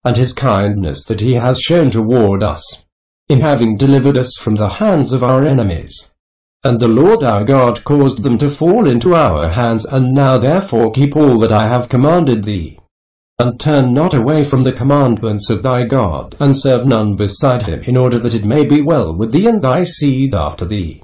and his kindness that he has shown toward us, in having delivered us from the hands of our enemies. And the Lord our God caused them to fall into our hands, and now therefore keep all that I have commanded thee, and turn not away from the commandments of thy God, and serve none beside him, in order that it may be well with thee and thy seed after thee.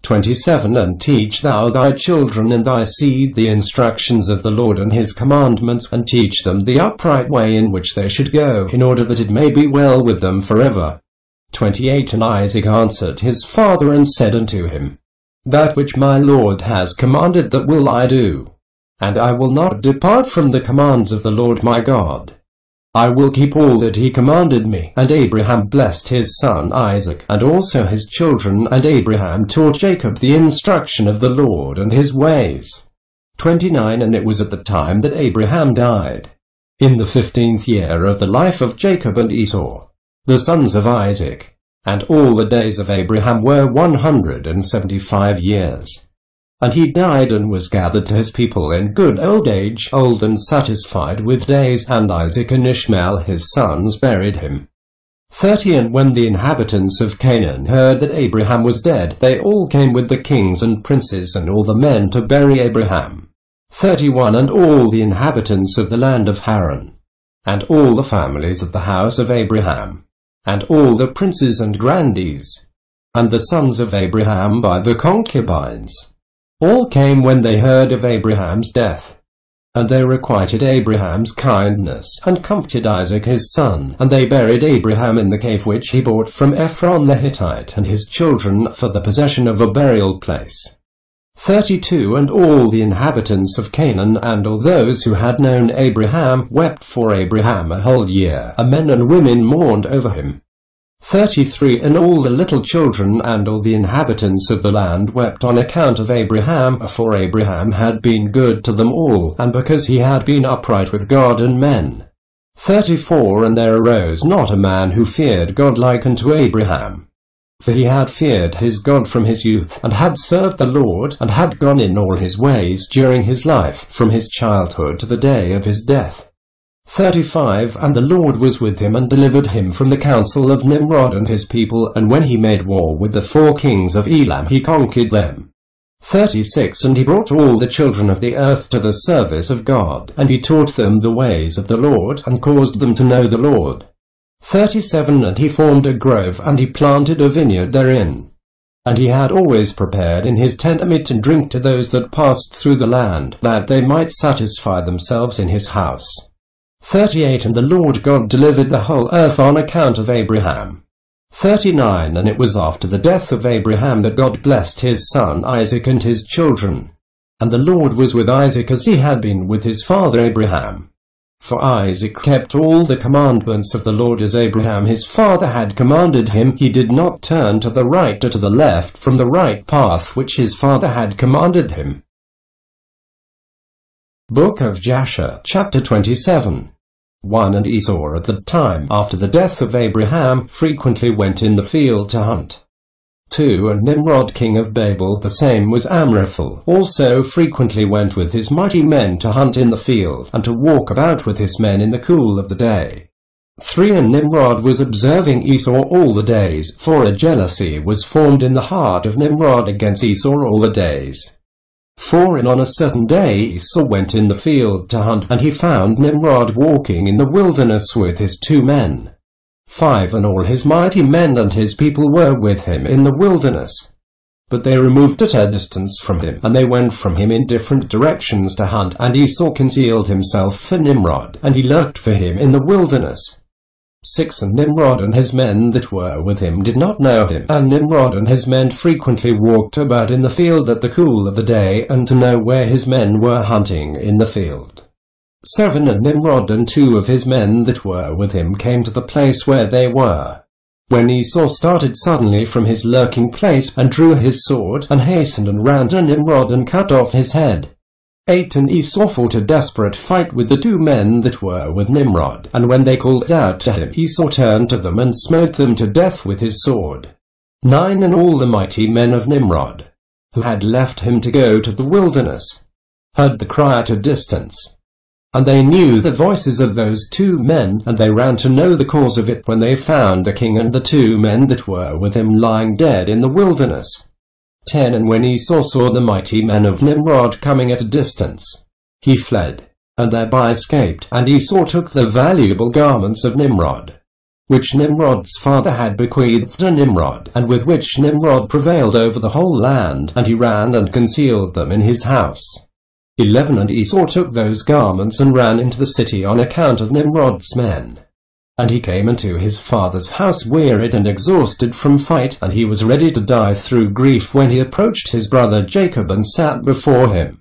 27 And teach thou thy children and thy seed the instructions of the Lord and his commandments, and teach them the upright way in which they should go, in order that it may be well with them forever. 28 And Isaac answered his father and said unto him, That which my Lord has commanded, that will I do, and I will not depart from the commands of the Lord my God. I will keep all that he commanded me. And Abraham blessed his son Isaac, and also his children, and Abraham taught Jacob the instruction of the Lord and his ways. 29 And it was at the time that Abraham died, in the 15th year of the life of Jacob and Esau, the sons of Isaac, and all the days of Abraham were 175 years. And he died and was gathered to his people in good old age, old and satisfied with days, and Isaac and Ishmael his sons buried him. 30 And when the inhabitants of Canaan heard that Abraham was dead, they all came with the kings and princes and all the men to bury Abraham. 31 And all the inhabitants of the land of Haran, and all the families of the house of Abraham, and all the princes and grandees, and the sons of Abraham by the concubines, all came when they heard of Abraham's death. And they requited Abraham's kindness, and comforted Isaac his son, and they buried Abraham in the cave which he bought from Ephron the Hittite and his children for the possession of a burial place. 32 And all the inhabitants of Canaan, and all those who had known Abraham, wept for Abraham a whole year, and men and women mourned over him. 33 And all the little children and all the inhabitants of the land wept on account of Abraham, for Abraham had been good to them all, and because he had been upright with God and men. 34 And there arose not a man who feared God like unto Abraham. For he had feared his God from his youth, and had served the Lord, and had gone in all his ways during his life, from his childhood to the day of his death. 35 And the Lord was with him, and delivered him from the counsel of Nimrod and his people, and when he made war with the 4 kings of Elam, he conquered them. 36 And he brought all the children of the earth to the service of God, and he taught them the ways of the Lord, and caused them to know the Lord. 37 And he formed a grove, and he planted a vineyard therein. And he had always prepared in his tent meat and drink to those that passed through the land, that they might satisfy themselves in his house. 38 And the Lord God delivered the whole earth on account of Abraham. 39 And it was after the death of Abraham that God blessed his son Isaac and his children. And the Lord was with Isaac as he had been with his father Abraham. For Isaac kept all the commandments of the Lord as Abraham his father had commanded him. He did not turn to the right or to the left from the right path which his father had commanded him. Book of Jasher, chapter 27. 1 And Esau at the time after the death of Abraham frequently went in the field to hunt. 2 And Nimrod king of Babel, the same was Amraphel, also frequently went with his mighty men to hunt in the field, and to walk about with his men in the cool of the day. 3 And Nimrod was observing Esau all the days, for a jealousy was formed in the heart of Nimrod against Esau all the days. 4 And on a certain day Esau went in the field to hunt, and he found Nimrod walking in the wilderness with his 2 men. 5 And all his mighty men and his people were with him in the wilderness. But they removed at a distance from him, and they went from him in different directions to hunt, and Esau concealed himself for Nimrod, and he lurked for him in the wilderness. 6 And Nimrod and his men that were with him did not know him, and Nimrod and his men frequently walked about in the field at the cool of the day, and to know where his men were hunting in the field. 7 And Nimrod and 2 of his men that were with him came to the place where they were. When Esau started suddenly from his lurking place, and drew his sword, and hastened and ran to Nimrod, and cut off his head. 8 And Esau fought a desperate fight with the 2 men that were with Nimrod, and when they called out to him, Esau turned to them and smote them to death with his sword. 9 And all the mighty men of Nimrod, who had left him to go to the wilderness, heard the cry at a distance. And they knew the voices of those 2 men, and they ran to know the cause of it when they found the king and the 2 men that were with him lying dead in the wilderness. 10 And when Esau saw the mighty men of Nimrod coming at a distance, he fled, and thereby escaped, and Esau took the valuable garments of Nimrod, which Nimrod's father had bequeathed to Nimrod, and with which Nimrod prevailed over the whole land, and he ran and concealed them in his house. 11 And Esau took those garments and ran into the city on account of Nimrod's men. And he came into his father's house wearied and exhausted from fight, and he was ready to die through grief when he approached his brother Jacob and sat before him.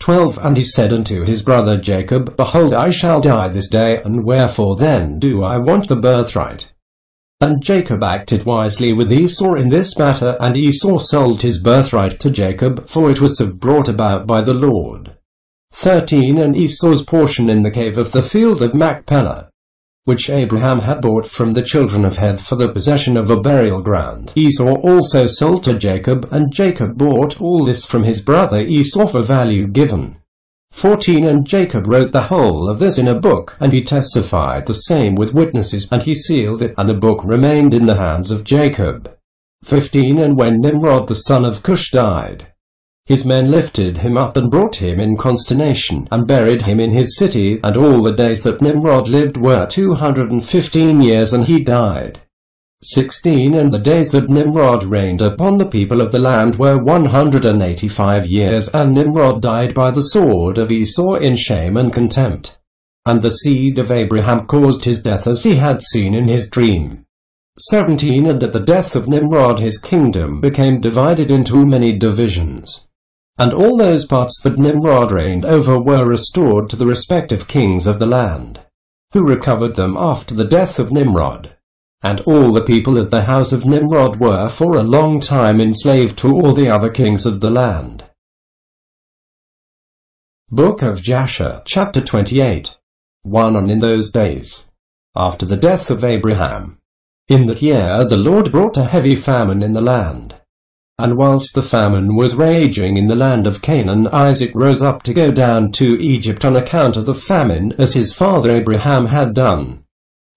12 And he said unto his brother Jacob, Behold, I shall die this day, and wherefore then do I want the birthright? And Jacob acted wisely with Esau in this matter, and Esau sold his birthright to Jacob, for it was so brought about by the Lord. 13 And Esau's portion in the cave of the field of Machpelah, which Abraham had bought from the children of Heth for the possession of a burial ground, Esau also sold to Jacob, and Jacob bought all this from his brother Esau for value given. 14 And Jacob wrote the whole of this in a book, and he testified the same with witnesses, and he sealed it, and the book remained in the hands of Jacob. 15 And when Nimrod the son of Cush died, his men lifted him up and brought him in consternation, and buried him in his city, and all the days that Nimrod lived were 215 years, and he died. 16 And the days that Nimrod reigned upon the people of the land were 185 years, and Nimrod died by the sword of Esau in shame and contempt. And the seed of Abraham caused his death as he had seen in his dream. 17 And at the death of Nimrod his kingdom became divided into many divisions. And all those parts that Nimrod reigned over were restored to the respective kings of the land, who recovered them after the death of Nimrod. And all the people of the house of Nimrod were for a long time enslaved to all the other kings of the land. Book of Jasher, chapter 28. 1 And in those days, after the death of Abraham, in that year the Lord brought a heavy famine in the land. And whilst the famine was raging in the land of Canaan, Isaac rose up to go down to Egypt on account of the famine, as his father Abraham had done.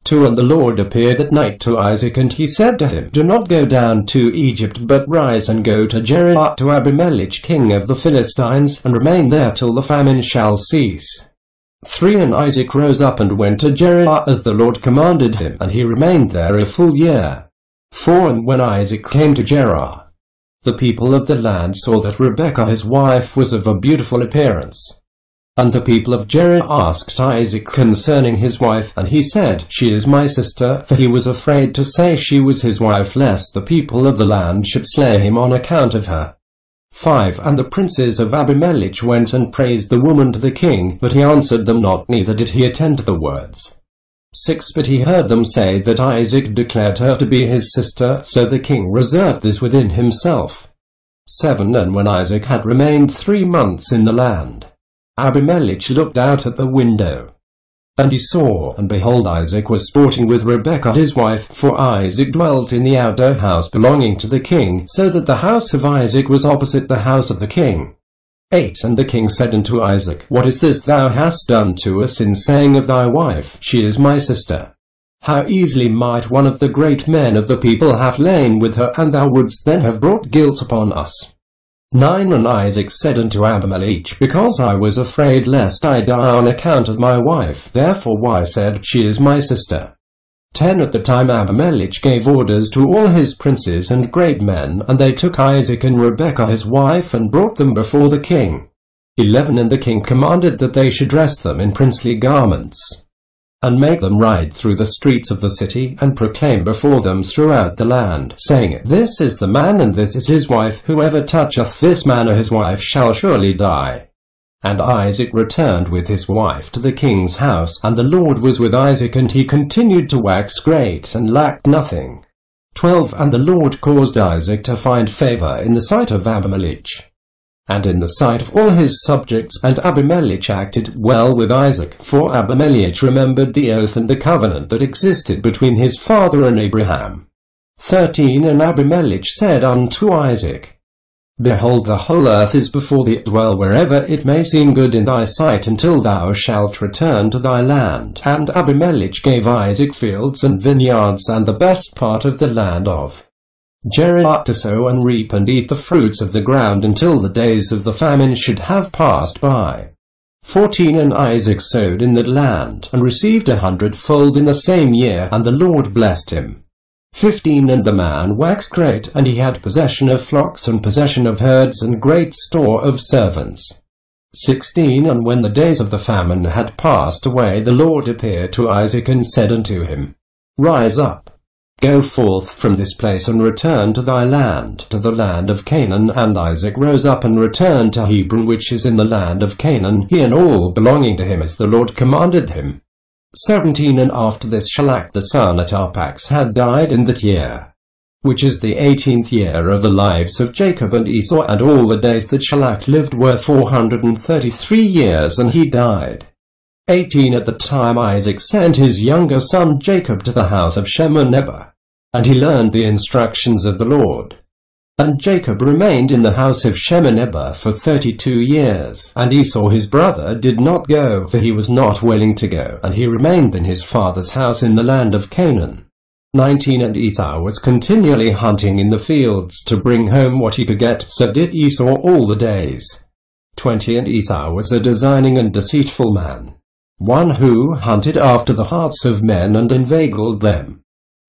2 And the Lord appeared at night to Isaac, and he said to him, Do not go down to Egypt, but rise and go to Gerar to Abimelech king of the Philistines, and remain there till the famine shall cease. 3 And Isaac rose up and went to Gerar as the Lord commanded him, and he remained there a full year. 4 And when Isaac came to Gerar, the people of the land saw that Rebekah his wife was of a beautiful appearance. And the people of Jasher asked Isaac concerning his wife, and he said, She is my sister, for he was afraid to say she was his wife, lest the people of the land should slay him on account of her. 5 And the princes of Abimelech went and praised the woman to the king, but he answered them not, neither did he attend to the words. 6 But he heard them say that Isaac declared her to be his sister, so the king reserved this within himself. 7 And when Isaac had remained 3 months in the land, Abimelech looked out at the window, and he saw, and behold, Isaac was sporting with Rebekah his wife, for Isaac dwelt in the outer house belonging to the king, so that the house of Isaac was opposite the house of the king. 8 And the king said unto Isaac, What is this thou hast done to us in saying of thy wife, She is my sister? How easily might one of the great men of the people have lain with her, and thou wouldst then have brought guilt upon us. 9 And Isaac said unto Abimelech, Because I was afraid lest I die on account of my wife, therefore I said, She is my sister. 10 At the time Abimelech gave orders to all his princes and great men, and they took Isaac and Rebekah his wife, and brought them before the king. 11 And the king commanded that they should dress them in princely garments, and make them ride through the streets of the city, and proclaim before them throughout the land, saying, This is the man, and this is his wife. Whoever toucheth this man or his wife shall surely die. And Isaac returned with his wife to the king's house, and the Lord was with Isaac, and he continued to wax great, and lacked nothing. 12 And the Lord caused Isaac to find favor in the sight of Abimelech, and in the sight of all his subjects, and Abimelech acted well with Isaac, for Abimelech remembered the oath and the covenant that existed between his father and Abraham. 13 And Abimelech said unto Isaac, Behold, the whole earth is before thee, dwell wherever it may seem good in thy sight, until thou shalt return to thy land. And Abimelech gave Isaac fields and vineyards, and the best part of the land of Gerar, to sow and reap and eat the fruits of the ground, until the days of the famine should have passed by. 14 And Isaac sowed in that land, and received 100-fold in the same year, and the Lord blessed him. 15 And the man waxed great, and he had possession of flocks, and possession of herds, and great store of servants. 16 And when the days of the famine had passed away, the Lord appeared to Isaac, and said unto him, Rise up, go forth from this place, and return to thy land, to the land of Canaan. And Isaac rose up and returned to Hebron, which is in the land of Canaan, he and all belonging to him, as the Lord commanded him. 17 And after this Shalach the son of Arpax had died in that year, which is the 18th year of the lives of Jacob and Esau, and all the days that Shalach lived were 433 years, and he died. 18 At the time Isaac sent his younger son Jacob to the house of Shem and Eber, and he learned the instructions of the Lord. And Jacob remained in the house of Shem and Eber for 32 years, and Esau his brother did not go, for he was not willing to go, and he remained in his father's house in the land of Canaan. 19 And Esau was continually hunting in the fields to bring home what he could get, so did Esau all the days. 20 And Esau was a designing and deceitful man, one who hunted after the hearts of men and inveigled them.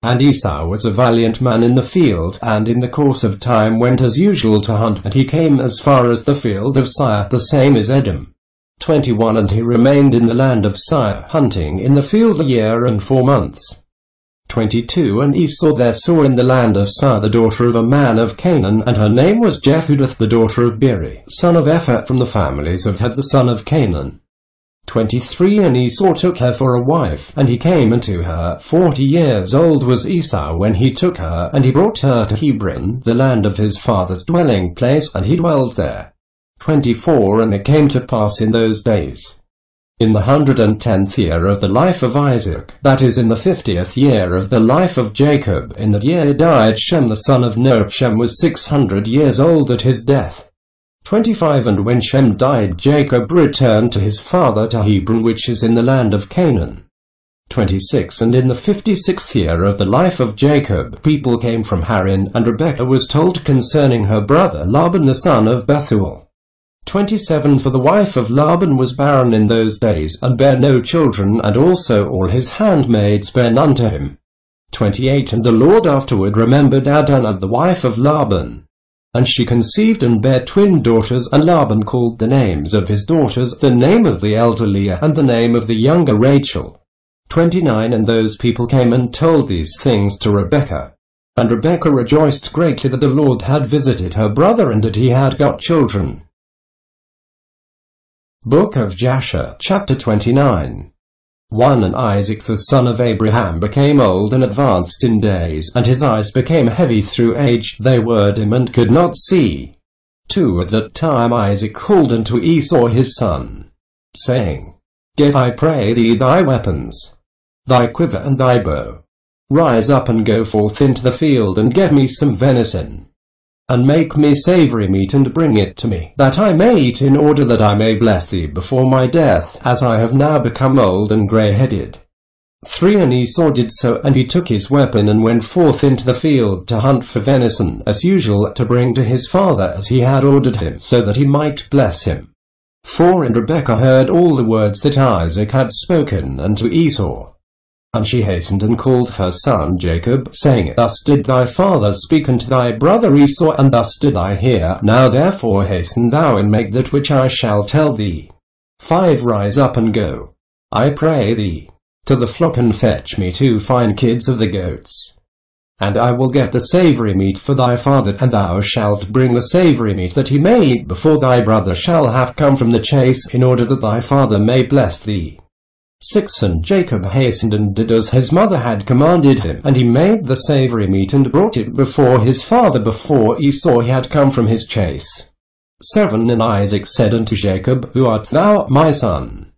And Esau was a valiant man in the field, and in the course of time went as usual to hunt, and he came as far as the field of Seir, the same is Edom. 21 And he remained in the land of Seir, hunting in the field a year and 4 months. 22 And Esau there saw in the land of Seir the daughter of a man of Canaan, and her name was Jephudah, the daughter of Parry, son of Ephah, from the families of Heth the son of Canaan. 23 And Esau took her for a wife, and he came unto her. 40 years old was Esau when he took her, and he brought her to Hebron, the land of his father's dwelling place, and he dwelt there. 24 And it came to pass in those days, In the 110th year of the life of Isaac, that is in the 50th year of the life of Jacob, in that year died Shem the son of Noah. Shem was 600 years old at his death. 25 And when Shem died, Jacob returned to his father to Hebron, which is in the land of Canaan. 26 And in the 56th year of the life of Jacob, people came from Haran, and Rebekah was told concerning her brother Laban the son of Bethuel. 27 For the wife of Laban was barren in those days, and bare no children, and also all his handmaids bare none to him. 28 And the Lord afterward remembered Adonah the wife of Laban. And she conceived and bare twin daughters, and Laban called the names of his daughters, the name of the elder Leah, and the name of the younger Rachel. 29 And those people came and told these things to Rebekah. And Rebekah rejoiced greatly that the Lord had visited her brother, and that he had got children. Book of Jasher, chapter 29. 1 And Isaac the son of Abraham became old and advanced in days, and his eyes became heavy through age, they were dim and could not see. 2 At that time Isaac called unto Esau his son, saying, Get, I pray thee, thy weapons, thy quiver and thy bow. Rise up and go forth into the field, and get me some venison, and make me savory meat, and bring it to me, that I may eat, in order that I may bless thee before my death, as I have now become old and grey-headed. 3 And Esau did so, and he took his weapon, and went forth into the field to hunt for venison, as usual, to bring to his father, as he had ordered him, so that he might bless him. 4 And Rebekah heard all the words that Isaac had spoken unto Esau. And she hastened and called her son Jacob, saying, Thus did thy father speak unto thy brother Esau, and thus did I hear. Now therefore hasten thou, and make that which I shall tell thee. 5 Rise up and go, I pray thee, to the flock, and fetch me 2 fine kids of the goats. And I will get the savory meat for thy father, and thou shalt bring the savory meat, that he may eat before thy brother shall have come from the chase, in order that thy father may bless thee. 6 And Jacob hastened and did as his mother had commanded him, and he made the savory meat, and brought it before his father, before Esau he had come from his chase. 7 And Isaac said unto Jacob, Who art thou, my son?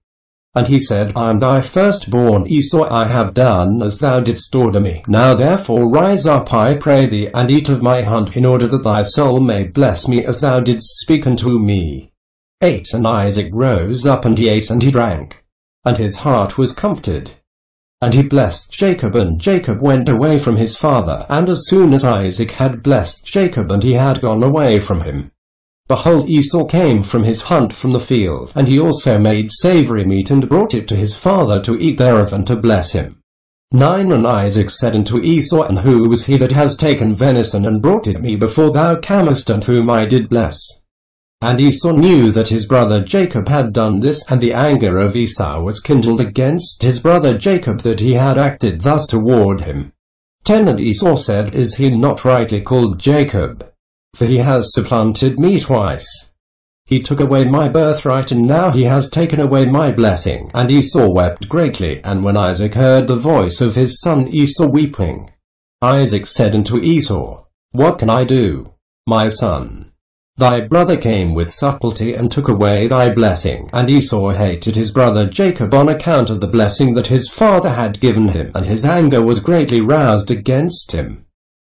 And he said, I am thy firstborn, Esau. I have done as thou didst order me. Now therefore rise up, I pray thee, and eat of my hunt, in order that thy soul may bless me, as thou didst speak unto me. 8 And Isaac rose up, and he ate and he drank, and his heart was comforted. And he blessed Jacob, and Jacob went away from his father. And as soon as Isaac had blessed Jacob, and he had gone away from him, behold, Esau came from his hunt from the field, and he also made savory meat, and brought it to his father to eat thereof, and to bless him. 9 And Isaac said unto Esau, And who was he that has taken venison, and brought it me before thou camest, and whom I did bless? And Esau knew that his brother Jacob had done this, and the anger of Esau was kindled against his brother Jacob, that he had acted thus toward him. 10 And Esau said, Is he not rightly called Jacob? For he has supplanted me twice. He took away my birthright, and now he has taken away my blessing. And Esau wept greatly. And when Isaac heard the voice of his son Esau weeping, Isaac said unto Esau, What can I do, my son? Thy brother came with subtlety, and took away thy blessing. And Esau hated his brother Jacob on account of the blessing that his father had given him, and his anger was greatly roused against him.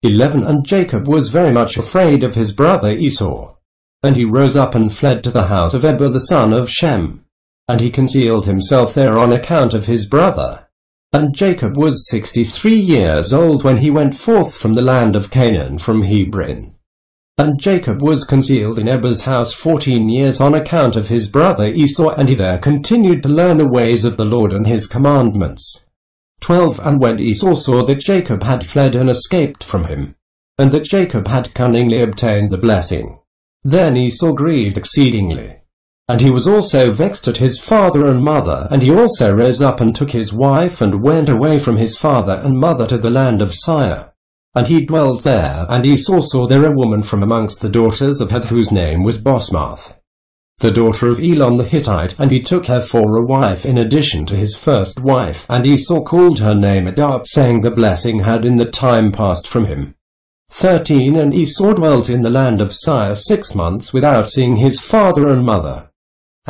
11 And Jacob was very much afraid of his brother Esau. And he rose up and fled to the house of Eber the son of Shem. And he concealed himself there on account of his brother. And Jacob was 63 years old when he went forth from the land of Canaan from Hebron. And Jacob was concealed in Eber's house 14 years on account of his brother Esau, and he there continued to learn the ways of the Lord and his commandments. 12 And when Esau saw that Jacob had fled and escaped from him, and that Jacob had cunningly obtained the blessing, then Esau grieved exceedingly. And he was also vexed at his father and mother, and he also rose up and took his wife, and went away from his father and mother to the land of Seir. And he dwelt there, and Esau saw there a woman from amongst the daughters of Heth, whose name was Bosmath, the daughter of Elon the Hittite, and he took her for a wife in addition to his first wife. And Esau called her name Adah, saying the blessing had in the time passed from him. 13 And Esau dwelt in the land of Seir 6 months without seeing his father and mother.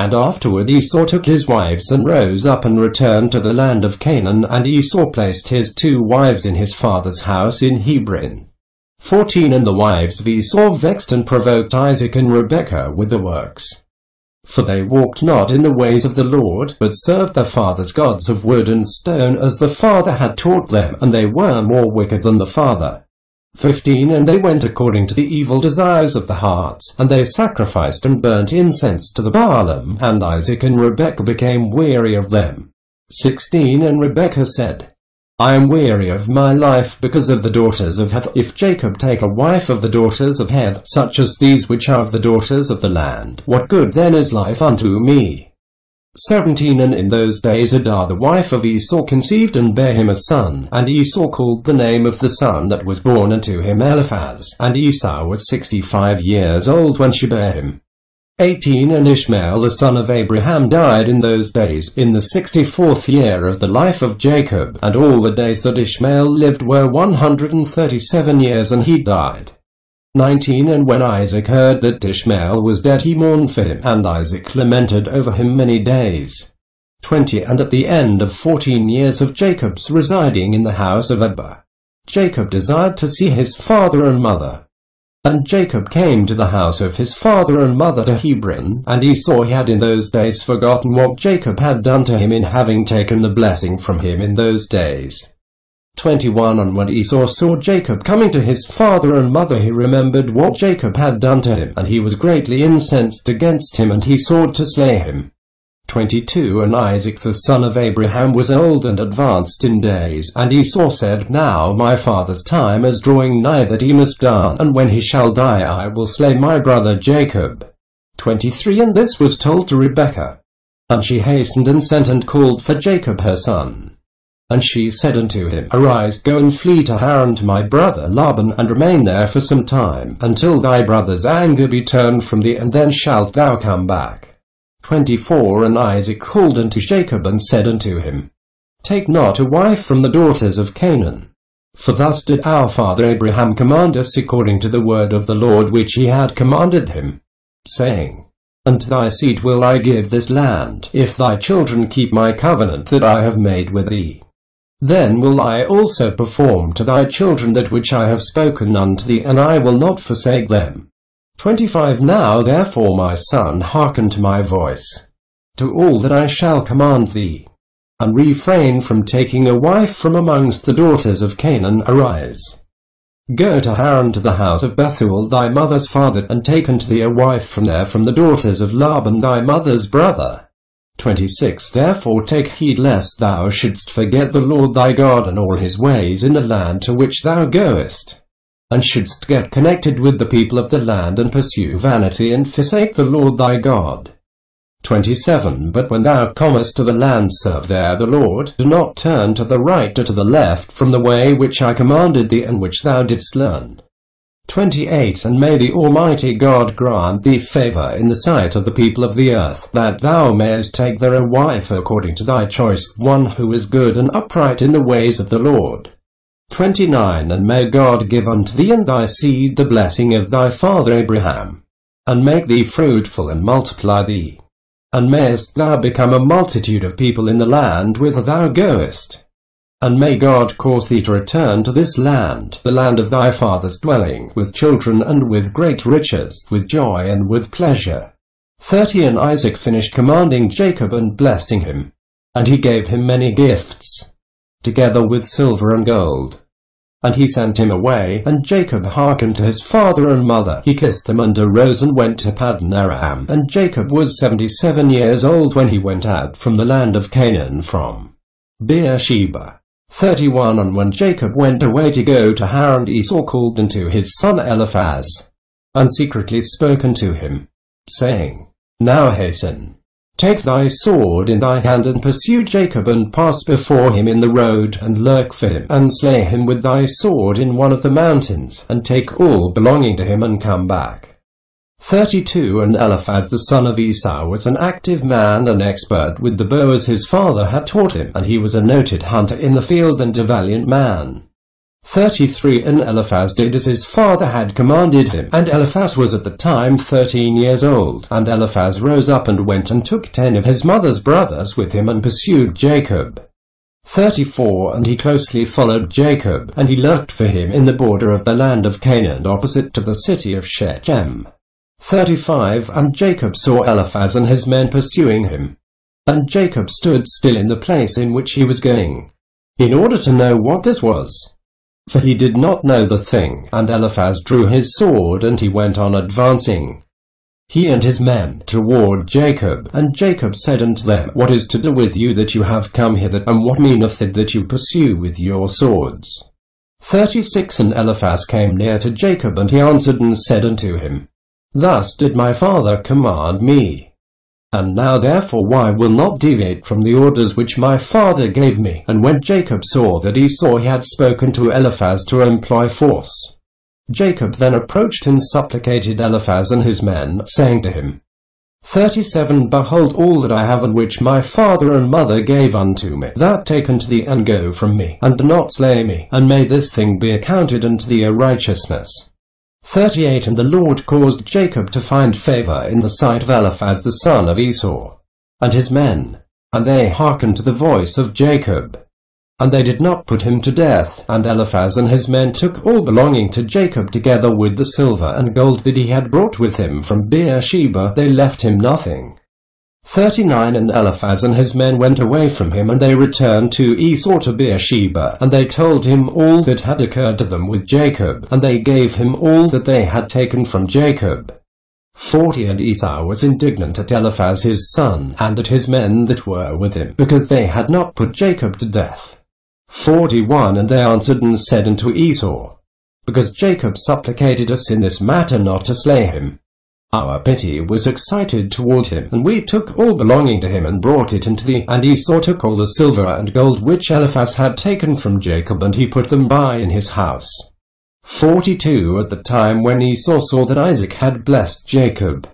And afterward Esau took his wives and rose up and returned to the land of Canaan, and Esau placed his 2 wives in his father's house in Hebron. 14 And the wives of Esau vexed and provoked Isaac and Rebekah with the works. For they walked not in the ways of the Lord, but served their fathers' gods of wood and stone, as the father had taught them, and they were more wicked than the father. 15 And they went according to the evil desires of the heart, and they sacrificed and burnt incense to the Baalim, and Isaac and Rebekah became weary of them. 16 And Rebekah said, I am weary of my life because of the daughters of Heth. If Jacob take a wife of the daughters of Heth, such as these which are of the daughters of the land, what good then is life unto me? 17 And in those days Adah the wife of Esau conceived and bare him a son, and Esau called the name of the son that was born unto him Eliphaz, and Esau was 65 years old when she bare him. 18 And Ishmael the son of Abraham died in those days, in the 64th year of the life of Jacob, and all the days that Ishmael lived were 137 years, and he died. 19 And when Isaac heard that Ishmael was dead, he mourned for him, and Isaac lamented over him many days. 20 And at the end of 14 years of Jacob's residing in the house of Abba, Jacob desired to see his father and mother. And Jacob came to the house of his father and mother to Hebron, and Esau had in those days forgotten what Jacob had done to him in having taken the blessing from him in those days. 21 And when Esau saw Jacob coming to his father and mother, he remembered what Jacob had done to him, and he was greatly incensed against him, and he sought to slay him. 22 And Isaac the son of Abraham was old and advanced in days, and Esau said, Now my father's time is drawing nigh that he must die, and when he shall die I will slay my brother Jacob. 23 And this was told to Rebekah. And she hastened and sent and called for Jacob her son. And she said unto him, Arise, go and flee to Haran to my brother Laban, and remain there for some time, until thy brother's anger be turned from thee, and then shalt thou come back. 24 And Isaac called unto Jacob and said unto him, Take not a wife from the daughters of Canaan. For thus did our father Abraham command us according to the word of the Lord which he had commanded him, saying, Unto thy seed will I give this land, if thy children keep my covenant that I have made with thee. Then will I also perform to thy children that which I have spoken unto thee, and I will not forsake them. 25 Now therefore, my son, hearken to my voice, to all that I shall command thee, and refrain from taking a wife from amongst the daughters of Canaan. Arise, go to Haran to the house of Bethuel thy mother's father, and take unto thee a wife from there from the daughters of Laban thy mother's brother. 26 Therefore take heed lest thou shouldst forget the Lord thy God and all his ways in the land to which thou goest, and shouldst get connected with the people of the land, and pursue vanity, and forsake the Lord thy God. 27 But when thou comest to the land, serve there the Lord. Do not turn to the right or to the left from the way which I commanded thee, and which thou didst learn. 28 And may the Almighty God grant thee favor in the sight of the people of the earth, that thou mayest take there a wife according to thy choice, one who is good and upright in the ways of the Lord. 29 And may God give unto thee and thy seed the blessing of thy father Abraham, and make thee fruitful and multiply thee, and mayest thou become a multitude of people in the land whither thou goest. And may God cause thee to return to this land, the land of thy father's dwelling, with children and with great riches, with joy and with pleasure. 30 And Isaac finished commanding Jacob and blessing him, and he gave him many gifts, together with silver and gold. And he sent him away, and Jacob hearkened to his father and mother. He kissed them and arose and went to Paddan Aram. And Jacob was 77 years old when he went out from the land of Canaan from Beersheba. 31 And when Jacob went away to go to Haran, Esau called unto his son Eliphaz, and secretly spoke unto him, saying, Now hasten, take thy sword in thy hand, and pursue Jacob, and pass before him in the road, and lurk for him, and slay him with thy sword in one of the mountains, and take all belonging to him, and come back. 32 And Eliphaz the son of Esau was an active man, and expert with the bow as his father had taught him, and he was a noted hunter in the field and a valiant man. 33 And Eliphaz did as his father had commanded him, and Eliphaz was at the time 13 years old. And Eliphaz rose up and went and took 10 of his mother's brothers with him and pursued Jacob. 34 And he closely followed Jacob, and he lurked for him in the border of the land of Canaan opposite to the city of Shechem. 35 And Jacob saw Eliphaz and his men pursuing him. And Jacob stood still in the place in which he was going, in order to know what this was. For he did not know the thing. And Eliphaz drew his sword, and he went on advancing, he and his men, toward Jacob. And Jacob said unto them, What is to do with you that you have come hither, and what meaneth it that you pursue with your swords? 36 And Eliphaz came near to Jacob, and he answered and said unto him, Thus did my father command me. And now therefore why will not deviate from the orders which my father gave me? And when Jacob saw that Esau had spoken to Eliphaz to employ force, Jacob then approached and supplicated Eliphaz and his men, saying to him, 37 Behold all that I have, and which my father and mother gave unto me, that take unto thee, and go from me, and do not slay me, and may this thing be accounted unto thee a righteousness. 38 And the Lord caused Jacob to find favor in the sight of Eliphaz the son of Esau, and his men, and they hearkened to the voice of Jacob. And they did not put him to death. And Eliphaz and his men took all belonging to Jacob, together with the silver and gold that he had brought with him from Beersheba. They left him nothing. 39 And Eliphaz and his men went away from him, and they returned to Esau to Beersheba. And they told him all that had occurred to them with Jacob, and they gave him all that they had taken from Jacob. 40 And Esau was indignant at Eliphaz his son, and at his men that were with him, because they had not put Jacob to death. 41 And they answered and said unto Esau, Because Jacob supplicated us in this matter not to slay him, our pity was excited toward him, and we took all belonging to him and brought it unto thee. And Esau took all the silver and gold which Eliphaz had taken from Jacob, and he put them by in his house. 42 At the time when Esau saw that Isaac had blessed Jacob,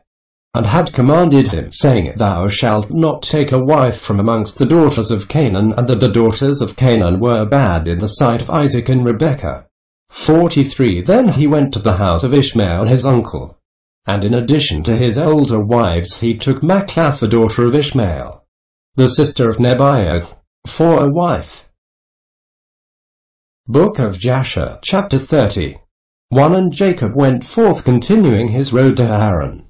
and had commanded him, saying, Thou shalt not take a wife from amongst the daughters of Canaan, and that the daughters of Canaan were bad in the sight of Isaac and Rebekah. 43 Then he went to the house of Ishmael his uncle, and in addition to his older wives he took Machlath the daughter of Ishmael, the sister of Nebaioth, for a wife. Book of Jasher, chapter 30. 1 And Jacob went forth, continuing his road to Haran.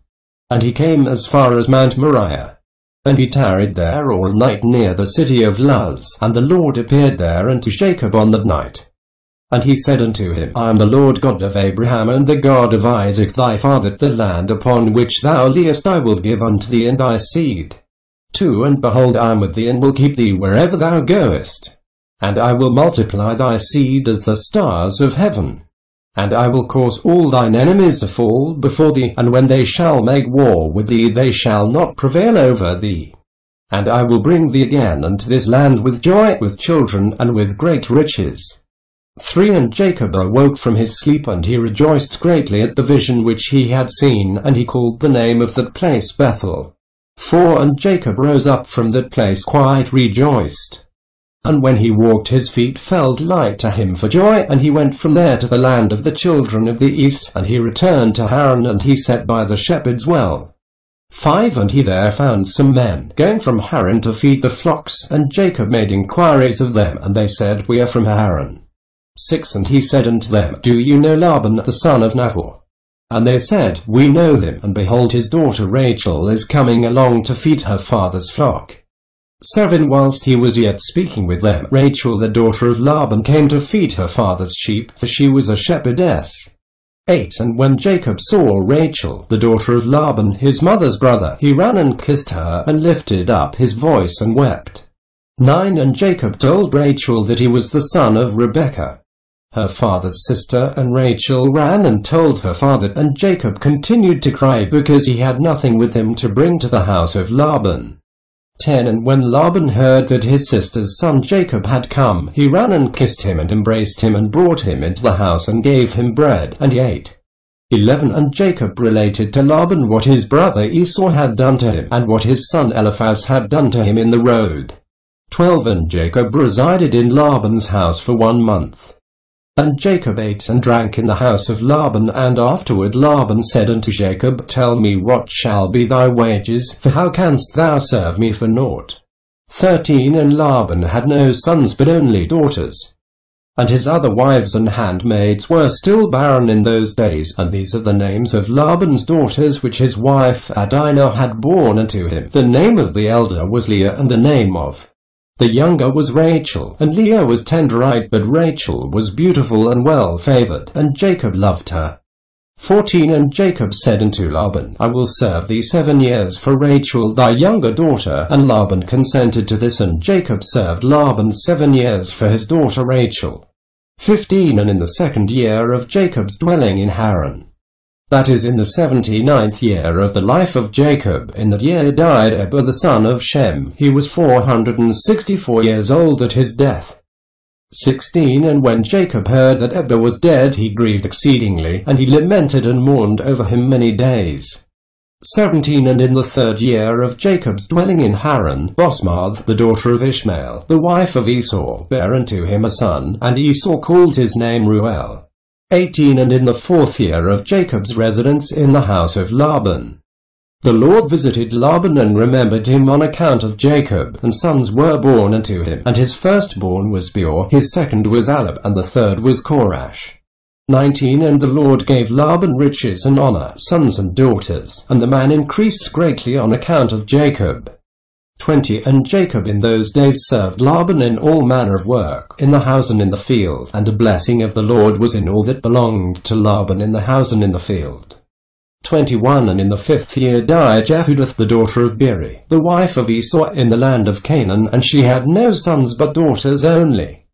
And he came as far as Mount Moriah, and he tarried there all night near the city of Luz. And the Lord appeared there unto Jacob on that night. And he said unto him, I am the Lord God of Abraham and the God of Isaac thy father. The land upon which thou liest I will give unto thee and thy seed. 2 And behold, I am with thee, and will keep thee wherever thou goest. And I will multiply thy seed as the stars of heaven. And I will cause all thine enemies to fall before thee, and when they shall make war with thee, they shall not prevail over thee. And I will bring thee again unto this land with joy, with children, and with great riches. 3 And Jacob awoke from his sleep, and he rejoiced greatly at the vision which he had seen, and he called the name of that place Bethel. 4 And Jacob rose up from that place quite rejoiced. And when he walked, his feet felt light to him for joy, and he went from there to the land of the children of the east, and he returned to Haran, and he sat by the shepherd's well. 5 And he there found some men going from Haran to feed the flocks, and Jacob made inquiries of them, and they said, We are from Haran. 6 And he said unto them, Do you know Laban the son of Nahor? And they said, We know him, and behold, his daughter Rachel is coming along to feed her father's flock. 7 Whilst he was yet speaking with them, Rachel the daughter of Laban came to feed her father's sheep, for she was a shepherdess. 8 And when Jacob saw Rachel the daughter of Laban his mother's brother, he ran and kissed her, and lifted up his voice and wept. 9 And Jacob told Rachel that he was the son of Rebekah, her father's sister, and Rachel ran and told her father, and Jacob continued to cry because he had nothing with him to bring to the house of Laban. 10 And when Laban heard that his sister's son Jacob had come, he ran and kissed him and embraced him and brought him into the house and gave him bread, and he ate. 11 And Jacob related to Laban what his brother Esau had done to him, and what his son Eliphaz had done to him in the road. 12 And Jacob resided in Laban's house for 1 month. And Jacob ate and drank in the house of Laban, and afterward Laban said unto Jacob, Tell me what shall be thy wages, for how canst thou serve me for naught? 13 And Laban had no sons but only daughters. And his other wives and handmaids were still barren in those days, and these are the names of Laban's daughters which his wife Dinah had borne unto him. The name of the elder was Leah, and the name of the younger was Rachel. And Leah was tender-eyed, but Rachel was beautiful and well-favored, and Jacob loved her. 14 And Jacob said unto Laban, I will serve thee 7 years for Rachel thy younger daughter. And Laban consented to this, and Jacob served Laban 7 years for his daughter Rachel. 15 And in the 2nd year of Jacob's dwelling in Haran, that is, in the 79th year of the life of Jacob, in that year died Eber the son of Shem. He was 464 years old at his death. 16 And when Jacob heard that Eber was dead, he grieved exceedingly, and he lamented and mourned over him many days. 17 And in the 3rd year of Jacob's dwelling in Haran, Basmath, the daughter of Ishmael, the wife of Esau, bare unto him a son, and Esau called his name Ruel. 18 And in the 4th year of Jacob's residence in the house of Laban, the Lord visited Laban and remembered him on account of Jacob, and sons were born unto him, and his firstborn was Beor, his second was Alab, and the third was Korash. 19 And the Lord gave Laban riches and honor, sons and daughters, and the man increased greatly on account of Jacob. 20 And Jacob in those days served Laban in all manner of work, in the house and in the field, and a blessing of the Lord was in all that belonged to Laban in the house and in the field. 21 And in the 5th year died Jephudith the daughter of Parry, the wife of Esau, in the land of Canaan, and she had no sons but daughters only.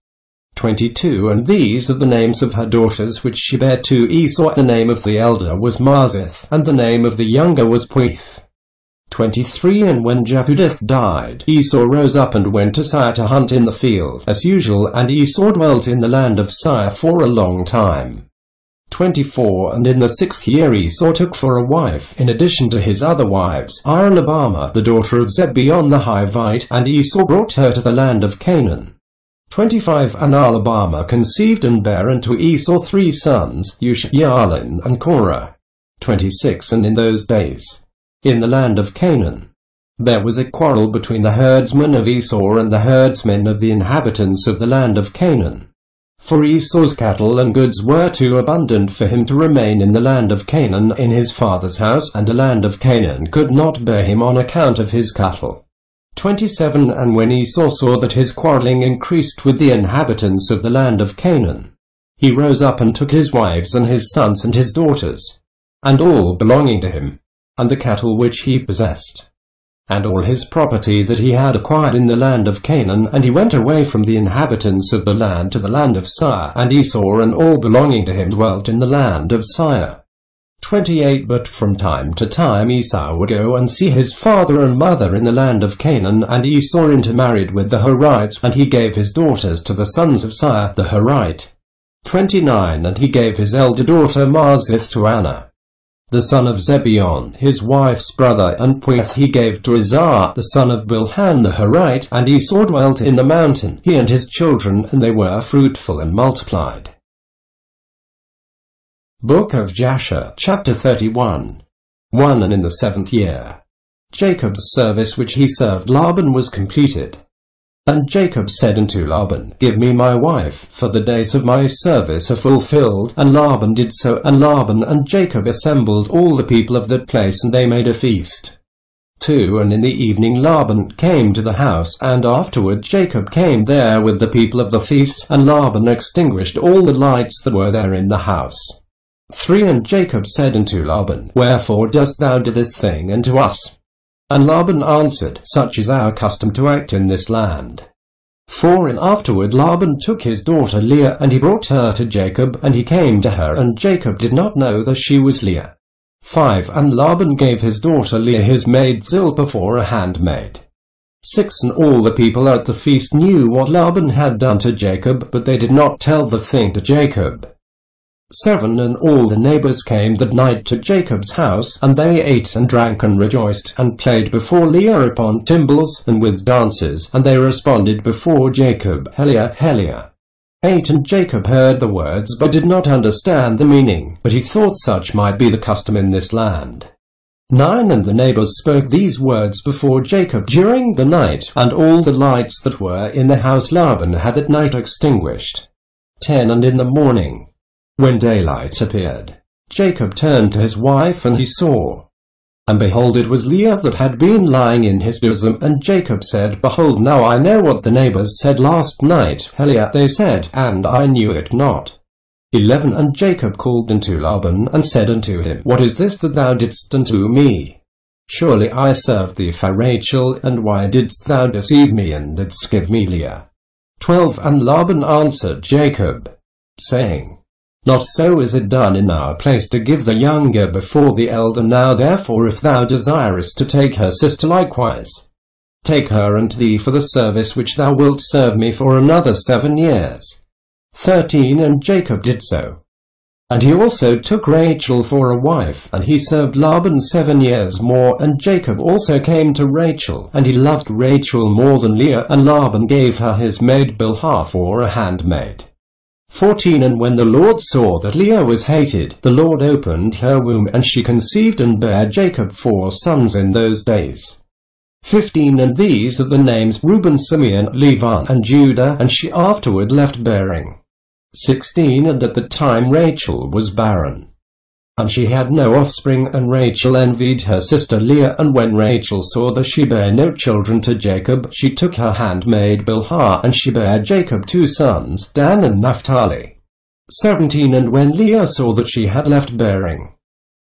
22 And these are the names of her daughters which she bare to Esau. The name of the elder was Marzith, and the name of the younger was Puith. 23 And when Jephudith died, Esau rose up and went to Seir to hunt in the field, as usual, and Esau dwelt in the land of Seir for a long time. 24 And in the 6th year Esau took for a wife, in addition to his other wives, Aholibamah, the daughter of Zebeon the Hivite, and Esau brought her to the land of Canaan. 25 And Aholibamah conceived and bare unto Esau 3 sons, Ush, Yaalin, and Korah. 26 And in those days, in the land of Canaan, there was a quarrel between the herdsmen of Esau and the herdsmen of the inhabitants of the land of Canaan. For Esau's cattle and goods were too abundant for him to remain in the land of Canaan in his father's house, and the land of Canaan could not bear him on account of his cattle. 27 And when Esau saw that his quarreling increased with the inhabitants of the land of Canaan, he rose up and took his wives and his sons and his daughters, and all belonging to him, and the cattle which he possessed, and all his property that he had acquired in the land of Canaan, and he went away from the inhabitants of the land to the land of Seir, and Esau and all belonging to him dwelt in the land of Seir. 28 But from time to time Esau would go and see his father and mother in the land of Canaan, and Esau intermarried with the Horites, and he gave his daughters to the sons of Seir the Horite. 29 And he gave his elder daughter Marzith to Anna, the son of Zebeon, his wife's brother, and Puith he gave to Izhar, the son of Bilhan the Horite, and Esau dwelt in the mountain, he and his children, and they were fruitful and multiplied. Book of Jasher, chapter 31. 1 And in the 7th year, Jacob's service which he served Laban was completed. And Jacob said unto Laban, Give me my wife, for the days of my service are fulfilled. And Laban did so, and Laban and Jacob assembled all the people of that place, and they made a feast. 2 And in the evening Laban came to the house, and afterward Jacob came there with the people of the feast, and Laban extinguished all the lights that were there in the house. 3 And Jacob said unto Laban, Wherefore dost thou do this thing unto us? And Laban answered, Such is our custom to act in this land. 4 And afterward Laban took his daughter Leah, and he brought her to Jacob, and he came to her, and Jacob did not know that she was Leah. 5 And Laban gave his daughter Leah his maid Zilpah for a handmaid. 6 And all the people at the feast knew what Laban had done to Jacob, but they did not tell the thing to Jacob. 7 And all the neighbors came that night to Jacob's house, and they ate and drank and rejoiced, and played before Leah upon timbrels and with dances, and they responded before Jacob, Helia, Helia. 8 And Jacob heard the words but did not understand the meaning, but he thought such might be the custom in this land. 9 And the neighbors spoke these words before Jacob during the night, and all the lights that were in the house Laban had at night extinguished. 10 And in the morning, when daylight appeared, Jacob turned to his wife, and he saw, and behold, it was Leah that had been lying in his bosom. And Jacob said, Behold, now I know what the neighbors said last night. Leah, they said, and I knew it not. 11 And Jacob called unto Laban, and said unto him, What is this that thou didst unto me? Surely I served thee for Rachel, and why didst thou deceive me, and didst give me Leah? 12 And Laban answered Jacob, saying, Not so is it done in our place to give the younger before the elder. Now therefore, if thou desirest to take her sister likewise, take her unto thee for the service which thou wilt serve me for another 7 years. 13 And Jacob did so. And he also took Rachel for a wife, and he served Laban 7 years more. And Jacob also came to Rachel, and he loved Rachel more than Leah, and Laban gave her his maid Bilhah for a handmaid. 14 And when the Lord saw that Leah was hated, the Lord opened her womb, and she conceived and bare Jacob 4 sons in those days. 15 And these are the names Reuben, Simeon, Levi, and Judah, and she afterward left bearing. 16 And at the time Rachel was barren, and she had no offspring, and Rachel envied her sister Leah. And when Rachel saw that she bare no children to Jacob, she took her handmaid Bilhah, and she bare Jacob 2 sons, Dan and Naphtali. 17 And when Leah saw that she had left bearing,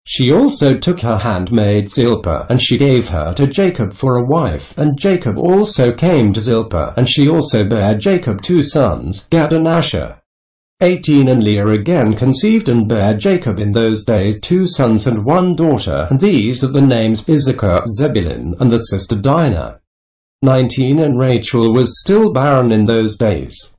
she also took her handmaid Zilpah, and she gave her to Jacob for a wife. And Jacob also came to Zilpah, and she also bare Jacob 2 sons, Gad and Asher. 18 And Leah again conceived and bare Jacob in those days 2 sons and 1 daughter, and these are the names Issachar, Zebulun, and the sister Dinah. 19 And Rachel was still barren in those days.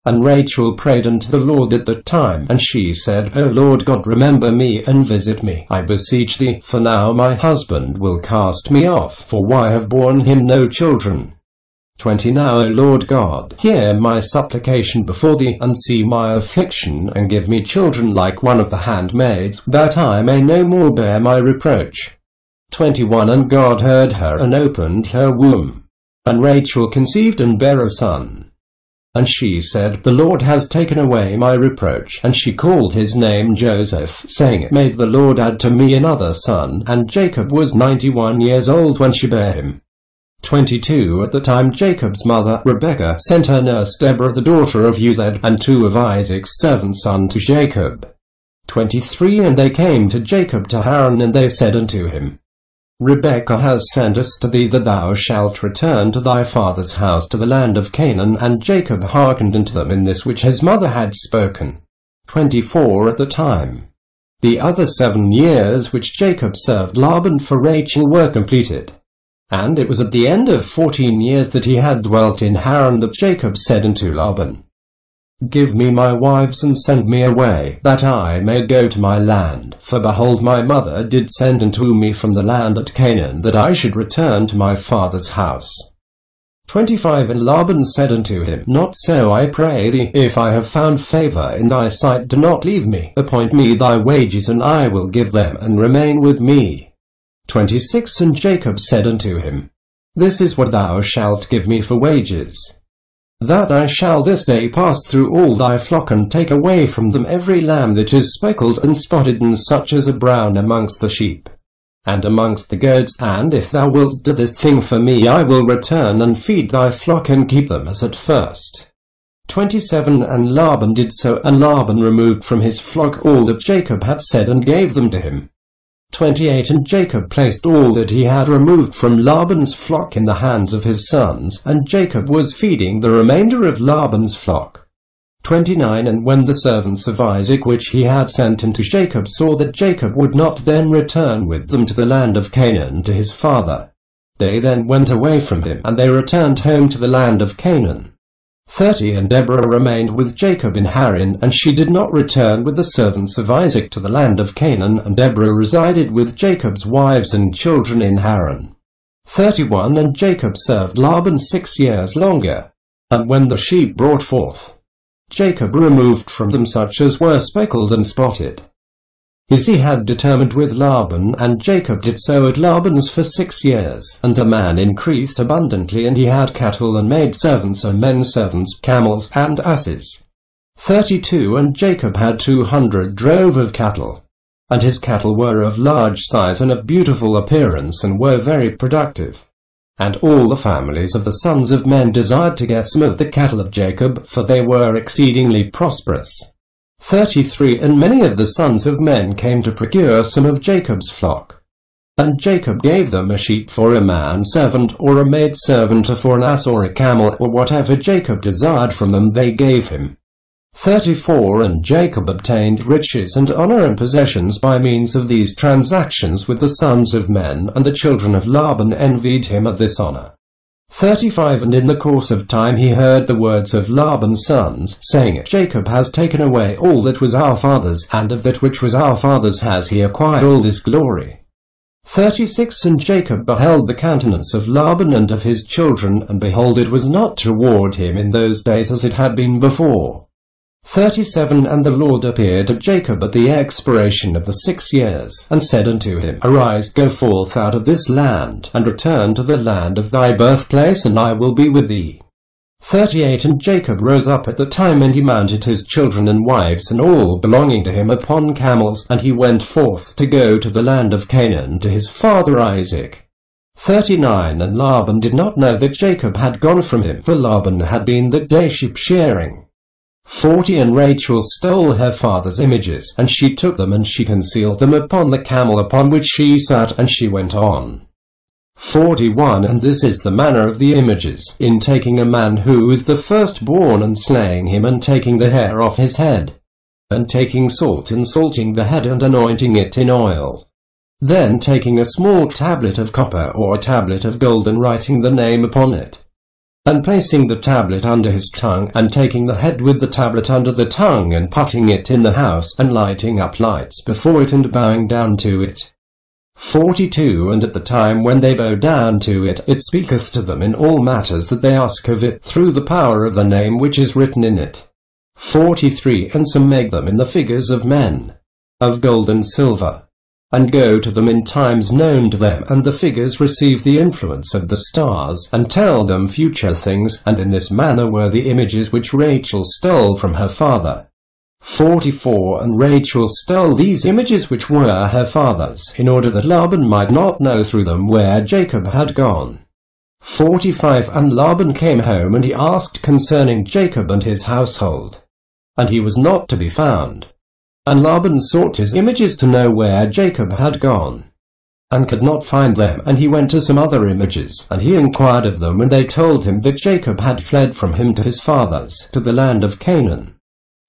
And Rachel prayed unto the Lord at that time, and she said, O Lord God, remember me, and visit me, I beseech thee, for now my husband will cast me off, for I have borne him no children. 20 Now, O Lord God, hear my supplication before thee, and see my affliction, and give me children like one of the handmaids, that I may no more bear my reproach. 21 And God heard her, and opened her womb. And Rachel conceived and bare a son. And she said, The Lord has taken away my reproach. And she called his name Joseph, saying, May the Lord add to me another son. And Jacob was 91 years old when she bare him. 22 At the time Jacob's mother, Rebekah, sent her nurse Deborah the daughter of Uzed, and 2 of Isaac's servants unto Jacob. 23 And they came to Jacob to Haran, and they said unto him, Rebekah has sent us to thee that thou shalt return to thy father's house to the land of Canaan. And Jacob hearkened unto them in this which his mother had spoken. 24 At the time the other 7 years which Jacob served Laban for Rachel were completed. And it was at the end of 14 years that he had dwelt in Haran that Jacob said unto Laban, Give me my wives, and send me away, that I may go to my land. For behold, my mother did send unto me from the land at Canaan, that I should return to my father's house. 25 And Laban said unto him, Not so, I pray thee, if I have found favor in thy sight, do not leave me. Appoint me thy wages, and I will give them, and remain with me. 26 And Jacob said unto him, This is what thou shalt give me for wages, that I shall this day pass through all thy flock, and take away from them every lamb that is speckled and spotted, and such as are brown amongst the sheep, and amongst the goats. And if thou wilt do this thing for me, I will return and feed thy flock, and keep them as at first. 27 And Laban did so, and Laban removed from his flock all that Jacob had said, and gave them to him. 28 And Jacob placed all that he had removed from Laban's flock in the hands of his sons, and Jacob was feeding the remainder of Laban's flock. 29 And when the servants of Isaac which he had sent unto Jacob saw that Jacob would not then return with them to the land of Canaan to his father, they then went away from him, and they returned home to the land of Canaan. 30 And Deborah remained with Jacob in Haran, and she did not return with the servants of Isaac to the land of Canaan, and Deborah resided with Jacob's wives and children in Haran. 31 And Jacob served Laban 6 years longer. And when the sheep brought forth, Jacob removed from them such as were speckled and spotted, as he had determined with Laban, and Jacob did so at Laban's for 6 years. And the man increased abundantly, and he had cattle and maidservants and men servants, camels and asses. 32 And Jacob had 200 drove of cattle, and his cattle were of large size and of beautiful appearance, and were very productive. And all the families of the sons of men desired to get some of the cattle of Jacob, for they were exceedingly prosperous. 33 And many of the sons of men came to procure some of Jacob's flock. And Jacob gave them a sheep for a man-servant, or a maid-servant, or for an ass, or a camel, or whatever Jacob desired from them they gave him. 34 And Jacob obtained riches and honor and possessions by means of these transactions with the sons of men, and the children of Laban envied him of this honor. 35 And in the course of time he heard the words of Laban's sons, saying, Jacob has taken away all that was our father's, and of that which was our father's has he acquired all this glory. 36 And Jacob beheld the countenance of Laban and of his children, and behold, it was not toward him in those days as it had been before. 37 And the Lord appeared to Jacob at the expiration of the 6 years, and said unto him, Arise, go forth out of this land, and return to the land of thy birthplace, and I will be with thee. 38 And Jacob rose up at the time, and he mounted his children and wives and all belonging to him upon camels, and he went forth to go to the land of Canaan to his father Isaac. 39 And Laban did not know that Jacob had gone from him, for Laban had been that day sheep shearing. 40 And Rachel stole her father's images, and she took them, and she concealed them upon the camel upon which she sat, and she went on. 41 And this is the manner of the images, in taking a man who is the firstborn, and slaying him, and taking the hair off his head, and taking salt, and salting the head, and anointing it in oil. Then taking a small tablet of copper or a tablet of gold, and writing the name upon it, and placing the tablet under his tongue, and taking the head with the tablet under the tongue, and putting it in the house, and lighting up lights before it, and bowing down to it. 42 And at the time when they bow down to it, it speaketh to them in all matters that they ask of it, through the power of the name which is written in it. 43 And some make them in the figures of men, of gold and silver, and go to them in times known to them, and the figures receive the influence of the stars, and tell them future things, and in this manner were the images which Rachel stole from her father. 44 And Rachel stole these images which were her father's, in order that Laban might not know through them where Jacob had gone. 45 And Laban came home, and he asked concerning Jacob and his household, and he was not to be found. And Laban sought his images to know where Jacob had gone, and could not find them. And he went to some other images, and he inquired of them, and they told him that Jacob had fled from him to his fathers, to the land of Canaan.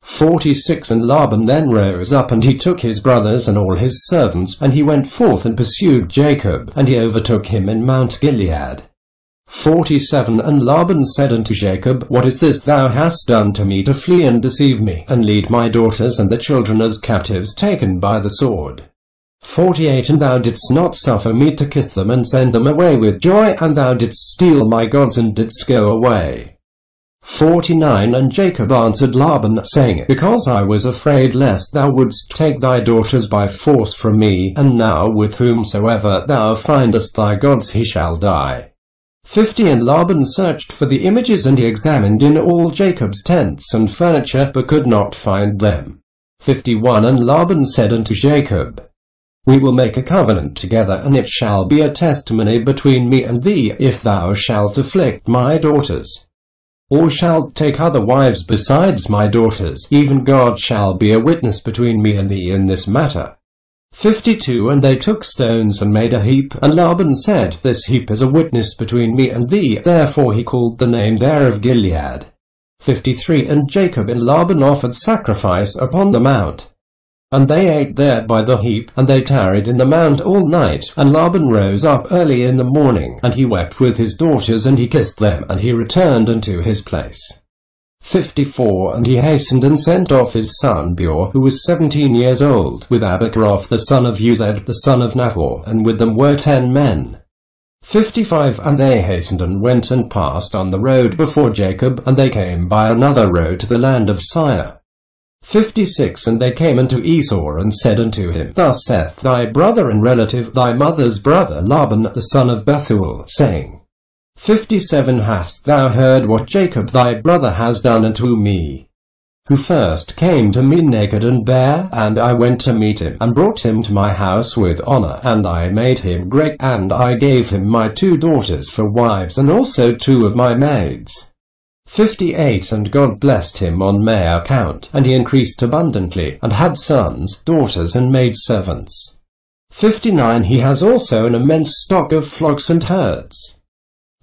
46 And Laban then rose up, and he took his brothers and all his servants, and he went forth and pursued Jacob, and he overtook him in Mount Gilead. 47 And Laban said unto Jacob, What is this thou hast done to me, to flee and deceive me, and lead my daughters and the children as captives taken by the sword? 48 And thou didst not suffer me to kiss them and send them away with joy, and thou didst steal my gods and didst go away. 49 And Jacob answered Laban, saying, Because I was afraid lest thou wouldst take thy daughters by force from me, and now with whomsoever thou findest thy gods he shall die. 50 And Laban searched for the images, and he examined in all Jacob's tents and furniture, but could not find them. 51 And Laban said unto Jacob, We will make a covenant together, and it shall be a testimony between me and thee, if thou shalt afflict my daughters, or shalt take other wives besides my daughters, even God shall be a witness between me and thee in this matter. 52 And they took stones and made a heap, and Laban said, This heap is a witness between me and thee, therefore he called the name there of Gilead. 53 And Jacob and Laban offered sacrifice upon the mount, and they ate there by the heap, and they tarried in the mount all night. And Laban rose up early in the morning, and he wept with his daughters, and he kissed them, and he returned unto his place. 54 And he hastened and sent off his son Beor, who was 17 years old, with Abichroth the son of Uzed the son of Nahor, and with them were 10 men. 55 And they hastened and went and passed on the road before Jacob, and they came by another road to the land of Seir. 56 And they came unto Esau, and said unto him, Thus saith thy brother and relative, thy mother's brother Laban, the son of Bethuel, saying, 57 Hast thou heard what Jacob thy brother has done unto me? Who first came to me naked and bare, and I went to meet him, and brought him to my house with honor, and I made him great, and I gave him my 2 daughters for wives, and also 2 of my maids. 58 And God blessed him on my account, and he increased abundantly, and had sons, daughters, and maidservants. 59 He has also an immense stock of flocks and herds,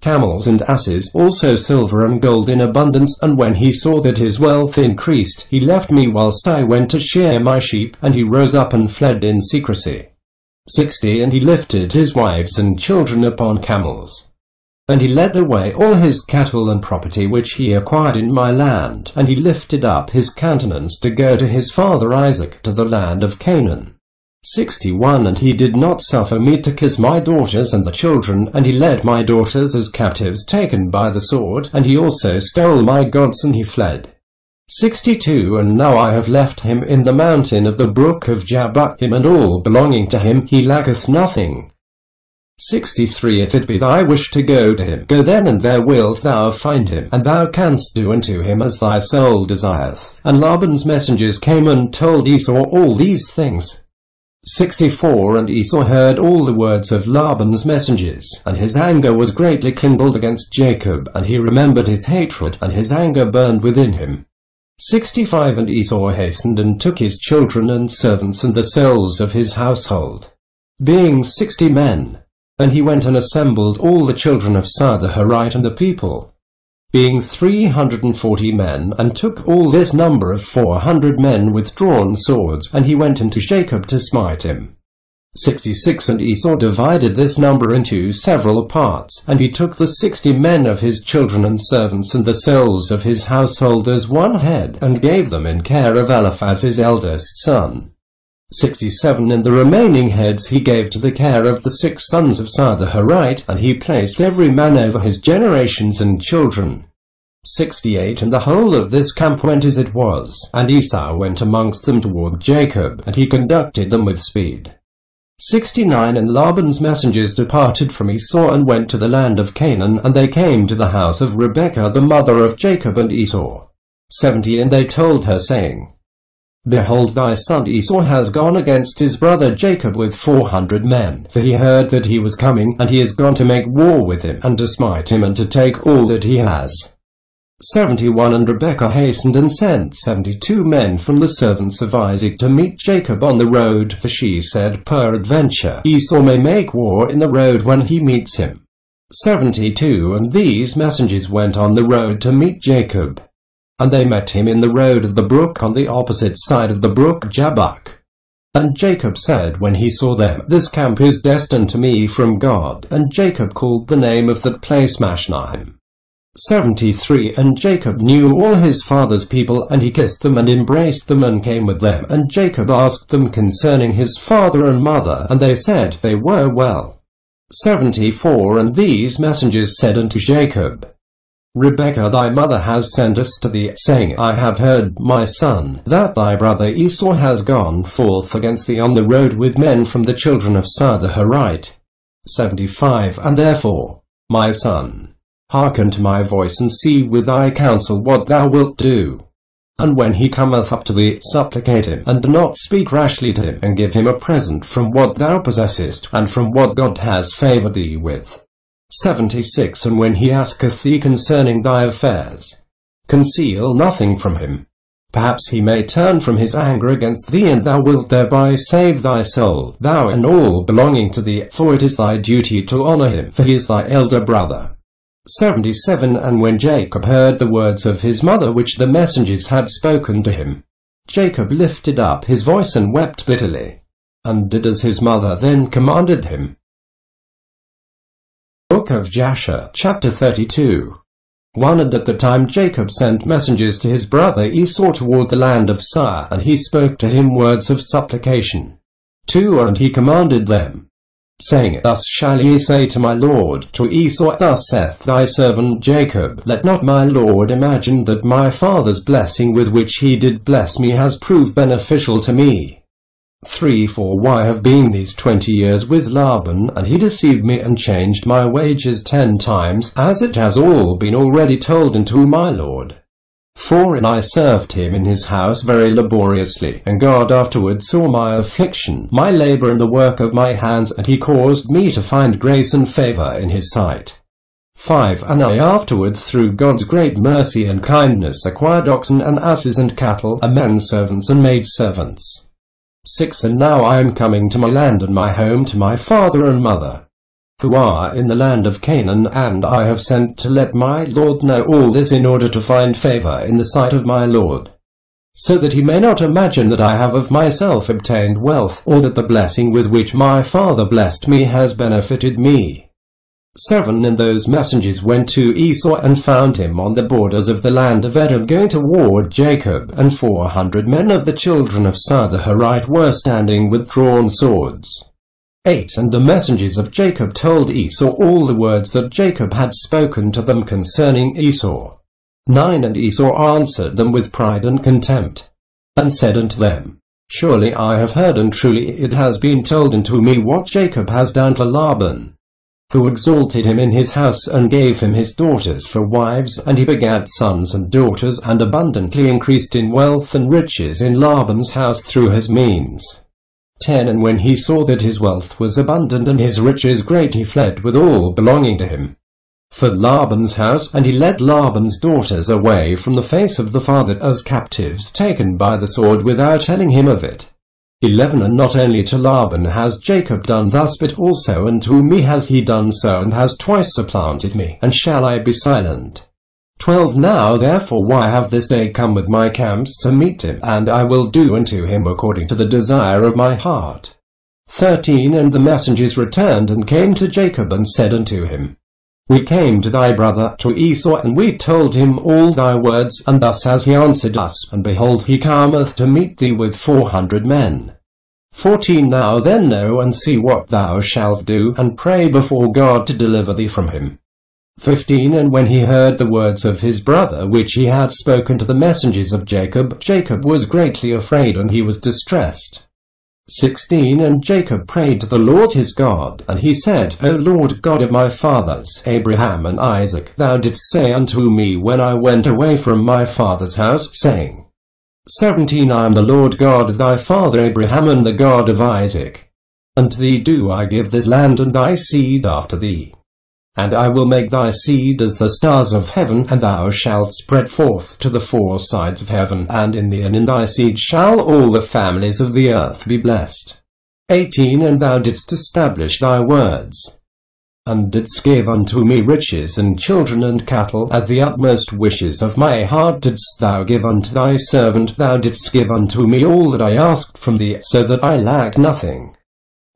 camels and asses, also silver and gold in abundance. And when he saw that his wealth increased, he left me whilst I went to shear my sheep, and he rose up and fled in secrecy. 60 And he lifted his wives and children upon camels, and he led away all his cattle and property which he acquired in my land, and he lifted up his countenance to go to his father Isaac to the land of Canaan. 61 And he did not suffer me to kiss my daughters and the children, and he led my daughters as captives taken by the sword, and he also stole my gods, and he fled. 62 And now I have left him in the mountain of the brook of Jabbok, him and all belonging to him, he lacketh nothing. 63 If it be thy wish to go to him, go then, and there wilt thou find him, and thou canst do unto him as thy soul desireth. And Laban's messengers came and told Esau all these things. 64 And Esau heard all the words of Laban's messengers, and his anger was greatly kindled against Jacob, and he remembered his hatred, and his anger burned within him. 65 And Esau hastened and took his children and servants and the souls of his household, being 60 men. And he went and assembled all the children of Seir the Horite and the people, being 340 men, and took all this number of 400 men with drawn swords, and he went unto Jacob to smite him. 66 And Esau divided this number into several parts, and he took the 60 men of his children and servants and the souls of his household as one head, and gave them in care of Eliphaz his eldest son. 67 And the remaining heads he gave to the care of the 6 sons of Seir the Horite, and he placed every man over his generations and children. 68 And the whole of this camp went as it was, and Esau went amongst them toward Jacob, and he conducted them with speed. 69 And Laban's messengers departed from Esau and went to the land of Canaan, and they came to the house of Rebekah the mother of Jacob and Esau. 70 And they told her, saying, Behold, thy son Esau has gone against his brother Jacob with 400 men, for he heard that he was coming, and he is gone to make war with him, and to smite him, and to take all that he has. 71 And Rebekah hastened and sent 72 men from the servants of Isaac to meet Jacob on the road, for she said, Peradventure Esau may make war in the road when he meets him. 72 And these messengers went on the road to meet Jacob, and they met him in the road of the brook on the opposite side of the brook Jabbok. And Jacob said when he saw them, This camp is destined to me from God. And Jacob called the name of that place Mashnaim. 73 And Jacob knew all his father's people, and he kissed them and embraced them and came with them. And Jacob asked them concerning his father and mother, and they said they were well. 74 And these messengers said unto Jacob, Rebekah thy mother has sent us to thee, saying, I have heard, my son, that thy brother Esau has gone forth against thee on the road with men from the children of Seir the Horite. 75 And therefore, my son, hearken to my voice, and see with thy counsel what thou wilt do. And when he cometh up to thee, supplicate him, and do not speak rashly to him, and give him a present from what thou possessest, and from what God has favoured thee with. 76 And when he asketh thee concerning thy affairs, conceal nothing from him. Perhaps he may turn from his anger against thee, and thou wilt thereby save thy soul, thou and all belonging to thee, for it is thy duty to honour him, for he is thy elder brother. 77 And when Jacob heard the words of his mother which the messengers had spoken to him, Jacob lifted up his voice and wept bitterly, and did as his mother then commanded him. Book of Jasher, chapter 32. 1 And at the time Jacob sent messengers to his brother Esau toward the land of Seir, and he spoke to him words of supplication. 2 And he commanded them, saying, Thus shall ye say to my lord, to Esau, Thus saith thy servant Jacob, Let not my lord imagine that my father's blessing with which he did bless me has proved beneficial to me. 3 For why have been these 20 years with Laban, and he deceived me and changed my wages 10 times, as it has all been already told unto my lord. 4 And I served him in his house very laboriously, and God afterward saw my affliction, my labor and the work of my hands, and he caused me to find grace and favor in his sight. 5 And I afterward, through God's great mercy and kindness, acquired oxen and asses and cattle, and men servants and maidservants. 6 And now I am coming to my land and my home, to my father and mother, who are in the land of Canaan, and I have sent to let my lord know all this in order to find favor in the sight of my lord, so that he may not imagine that I have of myself obtained wealth, or that the blessing with which my father blessed me has benefited me. 7 And those messengers went to Esau and found him on the borders of the land of Edom going toward Jacob, and 400 men of the children of Sar the Horite were standing with drawn swords. 8 And the messengers of Jacob told Esau all the words that Jacob had spoken to them concerning Esau. 9 And Esau answered them with pride and contempt, and said unto them, Surely I have heard, and truly it has been told unto me what Jacob has done to Laban, who exalted him in his house, and gave him his daughters for wives, and he begat sons and daughters, and abundantly increased in wealth and riches in Laban's house through his means. 10 And when he saw that his wealth was abundant and his riches great, he fled with all belonging to him for Laban's house, and he led Laban's daughters away from the face of the father as captives taken by the sword, without telling him of it. 11 And not only to Laban has Jacob done thus, but also unto me has he done so, and has twice supplanted me, and shall I be silent? 12 Now therefore why have this day come with my camps to meet him, and I will do unto him according to the desire of my heart. 13 And the messengers returned and came to Jacob, and said unto him, We came to thy brother, to Esau, and we told him all thy words, and thus has he answered us, and behold, he cometh to meet thee with 400 men. 14 Now then know and see what thou shalt do, and pray before God to deliver thee from him. 15 And when he heard the words of his brother which he had spoken to the messengers of Jacob, Jacob was greatly afraid, and he was distressed. 16 And Jacob prayed to the Lord his God, and he said, O Lord God of my fathers, Abraham and Isaac, thou didst say unto me when I went away from my father's house, saying, 17 I am the Lord God of thy father Abraham and the God of Isaac. Unto thee do I give this land and thy seed after thee. And I will make thy seed as the stars of heaven, and thou shalt spread forth to the 4 sides of heaven, and in thee and in thy seed shall all the families of the earth be blessed. 18 And thou didst establish thy words, and didst give unto me riches and children and cattle, as the utmost wishes of my heart didst thou give unto thy servant. Thou didst give unto me all that I asked from thee, so that I lacked nothing.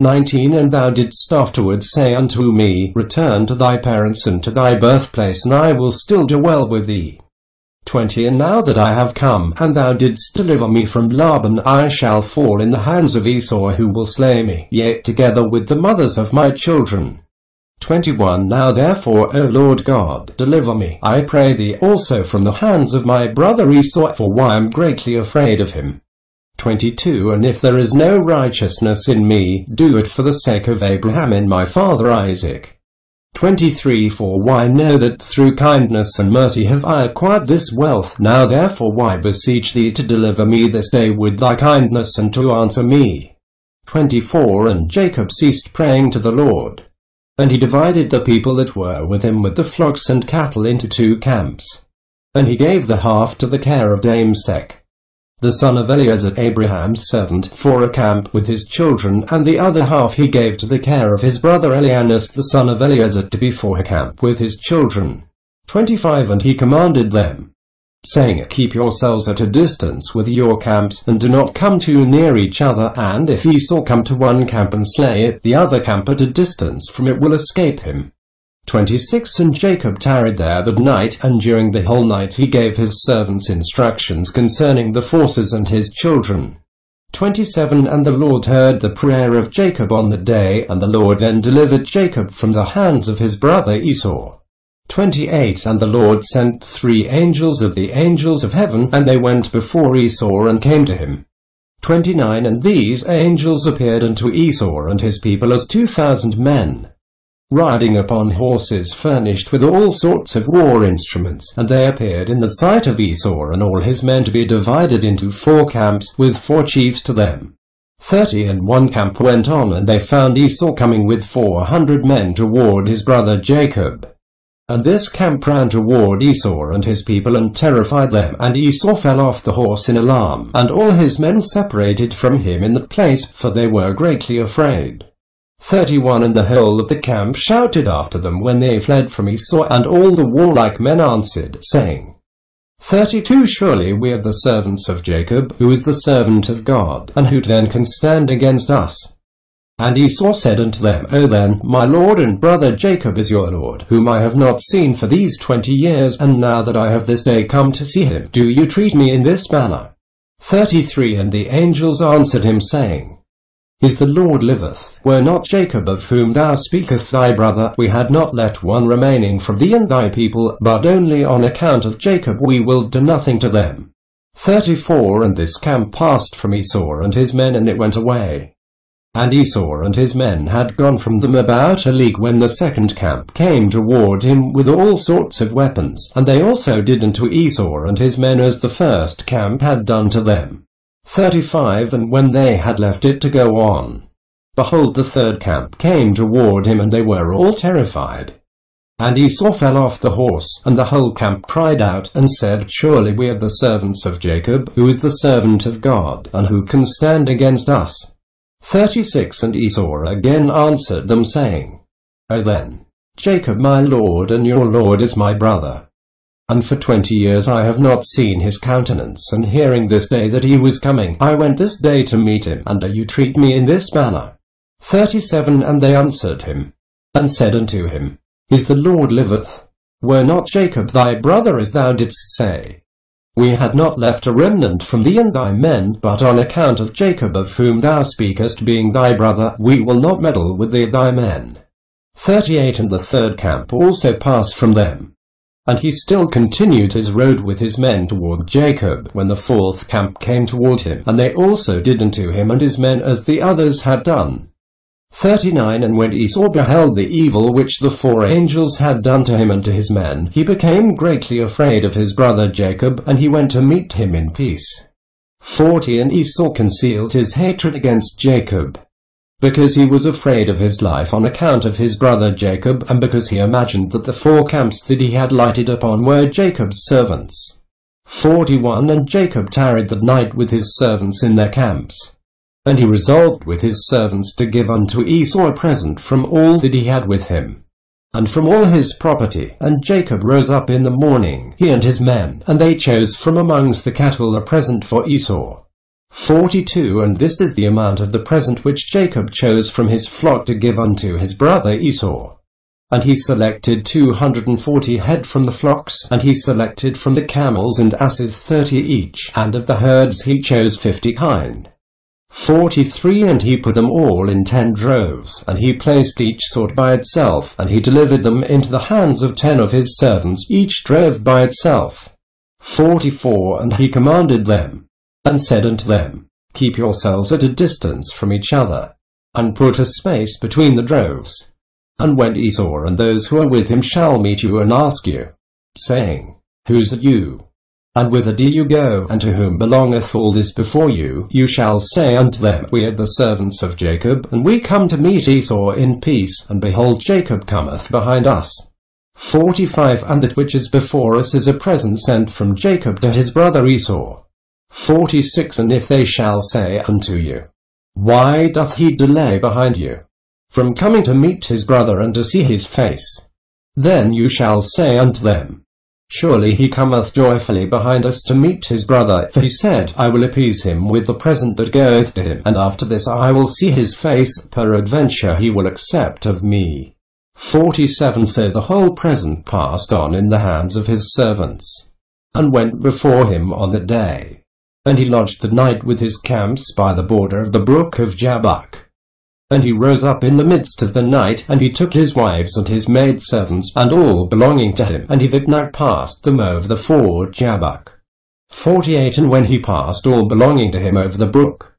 19 And thou didst afterward say unto me, Return to thy parents and to thy birthplace, and I will still dwell with thee. 20 And now that I have come, and thou didst deliver me from Laban, I shall fall in the hands of Esau, who will slay me, yea, together with the mothers of my children. 21 Now therefore, O Lord God, deliver me, I pray thee, also from the hands of my brother Esau, for why I am greatly afraid of him. 22 And if there is no righteousness in me, do it for the sake of Abraham and my father Isaac. 23 For why know that through kindness and mercy have I acquired this wealth. Now therefore why beseech thee to deliver me this day with thy kindness, and to answer me. 24 And Jacob ceased praying to the Lord, and he divided the people that were with him with the flocks and cattle into 2 camps. And he gave the half to the care of Dame Sech, the son of Eliezer, Abraham's servant, for a camp with his children, and the other half he gave to the care of his brother Elianas, the son of Eliezer, to be for a camp with his children. 25 And he commanded them, saying, Keep yourselves at a distance with your camps, and do not come too near each other, and if Esau come to one camp and slay it, the other camp at a distance from it will escape him. 26 And Jacob tarried there that night, and during the whole night he gave his servants instructions concerning the forces and his children. 27 And the Lord heard the prayer of Jacob on that day, and the Lord then delivered Jacob from the hands of his brother Esau. 28 And the Lord sent 3 angels of the angels of heaven, and they went before Esau and came to him. 29 And these angels appeared unto Esau and his people as 2,000 men, riding upon horses furnished with all sorts of war instruments, and they appeared in the sight of Esau and all his men to be divided into 4 camps, with 4 chiefs to them. 30 And one camp went on, and they found Esau coming with 400 men toward his brother Jacob. And this camp ran toward Esau and his people and terrified them, and Esau fell off the horse in alarm, and all his men separated from him in the place, for they were greatly afraid. 31 And the whole of the camp shouted after them when they fled from Esau, and all the warlike men answered, saying, 32 Surely we are the servants of Jacob, who is the servant of God, and who then can stand against us? And Esau said unto them, O then, my lord and brother Jacob is your lord, whom I have not seen for these 20 years, and now that I have this day come to see him, do you treat me in this manner? 33 And the angels answered him, saying, As the Lord liveth, were not Jacob of whom thou speakest thy brother, we had not let one remaining from thee and thy people, but only on account of Jacob we will do nothing to them. 34 And this camp passed from Esau and his men, and it went away. And Esau and his men had gone from them about a league, when the second camp came toward him with all sorts of weapons, and they also did unto Esau and his men as the first camp had done to them. 35 And when they had left it to go on, behold, the third camp came toward him, and they were all terrified. And Esau fell off the horse, and the whole camp cried out, and said, Surely we are the servants of Jacob, who is the servant of God, and who can stand against us? 36 And Esau again answered them, saying, O then, Jacob my lord, and your lord is my brother. And for 20 years I have not seen his countenance, and hearing this day that he was coming, I went this day to meet him, and do you treat me in this manner? 37 And they answered him, and said unto him, As the Lord liveth, were not Jacob thy brother, as thou didst say? We had not left a remnant from thee and thy men, but on account of Jacob of whom thou speakest, being thy brother, we will not meddle with thee thy men. 38 And the third camp also passed from them, and he still continued his road with his men toward Jacob, when the fourth camp came toward him, and they also did unto him and his men as the others had done. 39 And when Esau beheld the evil which the 4 angels had done to him and to his men, he became greatly afraid of his brother Jacob, and he went to meet him in peace. 40 And Esau concealed his hatred against Jacob, because he was afraid of his life on account of his brother Jacob, and because he imagined that the 4 camps that he had lighted upon were Jacob's servants. 41 And Jacob tarried that night with his servants in their camps. And he resolved with his servants to give unto Esau a present from all that he had with him, and from all his property. And Jacob rose up in the morning, he and his men, and they chose from amongst the cattle a present for Esau. 42 And this is the amount of the present which Jacob chose from his flock to give unto his brother Esau. And he selected 240 head from the flocks, and he selected from the camels and asses 30 each, and of the herds he chose 50 kine. 43 And he put them all in 10 droves, and he placed each sort by itself, and he delivered them into the hands of 10 of his servants, each drove by itself. 44 And he commanded them, and said unto them, Keep yourselves at a distance from each other, and put a space between the droves. And when Esau and those who are with him shall meet you and ask you, saying, Whose are you? And whither do you go, and to whom belongeth all this before you? You shall say unto them, We are the servants of Jacob, and we come to meet Esau in peace, and behold, Jacob cometh behind us. 45 And that which is before us is a present sent from Jacob to his brother Esau. 46 And if they shall say unto you, Why doth he delay behind you, from coming to meet his brother and to see his face? Then you shall say unto them, Surely he cometh joyfully behind us to meet his brother, for he said, I will appease him with the present that goeth to him, and after this I will see his face, peradventure he will accept of me. 47 So the whole present passed on in the hands of his servants, and went before him on that day. And he lodged the night with his camps by the border of the brook of Jabbok. And he rose up in the midst of the night, and he took his wives and his maidservants, and all belonging to him, and he that night passed them over the ford Jabbok. 48 And when he passed all belonging to him over the brook,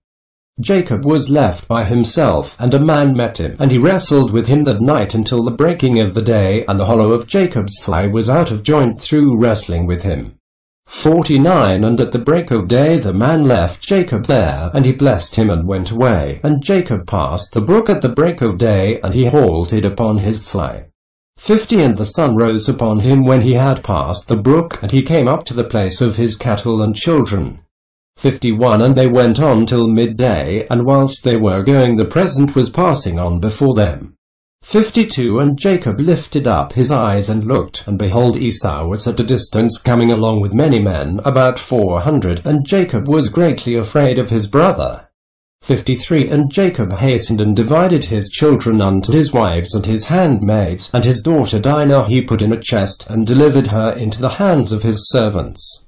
Jacob was left by himself, and a man met him, and he wrestled with him that night until the breaking of the day, and the hollow of Jacob's thigh was out of joint through wrestling with him. 49 And at the break of day the man left Jacob there, and he blessed him and went away. And Jacob passed the brook at the break of day, and he halted upon his thigh. 50 And the sun rose upon him when he had passed the brook, and he came up to the place of his cattle and children. 51 And they went on till midday, and whilst they were going the present was passing on before them. 52 And Jacob lifted up his eyes and looked, and behold, Esau was at a distance coming along with many men, about 400, and Jacob was greatly afraid of his brother. 53 And Jacob hastened and divided his children unto his wives and his handmaids, and his daughter Dinah he put in a chest, and delivered her into the hands of his servants.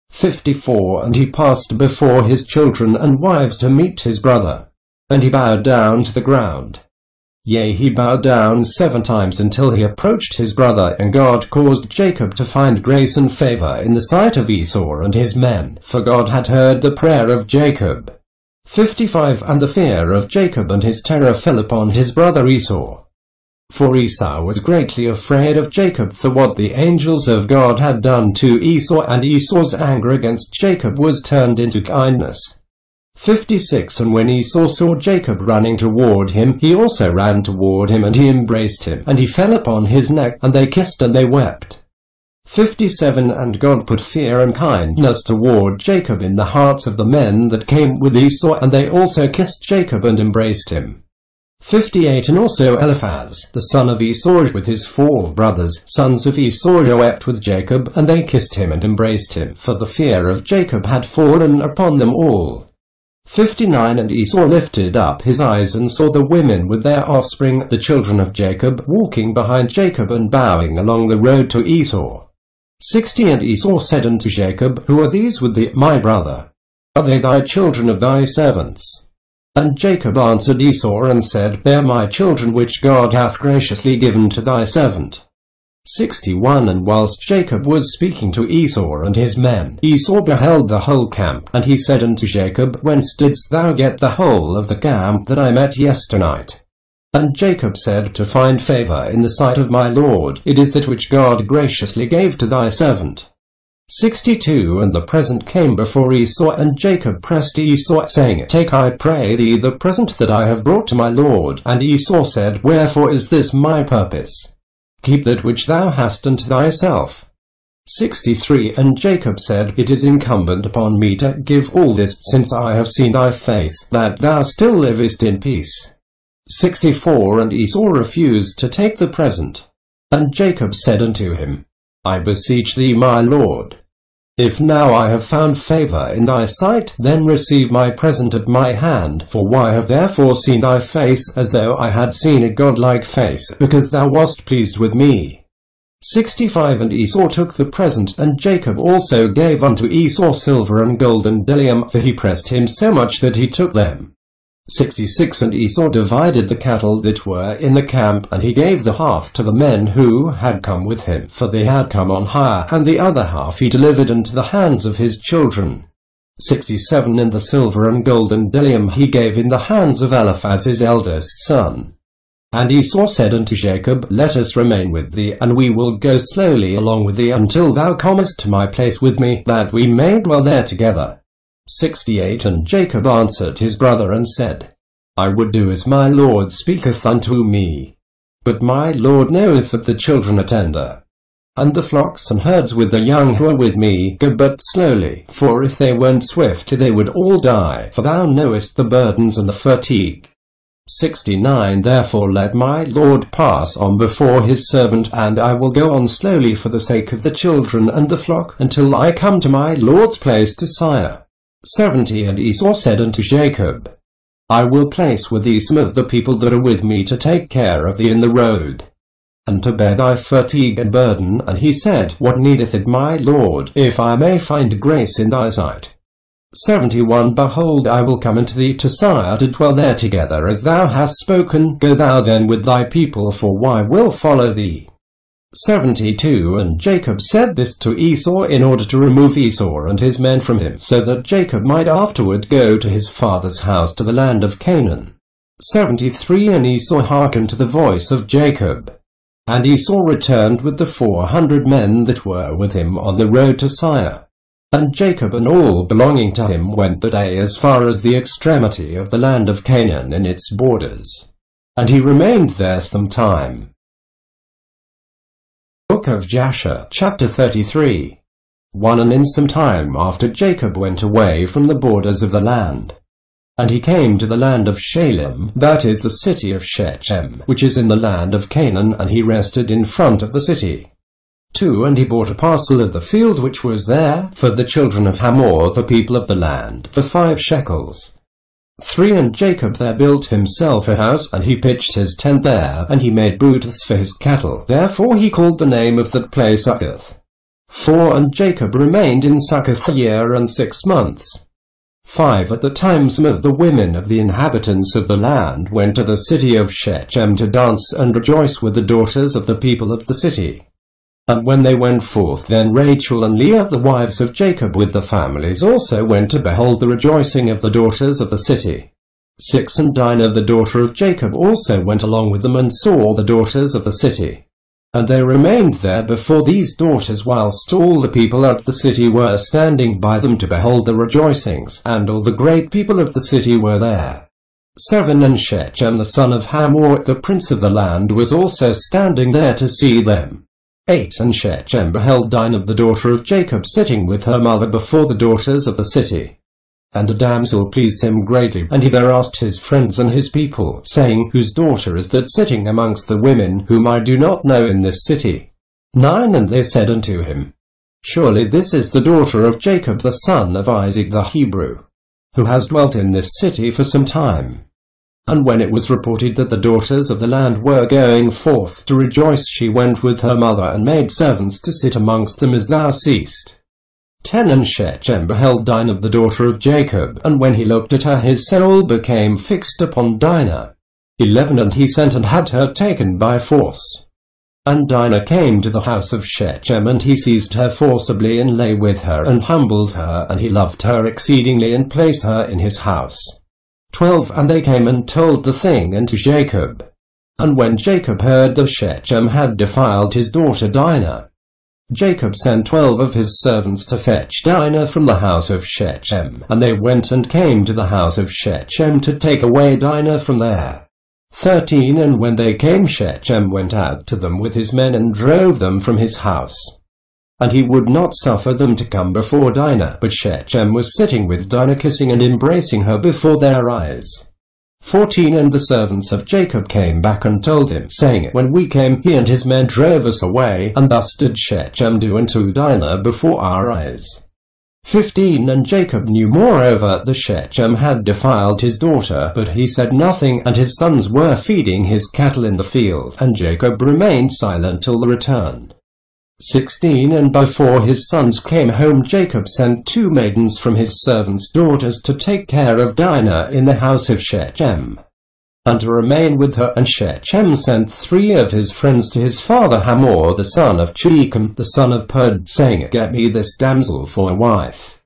54 And he passed before his children and wives to meet his brother, and he bowed down to the ground. Yea, he bowed down 7 times until he approached his brother, and God caused Jacob to find grace and favor in the sight of Esau and his men, for God had heard the prayer of Jacob. 55 And the fear of Jacob and his terror fell upon his brother Esau. For Esau was greatly afraid of Jacob for what the angels of God had done to Esau, and Esau's anger against Jacob was turned into kindness. 56 And when Esau saw Jacob running toward him, he also ran toward him, and he embraced him, and he fell upon his neck, and they kissed and they wept. 57 And God put fear and kindness toward Jacob in the hearts of the men that came with Esau, and they also kissed Jacob and embraced him. 58 And also Eliphaz, the son of Esau, with his 4 brothers, sons of Esau, wept with Jacob, and they kissed him and embraced him, for the fear of Jacob had fallen upon them all. 59 And Esau lifted up his eyes and saw the women with their offspring, the children of Jacob, walking behind Jacob and bowing along the road to Esau. 60 And Esau said unto Jacob, Who are these with thee, my brother? Are they thy children of thy servants? And Jacob answered Esau and said, They are my children which God hath graciously given to thy servant. 61 And whilst Jacob was speaking to Esau and his men, Esau beheld the whole camp, and he said unto Jacob, Whence didst thou get the whole of the camp that I met yesternight? And Jacob said, To find favor in the sight of my Lord, it is that which God graciously gave to thy servant. 62 And the present came before Esau, and Jacob pressed Esau, saying, Take, I pray thee, the present that I have brought to my Lord. And Esau said, Wherefore is this my purpose? Keep that which thou hast unto thyself. 63 And Jacob said, It is incumbent upon me to give all this, since I have seen thy face, that thou still livest in peace. 64 And Esau refused to take the present. And Jacob said unto him, I beseech thee, my Lord, if now I have found favor in thy sight, then receive my present at my hand, for why have therefore seen thy face, as though I had seen a godlike face, because thou wast pleased with me. 65 And Esau took the present, and Jacob also gave unto Esau silver and gold and bdellium, for he pressed him so much that he took them. 66 And Esau divided the cattle that were in the camp, and he gave the half to the men who had come with him, for they had come on hire, and the other half he delivered into the hands of his children. 67 And the silver and gold and bdellium he gave in the hands of Eliphaz his eldest son. And Esau said unto Jacob, Let us remain with thee, and we will go slowly along with thee until thou comest to my place with me, that we may dwell there together. 68 And Jacob answered his brother and said, I would do as my Lord speaketh unto me. But my Lord knoweth that the children are tender, and the flocks and herds with the young who are with me go but slowly, for if they went swift they would all die, for thou knowest the burdens and the fatigue. 69 Therefore let my Lord pass on before his servant, and I will go on slowly for the sake of the children and the flock, until I come to my Lord's place to sire. 70 And Esau said unto Jacob, I will place with thee some of the people that are with me to take care of thee in the road, and to bear thy fatigue and burden. And he said, What needeth it, my Lord, if I may find grace in thy sight? 71 Behold, I will come unto thee to Sire to dwell there together as thou hast spoken. Go thou then with thy people, for why will follow thee? 72 And Jacob said this to Esau in order to remove Esau and his men from him, so that Jacob might afterward go to his father's house to the land of Canaan. 73 And Esau hearkened to the voice of Jacob. And Esau returned with the 400 men that were with him on the road to Sire. And Jacob and all belonging to him went that day as far as the extremity of the land of Canaan in its borders. And he remained there some time. Book of Jasher, chapter 33. 1 And in some time after Jacob went away from the borders of the land. And he came to the land of Shalem, that is the city of Shechem, which is in the land of Canaan, and he rested in front of the city. 2 And he bought a parcel of the field which was there, for the children of Hamor, the people of the land, for 5 shekels. 3 And Jacob there built himself a house, and he pitched his tent there, and he made booths for his cattle. Therefore he called the name of that place Succoth. 4 And Jacob remained in Succoth 1 year and 6 months. 5 At the time some of the women of the inhabitants of the land went to the city of Shechem to dance and rejoice with the daughters of the people of the city. And when they went forth, then Rachel and Leah, the wives of Jacob, with the families also went to behold the rejoicing of the daughters of the city. 6 And Dinah, the daughter of Jacob, also went along with them and saw the daughters of the city. And they remained there before these daughters, whilst all the people of the city were standing by them to behold the rejoicings, and all the great people of the city were there. 7 And Shechem, the son of Hamor, the prince of the land, was also standing there to see them. 8 And Shechem beheld Dinah, the daughter of Jacob, sitting with her mother before the daughters of the city. And a damsel pleased him greatly, and he there asked his friends and his people, saying, Whose daughter is that sitting amongst the women, whom I do not know in this city? 9 And they said unto him, Surely this is the daughter of Jacob, the son of Isaac the Hebrew, who has dwelt in this city for some time. And when it was reported that the daughters of the land were going forth to rejoice, she went with her mother, and made servants to sit amongst them as thou seest. 10 And Shechem beheld Dinah, the daughter of Jacob, and when he looked at her, his soul became fixed upon Dinah. 11 And he sent and had her taken by force. And Dinah came to the house of Shechem, and he seized her forcibly, and lay with her, and humbled her, and he loved her exceedingly, and placed her in his house. 12 And they came and told the thing unto Jacob. And when Jacob heard that Shechem had defiled his daughter Dinah, Jacob sent 12 of his servants to fetch Dinah from the house of Shechem, and they went and came to the house of Shechem to take away Dinah from there. 13 And when they came, Shechem went out to them with his men, and drove them from his house. And he would not suffer them to come before Dinah, but Shechem was sitting with Dinah, kissing and embracing her before their eyes. 14 And the servants of Jacob came back and told him, saying, When we came, he and his men drove us away, and thus did Shechem do unto Dinah before our eyes. 15 And Jacob knew moreover that Shechem had defiled his daughter, but he said nothing, and his sons were feeding his cattle in the field, and Jacob remained silent till the return. 16 And before his sons came home, Jacob sent 2 maidens from his servants' daughters to take care of Dinah in the house of Shechem, and to remain with her. And Shechem sent 3 of his friends to his father Hamor, the son of Chechem, the son of Pud, saying, Get me this damsel for a wife.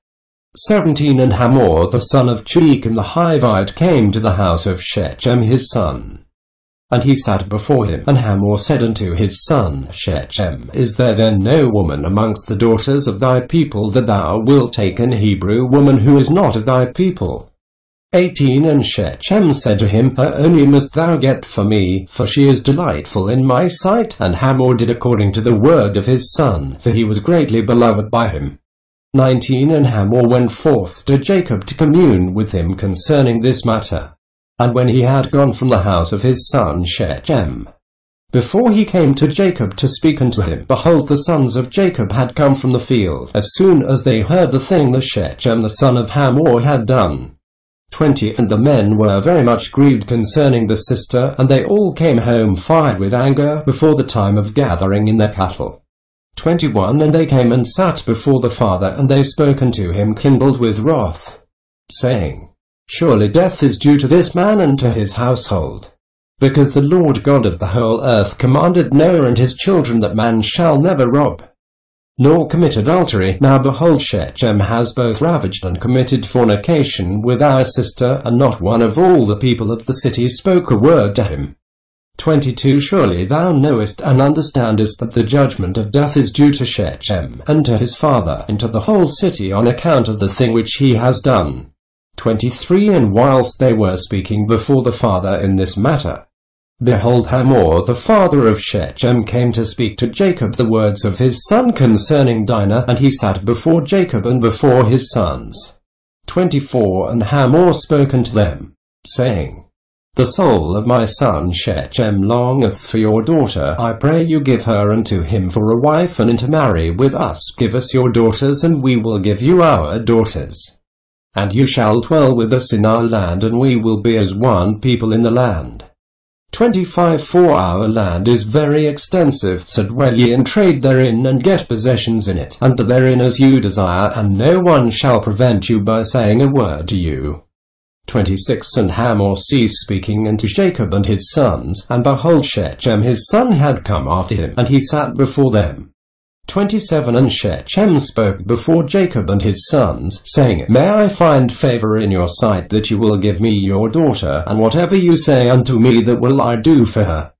17 And Hamor, the son of Chechem the Hivite, came to the house of Shechem his son. And he sat before him, and Hamor said unto his son Shechem, Is there then no woman amongst the daughters of thy people, that thou wilt take an Hebrew woman who is not of thy people? 18 And Shechem said to him, Her only must thou get for me, for she is delightful in my sight. And Hamor did according to the word of his son, for he was greatly beloved by him. 19 And Hamor went forth to Jacob to commune with him concerning this matter. And when he had gone from the house of his son Shechem, before he came to Jacob to speak unto him, behold, the sons of Jacob had come from the field, as soon as they heard the thing that Shechem the son of Hamor had done. 20 And the men were very much grieved concerning the sister, and they all came home fired with anger before the time of gathering in their cattle. 21 And they came and sat before the father, and they spoke unto him kindled with wrath, saying, Surely death is due to this man and to his household. Because the Lord God of the whole earth commanded Noah and his children that man shall never rob, nor commit adultery. Now behold, Shechem has both ravaged and committed fornication with our sister, and not one of all the people of the city spoke a word to him. 22 Surely thou knowest and understandest that the judgment of death is due to Shechem, and to his father, and to the whole city on account of the thing which he has done. 23 And whilst they were speaking before the father in this matter, behold, Hamor the father of Shechem came to speak to Jacob the words of his son concerning Dinah, and he sat before Jacob and before his sons. 24 And Hamor spoke unto them, saying, The soul of my son Shechem longeth for your daughter. I pray you give her unto him for a wife, and intermarry with us. Give us your daughters, and we will give you our daughters. And you shall dwell with us in our land, and we will be as one people in the land. 25 For our land is very extensive, so dwell ye and trade therein, and get possessions in it, and therein as you desire, and no one shall prevent you by saying a word to you. 26 And Hamor ceased speaking unto Jacob and his sons, and behold, Shechem his son had come after him, and he sat before them. 27 And Shechem spoke before Jacob and his sons, saying, May I find favor in your sight, that you will give me your daughter, and whatever you say unto me, that will I do for her.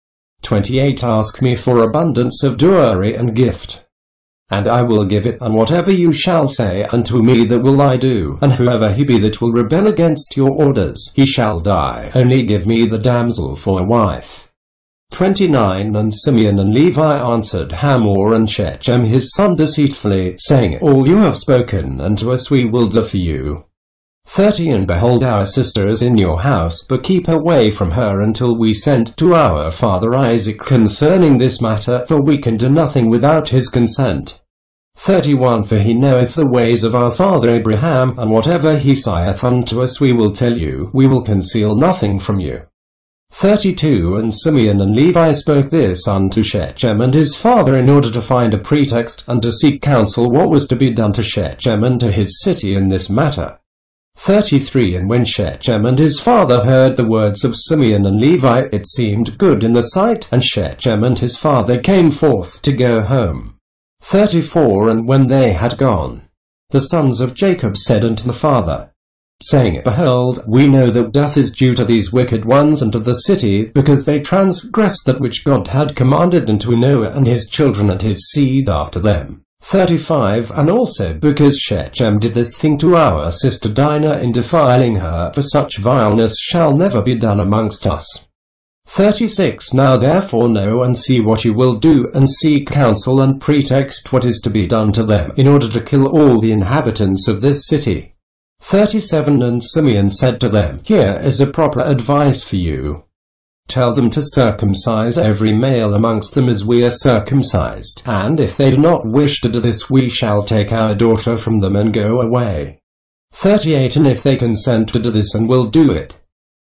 28 Ask me for abundance of dowry and gift, and I will give it, and whatever you shall say unto me, that will I do, and whoever he be that will rebel against your orders, he shall die. Only give me the damsel for a wife. 29 And Simeon and Levi answered Hamor and Shechem his son deceitfully, saying, All you have spoken unto us we will do for you. 30 And behold, our sister is in your house, but keep away from her until we send to our father Isaac concerning this matter, for we can do nothing without his consent. 31 For he knoweth the ways of our father Abraham, and whatever he saith unto us we will tell you, we will conceal nothing from you. 32 And Simeon and Levi spoke this unto Shechem and his father, in order to find a pretext, and to seek counsel what was to be done to Shechem and to his city in this matter. 33 And when Shechem and his father heard the words of Simeon and Levi, it seemed good in the sight, and Shechem and his father came forth to go home. 34 And when they had gone, the sons of Jacob said unto the father, saying, Behold, we know that death is due to these wicked ones and to the city, because they transgressed that which God had commanded unto Noah and his children and his seed after them. 35 And also because Shechem did this thing to our sister Dinah in defiling her, for such vileness shall never be done amongst us. 36 Now therefore know and see what you will do, and seek counsel and pretext what is to be done to them, in order to kill all the inhabitants of this city. 37 And Simeon said to them, Here is a proper advice for you. Tell them to circumcise every male amongst them as we are circumcised, and if they do not wish to do this, we shall take our daughter from them and go away. 38 And if they consent to do this and will do it,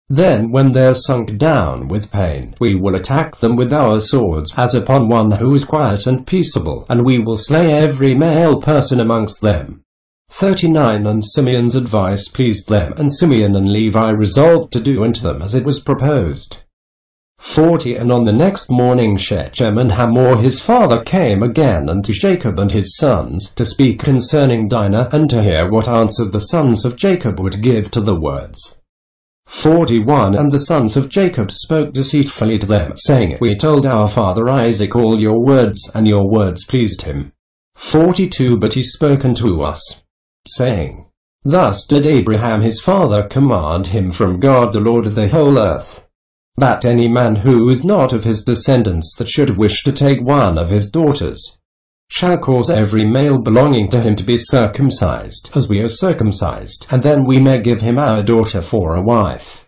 then when they are sunk down with pain, we will attack them with our swords, as upon one who is quiet and peaceable, and we will slay every male person amongst them. 39 And Simeon's advice pleased them, and Simeon and Levi resolved to do unto them as it was proposed. 40 And on the next morning Shechem and Hamor his father came again unto Jacob and his sons, to speak concerning Dinah, and to hear what answer the sons of Jacob would give to the words. 41 And the sons of Jacob spoke deceitfully to them, saying, We told our father Isaac all your words, and your words pleased him. 42 But he spoke unto us, saying, Thus did Abraham his father command him from God the Lord of the whole earth, that any man who is not of his descendants that should wish to take one of his daughters, shall cause every male belonging to him to be circumcised, as we are circumcised, and then we may give him our daughter for a wife.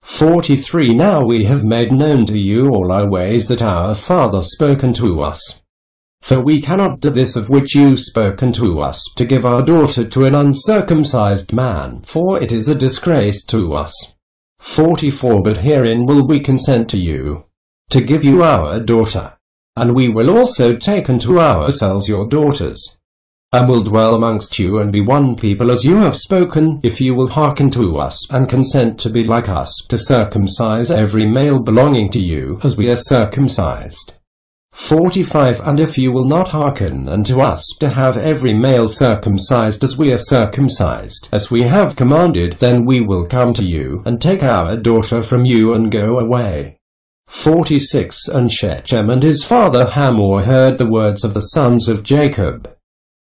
43 Now we have made known to you all our ways that our father spoke unto us. For we cannot do this of which you spoke unto us, to give our daughter to an uncircumcised man, for it is a disgrace to us. 44 But herein will we consent to you, to give you our daughter, And we will also take unto ourselves your daughters, and will dwell amongst you and be one people as you have spoken, if you will hearken to us, and consent to be like us, to circumcise every male belonging to you, as we are circumcised. 45 And if you will not hearken unto us, to have every male circumcised as we are circumcised, as we have commanded, then we will come to you, and take our daughter from you, and go away. 46 And Shechem and his father Hamor heard the words of the sons of Jacob,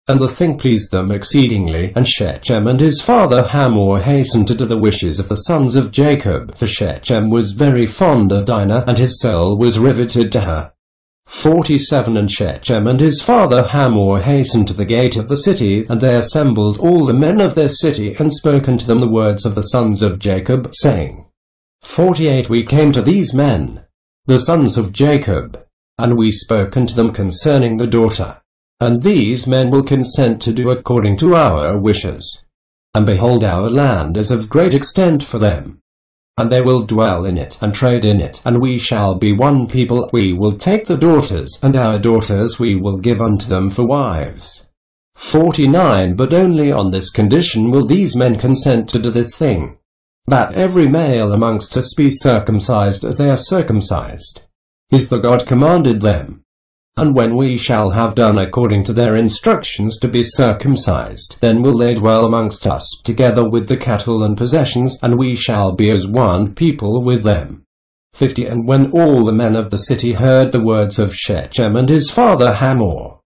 and the thing pleased them exceedingly, and Shechem and his father Hamor hastened to do the wishes of the sons of Jacob, for Shechem was very fond of Dinah, and his soul was riveted to her. 47 And Shechem and his father Hamor hastened to the gate of the city, and they assembled all the men of their city, and spoke unto them the words of the sons of Jacob, saying, 48 We came to these men, the sons of Jacob, and we spoke unto them concerning the daughter. And these men will consent to do according to our wishes. And behold, our land is of great extent for them. And they will dwell in it, and trade in it, and we shall be one people. We will take the daughters, and our daughters we will give unto them for wives. 49 But only on this condition will these men consent to do this thing, that every male amongst us be circumcised as they are circumcised, is the God commanded them. And when we shall have done according to their instructions to be circumcised, then will they dwell amongst us, together with the cattle and possessions, and we shall be as one people with them. 50 And when all the men of the city heard the words of Shechem and his father Hamor,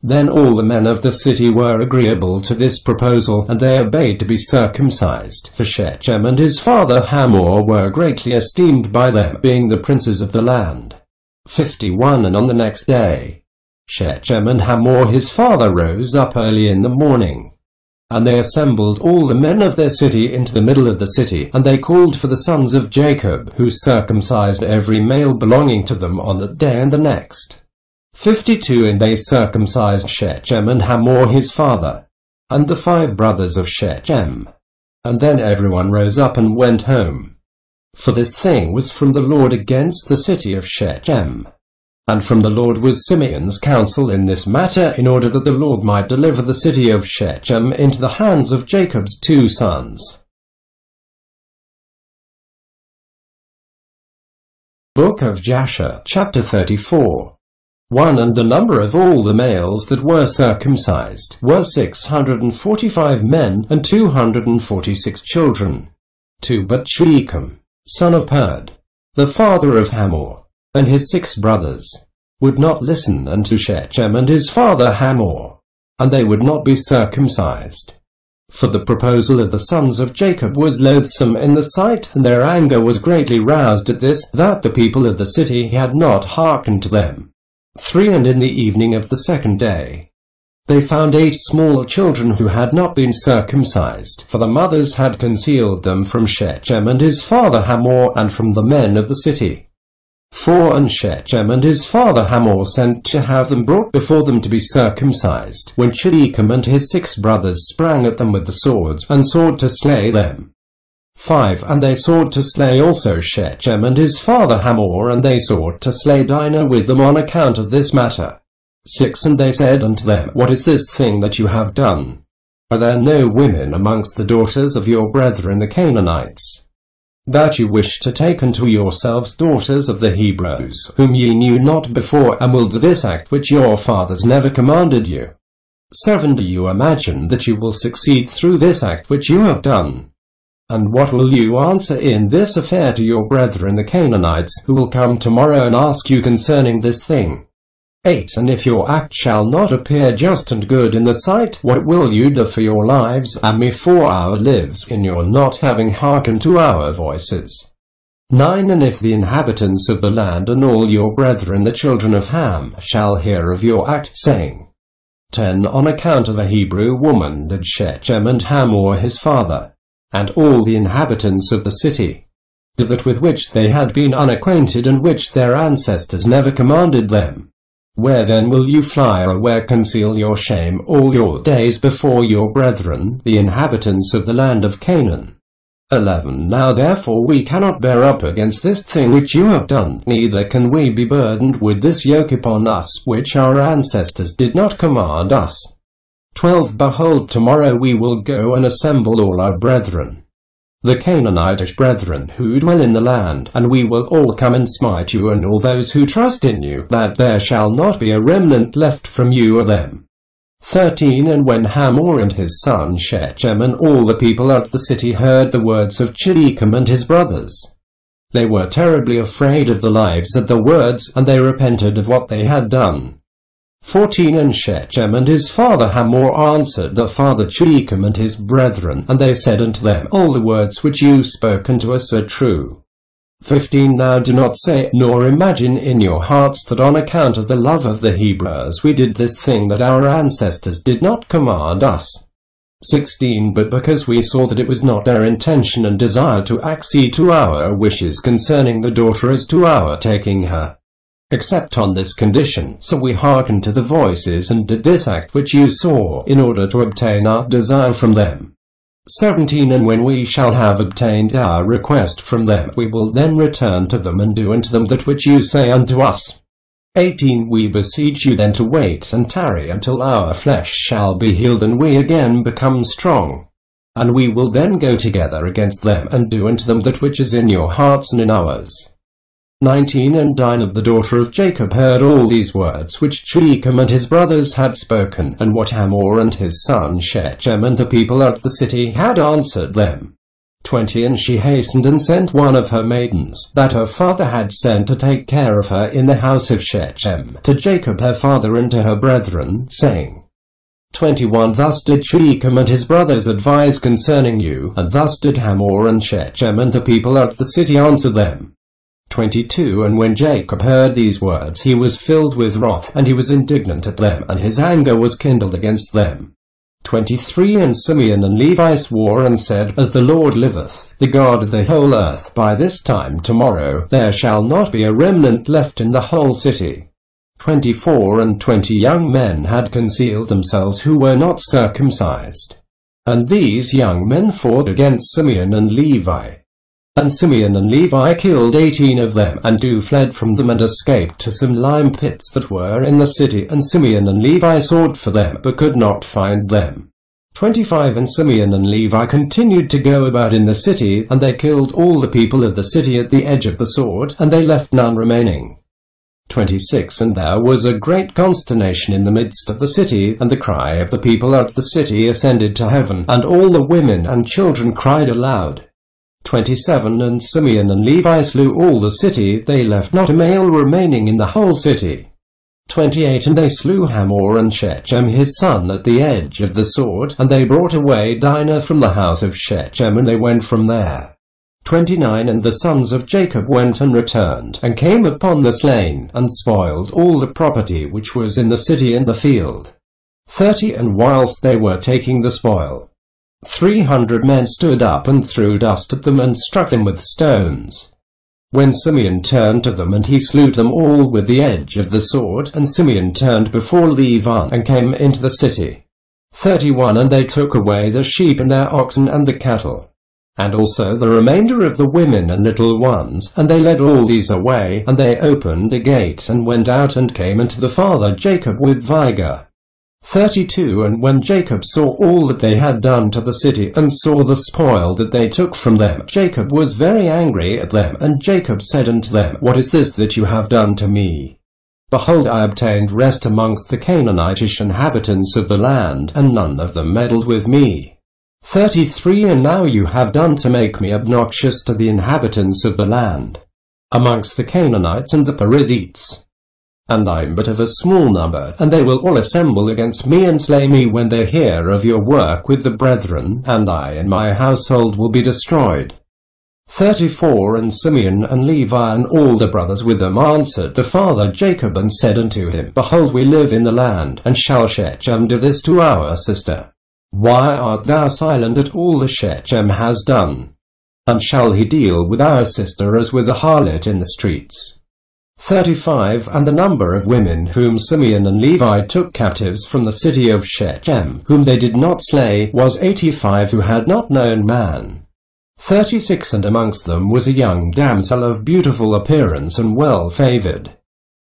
then all the men of the city were agreeable to this proposal, and they obeyed to be circumcised, for Shechem and his father Hamor were greatly esteemed by them, being the princes of the land. 51 And on the next day, Shechem and Hamor his father rose up early in the morning, and they assembled all the men of their city into the middle of the city, and they called for the sons of Jacob, who circumcised every male belonging to them on that day and the next. 52 And they circumcised Shechem and Hamor his father, and the 5 brothers of Shechem. And then everyone rose up and went home. For this thing was from the Lord against the city of Shechem. And from the Lord was Simeon's counsel in this matter, in order that the Lord might deliver the city of Shechem into the hands of Jacob's 2 sons. Book of Jasher, chapter 34. 1 And the number of all the males that were circumcised were 645 men, and 246 children. 2 But Shechem, son of Parry, the father of Hamor, and his 6 brothers, would not listen unto Shechem and his father Hamor, and they would not be circumcised. For the proposal of the sons of Jacob was loathsome in the sight, and their anger was greatly roused at this, that the people of the city had not hearkened to them. 3 And in the evening of the 2nd day, they found 8 small children who had not been circumcised, for the mothers had concealed them from Shechem and his father Hamor, and from the men of the city. 4 And Shechem and his father Hamor sent to have them brought before them to be circumcised, when Shechem and his 6 brothers sprang at them with the swords, and sought to slay them. 5 And they sought to slay also Shechem and his father Hamor, and they sought to slay Dinah with them on account of this matter. 6 And they said unto them, What is this thing that you have done? Are there no women amongst the daughters of your brethren the Canaanites, that you wish to take unto yourselves daughters of the Hebrews, whom ye knew not before, and will do this act which your fathers never commanded you? 7 Do you imagine that you will succeed through this act which you have done? And what will you answer in this affair to your brethren the Canaanites, who will come tomorrow and ask you concerning this thing? 8 And if your act shall not appear just and good in the sight, what will you do for your lives, and me for our lives, in your not having hearkened to our voices? 9 And if the inhabitants of the land and all your brethren the children of Ham shall hear of your act, saying, 10 On account of a Hebrew woman did Shechem and Hamor his father, and all the inhabitants of the city, do that with which they had been unacquainted, and which their ancestors never commanded them. Where then will you fly, or where conceal your shame all your days before your brethren, the inhabitants of the land of Canaan? 11. Now therefore we cannot bear up against this thing which you have done, neither can we be burdened with this yoke upon us, which our ancestors did not command us. 12. Behold, tomorrow we will go and assemble all our brethren, the Canaanitish brethren who dwell in the land, and we will all come and smite you and all those who trust in you, that there shall not be a remnant left from you or them. 13. And when Hamor and his son Shechem and all the people of the city heard the words of Shechem and his brothers, they were terribly afraid of their lives at the words, and they repented of what they had done. 14. And Shechem and his father Hamor answered their father Shechem and his brethren, and they said unto them, All the words which you spoke unto us are true. 15. Now do not say, nor imagine in your hearts that on account of the love of the Hebrews we did this thing that our ancestors did not command us. 16. But because we saw that it was not their intention and desire to accede to our wishes concerning the daughter as to our taking her, except on this condition, so we hearkened to the voices and did this act which you saw, in order to obtain our desire from them. 17. And when we shall have obtained our request from them, we will then return to them and do unto them that which you say unto us. 18. We beseech you then to wait and tarry until our flesh shall be healed and we again become strong, and we will then go together against them and do unto them that which is in your hearts and in ours. 19. And Dinah the daughter of Jacob heard all these words which Shechem and his brothers had spoken, and what Hamor and his son Shechem and the people of the city had answered them. 20. And she hastened and sent one of her maidens, that her father had sent to take care of her in the house of Shechem, to Jacob her father and to her brethren, saying, 21. Thus did Shechem and his brothers advise concerning you, and thus did Hamor and Shechem and the people of the city answer them. 22. And when Jacob heard these words, he was filled with wrath, and he was indignant at them, and his anger was kindled against them. 23. And Simeon and Levi swore and said, As the Lord liveth, the God of the whole earth, by this time tomorrow there shall not be a remnant left in the whole city. 24. And 20 young men had concealed themselves who were not circumcised, and these young men fought against Simeon and Levi. And Simeon and Levi killed 18 of them, and fled from them and escaped to some lime pits that were in the city, and Simeon and Levi sought for them, but could not find them. 25. And Simeon and Levi continued to go about in the city, and they killed all the people of the city at the edge of the sword, and they left none remaining. 26. And there was a great consternation in the midst of the city, and the cry of the people of the city ascended to heaven, and all the women and children cried aloud. 27. And Simeon and Levi slew all the city, they left not a male remaining in the whole city. 28. And they slew Hamor and Shechem his son at the edge of the sword, and they brought away Dinah from the house of Shechem, and they went from there. 29. And the sons of Jacob went and returned, and came upon the slain, and spoiled all the property which was in the city and the field. 30. And whilst they were taking the spoil, 300 men stood up and threw dust at them and struck them with stones. When Simeon turned to them, and he slew them all with the edge of the sword, and Simeon turned before Levi and came into the city. 31. And they took away the sheep and their oxen and the cattle, and also the remainder of the women and little ones, and they led all these away, and they opened a gate and went out and came unto the father Jacob with vigour. 32. And when Jacob saw all that they had done to the city, and saw the spoil that they took from them, Jacob was very angry at them, and Jacob said unto them, What is this that you have done to me? Behold, I obtained rest amongst the Canaanitish inhabitants of the land, and none of them meddled with me. 33. And now you have done to make me obnoxious to the inhabitants of the land, amongst the Canaanites and the Perizzites. And I am but of a small number, and they will all assemble against me and slay me when they hear of your work with the brethren, and I and my household will be destroyed. 34. And Simeon and Levi and all the brothers with them answered the father Jacob and said unto him, Behold, we live in the land, and shall Shechem do this to our sister? Why art thou silent at all that Shechem has done? And shall he deal with our sister as with a harlot in the streets? 35. And the number of women whom Simeon and Levi took captives from the city of Shechem, whom they did not slay, was 85 who had not known man. 36 And amongst them was a young damsel of beautiful appearance and well-favored,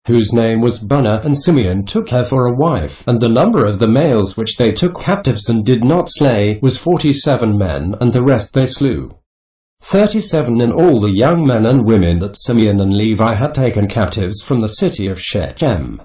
whose name was Bunna, and Simeon took her for a wife. And the number of the males which they took captives and did not slay was 47 men, and the rest they slew. 37 In all the young men and women that Simeon and Levi had taken captives from the city of Shechem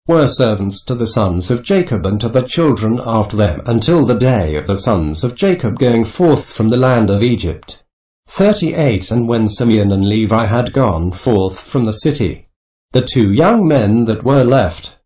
were servants to the sons of Jacob and to the children after them, until the day of the sons of Jacob going forth from the land of Egypt. 38 And when Simeon and Levi had gone forth from the city, the 2 young men that were left,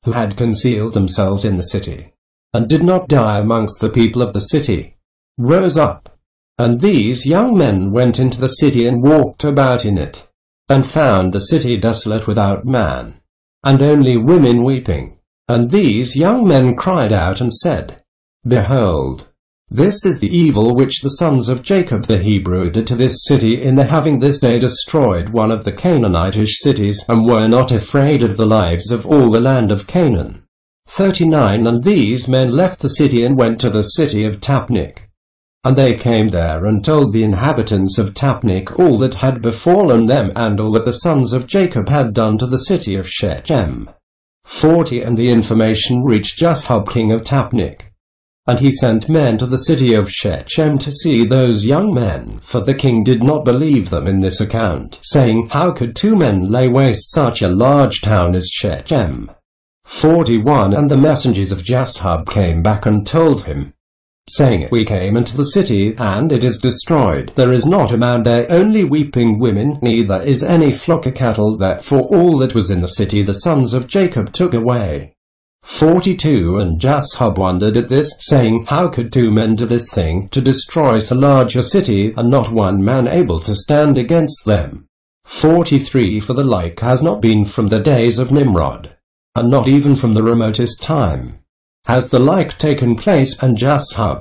who had concealed themselves in the city, and did not die amongst the people of the city, rose up. And these young men went into the city and walked about in it, and found the city desolate without man, and only women weeping. And these young men cried out and said, Behold, this is the evil which the sons of Jacob the Hebrew did to this city in the having this day destroyed one of the Canaanitish cities, and were not afraid of the lives of all the land of Canaan. 39 And these men left the city and went to the city of Tapnach. And they came there and told the inhabitants of Tapnach all that had befallen them, and all that the sons of Jacob had done to the city of Shechem. 40 And the information reached Jasher king of Tapnach, and he sent men to the city of Shechem to see those young men, for the king did not believe them in this account, saying, How could 2 men lay waste such a large town as Shechem? 41 And the messengers of Jasher came back and told him, saying, We came into the city, and it is destroyed. There is not a man there, only weeping women, neither is any flock of cattle there, for all that was in the city the sons of Jacob took away. 42 And Jasher wondered at this, saying, How could 2 men do this thing, to destroy so large a city, and not one man able to stand against them? 43 For the like has not been from the days of Nimrod, and not even from the remotest time has the like taken place. And Jasher,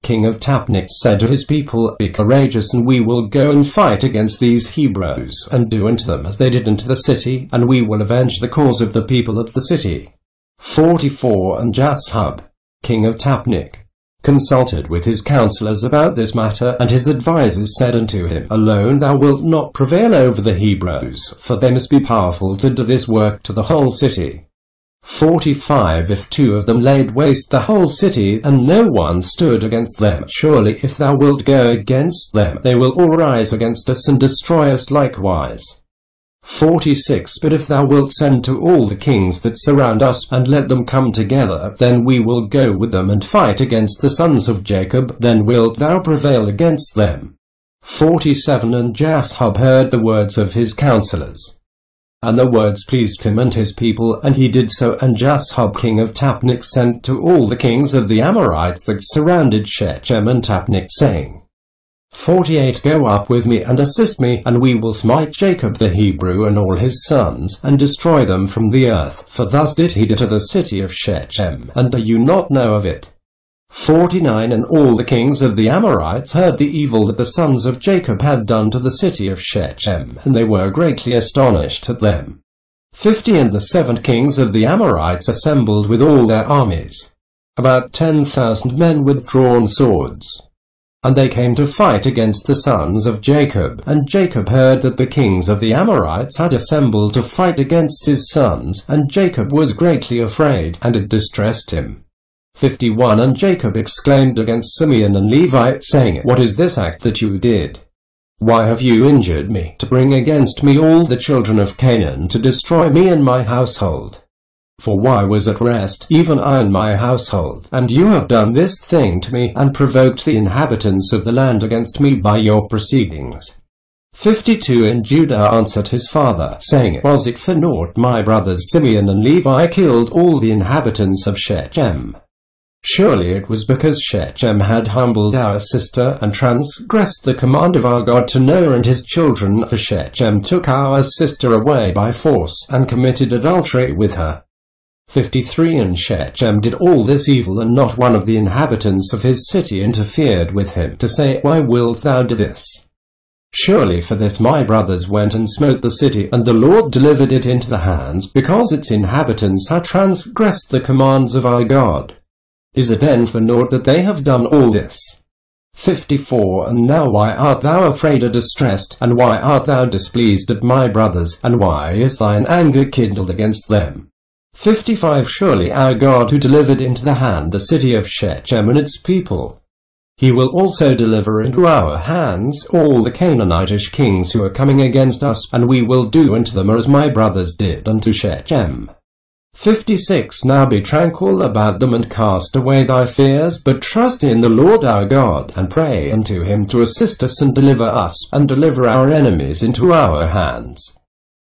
king of Tapnach, said to his people, Be courageous, and we will go and fight against these Hebrews, and do unto them as they did unto the city, and we will avenge the cause of the people of the city. 44 And Jasher, king of Tapnach, consulted with his counselors about this matter, and his advisers said unto him, Alone thou wilt not prevail over the Hebrews, for they must be powerful to do this work to the whole city. 45 If 2 of them laid waste the whole city, and no one stood against them, surely if thou wilt go against them, they will all rise against us and destroy us likewise. 46 But if thou wilt send to all the kings that surround us, and let them come together, then we will go with them and fight against the sons of Jacob, then wilt thou prevail against them. 47 And Jasher heard the words of his counselors, and the words pleased him and his people, and he did so. And Jasher king of Tapnach sent to all the kings of the Amorites that surrounded Shechem and Tapnach, saying, 48 Go up with me and assist me, and we will smite Jacob the Hebrew and all his sons, and destroy them from the earth, for thus did he do to the city of Shechem, and do you not know of it? 49 And all the kings of the Amorites heard the evil that the sons of Jacob had done to the city of Shechem, and they were greatly astonished at them. 50 And the 7 kings of the Amorites assembled with all their armies, about 10,000 men with drawn swords. And they came to fight against the sons of Jacob. And Jacob heard that the kings of the Amorites had assembled to fight against his sons, and Jacob was greatly afraid, and it distressed him. 51 And Jacob exclaimed against Simeon and Levi, saying, What is this act that you did? Why have you injured me, to bring against me all the children of Canaan, to destroy me and my household? For why was at rest, even I and my household? And you have done this thing to me, and provoked the inhabitants of the land against me by your proceedings. 52 And Judah answered his father, saying, Was it for naught my brothers Simeon and Levi killed all the inhabitants of Shechem? Surely it was because Shechem had humbled our sister, and transgressed the command of our God to Noah and his children, for Shechem took our sister away by force, and committed adultery with her. 53 And Shechem did all this evil, and not one of the inhabitants of his city interfered with him, to say, Why wilt thou do this? Surely for this my brothers went and smote the city, and the Lord delivered it into the hands, because its inhabitants had transgressed the commands of our God. Is it then for naught that they have done all this? 54 And now why art thou afraid or distressed, and why art thou displeased at my brothers, and why is thine anger kindled against them? 55 Surely our God who delivered into the hand the city of Shechem and its people, he will also deliver into our hands all the Canaanitish kings who are coming against us, and we will do unto them as my brothers did unto Shechem. 56 Now be tranquil about them, and cast away thy fears, but trust in the Lord our God, and pray unto him to assist us and deliver us, and deliver our enemies into our hands.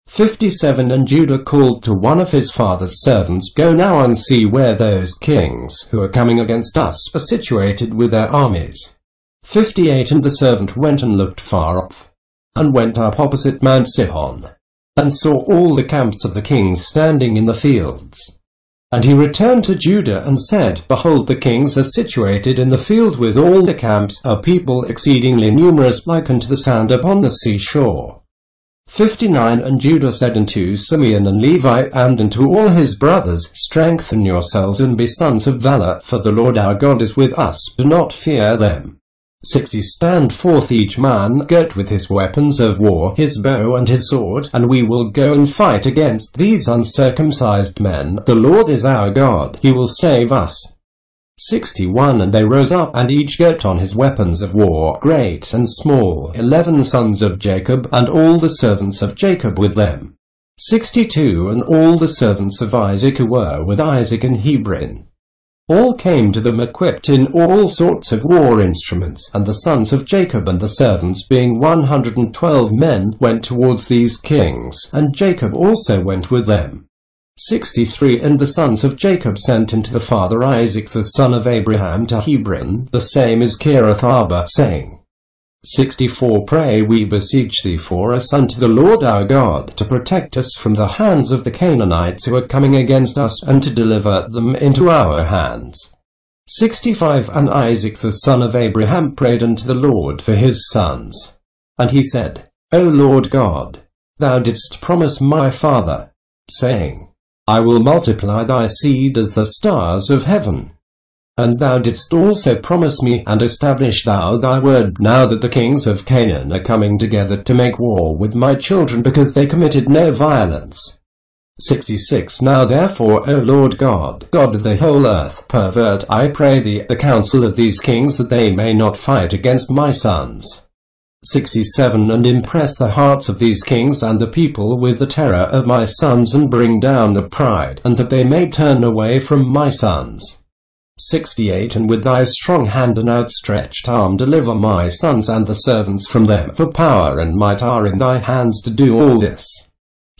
57 And Judah called to one of his father's servants, Go now and see where those kings who are coming against us are situated with their armies. 58 And the servant went and looked far off, and went up opposite Mount Sihon, and saw all the camps of the kings standing in the fields. And he returned to Judah and said, Behold, the kings are situated in the field with all the camps, a people exceedingly numerous, like unto the sand upon the seashore. 59 And Judah said unto Simeon and Levi, and unto all his brothers, Strengthen yourselves and be sons of valor, for the Lord our God is with us, do not fear them. 60 Stand forth each man, girt with his weapons of war, his bow and his sword, and we will go and fight against these uncircumcised men. The Lord is our God, he will save us. 61 And they rose up, and each girt on his weapons of war, great and small, 11 sons of Jacob, and all the servants of Jacob with them. 62 And all the servants of Isaac who were with Isaac in Hebron, all came to them equipped in all sorts of war instruments, and the sons of Jacob and the servants, being 112 men, went towards these kings, and Jacob also went with them. 63 And the sons of Jacob sent unto the father Isaac the son of Abraham to Hebron, the same is Kiriath Arba, saying, 64 Pray, we beseech thee, for us unto the Lord our God, to protect us from the hands of the Canaanites who are coming against us, and to deliver them into our hands. 65 And Isaac the son of Abraham prayed unto the Lord for his sons. And he said, O Lord God, thou didst promise my father, saying, I will multiply thy seed as the stars of heaven. And thou didst also promise me, and establish thou thy word, now that the kings of Canaan are coming together to make war with my children, because they committed no violence. 66 Now therefore, O Lord God, God of the whole earth, pervert, I pray thee, the counsel of these kings, that they may not fight against my sons. 67 And impress the hearts of these kings and the people with the terror of my sons, and bring down the pride, and that they may turn away from my sons. 68 And with thy strong hand and outstretched arm deliver my sons and the servants from them, for power and might are in thy hands to do all this.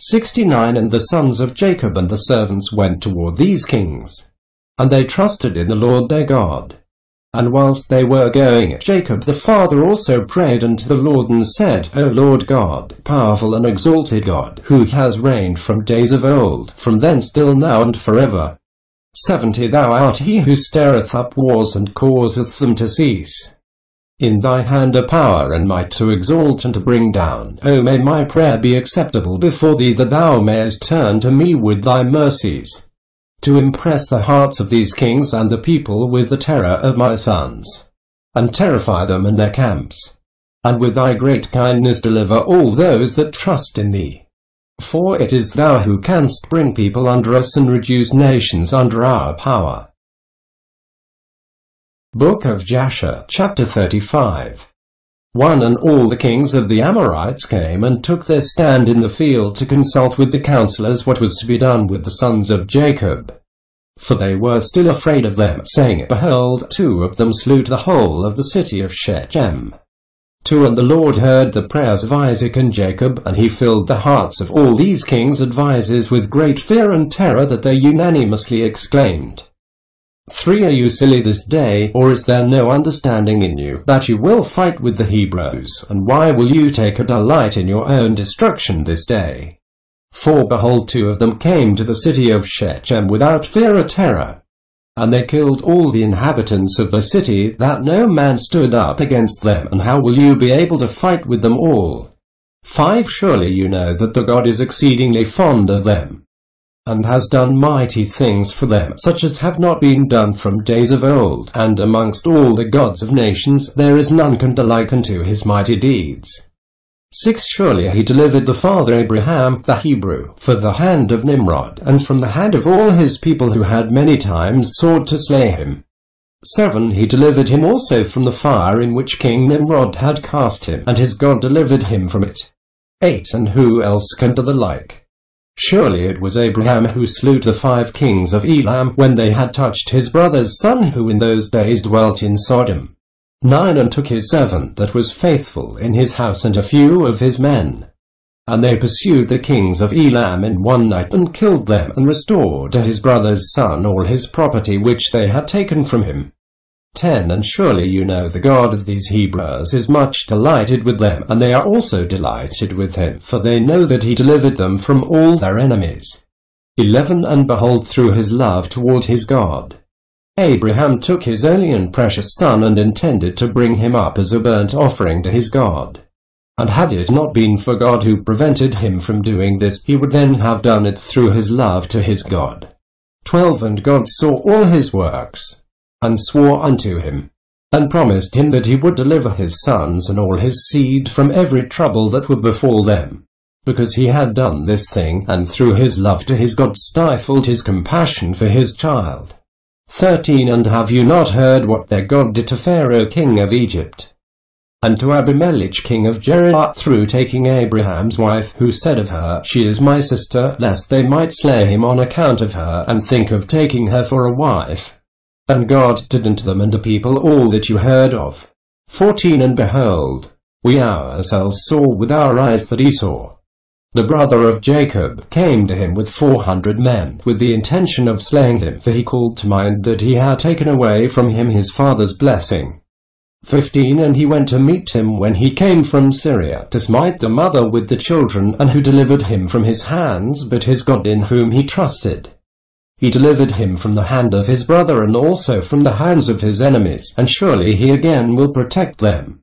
69 And the sons of Jacob and the servants went toward these kings, and they trusted in the Lord their God. And whilst they were going, Jacob the father also prayed unto the Lord, and said, O Lord God, powerful and exalted God, who has reigned from days of old, from thence till now and forever. 70 Thou art he who stirreth up wars, and causeth them to cease. In thy hand are power and might to exalt and to bring down. O may my prayer be acceptable before thee, that thou mayest turn to me with thy mercies, to impress the hearts of these kings and the people with the terror of my sons, and terrify them and their camps. And with thy great kindness deliver all those that trust in thee. For it is thou who canst bring people under us, and reduce nations under our power. Book of Jasher, chapter 35. 1 And all the kings of the Amorites came and took their stand in the field to consult with the counselors what was to be done with the sons of Jacob. For they were still afraid of them, saying, Behold, 2 of them slew the whole of the city of Shechem. 2 And the Lord heard the prayers of Isaac and Jacob, and he filled the hearts of all these kings' advisers with great fear and terror, that they unanimously exclaimed, 3 Are you silly this day, or is there no understanding in you, that you will fight with the Hebrews? And why will you take a delight in your own destruction this day? For behold, 2 of them came to the city of Shechem without fear or terror, and they killed all the inhabitants of the city, that no man stood up against them. And how will you be able to fight with them all? 5 Surely you know that the God is exceedingly fond of them. and has done mighty things for them, such as have not been done from days of old, and amongst all the gods of nations there is none can do like unto his mighty deeds. 6. Surely he delivered the father Abraham, the Hebrew, for the hand of Nimrod, and from the hand of all his people who had many times sought to slay him. 7. He delivered him also from the fire in which King Nimrod had cast him, and his God delivered him from it. 8. And who else can do the like? Surely it was Abraham who slew the 5 kings of Elam, when they had touched his brother's son who in those days dwelt in Sodom. 9. And took his servant that was faithful in his house and a few of his men. And they pursued the kings of Elam in one night, and killed them, and restored to his brother's son all his property which they had taken from him. 10. And surely you know the God of these Hebrews is much delighted with them, and they are also delighted with him, for they know that he delivered them from all their enemies. 11. And behold, through his love toward his God, Abraham took his only and precious son, and intended to bring him up as a burnt offering to his God. And had it not been for God who prevented him from doing this, he would then have done it through his love to his God. 12. And God saw all his works, and swore unto him, and promised him that he would deliver his sons and all his seed from every trouble that would befall them, because he had done this thing, and through his love to his God stifled his compassion for his child. 13. And have you not heard what their God did to Pharaoh king of Egypt, and to Abimelech king of Gerar, through taking Abraham's wife, who said of her, She is my sister, lest they might slay him on account of her, and think of taking her for a wife? And God did unto them and the people all that you heard of. 14. And behold, we ourselves saw with our eyes that Esau, the brother of Jacob, came to him with 400 men, with the intention of slaying him, for he called to mind that he had taken away from him his father's blessing. 15. And he went to meet him when he came from Syria, to smite the mother with the children, and who delivered him from his hands, but his God in whom he trusted. He delivered him from the hand of his brother, and also from the hands of his enemies, and surely he again will protect them.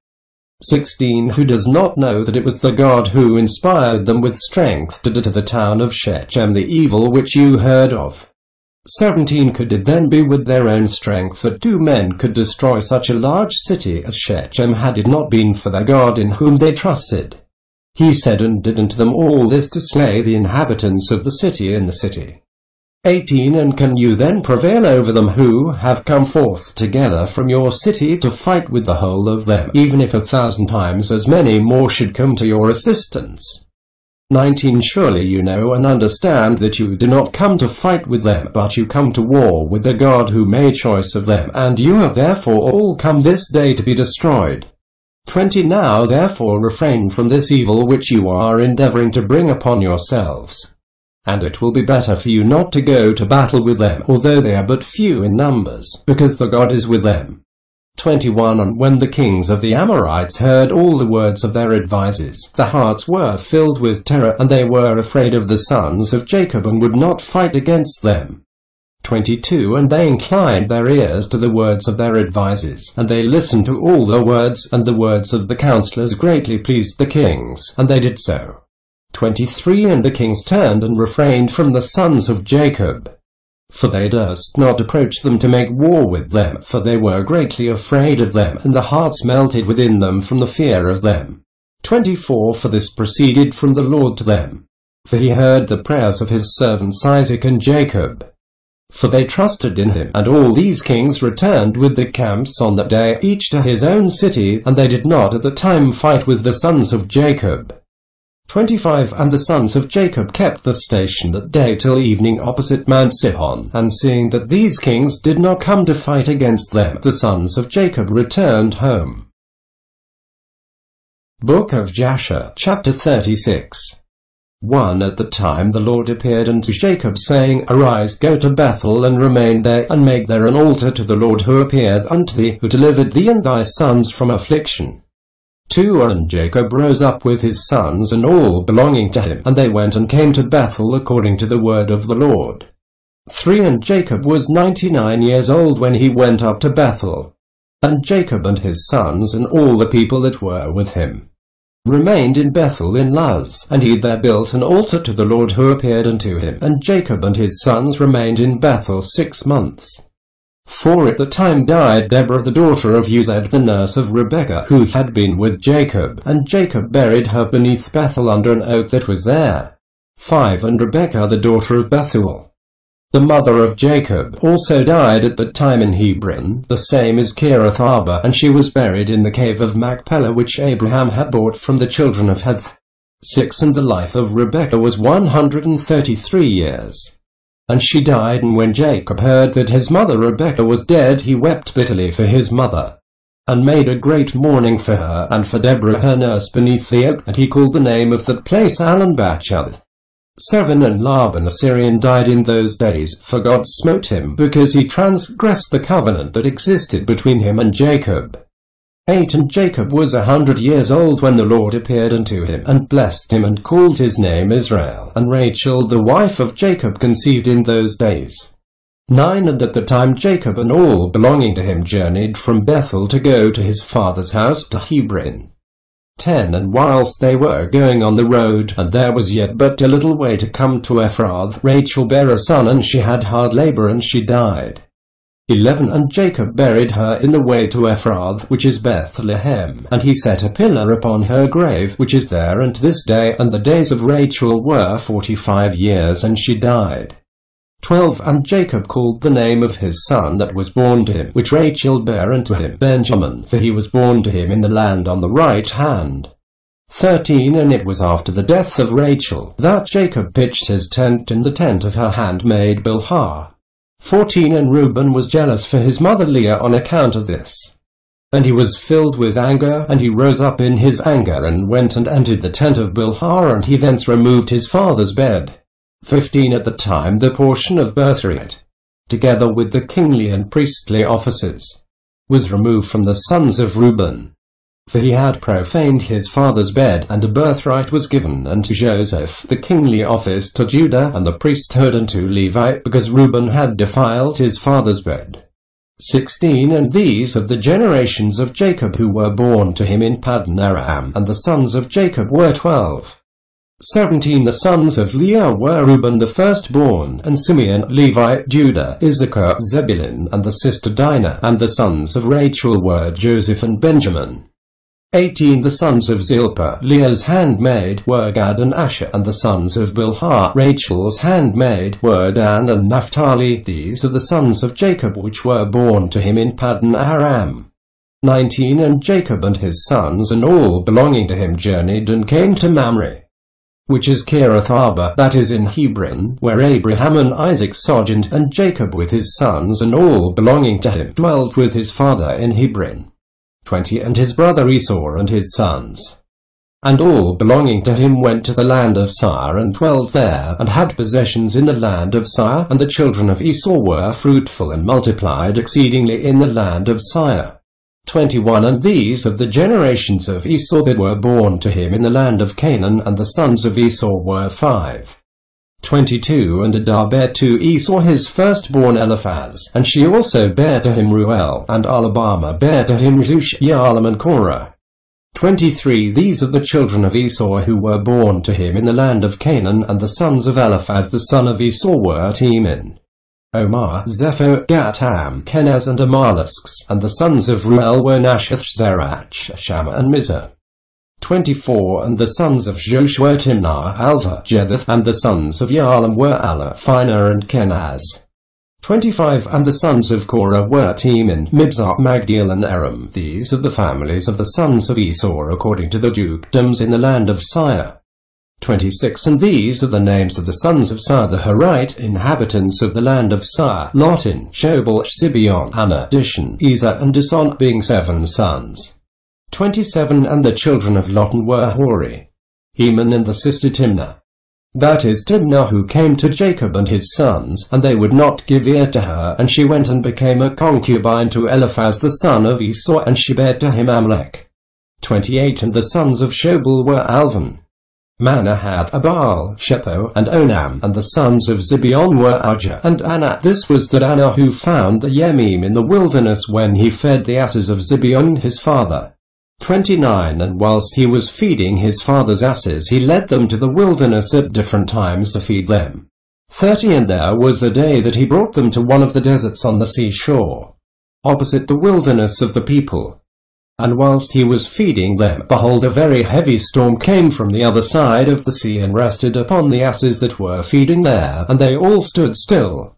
16. Who does not know that it was the God who inspired them with strength to do to the town of Shechem the evil which you heard of? 17. Could it then be with their own strength that 2 men could destroy such a large city as Shechem, had it not been for their God in whom they trusted? He said and did unto them all this to slay the inhabitants of the city in the city. 18. And can you then prevail over them who have come forth together from your city to fight with the whole of them, even if 1,000 times as many more should come to your assistance? 19. Surely you know and understand that you do not come to fight with them, but you come to war with the God who made choice of them, and you have therefore all come this day to be destroyed. 20. Now therefore refrain from this evil which you are endeavoring to bring upon yourselves. And it will be better for you not to go to battle with them, although they are but few in numbers, because the God is with them. 21. And when the kings of the Amorites heard all the words of their advisers, their hearts were filled with terror, and they were afraid of the sons of Jacob, and would not fight against them. 22. And they inclined their ears to the words of their advisers, and they listened to all their words, and the words of the counselors greatly pleased the kings, and they did so. 23. And the kings turned and refrained from the sons of Jacob, for they durst not approach them to make war with them, for they were greatly afraid of them, and the hearts melted within them from the fear of them. 24. For this proceeded from the Lord to them, for he heard the prayers of his servants Isaac and Jacob, for they trusted in him. And all these kings returned with the camps on that day, each to his own city, and they did not at the time fight with the sons of Jacob. 25. And the sons of Jacob kept the station that day till evening opposite Mount Sihon, and seeing that these kings did not come to fight against them, the sons of Jacob returned home. Book of Jasher, chapter 36. 1. At the time the Lord appeared unto Jacob, saying, Arise, go to Bethel, and remain there, and make there an altar to the Lord who appeared unto thee, who delivered thee and thy sons from affliction. 2. And Jacob rose up with his sons and all belonging to him, and they went and came to Bethel according to the word of the Lord. 3. And Jacob was 99 years old when he went up to Bethel, and Jacob and his sons and all the people that were with him. remained in Bethel in Luz, and he there built an altar to the Lord who appeared unto him. And Jacob and his sons remained in Bethel 6 months. For at the time died Deborah the daughter of Uzed, the nurse of Rebekah, who had been with Jacob, and Jacob buried her beneath Bethel under an oak that was there. 5 And Rebekah the daughter of Bethuel, the mother of Jacob, also died at that time in Hebron, the same is Kiriath Arba, and she was buried in the cave of Machpelah which Abraham had bought from the children of Heth. 6 And the life of Rebekah was 133 years. And she died, and when Jacob heard that his mother Rebekah was dead, he wept bitterly for his mother, and made a great mourning for her, and for Deborah her nurse beneath the oak, and he called the name of that place Alon-Bachshath. 7 And Laban the Syrian died in those days, for God smote him, because he transgressed the covenant that existed between him and Jacob. 8 And Jacob was 100 years old when the Lord appeared unto him, and blessed him, and called his name Israel. And Rachel the wife of Jacob conceived in those days. 9 And at the time Jacob and all belonging to him journeyed from Bethel to go to his father's house to Hebron. 10 And whilst they were going on the road, and there was yet but a little way to come to Ephrath, Rachel bare a son, and she had hard labor, and she died. 11 And Jacob buried her in the way to Ephrath, which is Bethlehem, and he set a pillar upon her grave, which is there unto this day. And the days of Rachel were 45 years, and she died. 12 And Jacob called the name of his son that was born to him, which Rachel bare unto him, Benjamin, for he was born to him in the land on the right hand. 13 And it was after the death of Rachel that Jacob pitched his tent in the tent of her handmaid Bilhah. 14 And Reuben was jealous for his mother Leah on account of this. And he was filled with anger, and he rose up in his anger, and went and entered the tent of Bilhah, and he thence removed his father's bed. 15 At the time the portion of birthright, together with the kingly and priestly offices, was removed from the sons of Reuben. For he had profaned his father's bed, and a birthright was given unto Joseph, the kingly office to Judah, and the priesthood unto Levi, because Reuben had defiled his father's bed. 16 And these of the generations of Jacob who were born to him in Paddan Aram, and the sons of Jacob were 12. 17 The sons of Leah were Reuben the firstborn, and Simeon, Levi, Judah, Issachar, Zebulun, and the sister Dinah. And the sons of Rachel were Joseph and Benjamin. 18 The sons of Zilpah, Leah's handmaid, were Gad and Asher, and the sons of Bilhah, Rachel's handmaid, were Dan and Naphtali. These are the sons of Jacob which were born to him in Paddan Aram. 19 And Jacob and his sons and all belonging to him journeyed and came to Mamre, which is Kiriath Arba, that is in Hebron, where Abraham and Isaac sojourned, and Jacob with his sons and all belonging to him dwelt with his father in Hebron. 20 And his brother Esau and his sons, and all belonging to him, went to the land of Seir, and dwelt there, and had possessions in the land of Seir. And the children of Esau were fruitful and multiplied exceedingly in the land of Seir. 21 And these of the generations of Esau that were born to him in the land of Canaan, and the sons of Esau were 5. 22 And Adah bare to Esau his firstborn Eliphaz, and she also bare to him Ruel, and Alabama bare to him Zush, Yaalam, and Korah. 23 These of the children of Esau who were born to him in the land of Canaan, and the sons of Eliphaz the son of Esau were Teman, Omar, Zepho, Gatam, Kenaz, and Amaleks. And the sons of Ruel were Nashath, Zerach, Shammah, and Mizah. 24 And the sons of Joshua Timnah, Alva, Jetheth. And the sons of Yaalam were Allah, Phineh, and Kenaz. 25 And the sons of Korah were Teman, Mibzar, Magdiel, and Aram. These are the families of the sons of Esau according to the dukedoms in the land of Seir. 26 And these are the names of the sons of Seir the Horite, inhabitants of the land of Seir: Lotin, Shobal, Zibeon, Anah, Dishon, Ezer, and Dishon, being 7 sons. 27 And the children of Lotan were Hori, Heman, and the sister Timnah, that is Timnah, who came to Jacob and his sons, and they would not give ear to her, and she went and became a concubine to Eliphaz the son of Esau, and she bare to him Amalek. 28 And the sons of Shobal were Alvan, Manahath, Abal, Shepho, and Onam. And the sons of Zibeon were Ajah and Anah. This was the Anah who found the Yemim in the wilderness when he fed the asses of Zibeon his father. 29 And whilst he was feeding his father's asses, he led them to the wilderness at different times to feed them. 30 And there was a day that he brought them to one of the deserts on the seashore, opposite the wilderness of the people. And whilst he was feeding them, behold, a very heavy storm came from the other side of the sea and rested upon the asses that were feeding there, and they all stood still.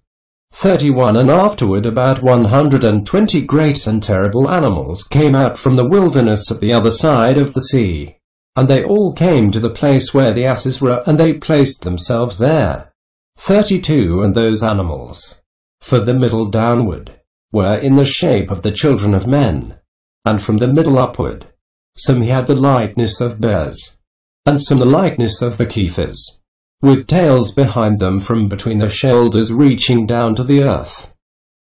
31 And afterward about 120 great and terrible animals came out from the wilderness at the other side of the sea. And they all came to the place where the asses were, and they placed themselves there. 32 And those animals, for the middle downward, were in the shape of the children of men, and from the middle upward, some he had the likeness of bears, and some the likeness of the kephas, with tails behind them from between their shoulders reaching down to the earth,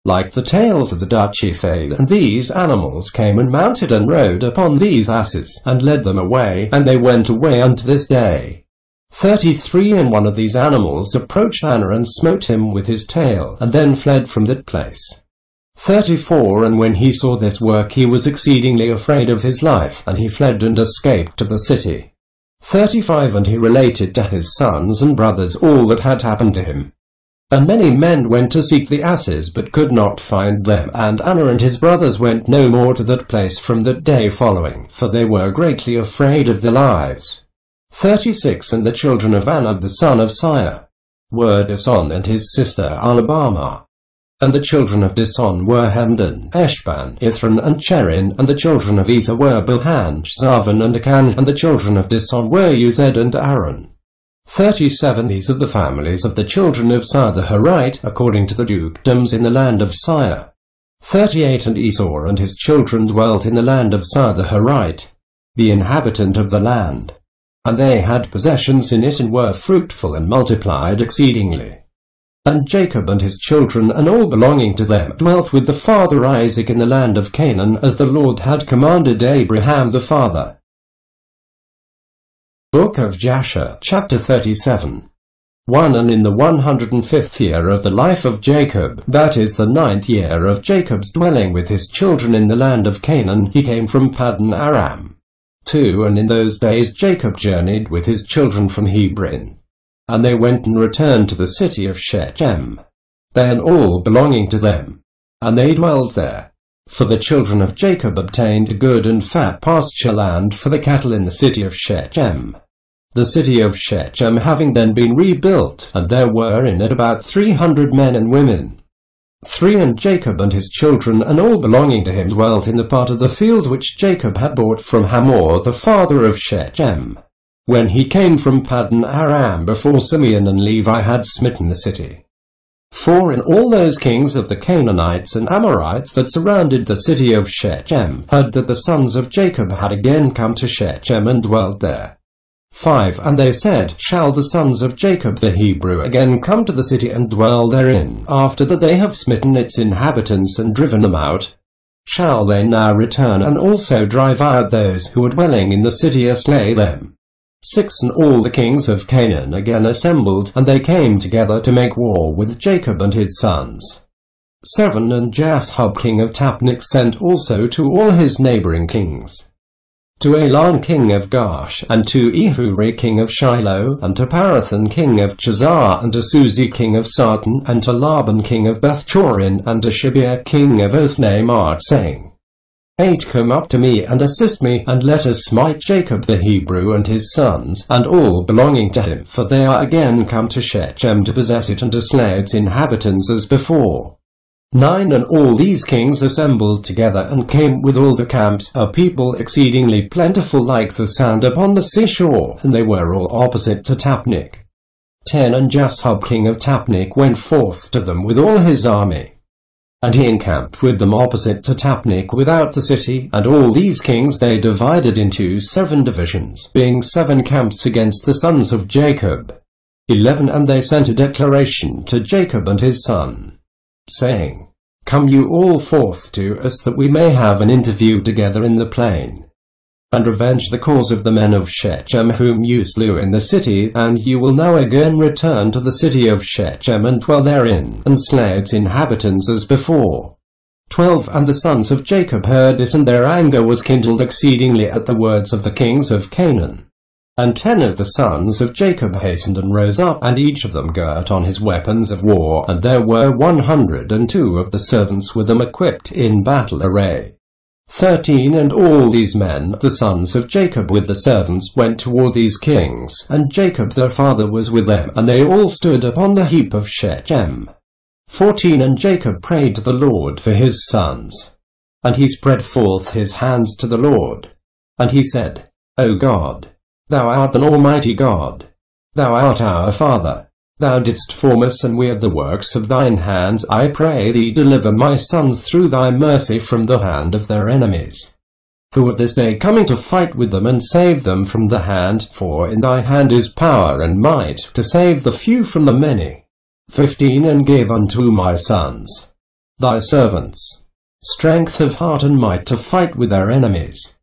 like the tails of the Dutch ephah. And these animals came and mounted and rode upon these asses, and led them away, and they went away unto this day. 33 And one of these animals approached Anna and smote him with his tail, and then fled from that place. 34 And when he saw this work, he was exceedingly afraid of his life, and he fled and escaped to the city. 35 And he related to his sons and brothers all that had happened to him. And many men went to seek the asses, but could not find them, and Anna and his brothers went no more to that place from that day following, for they were greatly afraid of their lives. 36 And the children of Anna the son of Sire were Dison and his sister Alabama. And the children of Dison were Hemdan, Eshban, Ithran, and Cherin. And the children of Ezer were Bilhan, Zavan, and Akan. And the children of Dison were Uzed and Aaron. 37 These are the families of the children of Sire the Horite, according to the dukedoms in the land of Sire. 38 And Esau and his children dwelt in the land of Sire the Horite, the inhabitant of the land. And they had possessions in it, and were fruitful, and multiplied exceedingly. And Jacob and his children and all belonging to them dwelt with the father Isaac in the land of Canaan, as the Lord had commanded Abraham the father. Book of Jasher, chapter 37. 1 And in the 105th year of the life of Jacob, that is the 9th year of Jacob's dwelling with his children in the land of Canaan, he came from Paddan Aram. 2 And in those days Jacob journeyed with his children from Hebron. And they went and returned to the city of Shechem, they and all belonging to them. And they dwelt there. For the children of Jacob obtained a good and fat pasture land for the cattle in the city of Shechem. The city of Shechem having then been rebuilt, and there were in it about 300 men and women. 3 And Jacob and his children and all belonging to him dwelt in the part of the field which Jacob had bought from Hamor the father of Shechem, when he came from Paddan Aram, before Simeon and Levi had smitten the city. 4 And all those kings of the Canaanites and Amorites that surrounded the city of Shechem heard that the sons of Jacob had again come to Shechem and dwelt there. 5 And they said, Shall the sons of Jacob the Hebrew again come to the city and dwell therein, after that they have smitten its inhabitants and driven them out? Shall they now return and also drive out those who are dwelling in the city and slay them? 6 And all the kings of Canaan again assembled, and they came together to make war with Jacob and his sons. 7 And Jasher king of Tapnach sent also to all his neighboring kings, to Elon king of Gash, and to Ehuri king of Shiloh, and to Parathan king of Chazar, and to Suzi king of Sartan, and to Laban king of Bethchorin, and to Shibir king of Othnaimar, saying, 8 Come up to me and assist me, and let us smite Jacob the Hebrew and his sons, and all belonging to him, for they are again come to Shechem to possess it and to slay its inhabitants as before. 9 And all these kings assembled together, and came with all the camps, a people exceedingly plentiful like the sand upon the seashore, and they were all opposite to Tapnach. 10 And Jasher king of Tapnach went forth to them with all his army, and he encamped with them opposite to Tapnach without the city. And all these kings they divided into 7 divisions, being 7 camps against the sons of Jacob. 11 And they sent a declaration to Jacob and his son, saying, Come you all forth to us, that we may have an interview together in the plain, and revenge the cause of the men of Shechem whom you slew in the city, and you will now again return to the city of Shechem and dwell therein, and slay its inhabitants as before. 12 And the sons of Jacob heard this, and their anger was kindled exceedingly at the words of the kings of Canaan. And 10 of the sons of Jacob hastened and rose up, and each of them girt on his weapons of war, and there were 102 of the servants with them equipped in battle array. 13 And all these men, the sons of Jacob with the servants, went toward these kings, and Jacob their father was with them, and they all stood upon the heap of Shechem. 14 And Jacob prayed to the Lord for his sons. And he spread forth his hands to the Lord. And he said, O God, Thou art an almighty God. Thou art our Father. Thou didst form us, and we are the works of thine hands. I pray thee, deliver my sons through thy mercy from the hand of their enemies, who at this day coming to fight with them, and save them from the hand, for in thy hand is power and might, to save the few from the many. 15 And give unto my sons, thy servants, strength of heart and might to fight with their enemies,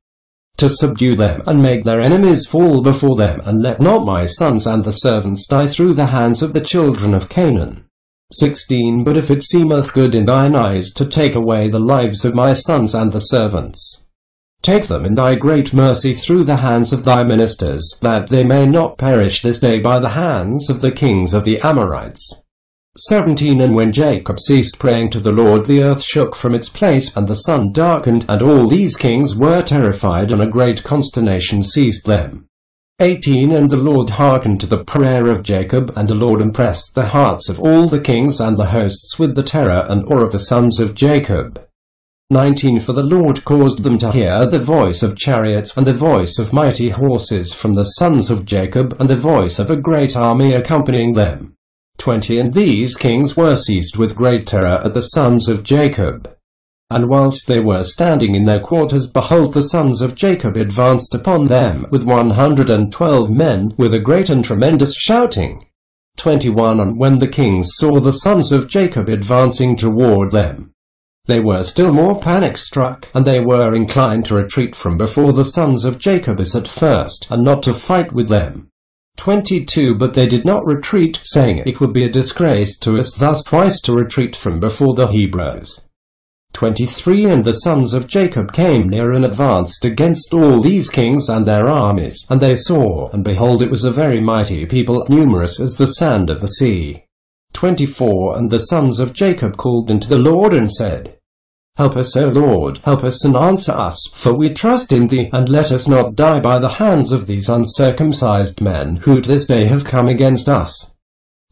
to subdue them, and make their enemies fall before them, and let not my sons and the servants die through the hands of the children of Canaan. 16 But if it seemeth good in thine eyes to take away the lives of my sons and the servants, take them in thy great mercy through the hands of thy ministers, that they may not perish this day by the hands of the kings of the Amorites. 17 And when Jacob ceased praying to the Lord, the earth shook from its place, and the sun darkened, and all these kings were terrified, and a great consternation seized them. 18 And the Lord hearkened to the prayer of Jacob, and the Lord impressed the hearts of all the kings and the hosts with the terror and awe of the sons of Jacob. 19 For the Lord caused them to hear the voice of chariots, and the voice of mighty horses from the sons of Jacob, and the voice of a great army accompanying them. 20 And these kings were seized with great terror at the sons of Jacob. And whilst they were standing in their quarters, behold, the sons of Jacob advanced upon them with 112 men, with a great and tremendous shouting. 21 And when the kings saw the sons of Jacob advancing toward them, they were still more panic-struck, and they were inclined to retreat from before the sons of Jacob as at first, and not to fight with them. 22 But they did not retreat, saying, It would be a disgrace to us thus twice to retreat from before the Hebrews. 23 And the sons of Jacob came near and advanced against all these kings and their armies, and they saw, and behold, it was a very mighty people, numerous as the sand of the sea. 24 And the sons of Jacob called unto the Lord, and said, Help us, O Lord, help us and answer us, for we trust in thee, and let us not die by the hands of these uncircumcised men, who to this day have come against us.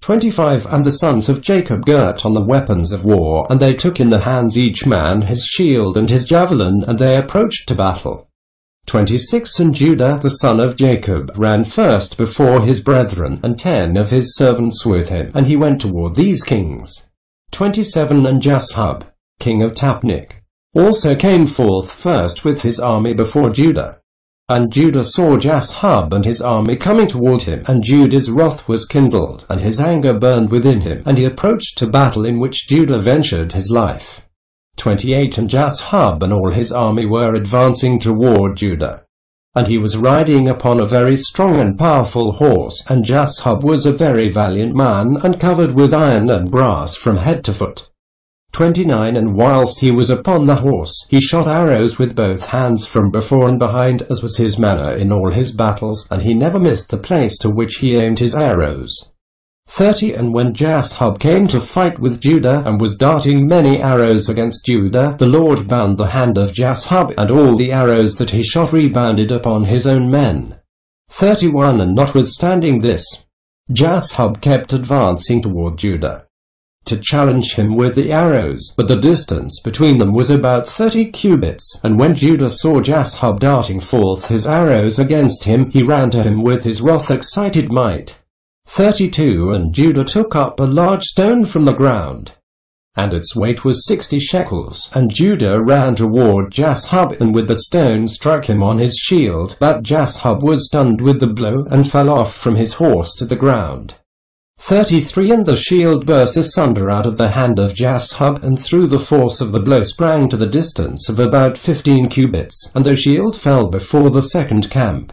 25 And the sons of Jacob girt on the weapons of war, and they took in the hands each man his shield and his javelin, and they approached to battle. 26 And Judah the son of Jacob ran first before his brethren, and 10 of his servants with him, and he went toward these kings. 27 And Jasher, king of Tapnach, also came forth first with his army before Judah. And Judah saw Jasher and his army coming toward him, and Judah's wrath was kindled, and his anger burned within him, and he approached to battle, in which Judah ventured his life. 28 And Jasher and all his army were advancing toward Judah. And he was riding upon a very strong and powerful horse, and Jasher was a very valiant man, and covered with iron and brass from head to foot. 29 And whilst he was upon the horse, he shot arrows with both hands from before and behind, as was his manner in all his battles, and he never missed the place to which he aimed his arrows. 30 And when Jasher came to fight with Judah, and was darting many arrows against Judah, the Lord bound the hand of Jasher, and all the arrows that he shot rebounded upon his own men. 31 And notwithstanding this, Jasher kept advancing toward Judah, to challenge him with the arrows, but the distance between them was about 30 cubits, and when Judah saw Jasher darting forth his arrows against him, he ran to him with his wrath-excited might. 32 And Judah took up a large stone from the ground, and its weight was 60 shekels, and Judah ran toward Jasher, and with the stone struck him on his shield, but Jasher was stunned with the blow, and fell off from his horse to the ground. 33 And the shield burst asunder out of the hand of Jasher, and through the force of the blow sprang to the distance of about 15 cubits, and the shield fell before the second camp.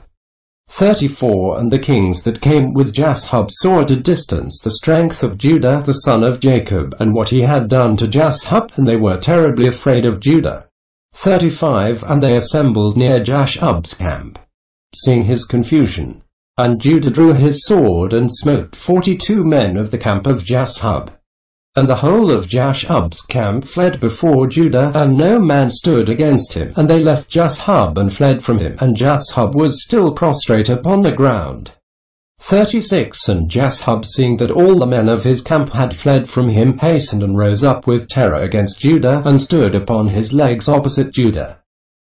34 And the kings that came with Jasher saw at a distance the strength of Judah the son of Jacob, and what he had done to Jasher, and they were terribly afraid of Judah. 35 And they assembled near Jasher's camp, seeing his confusion. And Judah drew his sword and smote 42 men of the camp of Jasher. And the whole of Jasher's camp fled before Judah, and no man stood against him. And they left Jasher and fled from him, and Jasher was still prostrate upon the ground. 36 And Jasher, seeing that all the men of his camp had fled from him, hastened and rose up with terror against Judah, and stood upon his legs opposite Judah.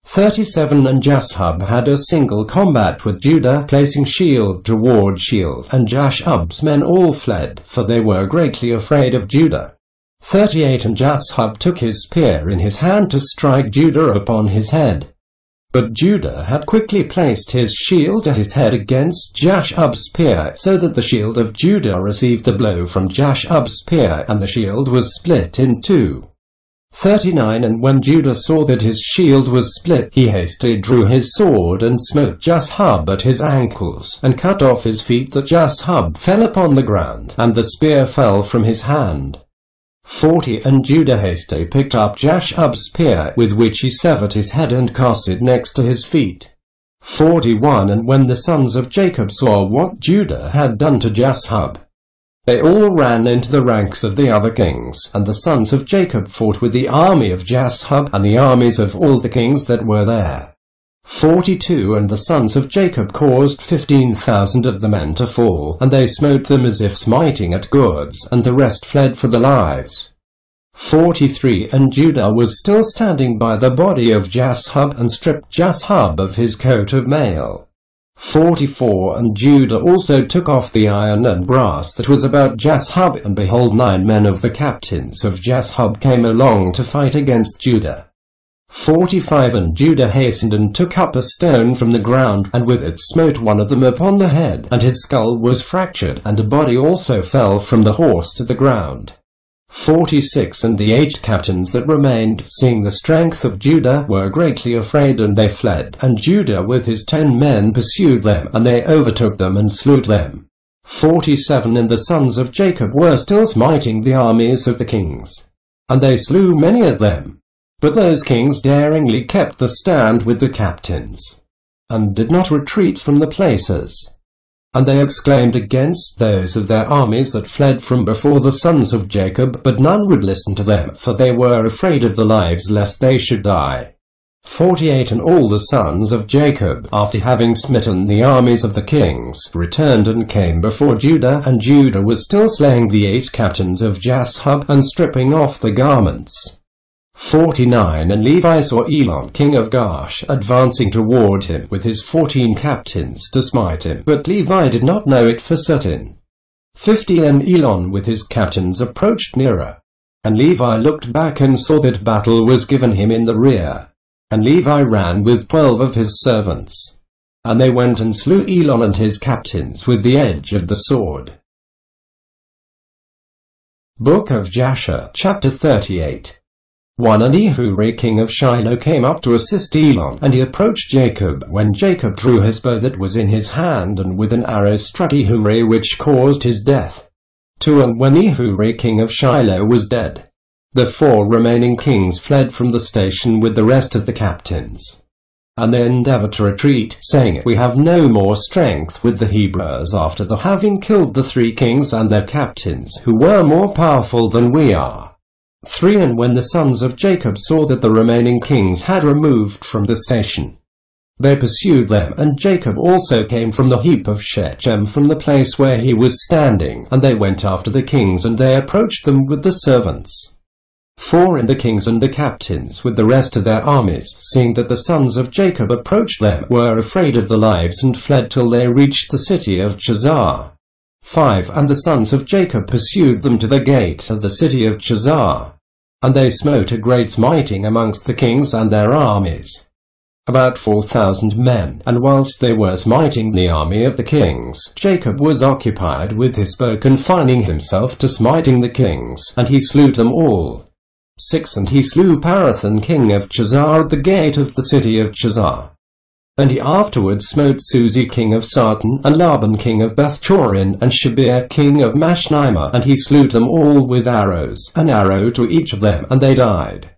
37 And Jasher had a single combat with Judah, placing shield toward shield, and Jasher's men all fled, for they were greatly afraid of Judah. 38 And Jasher took his spear in his hand to strike Judah upon his head. But Judah had quickly placed his shield to his head against Jasher's spear, so that the shield of Judah received the blow from Jasher's spear, and the shield was split in two. 39 And when Judah saw that his shield was split, he hastily drew his sword and smote Jasher at his ankles, and cut off his feet, that Jasher fell upon the ground, and the spear fell from his hand. 40 And Judah hastily picked up Jasher's spear, with which he severed his head and cast it next to his feet. 41 And when the sons of Jacob saw what Judah had done to Jasher, they all ran into the ranks of the other kings, and the sons of Jacob fought with the army of Jasher, and the armies of all the kings that were there. 42 And the sons of Jacob caused 15,000 of the men to fall, and they smote them as if smiting at gourds, and the rest fled for their lives. 43 And Judah was still standing by the body of Jasher, and stripped Jasher of his coat of mail. 44 And Judah also took off the iron and brass that was about Jasher, and behold, 9 men of the captains of Jasher came along to fight against Judah. 45 And Judah hastened and took up a stone from the ground, and with it smote one of them upon the head, and his skull was fractured, and a body also fell from the horse to the ground. 46 And the 8 captains that remained, seeing the strength of Judah, were greatly afraid, and they fled, and Judah with his 10 men pursued them, and they overtook them and slew them. 47 And the sons of Jacob were still smiting the armies of the kings, and they slew many of them. But those kings daringly kept the stand with the captains, and did not retreat from the places. And they exclaimed against those of their armies that fled from before the sons of Jacob, but none would listen to them, for they were afraid of their lives lest they should die. 48 And all the sons of Jacob, after having smitten the armies of the kings, returned and came before Judah, and Judah was still slaying the 8 captains of Jasher, and stripping off the garments. 49 And Levi saw Elon king of Gash advancing toward him with his 14 captains to smite him, but Levi did not know it for certain. 50 And Elon with his captains approached nearer, and Levi looked back and saw that battle was given him in the rear. And Levi ran with 12 of his servants, and they went and slew Elon and his captains with the edge of the sword. Book of Jasher, chapter 38. 1 And Ehuri king of Shiloh came up to assist Elon, and he approached Jacob, when Jacob drew his bow that was in his hand, and with an arrow struck Ehuri, which caused his death. 2 And when Ehuri king of Shiloh was dead, the 4 remaining kings fled from the station with the rest of the captains. And they endeavored to retreat, saying, We have no more strength with the Hebrews after the having killed the 3 kings and their captains, who were more powerful than we are. 3 And when the sons of Jacob saw that the remaining kings had removed from the station, they pursued them, and Jacob also came from the heap of Shechem, from the place where he was standing, and they went after the kings, and they approached them with the servants. 4 And the kings and the captains with the rest of their armies, seeing that the sons of Jacob approached them, were afraid of their lives, and fled till they reached the city of Jasher. 5 And the sons of Jacob pursued them to the gate of the city of Jasher, and they smote a great smiting amongst the kings and their armies, about 4,000 men. And whilst they were smiting the army of the kings, Jacob was occupied with his bow, confining himself to smiting the kings, and he slew them all. 6 And he slew Parathan king of Jasher at the gate of the city of Jasher. And he afterwards smote Suzi king of Sartan, and Laban king of Bethchorin, and Shabir king of Mashnima, and he slew them all with arrows, an arrow to each of them, and they died.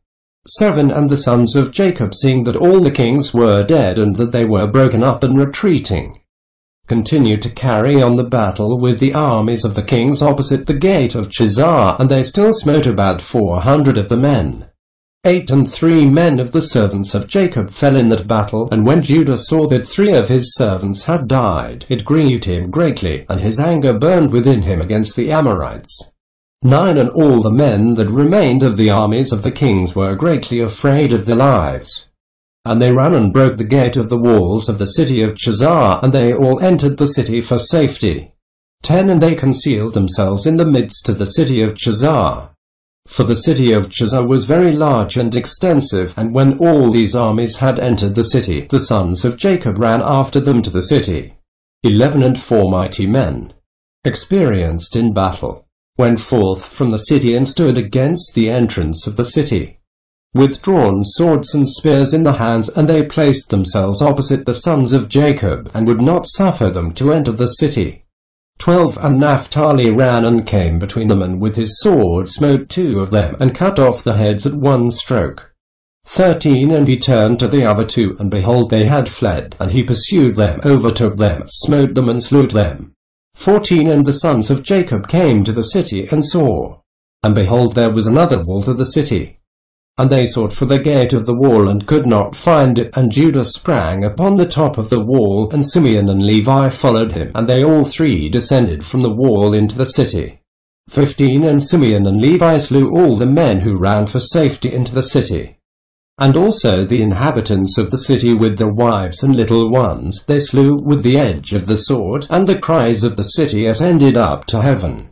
7 And the sons of Jacob, seeing that all the kings were dead, and that they were broken up and retreating, continued to carry on the battle with the armies of the kings opposite the gate of Chizar, and they still smote about 400 of the men. 8 And 3 men of the servants of Jacob fell in that battle, and when Judah saw that 3 of his servants had died, it grieved him greatly, and his anger burned within him against the Amorites. 9 And all the men that remained of the armies of the kings were greatly afraid of their lives. And they ran and broke the gate of the walls of the city of Chizar, and they all entered the city for safety. 10 And they concealed themselves in the midst of the city of Chizar. For the city of Jasher was very large and extensive, and when all these armies had entered the city, the sons of Jacob ran after them to the city. 11 And 4 mighty men, experienced in battle, went forth from the city and stood against the entrance of the city, with drawn swords and spears in the hands, and they placed themselves opposite the sons of Jacob, and would not suffer them to enter the city. 12 And Naphtali ran and came between them, and with his sword smote 2 of them, and cut off the heads at one stroke. 13 And he turned to the other 2, and behold, they had fled, and he pursued them, overtook them, smote them, and slew them. 14 And the sons of Jacob came to the city, and saw, and behold, there was another wall to the city. And they sought for the gate of the wall, and could not find it. And Judah sprang upon the top of the wall, and Simeon and Levi followed him, and they all 3 descended from the wall into the city. 15 And Simeon and Levi slew all the men who ran for safety into the city. And also the inhabitants of the city with their wives and little ones they slew with the edge of the sword, and the cries of the city ascended up to heaven.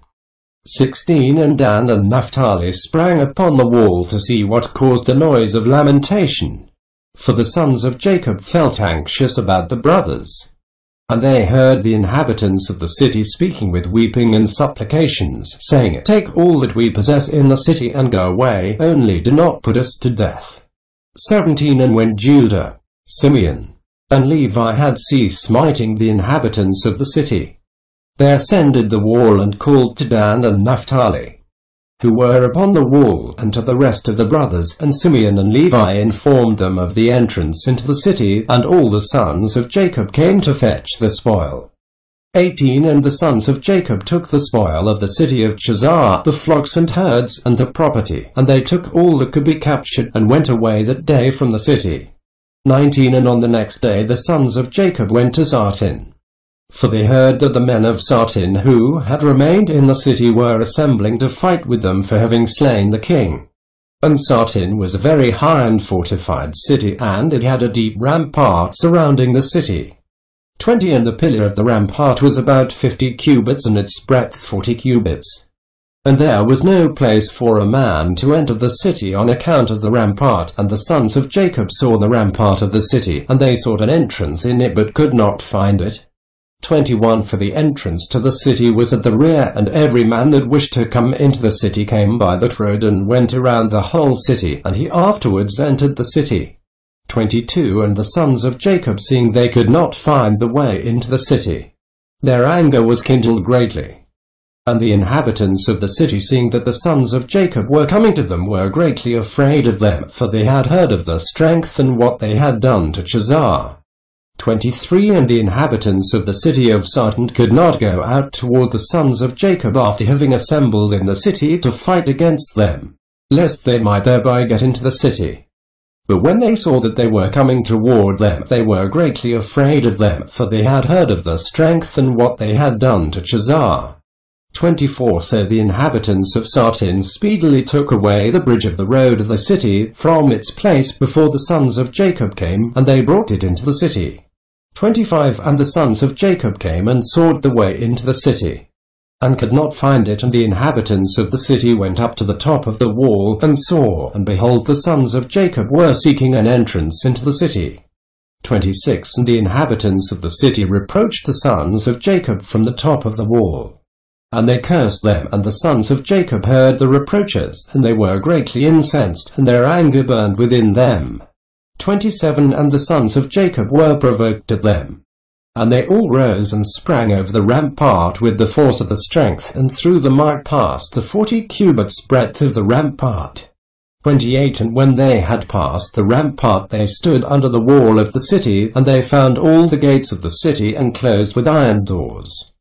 16 And Dan and Naphtali sprang upon the wall to see what caused the noise of lamentation, for the sons of Jacob felt anxious about the brothers. And they heard the inhabitants of the city speaking with weeping and supplications, saying, Take all that we possess in the city and go away, only do not put us to death. 17 And when Judah, Simeon, and Levi had ceased smiting the inhabitants of the city, they ascended the wall and called to Dan and Naphtali, who were upon the wall, and to the rest of the brothers, and Simeon and Levi informed them of the entrance into the city, and all the sons of Jacob came to fetch the spoil. 18 And the sons of Jacob took the spoil of the city of Chizar, the flocks and herds, and the property, and they took all that could be captured, and went away that day from the city. 19 And on the next day the sons of Jacob went to Sartin, for they heard that the men of Sartin who had remained in the city were assembling to fight with them for having slain the king. And Sartin was a very high and fortified city, and it had a deep rampart surrounding the city. 20 And the pillar of the rampart was about 50 cubits, and its breadth 40 cubits. And there was no place for a man to enter the city on account of the rampart. And the sons of Jacob saw the rampart of the city, and they sought an entrance in it, but could not find it. 21 For the entrance to the city was at the rear, and every man that wished to come into the city came by that road, and went around the whole city, and he afterwards entered the city. 22 And the sons of Jacob, seeing they could not find the way into the city, their anger was kindled greatly. And the inhabitants of the city, seeing that the sons of Jacob were coming to them, were greatly afraid of them, for they had heard of their strength and what they had done to Chizar. 23 And the inhabitants of the city of Sartin could not go out toward the sons of Jacob after having assembled in the city to fight against them, lest they might thereby get into the city. But when they saw that they were coming toward them, they were greatly afraid of them, for they had heard of their strength and what they had done to Chizar. 24 So the inhabitants of Sartin speedily took away the bridge of the road of the city from its place before the sons of Jacob came, and they brought it into the city. 25 And the sons of Jacob came and sought the way into the city, and could not find it. And the inhabitants of the city went up to the top of the wall, and saw, and behold, the sons of Jacob were seeking an entrance into the city. 26 And the inhabitants of the city reproached the sons of Jacob from the top of the wall, and they cursed them. And the sons of Jacob heard the reproaches, and they were greatly incensed, and their anger burned within them. 27 And the sons of Jacob were provoked at them. And they all rose and sprang over the rampart with the force of the strength, and threw the might past the 40 cubits breadth of the rampart. 28 And when they had passed the rampart, they stood under the wall of the city, and they found all the gates of the city enclosed with iron doors.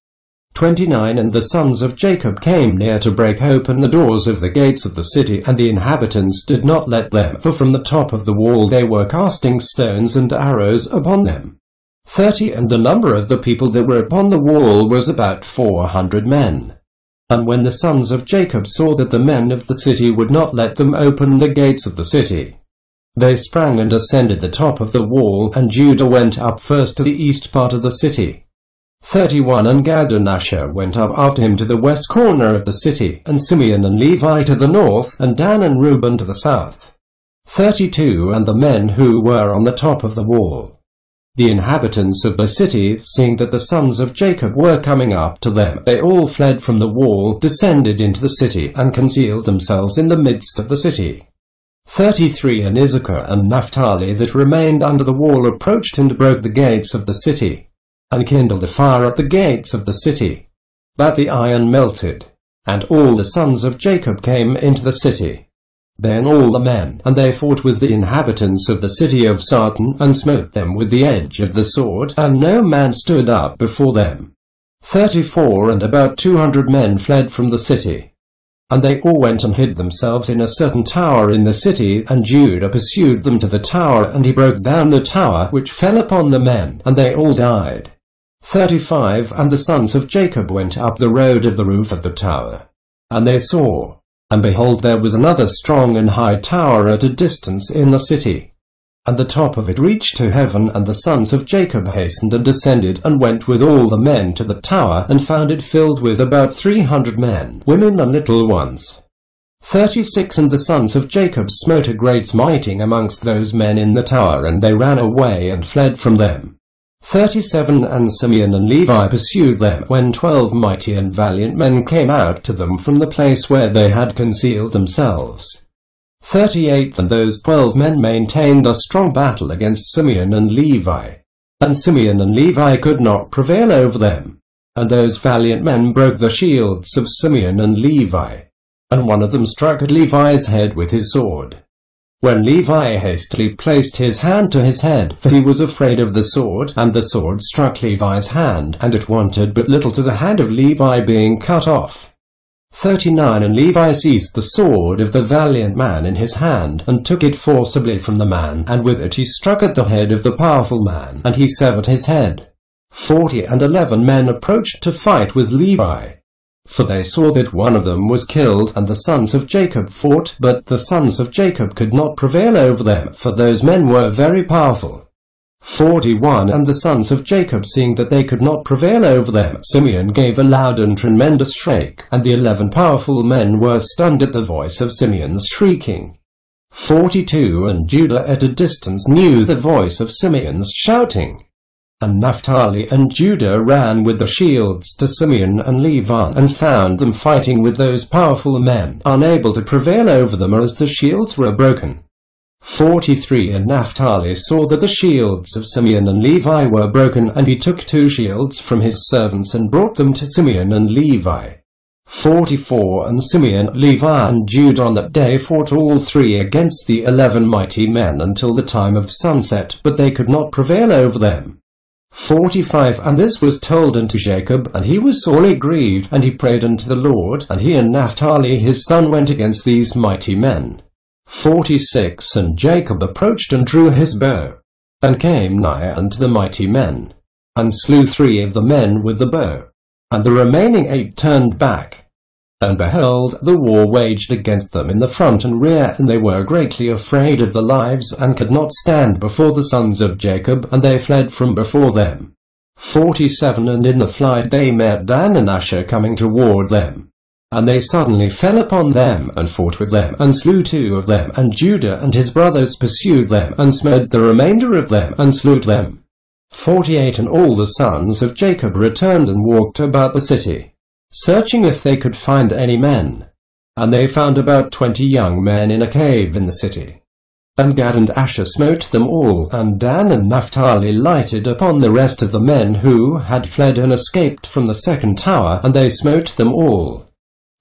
29 And the sons of Jacob came near to break open the doors of the gates of the city, and the inhabitants did not let them, for from the top of the wall they were casting stones and arrows upon them. 30 And the number of the people that were upon the wall was about 400 men. And when the sons of Jacob saw that the men of the city would not let them open the gates of the city, they sprang and ascended the top of the wall, and Judah went up first to the east part of the city. 31 And Gad and Asher went up after him to the west corner of the city, and Simeon and Levi to the north, and Dan and Reuben to the south. 32 And the men who were on the top of the wall, the inhabitants of the city, seeing that the sons of Jacob were coming up to them, they all fled from the wall, descended into the city, and concealed themselves in the midst of the city. 33 And Issachar and Naphtali that remained under the wall approached and broke the gates of the city, and kindled a fire at the gates of the city, that the iron melted. And all the sons of Jacob came into the city, then all the men, and they fought with the inhabitants of the city of Sarton, and smote them with the edge of the sword, and no man stood up before them. 34 And about 200 men fled from the city, and they all went and hid themselves in a certain tower in the city, and Judah pursued them to the tower, and he broke down the tower, which fell upon the men, and they all died. 35 And the sons of Jacob went up the road of the roof of the tower, and they saw, and behold, there was another strong and high tower at a distance in the city, and the top of it reached to heaven. And the sons of Jacob hastened and descended, and went with all the men to the tower, and found it filled with about 300 men, women and little ones. 36 And the sons of Jacob smote a great smiting amongst those men in the tower, and they ran away and fled from them. 37 And Simeon and Levi pursued them, when 12 mighty and valiant men came out to them from the place where they had concealed themselves. 38 And those 12 men maintained a strong battle against Simeon and Levi, and Simeon and Levi could not prevail over them. And those valiant men broke the shields of Simeon and Levi, and one of them struck at Levi's head with his sword. When Levi hastily placed his hand to his head, for he was afraid of the sword, and the sword struck Levi's hand, and it wanted but little to the hand of Levi being cut off. 39 And Levi seized the sword of the valiant man in his hand, and took it forcibly from the man, and with it he struck at the head of the powerful man, and he severed his head. 40 And 11 men approached to fight with Levi, for they saw that one of them was killed, and the sons of Jacob fought, but the sons of Jacob could not prevail over them, for those men were very powerful. 41 And the sons of Jacob, seeing that they could not prevail over them, Simeon gave a loud and tremendous shriek, and the 11 powerful men were stunned at the voice of Simeon's shrieking. 42 And Judah at a distance knew the voice of Simeon's shouting. And Naphtali and Judah ran with the shields to Simeon and Levi, and found them fighting with those powerful men, unable to prevail over them as the shields were broken. 43 And Naphtali saw that the shields of Simeon and Levi were broken, and he took 2 shields from his servants and brought them to Simeon and Levi. 44 And Simeon, Levi, and Judah on that day fought all 3 against the 11 mighty men until the time of sunset, but they could not prevail over them. 45 And this was told unto Jacob, and he was sorely grieved, and he prayed unto the Lord, and he and Naphtali his son went against these mighty men. 46 And Jacob approached and drew his bow, and came nigh unto the mighty men, and slew 3 of the men with the bow, and the remaining 8 turned back. And behold, the war waged against them in the front and rear, and they were greatly afraid of their lives, and could not stand before the sons of Jacob, and they fled from before them. 47 And in the flight they met Dan and Asher coming toward them, and they suddenly fell upon them, and fought with them, and slew 2 of them, and Judah and his brothers pursued them, and smote the remainder of them, and slew them. 48 And all the sons of Jacob returned and walked about the city, searching if they could find any men. And they found about 20 young men in a cave in the city. And Gad and Asher smote them all, and Dan and Naphtali lighted upon the rest of the men who had fled and escaped from the second tower, and they smote them all.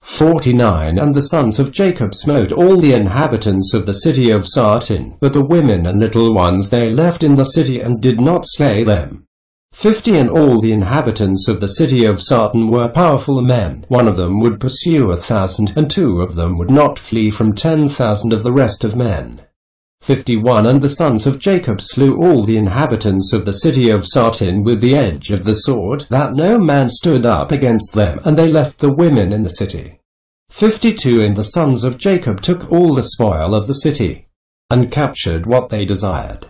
49 And the sons of Jacob smote all the inhabitants of the city of Sartin, but the women and little ones they left in the city and did not slay them. 50 And all the inhabitants of the city of Sartin were powerful men. One of them would pursue 1,000, and 2 of them would not flee from 10,000 of the rest of men. 51 And the sons of Jacob slew all the inhabitants of the city of Sartin with the edge of the sword, that no man stood up against them, and they left the women in the city. 52 And the sons of Jacob took all the spoil of the city, and captured what they desired.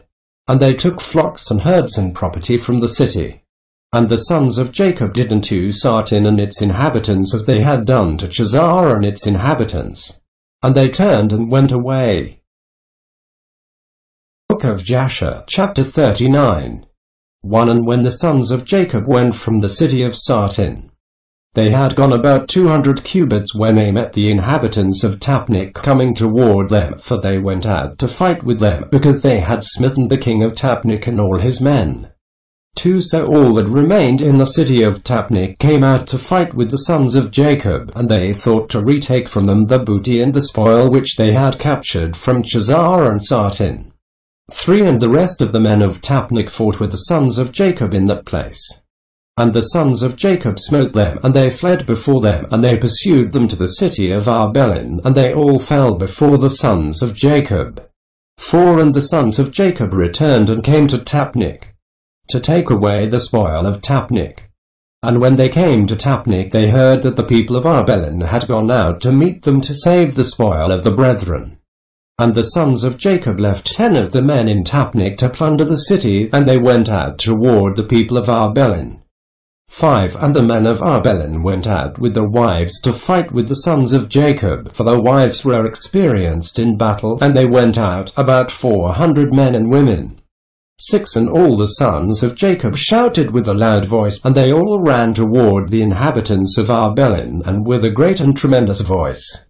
And they took flocks and herds and property from the city. And the sons of Jacob did unto Sartin and its inhabitants as they had done to Jasher and its inhabitants. And they turned and went away. Book of Jasher, chapter 39. 1 And when the sons of Jacob went from the city of Sartin, they had gone about 200 cubits when they met the inhabitants of Tapnach coming toward them, for they went out to fight with them, because they had smitten the king of Tapnach and all his men. 2 So all that remained in the city of Tapnach came out to fight with the sons of Jacob, and they thought to retake from them the booty and the spoil which they had captured from Jasher and Sartin. 3 And the rest of the men of Tapnach fought with the sons of Jacob in that place. And the sons of Jacob smote them, and they fled before them, and they pursued them to the city of Arbelin, and they all fell before the sons of Jacob. 4 And the sons of Jacob returned and came to Tapnach, to take away the spoil of Tapnach. And when they came to Tapnach, they heard that the people of Arbelin had gone out to meet them to save the spoil of the brethren. And the sons of Jacob left 10 of the men in Tapnach to plunder the city, and they went out toward the people of Arbelin. 5 And the men of Arbelin went out with their wives to fight with the sons of Jacob, for their wives were experienced in battle, and they went out, about 400 men and women. 6 And all the sons of Jacob shouted with a loud voice, and they all ran toward the inhabitants of Arbelin, and with a great and tremendous voice.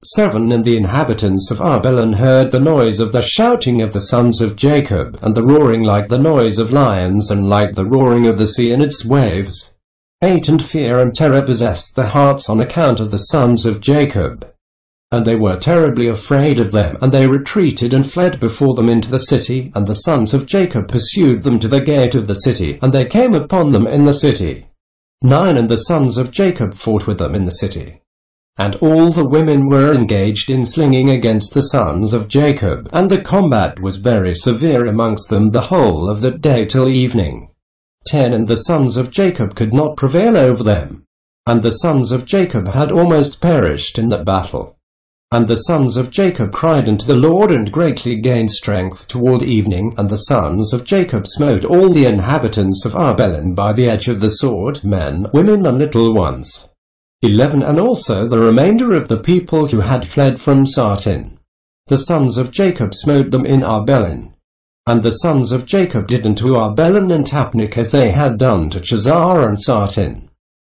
7 And the inhabitants of Arbelin heard the noise of the shouting of the sons of Jacob, and the roaring like the noise of lions, and like the roaring of the sea in its waves. 8 And fear and terror possessed their hearts on account of the sons of Jacob. And they were terribly afraid of them, and they retreated and fled before them into the city, and the sons of Jacob pursued them to the gate of the city, and they came upon them in the city. 9 And the sons of Jacob fought with them in the city. And all the women were engaged in slinging against the sons of Jacob, and the combat was very severe amongst them the whole of that day till evening. 10 And the sons of Jacob could not prevail over them, and the sons of Jacob had almost perished in that battle. And the sons of Jacob cried unto the Lord, and greatly gained strength toward evening, and the sons of Jacob smote all the inhabitants of Arbelin by the edge of the sword, men, women, and little ones. 11 And also the remainder of the people who had fled from Sartin. The sons of Jacob smote them in Arbelin. And the sons of Jacob did unto Arbelin and Tapnach as they had done to Jasher and Sartin.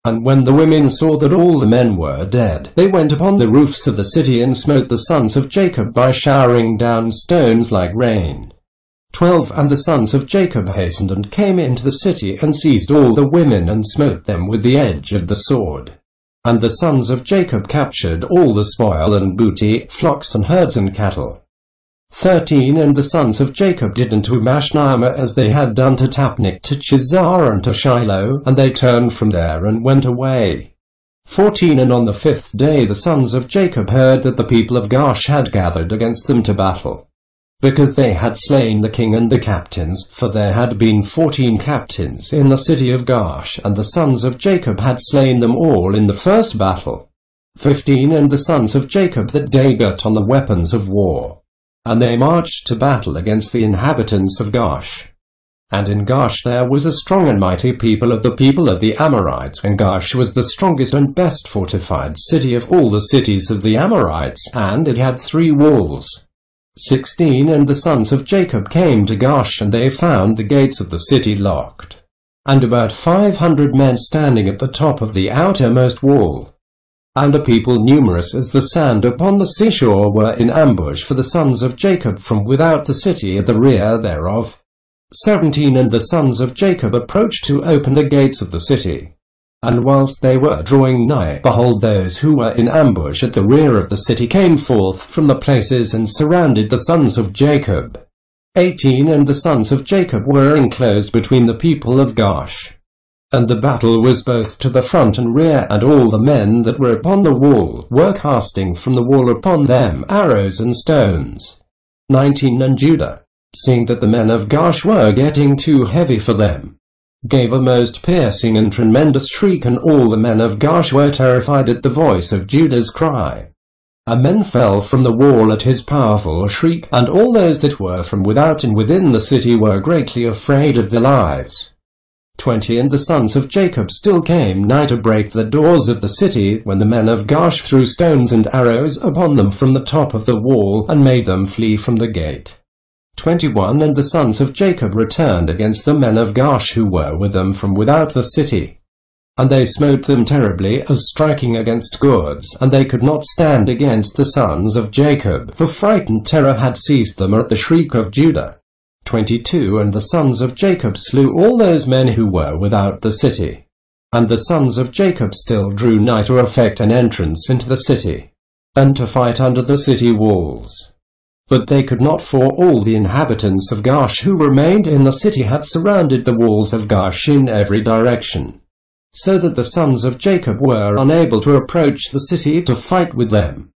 And when the women saw that all the men were dead, they went upon the roofs of the city and smote the sons of Jacob by showering down stones like rain. 12 And the sons of Jacob hastened and came into the city, and seized all the women, and smote them with the edge of the sword. And the sons of Jacob captured all the spoil and booty, flocks and herds and cattle. 13 And the sons of Jacob did unto Mashnama as they had done to Tapnach, to Jasher and to Shiloh, and they turned from there and went away. 14 And on the 5th day the sons of Jacob heard that the people of Gaash had gathered against them to battle, because they had slain the king and the captains, for there had been 14 captains in the city of Gaash, and the sons of Jacob had slain them all in the first battle. 15 And the sons of Jacob that day got on the weapons of war, and they marched to battle against the inhabitants of Gaash. And in Gaash there was a strong and mighty people of the Amorites, and Gaash was the strongest and best fortified city of all the cities of the Amorites, and it had 3 walls. 16 And the sons of Jacob came to Gaash, and they found the gates of the city locked, and about 500 men standing at the top of the outermost wall. And a people numerous as the sand upon the seashore were in ambush for the sons of Jacob from without the city at the rear thereof. 17 And the sons of Jacob approached to open the gates of the city. And whilst they were drawing nigh, behold, those who were in ambush at the rear of the city came forth from the places and surrounded the sons of Jacob. 18 And the sons of Jacob were enclosed between the people of Gaash. And the battle was both to the front and rear, and all the men that were upon the wall were casting from the wall upon them arrows and stones. 19 And Judah, seeing that the men of Gaash were getting too heavy for them, gave a most piercing and tremendous shriek, and all the men of Gaash were terrified at the voice of Judah's cry. And men fell from the wall at his powerful shriek, and all those that were from without and within the city were greatly afraid of their lives. 20 And the sons of Jacob still came nigh to break the doors of the city, when the men of Gaash threw stones and arrows upon them from the top of the wall, and made them flee from the gate. 21 And the sons of Jacob returned against the men of Gaash who were with them from without the city. And they smote them terribly, as striking against gourds, and they could not stand against the sons of Jacob, for frightened terror had seized them at the shriek of Judah. 22 And the sons of Jacob slew all those men who were without the city. And the sons of Jacob still drew nigh to effect an entrance into the city, and to fight under the city walls. But they could not, for all the inhabitants of Gaash who remained in the city had surrounded the walls of Gaash in every direction, so that the sons of Jacob were unable to approach the city to fight with them.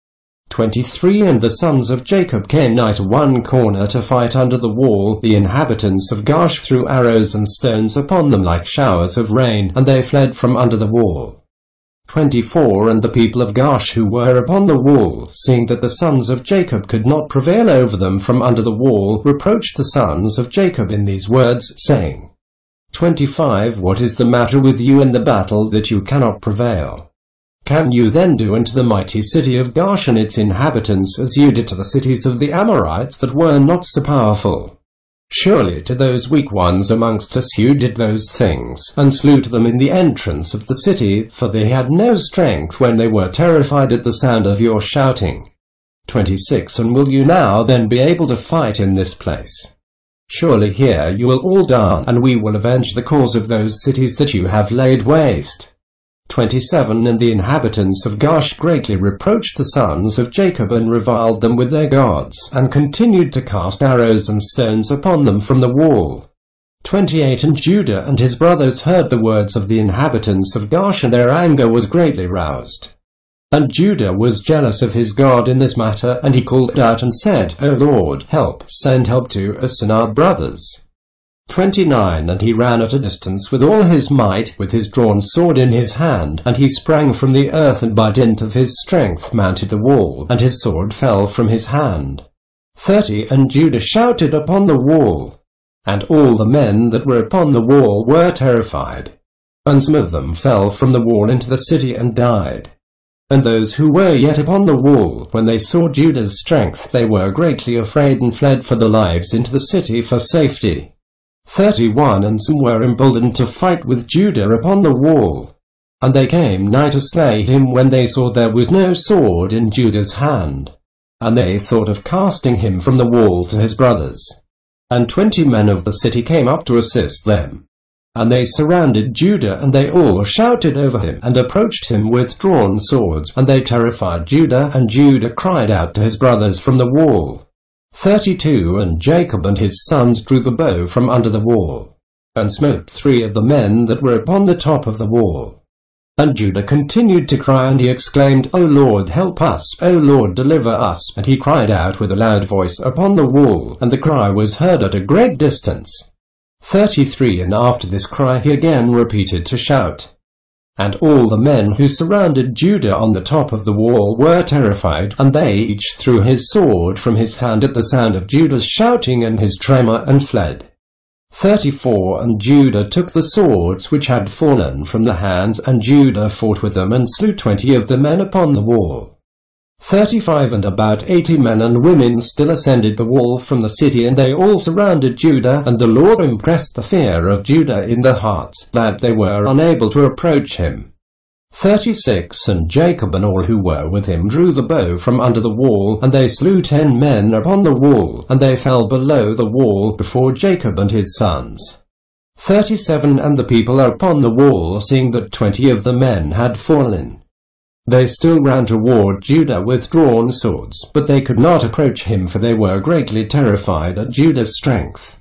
23 And the sons of Jacob came nigh to one corner to fight under the wall. The inhabitants of Gaash threw arrows and stones upon them like showers of rain, and they fled from under the wall. 24 And the people of Gaash who were upon the wall, seeing that the sons of Jacob could not prevail over them from under the wall, reproached the sons of Jacob in these words, saying, 25 What is the matter with you in the battle, that you cannot prevail? Can you then do unto the mighty city of Gaash and its inhabitants as you did to the cities of the Amorites that were not so powerful? Surely to those weak ones amongst us you did those things, and slew them in the entrance of the city, for they had no strength when they were terrified at the sound of your shouting. 26 And will you now then be able to fight in this place? Surely here you will all die, and we will avenge the cause of those cities that you have laid waste. 27 And the inhabitants of Gaash greatly reproached the sons of Jacob, and reviled them with their gods, and continued to cast arrows and stones upon them from the wall. 28 And Judah and his brothers heard the words of the inhabitants of Gaash, and their anger was greatly roused. And Judah was jealous of his God in this matter, and he called out and said, O Lord, help, send help to us and our brothers. 29 And he ran at a distance with all his might, with his drawn sword in his hand, and he sprang from the earth, and by dint of his strength mounted the wall, and his sword fell from his hand. 30 And Judah shouted upon the wall, and all the men that were upon the wall were terrified, and some of them fell from the wall into the city and died. And those who were yet upon the wall, when they saw Judah's strength, they were greatly afraid, and fled for their lives into the city for safety. 31 And some were emboldened to fight with Judah upon the wall, and they came nigh to slay him when they saw there was no sword in Judah's hand, and they thought of casting him from the wall to his brothers. And 20 men of the city came up to assist them, and they surrounded Judah, and they all shouted over him, and approached him with drawn swords, and they terrified Judah, and Judah cried out to his brothers from the wall. 32 And Jacob and his sons drew the bow from under the wall, and smote 3 of the men that were upon the top of the wall. And Judah continued to cry, and he exclaimed, O Lord, help us, O Lord, deliver us. And he cried out with a loud voice upon the wall, and the cry was heard at a great distance. 33 And after this cry he again repeated to shout. And all the men who surrounded Judah on the top of the wall were terrified, and they each threw his sword from his hand at the sound of Judah's shouting and his tremor, and fled. 34 And Judah took the swords which had fallen from the hands, and Judah fought with them, and slew 20 of the men upon the wall. 35 And about 80 men and women still ascended the wall from the city, and they all surrounded Judah, and the Lord impressed the fear of Judah in their hearts, that they were unable to approach him. 36 And Jacob and all who were with him drew the bow from under the wall, and they slew 10 men upon the wall, and they fell below the wall before Jacob and his sons. 37 And the people upon the wall, seeing that 20 of the men had fallen, they still ran toward Judah with drawn swords, but they could not approach him, for they were greatly terrified at Judah's strength.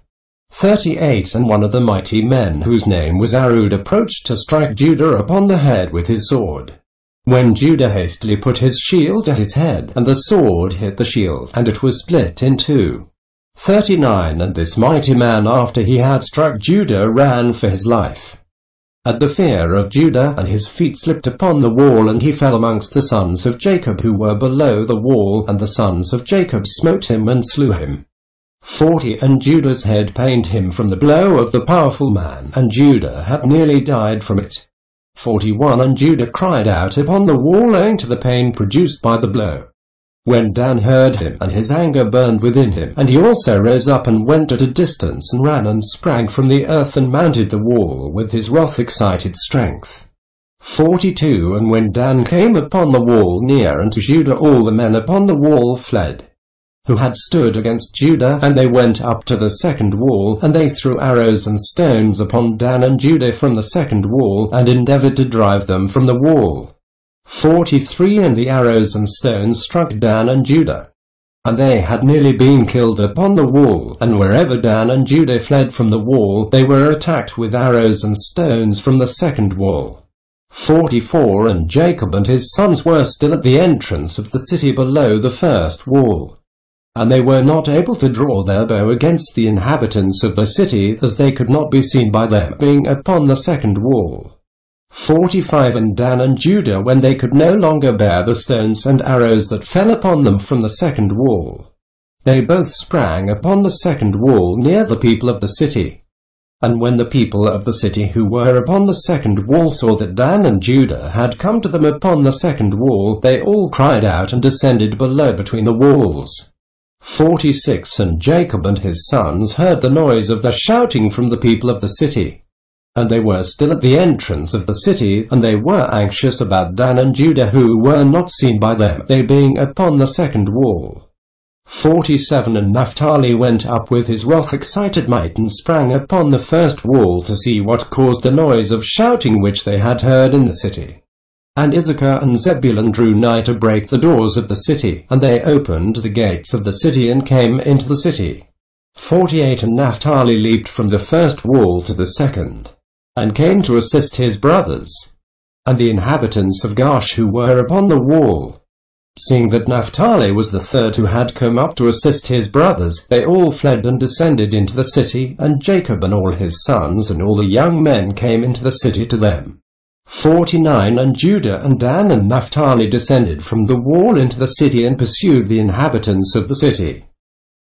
38 And one of the mighty men, whose name was Arud, approached to strike Judah upon the head with his sword. When Judah hastily put his shield to his head, and the sword hit the shield, and it was split in two. 39 And this mighty man, after he had struck Judah, ran for his life at the fear of Judah, and his feet slipped upon the wall, and he fell amongst the sons of Jacob who were below the wall, and the sons of Jacob smote him and slew him. 40 And Judah's head pained him from the blow of the powerful man, and Judah had nearly died from it. 41 And Judah cried out upon the wall, owing to the pain produced by the blow. When Dan heard him, and his anger burned within him, and he also rose up and went at a distance, and ran and sprang from the earth, and mounted the wall with his wrath-excited strength. 42 And when Dan came upon the wall near unto Judah, all the men upon the wall fled, who had stood against Judah, and they went up to the second wall, and they threw arrows and stones upon Dan and Judah from the second wall, and endeavored to drive them from the wall. 43 And the arrows and stones struck Dan and Judah, and they had nearly been killed upon the wall, and wherever Dan and Judah fled from the wall, they were attacked with arrows and stones from the second wall. 44 And Jacob and his sons were still at the entrance of the city below the first wall, and they were not able to draw their bow against the inhabitants of the city, as they could not be seen by them, being upon the second wall. 45 And Dan and Judah, when they could no longer bear the stones and arrows that fell upon them from the second wall, they both sprang upon the second wall near the people of the city. And when the people of the city who were upon the second wall saw that Dan and Judah had come to them upon the second wall, they all cried out and descended below between the walls. 46 And Jacob and his sons heard the noise of the shouting from the people of the city, and they were still at the entrance of the city, and they were anxious about Dan and Judah, who were not seen by them, they being upon the second wall. 47 And Naphtali went up with his wrath-excited might, and sprang upon the first wall to see what caused the noise of shouting which they had heard in the city. And Issachar and Zebulun drew nigh to break the doors of the city, and they opened the gates of the city and came into the city. 48 And Naphtali leaped from the first wall to the second, and came to assist his brothers, and the inhabitants of Gaash who were upon the wall. Seeing that Naphtali was the third who had come up to assist his brothers, they all fled and descended into the city, and Jacob and all his sons and all the young men came into the city to them. 49 And Judah and Dan and Naphtali descended from the wall into the city, and pursued the inhabitants of the city.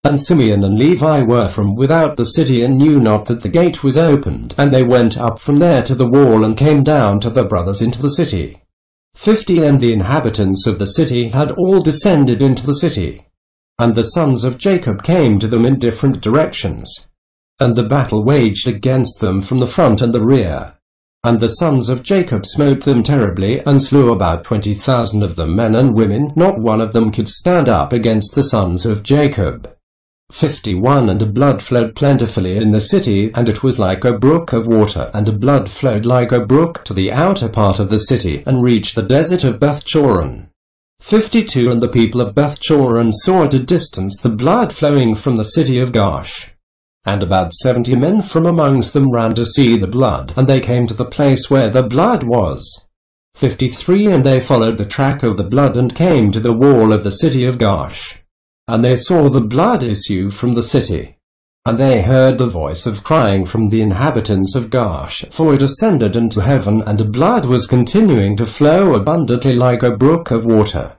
And Simeon and Levi were from without the city, and knew not that the gate was opened, and they went up from there to the wall, and came down to their brothers into the city. 50 And the inhabitants of the city had all descended into the city, and the sons of Jacob came to them in different directions, and the battle waged against them from the front and the rear. And the sons of Jacob smote them terribly, and slew about 20,000 of them, men and women. Not one of them could stand up against the sons of Jacob. 51 And blood flowed plentifully in the city, and it was like a brook of water, and blood flowed like a brook to the outer part of the city, and reached the desert of Bethchoron. 52 And the people of Bethchoron saw at a distance the blood flowing from the city of Gaash, and about 70 men from amongst them ran to see the blood, and they came to the place where the blood was. 53 And they followed the track of the blood, and came to the wall of the city of Gaash, and they saw the blood issue from the city. And they heard the voice of crying from the inhabitants of Gaash, for it ascended into heaven, and blood was continuing to flow abundantly like a brook of water.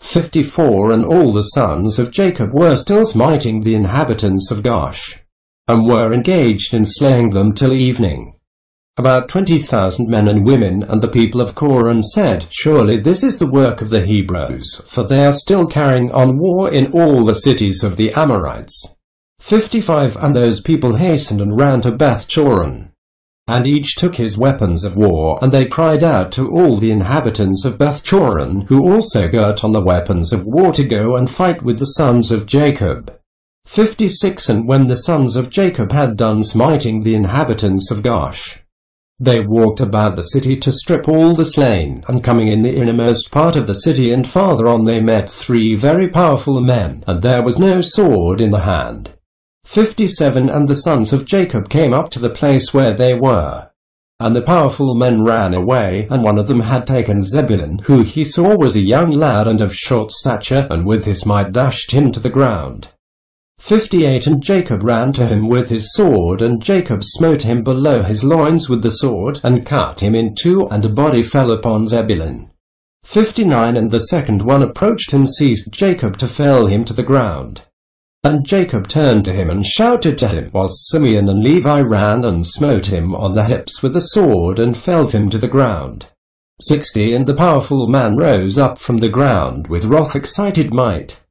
54 And all the sons of Jacob were still smiting the inhabitants of Gaash, and were engaged in slaying them till evening. About 20,000 men and women. And the people of Coran said, Surely this is the work of the Hebrews, for they are still carrying on war in all the cities of the Amorites. 55 And those people hastened and ran to Bethchoron, And each took his weapons of war, and they cried out to all the inhabitants of Bethchorin, who also girt on the weapons of war to go and fight with the sons of Jacob. 56 And when the sons of Jacob had done smiting the inhabitants of Gaash, they walked about the city to strip all the slain, and coming in the innermost part of the city and farther on they met 3 very powerful men, and there was no sword in the hand. 57 And the sons of Jacob came up to the place where they were. And the powerful men ran away, and one of them had taken Zebulun, who he saw was a young lad and of short stature, and with his might dashed him to the ground. 58 And Jacob ran to him with his sword, and Jacob smote him below his loins with the sword, and cut him in 2, and a body fell upon Zebulun. 59 And the second one approached and seized Jacob to fell him to the ground. And Jacob turned to him and shouted to him, whilst Simeon and Levi ran and smote him on the hips with the sword, and felled him to the ground. 60 And the powerful man rose up from the ground with wrath excited might.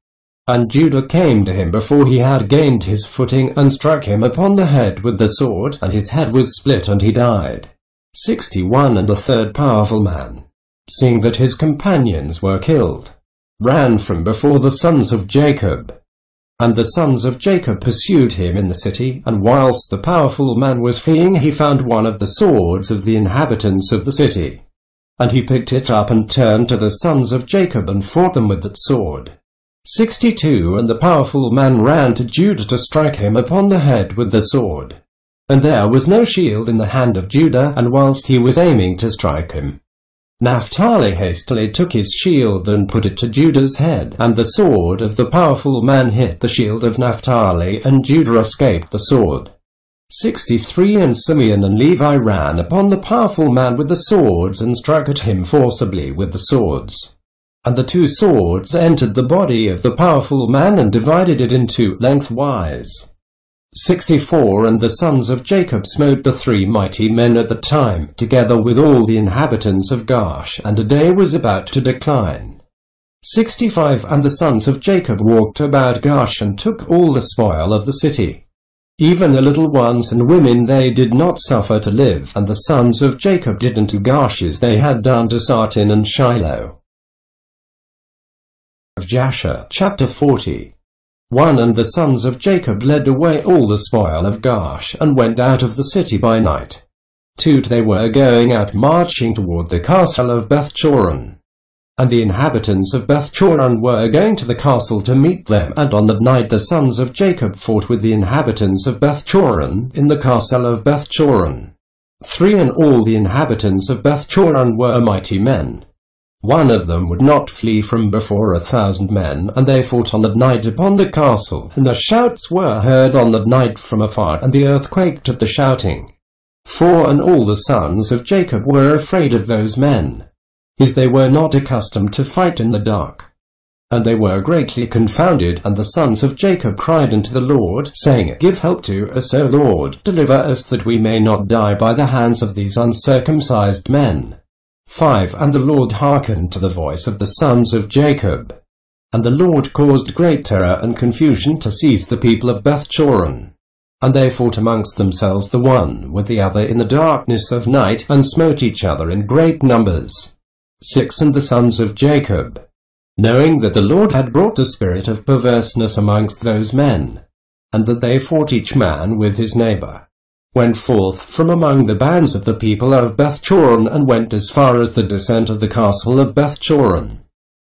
And Judah came to him before he had gained his footing, and struck him upon the head with the sword, and his head was split, and he died. 61 And the third powerful man, seeing that his companions were killed, ran from before the sons of Jacob. And the sons of Jacob pursued him in the city, and whilst the powerful man was fleeing, he found one of the swords of the inhabitants of the city. And he picked it up and turned to the sons of Jacob and fought them with that sword. 62 And the powerful man ran to Judah to strike him upon the head with the sword. And there was no shield in the hand of Judah, and whilst he was aiming to strike him, Naphtali hastily took his shield and put it to Judah's head, and the sword of the powerful man hit the shield of Naphtali, and Judah escaped the sword. 63 And Simeon and Levi ran upon the powerful man with the swords, and struck at him forcibly with the swords. And the 2 swords entered the body of the powerful man, and divided it in 2 lengthwise. 64 And the sons of Jacob smote the 3 mighty men at the time, together with all the inhabitants of Gaash, and a day was about to decline. 65 And the sons of Jacob walked about Gaash, and took all the spoil of the city. Even the little ones and women they did not suffer to live, and the sons of Jacob did unto Gaash as they had done to Sartin and Shiloh. Of Jasher, chapter 40. 1 And the sons of Jacob led away all the spoil of Gaash, and went out of the city by night. 2 They were going out marching toward the castle of Bethchorin. And the inhabitants of Bethchorin were going to the castle to meet them, and on that night the sons of Jacob fought with the inhabitants of Bethchorin in the castle of Bethchorin. 3 And all the inhabitants of Bethchorin were mighty men. One of them would not flee from before 1,000 men, and they fought on that night upon the castle, and the shouts were heard on that night from afar, and the earth quaked at the shouting. 4 And all the sons of Jacob were afraid of those men, as they were not accustomed to fight in the dark. And they were greatly confounded, and the sons of Jacob cried unto the Lord, saying, Give help to us, O Lord, deliver us that we may not die by the hands of these uncircumcised men. 5 And the Lord hearkened to the voice of the sons of Jacob. And the Lord caused great terror and confusion to seize the people of Bethchorin. And they fought amongst themselves the one with the other in the darkness of night, and smote each other in great numbers. 6 And the sons of Jacob, knowing that the Lord had brought a spirit of perverseness amongst those men, and that they fought each man with his neighbor, went forth from among the bands of the people of Bethchorin, and went as far as the descent of the castle of Bethchorin,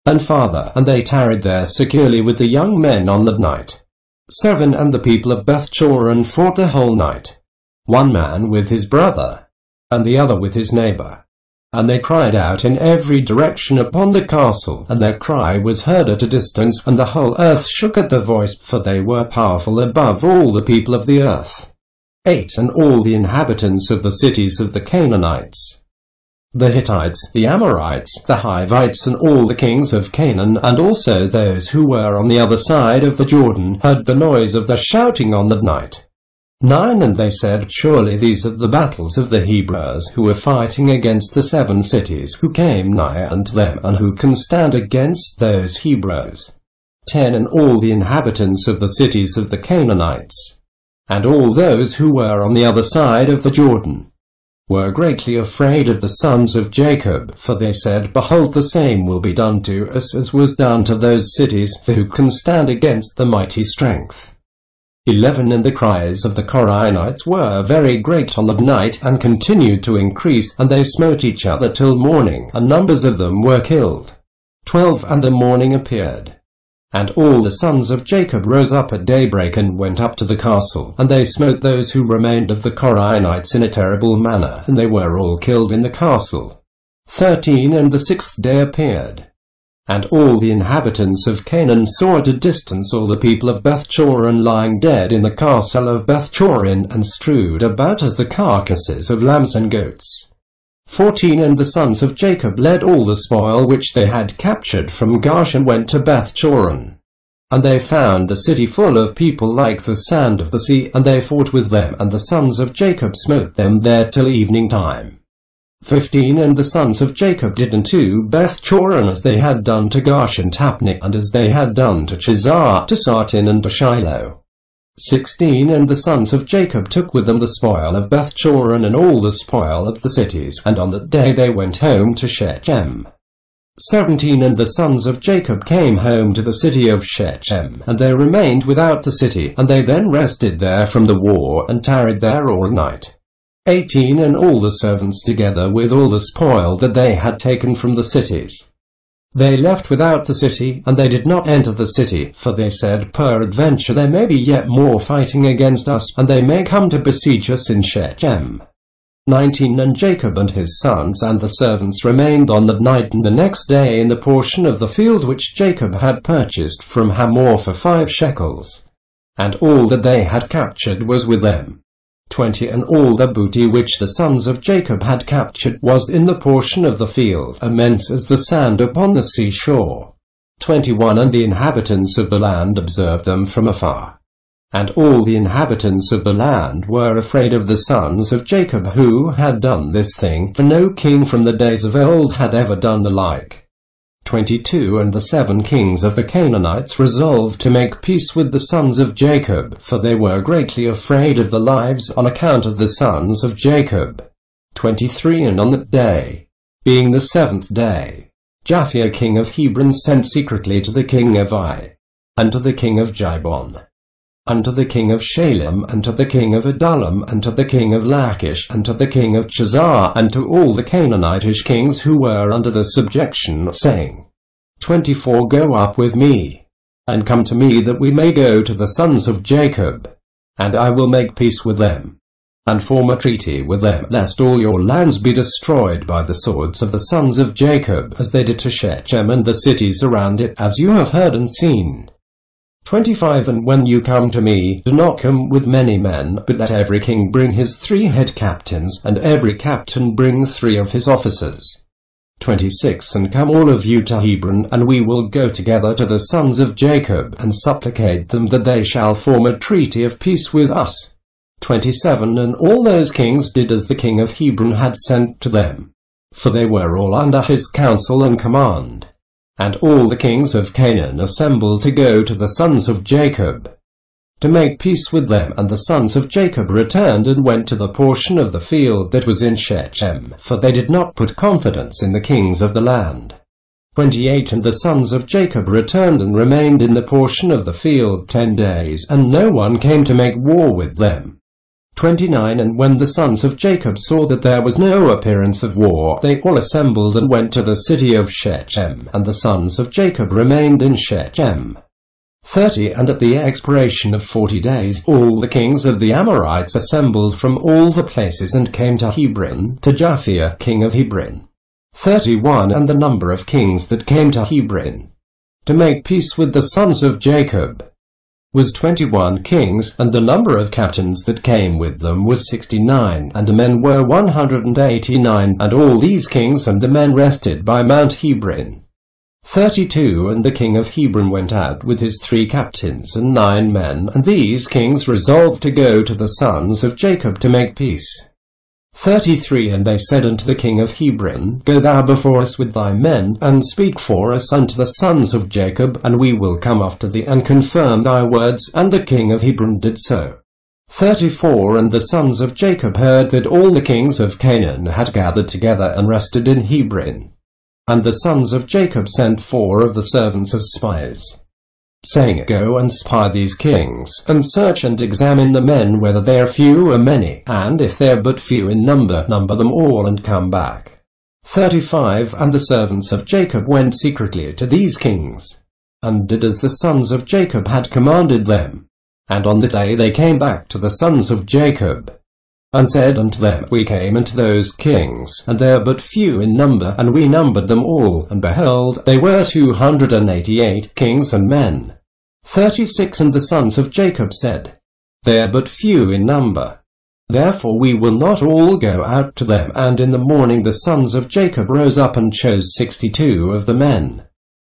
and farther, and they tarried there securely with the young men on that night. 7 And the people of Bethchorin fought the whole night, one man with his brother, and the other with his neighbor. And they cried out in every direction upon the castle, and their cry was heard at a distance, and the whole earth shook at their voice, for they were powerful above all the people of the earth. 8 And all the inhabitants of the cities of the Canaanites, the Hittites, the Amorites, the Hivites, and all the kings of Canaan, and also those who were on the other side of the Jordan, heard the noise of the shouting on that night. 9 And they said, Surely these are the battles of the Hebrews, who were fighting against the 7 cities, who came nigh unto them, and who can stand against those Hebrews. 10 And all the inhabitants of the cities of the Canaanites, and all those who were on the other side of the Jordan, were greatly afraid of the sons of Jacob, for they said, Behold, the same will be done to us as was done to those cities, for who can stand against the mighty strength? 11 And the cries of the Korinites were very great on that night, and continued to increase, and they smote each other till morning, and numbers of them were killed. 12 And the morning appeared, and all the sons of Jacob rose up at daybreak and went up to the castle, and they smote those who remained of the Korinites in a terrible manner, and they were all killed in the castle. 13 And the 6th day appeared, and all the inhabitants of Canaan saw at a distance all the people of Bethchorin lying dead in the castle of Bethchorin, and strewed about as the carcasses of lambs and goats. 14 And the sons of Jacob led all the spoil which they had captured from Jasher and went to Bethchorin. And they found the city full of people like the sand of the sea, and they fought with them, and the sons of Jacob smote them there till evening time. 15 And the sons of Jacob did unto Bethchorin as they had done to Gash and Tapnach, and as they had done to Chizar, to Sartin, and to Shiloh. 16 And the sons of Jacob took with them the spoil of Bethchorin and all the spoil of the cities, and on that day they went home to Shechem. 17 And the sons of Jacob came home to the city of Shechem, and they remained without the city, and they then rested there from the war, and tarried there all night. 18 And all the servants together with all the spoil that they had taken from the cities, they left without the city, and they did not enter the city, for they said, Peradventure there may be yet more fighting against us, and they may come to besiege us in Shechem. 19 And Jacob and his sons and the servants remained on that night and the next day in the portion of the field which Jacob had purchased from Hamor for 5 shekels. And all that they had captured was with them. 20 And all the booty which the sons of Jacob had captured was in the portion of the field, immense as the sand upon the seashore. 21 And the inhabitants of the land observed them from afar. And all the inhabitants of the land were afraid of the sons of Jacob who had done this thing, for no king from the days of old had ever done the like. 22 And the 7 kings of the Canaanites resolved to make peace with the sons of Jacob, for they were greatly afraid of their lives on account of the sons of Jacob. 23 And on that day, being the 7th day, Jasher king of Hebron sent secretly to the king of Ai, and to the king of Jibon, and to the king of Shalem, and to the king of Adullam, and to the king of Lachish, and to the king of Chizar, and to all the Canaanitish kings who were under the subjection, saying, 24 Go up with me, and come to me that we may go to the sons of Jacob, and I will make peace with them, and form a treaty with them, lest all your lands be destroyed by the swords of the sons of Jacob, as they did to Shechem and the cities around it, as you have heard and seen. 25 And when you come to me, do not come with many men, but let every king bring his 3 head captains, and every captain bring 3 of his officers. 26 And come all of you to Hebron, and we will go together to the sons of Jacob, and supplicate them that they shall form a treaty of peace with us. 27 And all those kings did as the king of Hebron had sent to them, for they were all under his counsel and command. And all the kings of Canaan assembled to go to the sons of Jacob, to make peace with them, and the sons of Jacob returned and went to the portion of the field that was in Shechem, for they did not put confidence in the kings of the land. 28 And the sons of Jacob returned and remained in the portion of the field 10 days, and no one came to make war with them. 29 And when the sons of Jacob saw that there was no appearance of war, they all assembled and went to the city of Shechem, and the sons of Jacob remained in Shechem. 30 And at the expiration of 40 days, all the kings of the Amorites assembled from all the places and came to Hebron, to Jasher king of Hebron. 31 And the number of kings that came to Hebron, to make peace with the sons of Jacob, was 21 kings, and the number of captains that came with them was 69, and the men were 189, and all these kings and the men rested by Mount Hebron. 32 And the king of Hebron went out with his 3 captains and 9 men, and these kings resolved to go to the sons of Jacob to make peace. 33 And they said unto the king of Hebron, Go thou before us with thy men, and speak for us unto the sons of Jacob, and we will come after thee, and confirm thy words. And the king of Hebron did so. 34 And the sons of Jacob heard that all the kings of Canaan had gathered together and rested in Hebron. And the sons of Jacob sent 4 of the servants as spies, saying, Go and spy these kings, and search and examine the men whether they are few or many, and if they are but few in number, number them all and come back. 35 And the servants of Jacob went secretly to these kings, and did as the sons of Jacob had commanded them. And on the day they came back to the sons of Jacob, and said unto them, We came unto those kings, and they are but few in number, and we numbered them all, and behold, they were 288 kings and men. 36 And the sons of Jacob said, They are but few in number, therefore we will not all go out to them. And in the morning the sons of Jacob rose up and chose 62 of the men.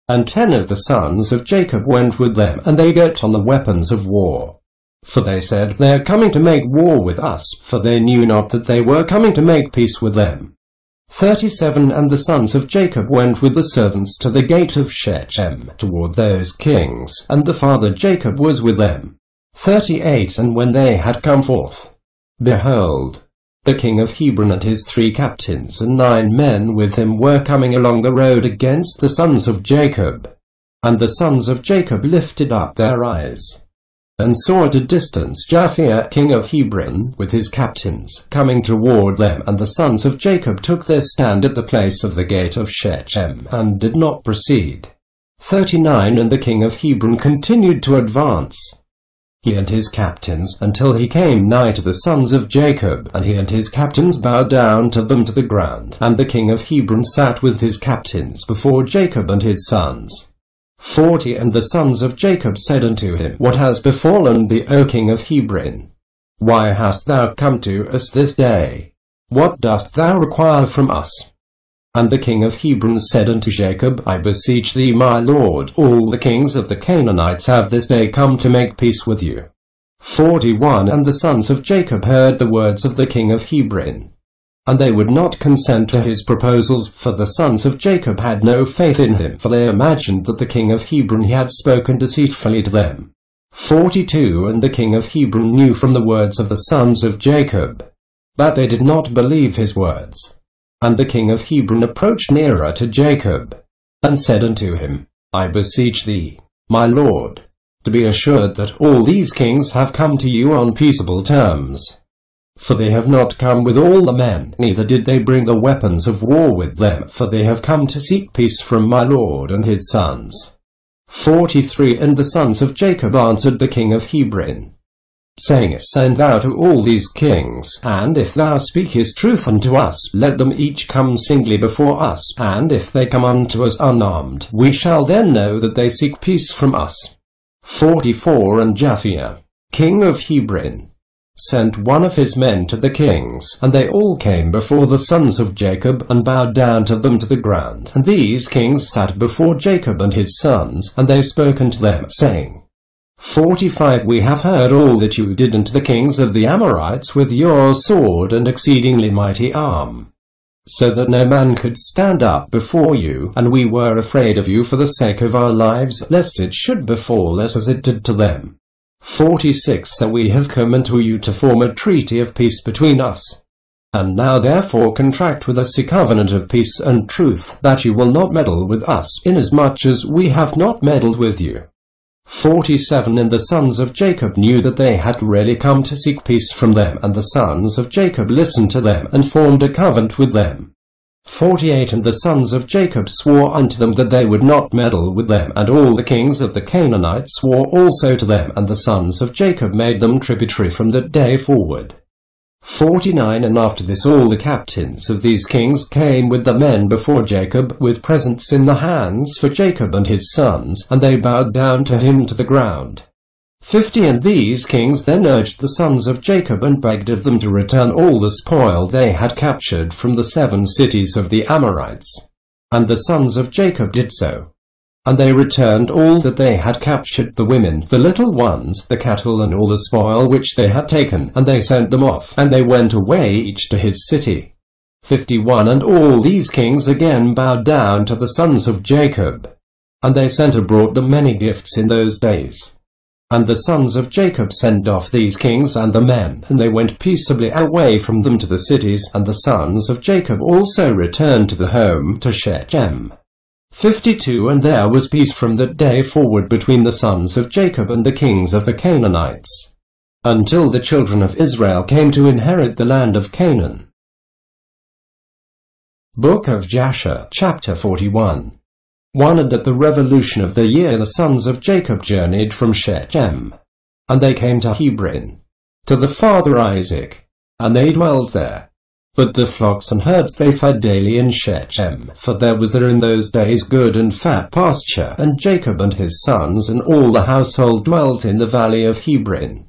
And 10 of the sons of Jacob went with them, and they got on the weapons of war. For they said, They are coming to make war with us, for they knew not that they were coming to make peace with them. 37 And the sons of Jacob went with the servants to the gate of Shechem, toward those kings, and the father Jacob was with them. 38 And when they had come forth, behold, the king of Hebron and his 3 captains and 9 men with him were coming along the road against the sons of Jacob. And the sons of Jacob lifted up their eyes, and saw at a distance Jasher king of Hebron with his captains coming toward them. And the sons of Jacob took their stand at the place of the gate of Shechem, and did not proceed. 39 And the king of Hebron continued to advance, he and his captains, until he came nigh to the sons of Jacob, and he and his captains bowed down to them to the ground. And the king of Hebron sat with his captains before Jacob and his sons. 40 And the sons of Jacob said unto him, What has befallen thee, O king of Hebron? Why hast thou come to us this day? What dost thou require from us? And the king of Hebron said unto Jacob, I beseech thee, my lord, all the kings of the Canaanites have this day come to make peace with you. 41 And the sons of Jacob heard the words of the king of Hebron, and they would not consent to his proposals, for the sons of Jacob had no faith in him, for they imagined that the king of Hebron had spoken deceitfully to them. 42 And the king of Hebron knew from the words of the sons of Jacob that they did not believe his words. And the king of Hebron approached nearer to Jacob, and said unto him, I beseech thee, my lord, to be assured that all these kings have come to you on peaceable terms. For they have not come with all the men, neither did they bring the weapons of war with them, for they have come to seek peace from my lord and his sons. 43 And the sons of Jacob answered the king of Hebron, saying, Send thou to all these kings, and if thou speakest truth unto us, let them each come singly before us, and if they come unto us unarmed, we shall then know that they seek peace from us. 44 And Jasher, king of Hebron, sent one of his men to the kings, and they all came before the sons of Jacob, and bowed down to them to the ground. And these kings sat before Jacob and his sons, and they spoke unto them, saying, 45 We have heard all that you did unto the kings of the Amorites with your sword and exceedingly mighty arm, so that no man could stand up before you, and we were afraid of you for the sake of our lives, lest it should befall us as it did to them. 46 So we have come unto you to form a treaty of peace between us. And now therefore contract with us a covenant of peace and truth, that you will not meddle with us, inasmuch as we have not meddled with you. 47 And the sons of Jacob knew that they had really come to seek peace from them, and the sons of Jacob listened to them, and formed a covenant with them. 48 And the sons of Jacob swore unto them that they would not meddle with them, and all the kings of the Canaanites swore also to them, and the sons of Jacob made them tributary from that day forward. 49 And after this all the captains of these kings came with the men before Jacob, with presents in the hands for Jacob and his sons, and they bowed down to him to the ground. 50 And these kings then urged the sons of Jacob, and begged of them to return all the spoil they had captured from the 7 cities of the Amorites. And the sons of Jacob did so. And they returned all that they had captured, the women, the little ones, the cattle, and all the spoil which they had taken, and they sent them off, and they went away each to his city. 51 And all these kings again bowed down to the sons of Jacob, and they sent abroad them many gifts in those days. And the sons of Jacob sent off these kings and the men, and they went peaceably away from them to the cities, and the sons of Jacob also returned to the home to Shechem. 52 And there was peace from that day forward between the sons of Jacob and the kings of the Canaanites, until the children of Israel came to inherit the land of Canaan. Book of Jasher, chapter 41. 1 And at the revolution of the year the sons of Jacob journeyed from Shechem, and they came to Hebron, to the father Isaac, and they dwelt there. But the flocks and herds they fed daily in Shechem, for there was there in those days good and fat pasture, and Jacob and his sons and all the household dwelt in the valley of Hebron.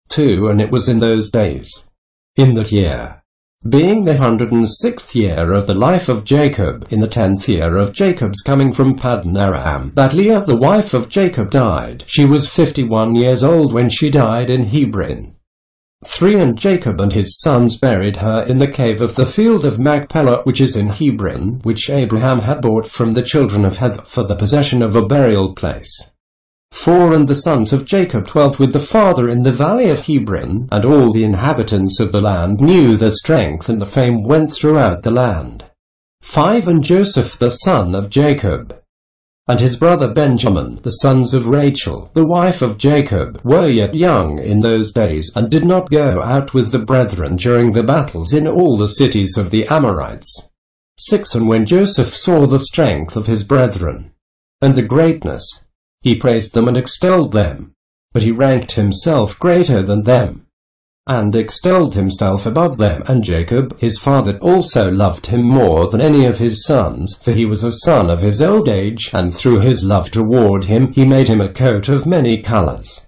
2 And it was in those days, in that year, being the 106th year of the life of Jacob, in the 10th year of Jacob's coming from Paddan Aram, that Leah the wife of Jacob died. She was 51 years old when she died in Hebron. 3 And Jacob and his sons buried her in the cave of the field of Machpelah, which is in Hebron, which Abraham had bought from the children of Heth for the possession of a burial place. 4 And the sons of Jacob dwelt with the father in the valley of Hebron, and all the inhabitants of the land knew their strength, and the fame went throughout the land. 5 And Joseph the son of Jacob, and his brother Benjamin, the sons of Rachel, the wife of Jacob, were yet young in those days, and did not go out with the brethren during the battles in all the cities of the Amorites. 6 And when Joseph saw the strength of his brethren, and the greatness, he praised them and extolled them, but he ranked himself greater than them, and extolled himself above them. And Jacob his father also loved him more than any of his sons, for he was a son of his old age, and through his love toward him he made him a coat of many colors.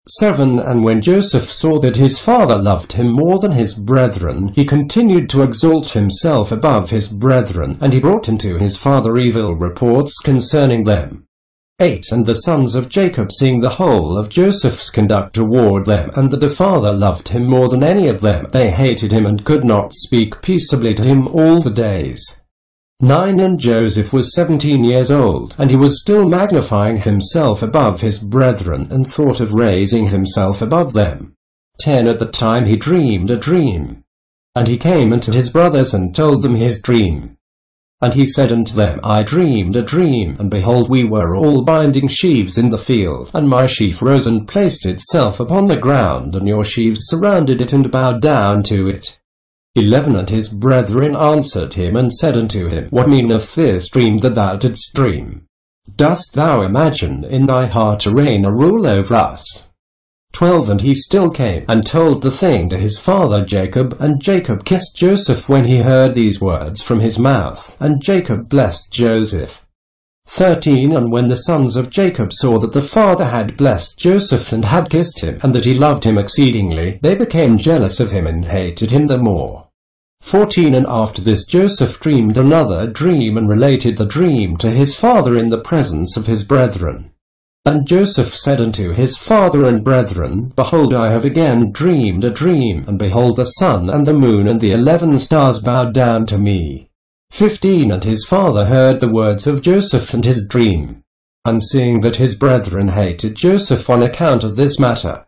7 And when Joseph saw that his father loved him more than his brethren, he continued to exalt himself above his brethren, and he brought into his father evil reports concerning them. 8 And the sons of Jacob, seeing the whole of Joseph's conduct toward them, and that the father loved him more than any of them, they hated him and could not speak peaceably to him all the days. 9 And Joseph was 17 years old, and he was still magnifying himself above his brethren, and thought of raising himself above them. 10 At the time he dreamed a dream, and he came unto his brothers and told them his dream. And he said unto them, I dreamed a dream, and behold, we were all binding sheaves in the field, and my sheaf rose and placed itself upon the ground, and your sheaves surrounded it and bowed down to it. 11 And his brethren answered him and said unto him, What meaneth this dream that thou didst dream? Dost thou imagine in thy heart to reign or rule over us? 12 And he still came, and told the thing to his father Jacob, and Jacob kissed Joseph when he heard these words from his mouth, and Jacob blessed Joseph. 13 And when the sons of Jacob saw that the father had blessed Joseph and had kissed him, and that he loved him exceedingly, they became jealous of him and hated him the more. 14 And after this Joseph dreamed another dream, and related the dream to his father in the presence of his brethren. And Joseph said unto his father and brethren, Behold, I have again dreamed a dream, and behold, the sun and the moon and the 11 stars bowed down to me. 15 And his father heard the words of Joseph and his dream. And seeing that his brethren hated Joseph on account of this matter,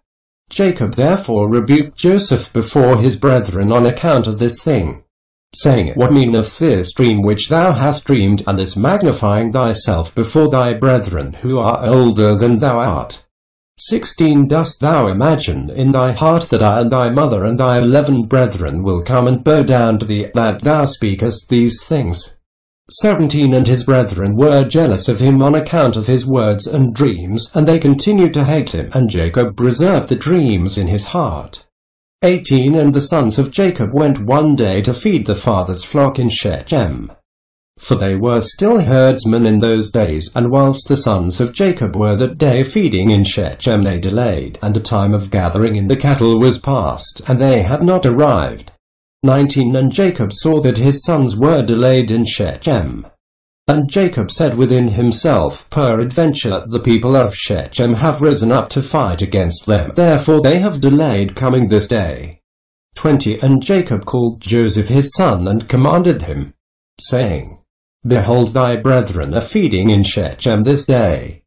Jacob therefore rebuked Joseph before his brethren on account of this thing, saying, What meaneth this dream which thou hast dreamed, and this magnifying thyself before thy brethren who are older than thou art? 16 Dost thou imagine in thy heart that I and thy mother and thy 11 brethren will come and bow down to thee, that thou speakest these things? 17 And his brethren were jealous of him on account of his words and dreams, and they continued to hate him, and Jacob preserved the dreams in his heart. 18 And the sons of Jacob went one day to feed the father's flock in Shechem, for they were still herdsmen in those days, and whilst the sons of Jacob were that day feeding in Shechem, they delayed, and the time of gathering in the cattle was past, and they had not arrived. 19 And Jacob saw that his sons were delayed in Shechem. And Jacob said within himself, Peradventure the people of Shechem have risen up to fight against them, therefore they have delayed coming this day. 20 And Jacob called Joseph his son, and commanded him, saying, Behold, thy brethren are feeding in Shechem this day.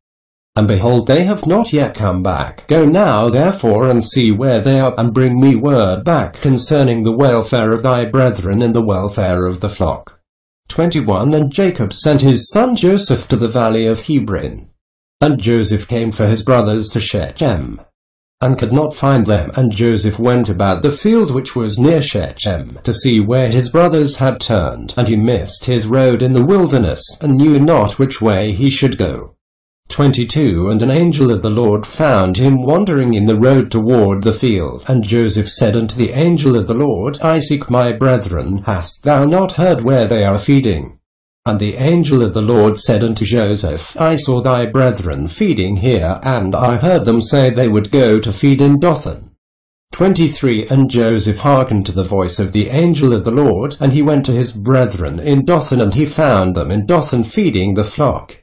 And behold, they have not yet come back. Go now therefore and see where they are, and bring me word back concerning the welfare of thy brethren and the welfare of the flock. 21 And Jacob sent his son Joseph to the valley of Hebron. And Joseph came for his brothers to Shechem, and could not find them. And Joseph went about the field which was near Shechem, to see where his brothers had turned. And he missed his road in the wilderness, and knew not which way he should go. 22 And an angel of the Lord found him wandering in the road toward the field. And Joseph said unto the angel of the Lord, I seek my brethren. Hast thou not heard where they are feeding? And the angel of the Lord said unto Joseph, I saw thy brethren feeding here, and I heard them say they would go to feed in Dothan. 23 And Joseph hearkened to the voice of the angel of the Lord, and he went to his brethren in Dothan, and he found them in Dothan feeding the flock.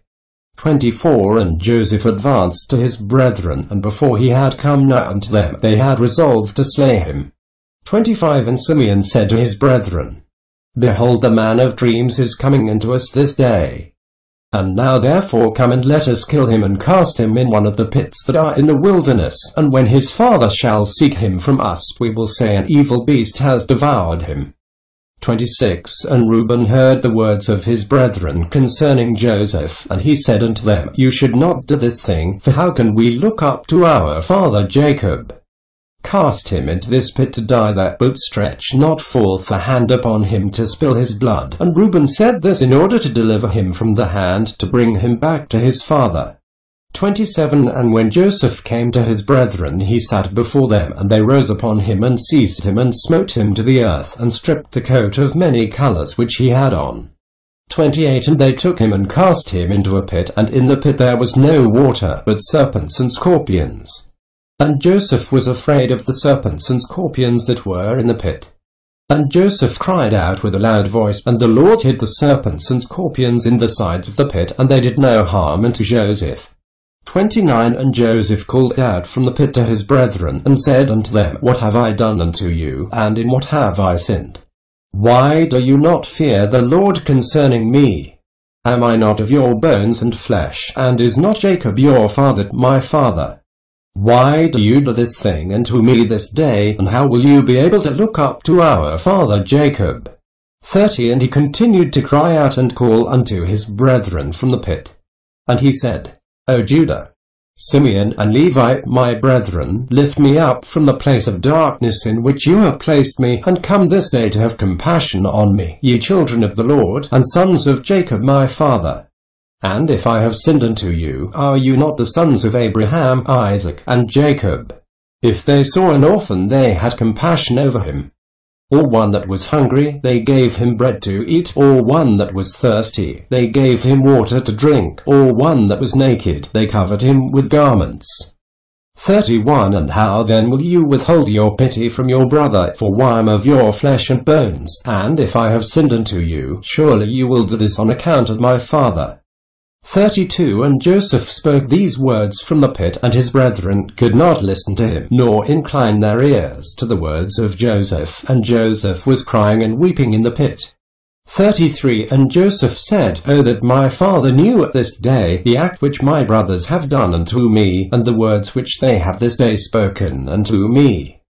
24 And Joseph advanced to his brethren, and before he had come nigh unto them, they had resolved to slay him. 25 And Simeon said to his brethren, Behold, the man of dreams is coming unto us this day. And now therefore come and let us kill him, and cast him in one of the pits that are in the wilderness, and when his father shall seek him from us, we will say, an evil beast has devoured him. 26 And Reuben heard the words of his brethren concerning Joseph, and he said unto them, You should not do this thing, for how can we look up to our father Jacob? Cast him into this pit to die there, but stretch not forth a hand upon him to spill his blood. And Reuben said this in order to deliver him from the hand, to bring him back to his father. 27 And when Joseph came to his brethren, he sat before them, and they rose upon him, and seized him, and smote him to the earth, and stripped the coat of many colours which he had on. 28 And they took him, and cast him into a pit, and in the pit there was no water, but serpents and scorpions. And Joseph was afraid of the serpents and scorpions that were in the pit. And Joseph cried out with a loud voice, and the Lord hid the serpents and scorpions in the sides of the pit, and they did no harm unto Joseph. 29 And Joseph called out from the pit to his brethren, and said unto them, What have I done unto you, and in what have I sinned? Why do you not fear the Lord concerning me? Am I not of your bones and flesh, and is not Jacob your father my father? Why do you do this thing unto me this day, and how will you be able to look up to our father Jacob? 30 And he continued to cry out and call unto his brethren from the pit. And he said, O Judah, Simeon, and Levi, my brethren, lift me up from the place of darkness in which you have placed me, and come this day to have compassion on me, ye children of the Lord, and sons of Jacob my father. And if I have sinned unto you, are you not the sons of Abraham, Isaac, and Jacob? If they saw an orphan, they had compassion over him. Or one that was hungry, they gave him bread to eat. Or one that was thirsty, they gave him water to drink. Or one that was naked, they covered him with garments. 31 And how then will you withhold your pity from your brother? For I am of your flesh and bones. And if I have sinned unto you, surely you will do this on account of my father. 32 And Joseph spoke these words from the pit, and his brethren could not listen to him, nor incline their ears to the words of Joseph. And Joseph was crying and weeping in the pit. 33 And Joseph said, O that my father knew at this day the act which my brothers have done unto me, and the words which they have this day spoken unto me.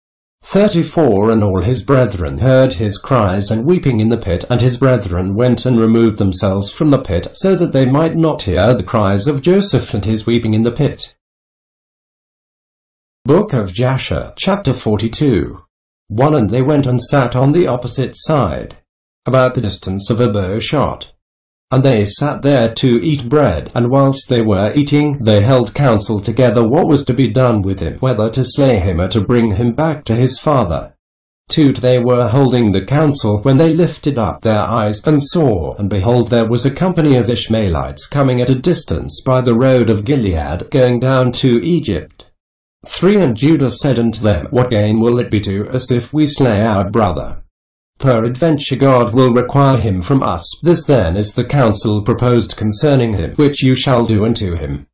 34 And all his brethren heard his cries and weeping in the pit, and his brethren went and removed themselves from the pit, so that they might not hear the cries of Joseph and his weeping in the pit. Book of Jasher, chapter 42. 1 And they went and sat on the opposite side, about the distance of a bow shot. And they sat there to eat bread, and whilst they were eating, they held counsel together what was to be done with him, whether to slay him or to bring him back to his father. 2 They were holding the counsel, when they lifted up their eyes, and saw, and behold, there was a company of Ishmaelites coming at a distance by the road of Gilead, going down to Egypt. 3 And Judah said unto them, What gain will it be to us if we slay our brother? Peradventure God will require him from us. This then is the counsel proposed concerning him, which you shall do unto him.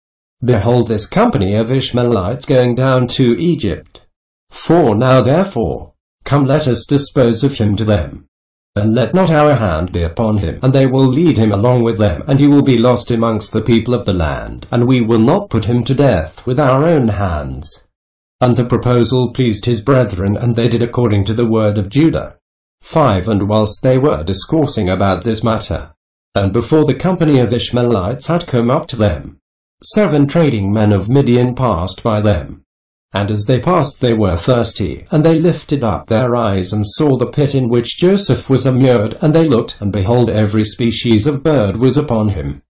Behold, this company of Ishmaelites going down to Egypt. 4 Now therefore, come, let us dispose of him to them. and let not our hand be upon him, and they will lead him along with them, and he will be lost amongst the people of the land, and we will not put him to death with our own hands. And the proposal pleased his brethren, and they did according to the word of Judah. 5. And whilst they were discoursing about this matter, and before the company of Ishmaelites had come up to them, 7 trading men of Midian passed by them. And as they passed they were thirsty, and they lifted up their eyes and saw the pit in which Joseph was immured, and they looked, and behold, every species of bird was upon him.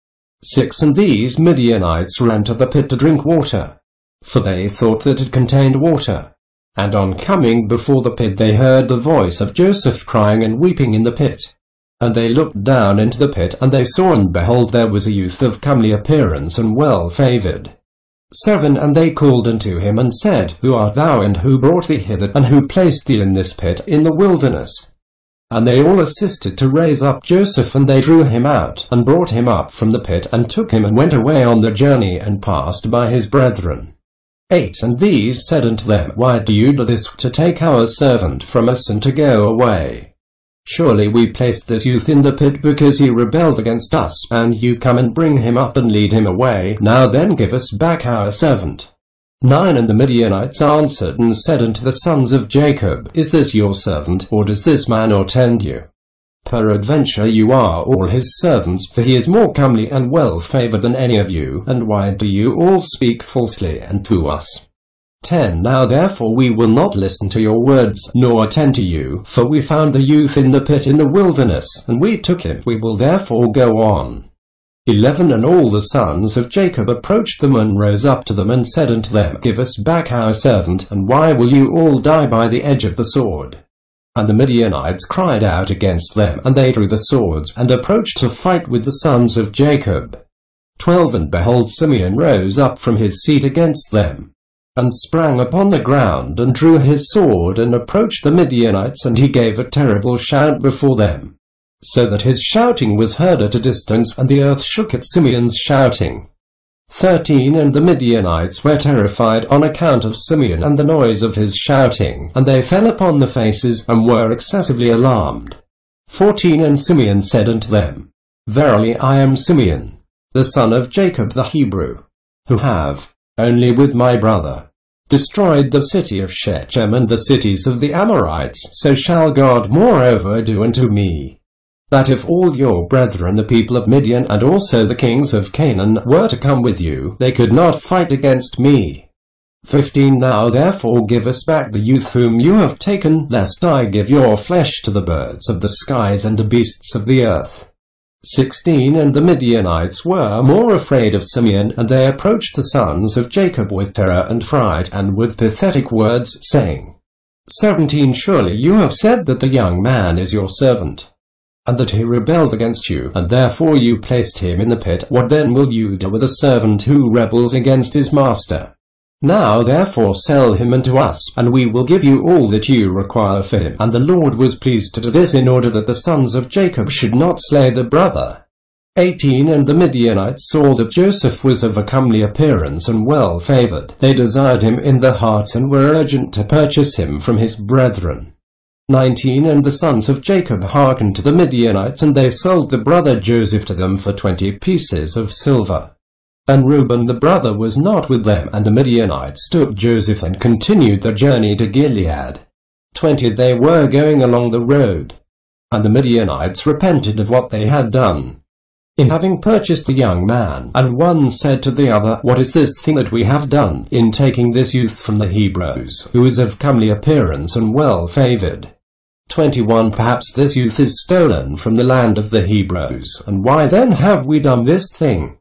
6. And these Midianites ran to the pit to drink water, for they thought that it contained water. And on coming before the pit they heard the voice of Joseph crying and weeping in the pit. And they looked down into the pit, and they saw, and behold, there was a youth of comely appearance and well favoured. 7. And they called unto him, and said, Who art thou, and who brought thee hither, and who placed thee in this pit in the wilderness? And they all assisted to raise up Joseph, and they drew him out, and brought him up from the pit, and took him, and went away on the journey, and passed by his brethren. 8. And these said unto them, Why do you do this, to take our servant from us, and to go away? Surely we placed this youth in the pit because he rebelled against us, and you come and bring him up and lead him away. Now then give us back our servant. 9. And the Midianites answered and said unto the sons of Jacob, Is this your servant, or does this man o'ertend you? Peradventure you are all his servants, for he is more comely and well favoured than any of you, and why do you all speak falsely unto us? 10. Now therefore we will not listen to your words, nor attend to you, for we found the youth in the pit in the wilderness, and we took him. We will therefore go on. 11. And all the sons of Jacob approached them, and rose up to them, and said unto them, Give us back our servant, and why will you all die by the edge of the sword? And the Midianites cried out against them, and they drew the swords, and approached to fight with the sons of Jacob. 12. And behold, Simeon rose up from his seat against them, and sprang upon the ground, and drew his sword, and approached the Midianites, and he gave a terrible shout before them, so that his shouting was heard at a distance, and the earth shook at Simeon's shouting. 13. And the Midianites were terrified on account of Simeon and the noise of his shouting, and they fell upon the faces, and were excessively alarmed. 14. And Simeon said unto them, Verily I am Simeon, the son of Jacob the Hebrew, who have, only with my brother, destroyed the city of Shechem and the cities of the Amorites. So shall God moreover do unto me, that if all your brethren the people of Midian, and also the kings of Canaan, were to come with you, they could not fight against me. 15. Now therefore give us back the youth whom you have taken, lest I give your flesh to the birds of the skies and to beasts of the earth. 16. And the Midianites were more afraid of Simeon, and they approached the sons of Jacob with terror and fright, and with pathetic words, saying, 17. Surely you have said that the young man is your servant, and that he rebelled against you, and therefore you placed him in the pit. What then will you do with a servant who rebels against his master? Now therefore sell him unto us, and we will give you all that you require for him. And the Lord was pleased to do this, in order that the sons of Jacob should not slay the brother. 18. And the Midianites saw that Joseph was of a comely appearance and well favoured. They desired him in their hearts, and were urgent to purchase him from his brethren. 19. And the sons of Jacob hearkened to the Midianites, and they sold the brother Joseph to them for 20 pieces of silver. And Reuben the brother was not with them, and the Midianites took Joseph and continued their journey to Gilead. 20. They were going along the road, and the Midianites repented of what they had done, in having purchased the young man. And one said to the other, What is this thing that we have done, in taking this youth from the Hebrews, who is of comely appearance and well favoured? 21. Perhaps this youth is stolen from the land of the Hebrews, and why then have we done this thing?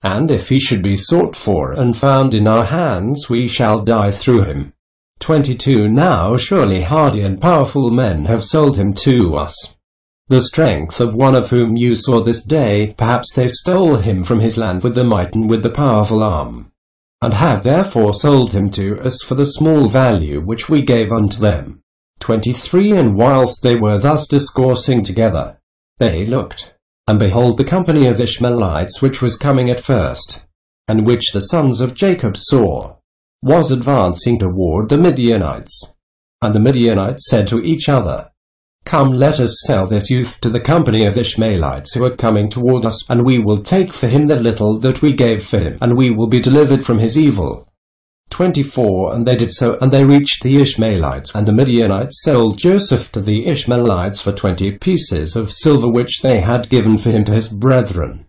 And if he should be sought for and found in our hands, we shall die through him. 22. Now surely hardy and powerful men have sold him to us, the strength of one of whom you saw this day. Perhaps they stole him from his land with the might and with the powerful arm, and have therefore sold him to us for the small value which we gave unto them. 23. And whilst they were thus discoursing together, they looked, and behold, the company of Ishmaelites which was coming at first, and which the sons of Jacob saw, was advancing toward the Midianites. And the Midianites said to each other, Come, let us sell this youth to the company of Ishmaelites who are coming toward us, and we will take for him the little that we gave for him, and we will be delivered from his evil. 24 And they did so, and they reached the Ishmaelites, and the Midianites sold Joseph to the Ishmaelites for 20 pieces of silver which they had given for him to his brethren.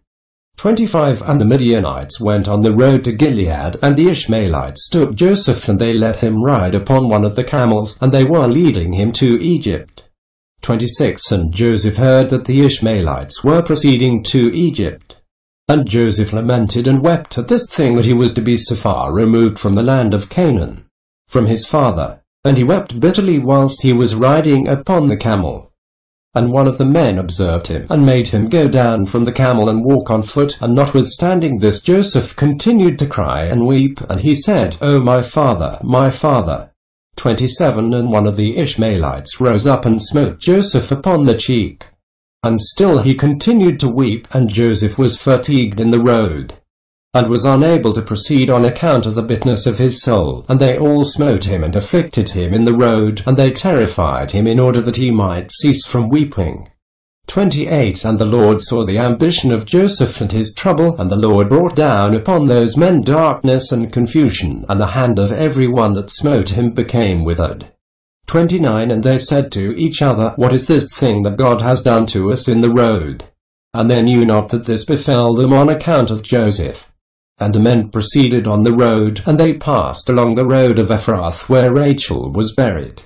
25 And the Midianites went on the road to Gilead, and the Ishmaelites took Joseph, and they let him ride upon one of the camels, and they were leading him to Egypt. 26 And Joseph heard that the Ishmaelites were proceeding to Egypt. And Joseph lamented and wept at this thing, that he was to be so far removed from the land of Canaan, from his father. And he wept bitterly whilst he was riding upon the camel. And one of the men observed him, and made him go down from the camel and walk on foot. And notwithstanding this, Joseph continued to cry and weep, and he said, O my father, my father. 27 And one of the Ishmaelites rose up and smote Joseph upon the cheek. And still he continued to weep, and Joseph was fatigued in the road, and was unable to proceed on account of the bitterness of his soul. And they all smote him and afflicted him in the road, and they terrified him in order that he might cease from weeping. 28 And the Lord saw the ambition of Joseph and his trouble, and the Lord brought down upon those men darkness and confusion, and the hand of every one that smote him became withered. 29 And they said to each other, What is this thing that God has done to us in the road? And they knew not that this befell them on account of Joseph. And the men proceeded on the road, and they passed along the road of Ephrath, where Rachel was buried.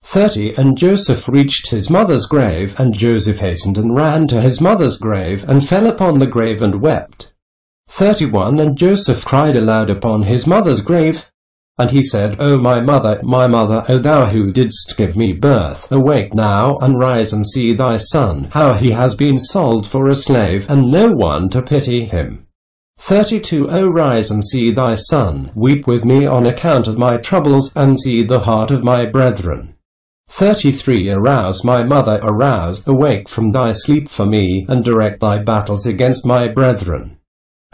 30 And Joseph reached his mother's grave, and Joseph hastened and ran to his mother's grave, and fell upon the grave and wept. 31 And Joseph cried aloud upon his mother's grave, and he said, O my mother, O thou who didst give me birth, awake now, and rise and see thy son, how he has been sold for a slave, and no one to pity him. 32 O rise and see thy son, weep with me on account of my troubles, and see the heart of my brethren. 33 Arouse, my mother, arouse, awake from thy sleep for me, and direct thy battles against my brethren.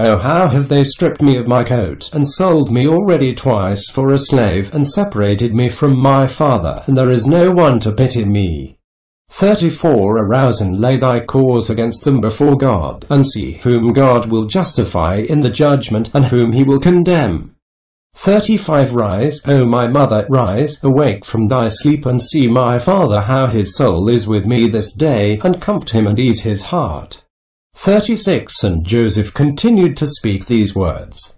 Oh, how have they stripped me of my coat, and sold me already twice for a slave, and separated me from my father, and there is no one to pity me. 34 Arouse and lay thy cause against them before God, and see whom God will justify in the judgment, and whom he will condemn. 35 Rise, O my mother, rise, awake from thy sleep, and see my father, how his soul is with me this day, and comfort him and ease his heart. 36 And Joseph continued to speak these words.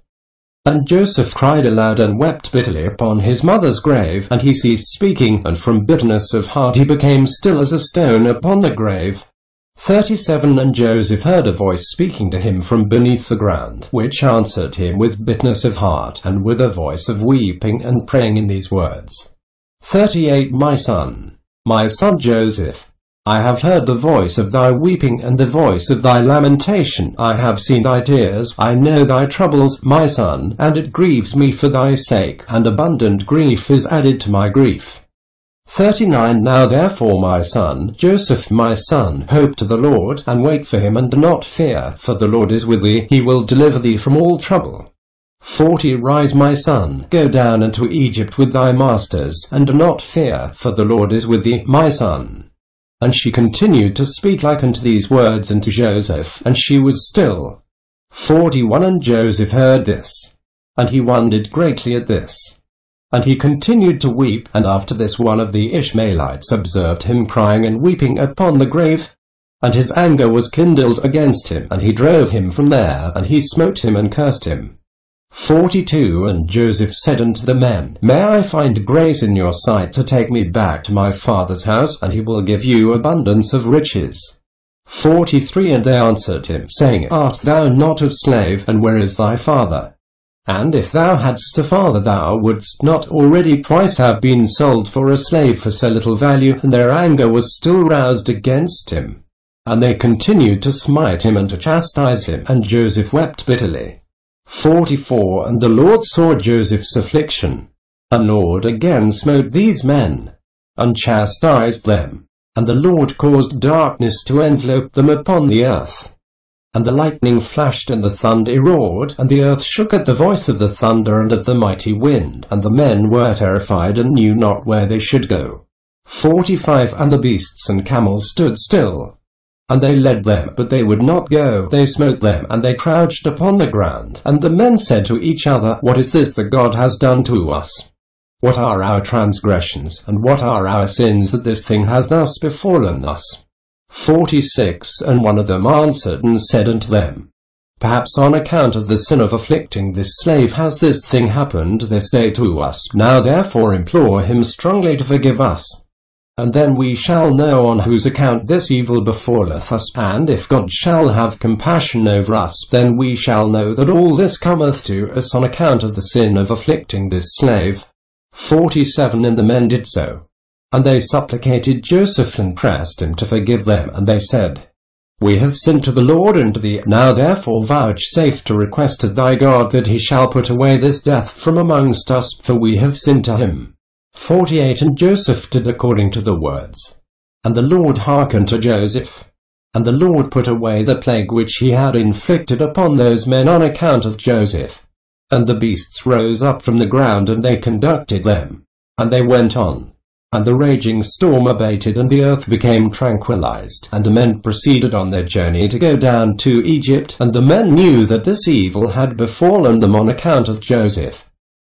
And Joseph cried aloud and wept bitterly upon his mother's grave, and he ceased speaking, and from bitterness of heart he became still as a stone upon the grave. 37 And Joseph heard a voice speaking to him from beneath the ground, which answered him with bitterness of heart, and with a voice of weeping and praying in these words. 38 My son Joseph, I have heard the voice of thy weeping and the voice of thy lamentation. I have seen thy tears. I know thy troubles, my son, and it grieves me for thy sake, and abundant grief is added to my grief. 39 Now therefore, my son, Joseph, my son, hope to the Lord, and wait for him, and do not fear, for the Lord is with thee, he will deliver thee from all trouble. 40 Rise, my son, go down into Egypt with thy masters, and do not fear, for the Lord is with thee, my son. And she continued to speak like unto these words unto Joseph, and she was still. 41 And Joseph heard this, and he wondered greatly at this. And he continued to weep, and after this one of the Ishmaelites observed him crying and weeping upon the grave, and his anger was kindled against him, and he drove him from there, and he smote him and cursed him. 42 And Joseph said unto the men, May I find grace in your sight to take me back to my father's house, and he will give you abundance of riches. 43 And they answered him, saying, Art thou not of slave, and where is thy father? And if thou hadst a father, thou wouldst not already twice have been sold for a slave for so little value. And their anger was still roused against him. And they continued to smite him and to chastise him, and Joseph wept bitterly. 44 And the Lord saw Joseph's affliction, and the Lord again smote these men, and chastised them. And the Lord caused darkness to envelop them upon the earth. And the lightning flashed, and the thunder roared, and the earth shook at the voice of the thunder and of the mighty wind, and the men were terrified and knew not where they should go. 45 And the beasts and camels stood still. And they led them, but they would not go. They smote them, and they crouched upon the ground. And the men said to each other, What is this that God has done to us? What are our transgressions, and what are our sins, that this thing has thus befallen us? 46 And one of them answered and said unto them, Perhaps on account of the sin of afflicting this slave has this thing happened this day to us. Now therefore implore him strongly to forgive us. And then we shall know on whose account this evil befalleth us. And if God shall have compassion over us, then we shall know that all this cometh to us on account of the sin of afflicting this slave. 47 And the men did so. And they supplicated Joseph and pressed him to forgive them. And they said, We have sinned to the Lord and to thee. Now therefore vouchsafe to request of thy God that he shall put away this death from amongst us, for we have sinned to him. 48 And Joseph did according to the words. And the Lord hearkened to Joseph. And the Lord put away the plague which he had inflicted upon those men on account of Joseph. And the beasts rose up from the ground, and they conducted them. And they went on. And the raging storm abated, and the earth became tranquilized. And the men proceeded on their journey to go down to Egypt. And the men knew that this evil had befallen them on account of Joseph.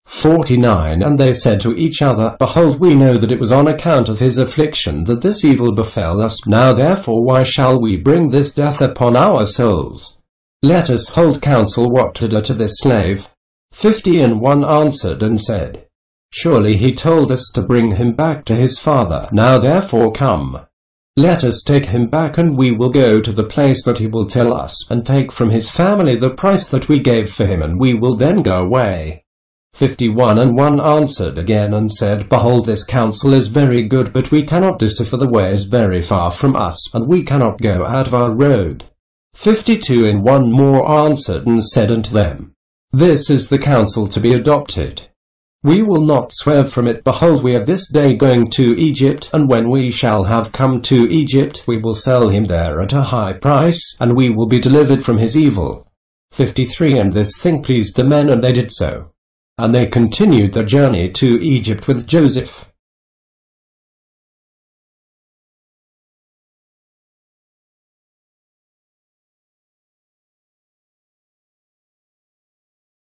49 And they said to each other, Behold, we know that it was on account of his affliction that this evil befell us. Now therefore why shall we bring this death upon our souls? Let us hold counsel what to do to this slave. 50 And one answered and said, Surely he told us to bring him back to his father. Now therefore come. Let us take him back, and we will go to the place that he will tell us, and take from his family the price that we gave for him, and we will then go away. 51 And one answered again and said, Behold, this counsel is very good, but we cannot do so, for the way is very far from us, and we cannot go out of our road. 52 And one more answered and said unto them, This is the counsel to be adopted. We will not swerve from it. Behold, we are this day going to Egypt, and when we shall have come to Egypt, we will sell him there at a high price, and we will be delivered from his evil. 53 And this thing pleased the men, and they did so. And they continued their journey to Egypt with Joseph.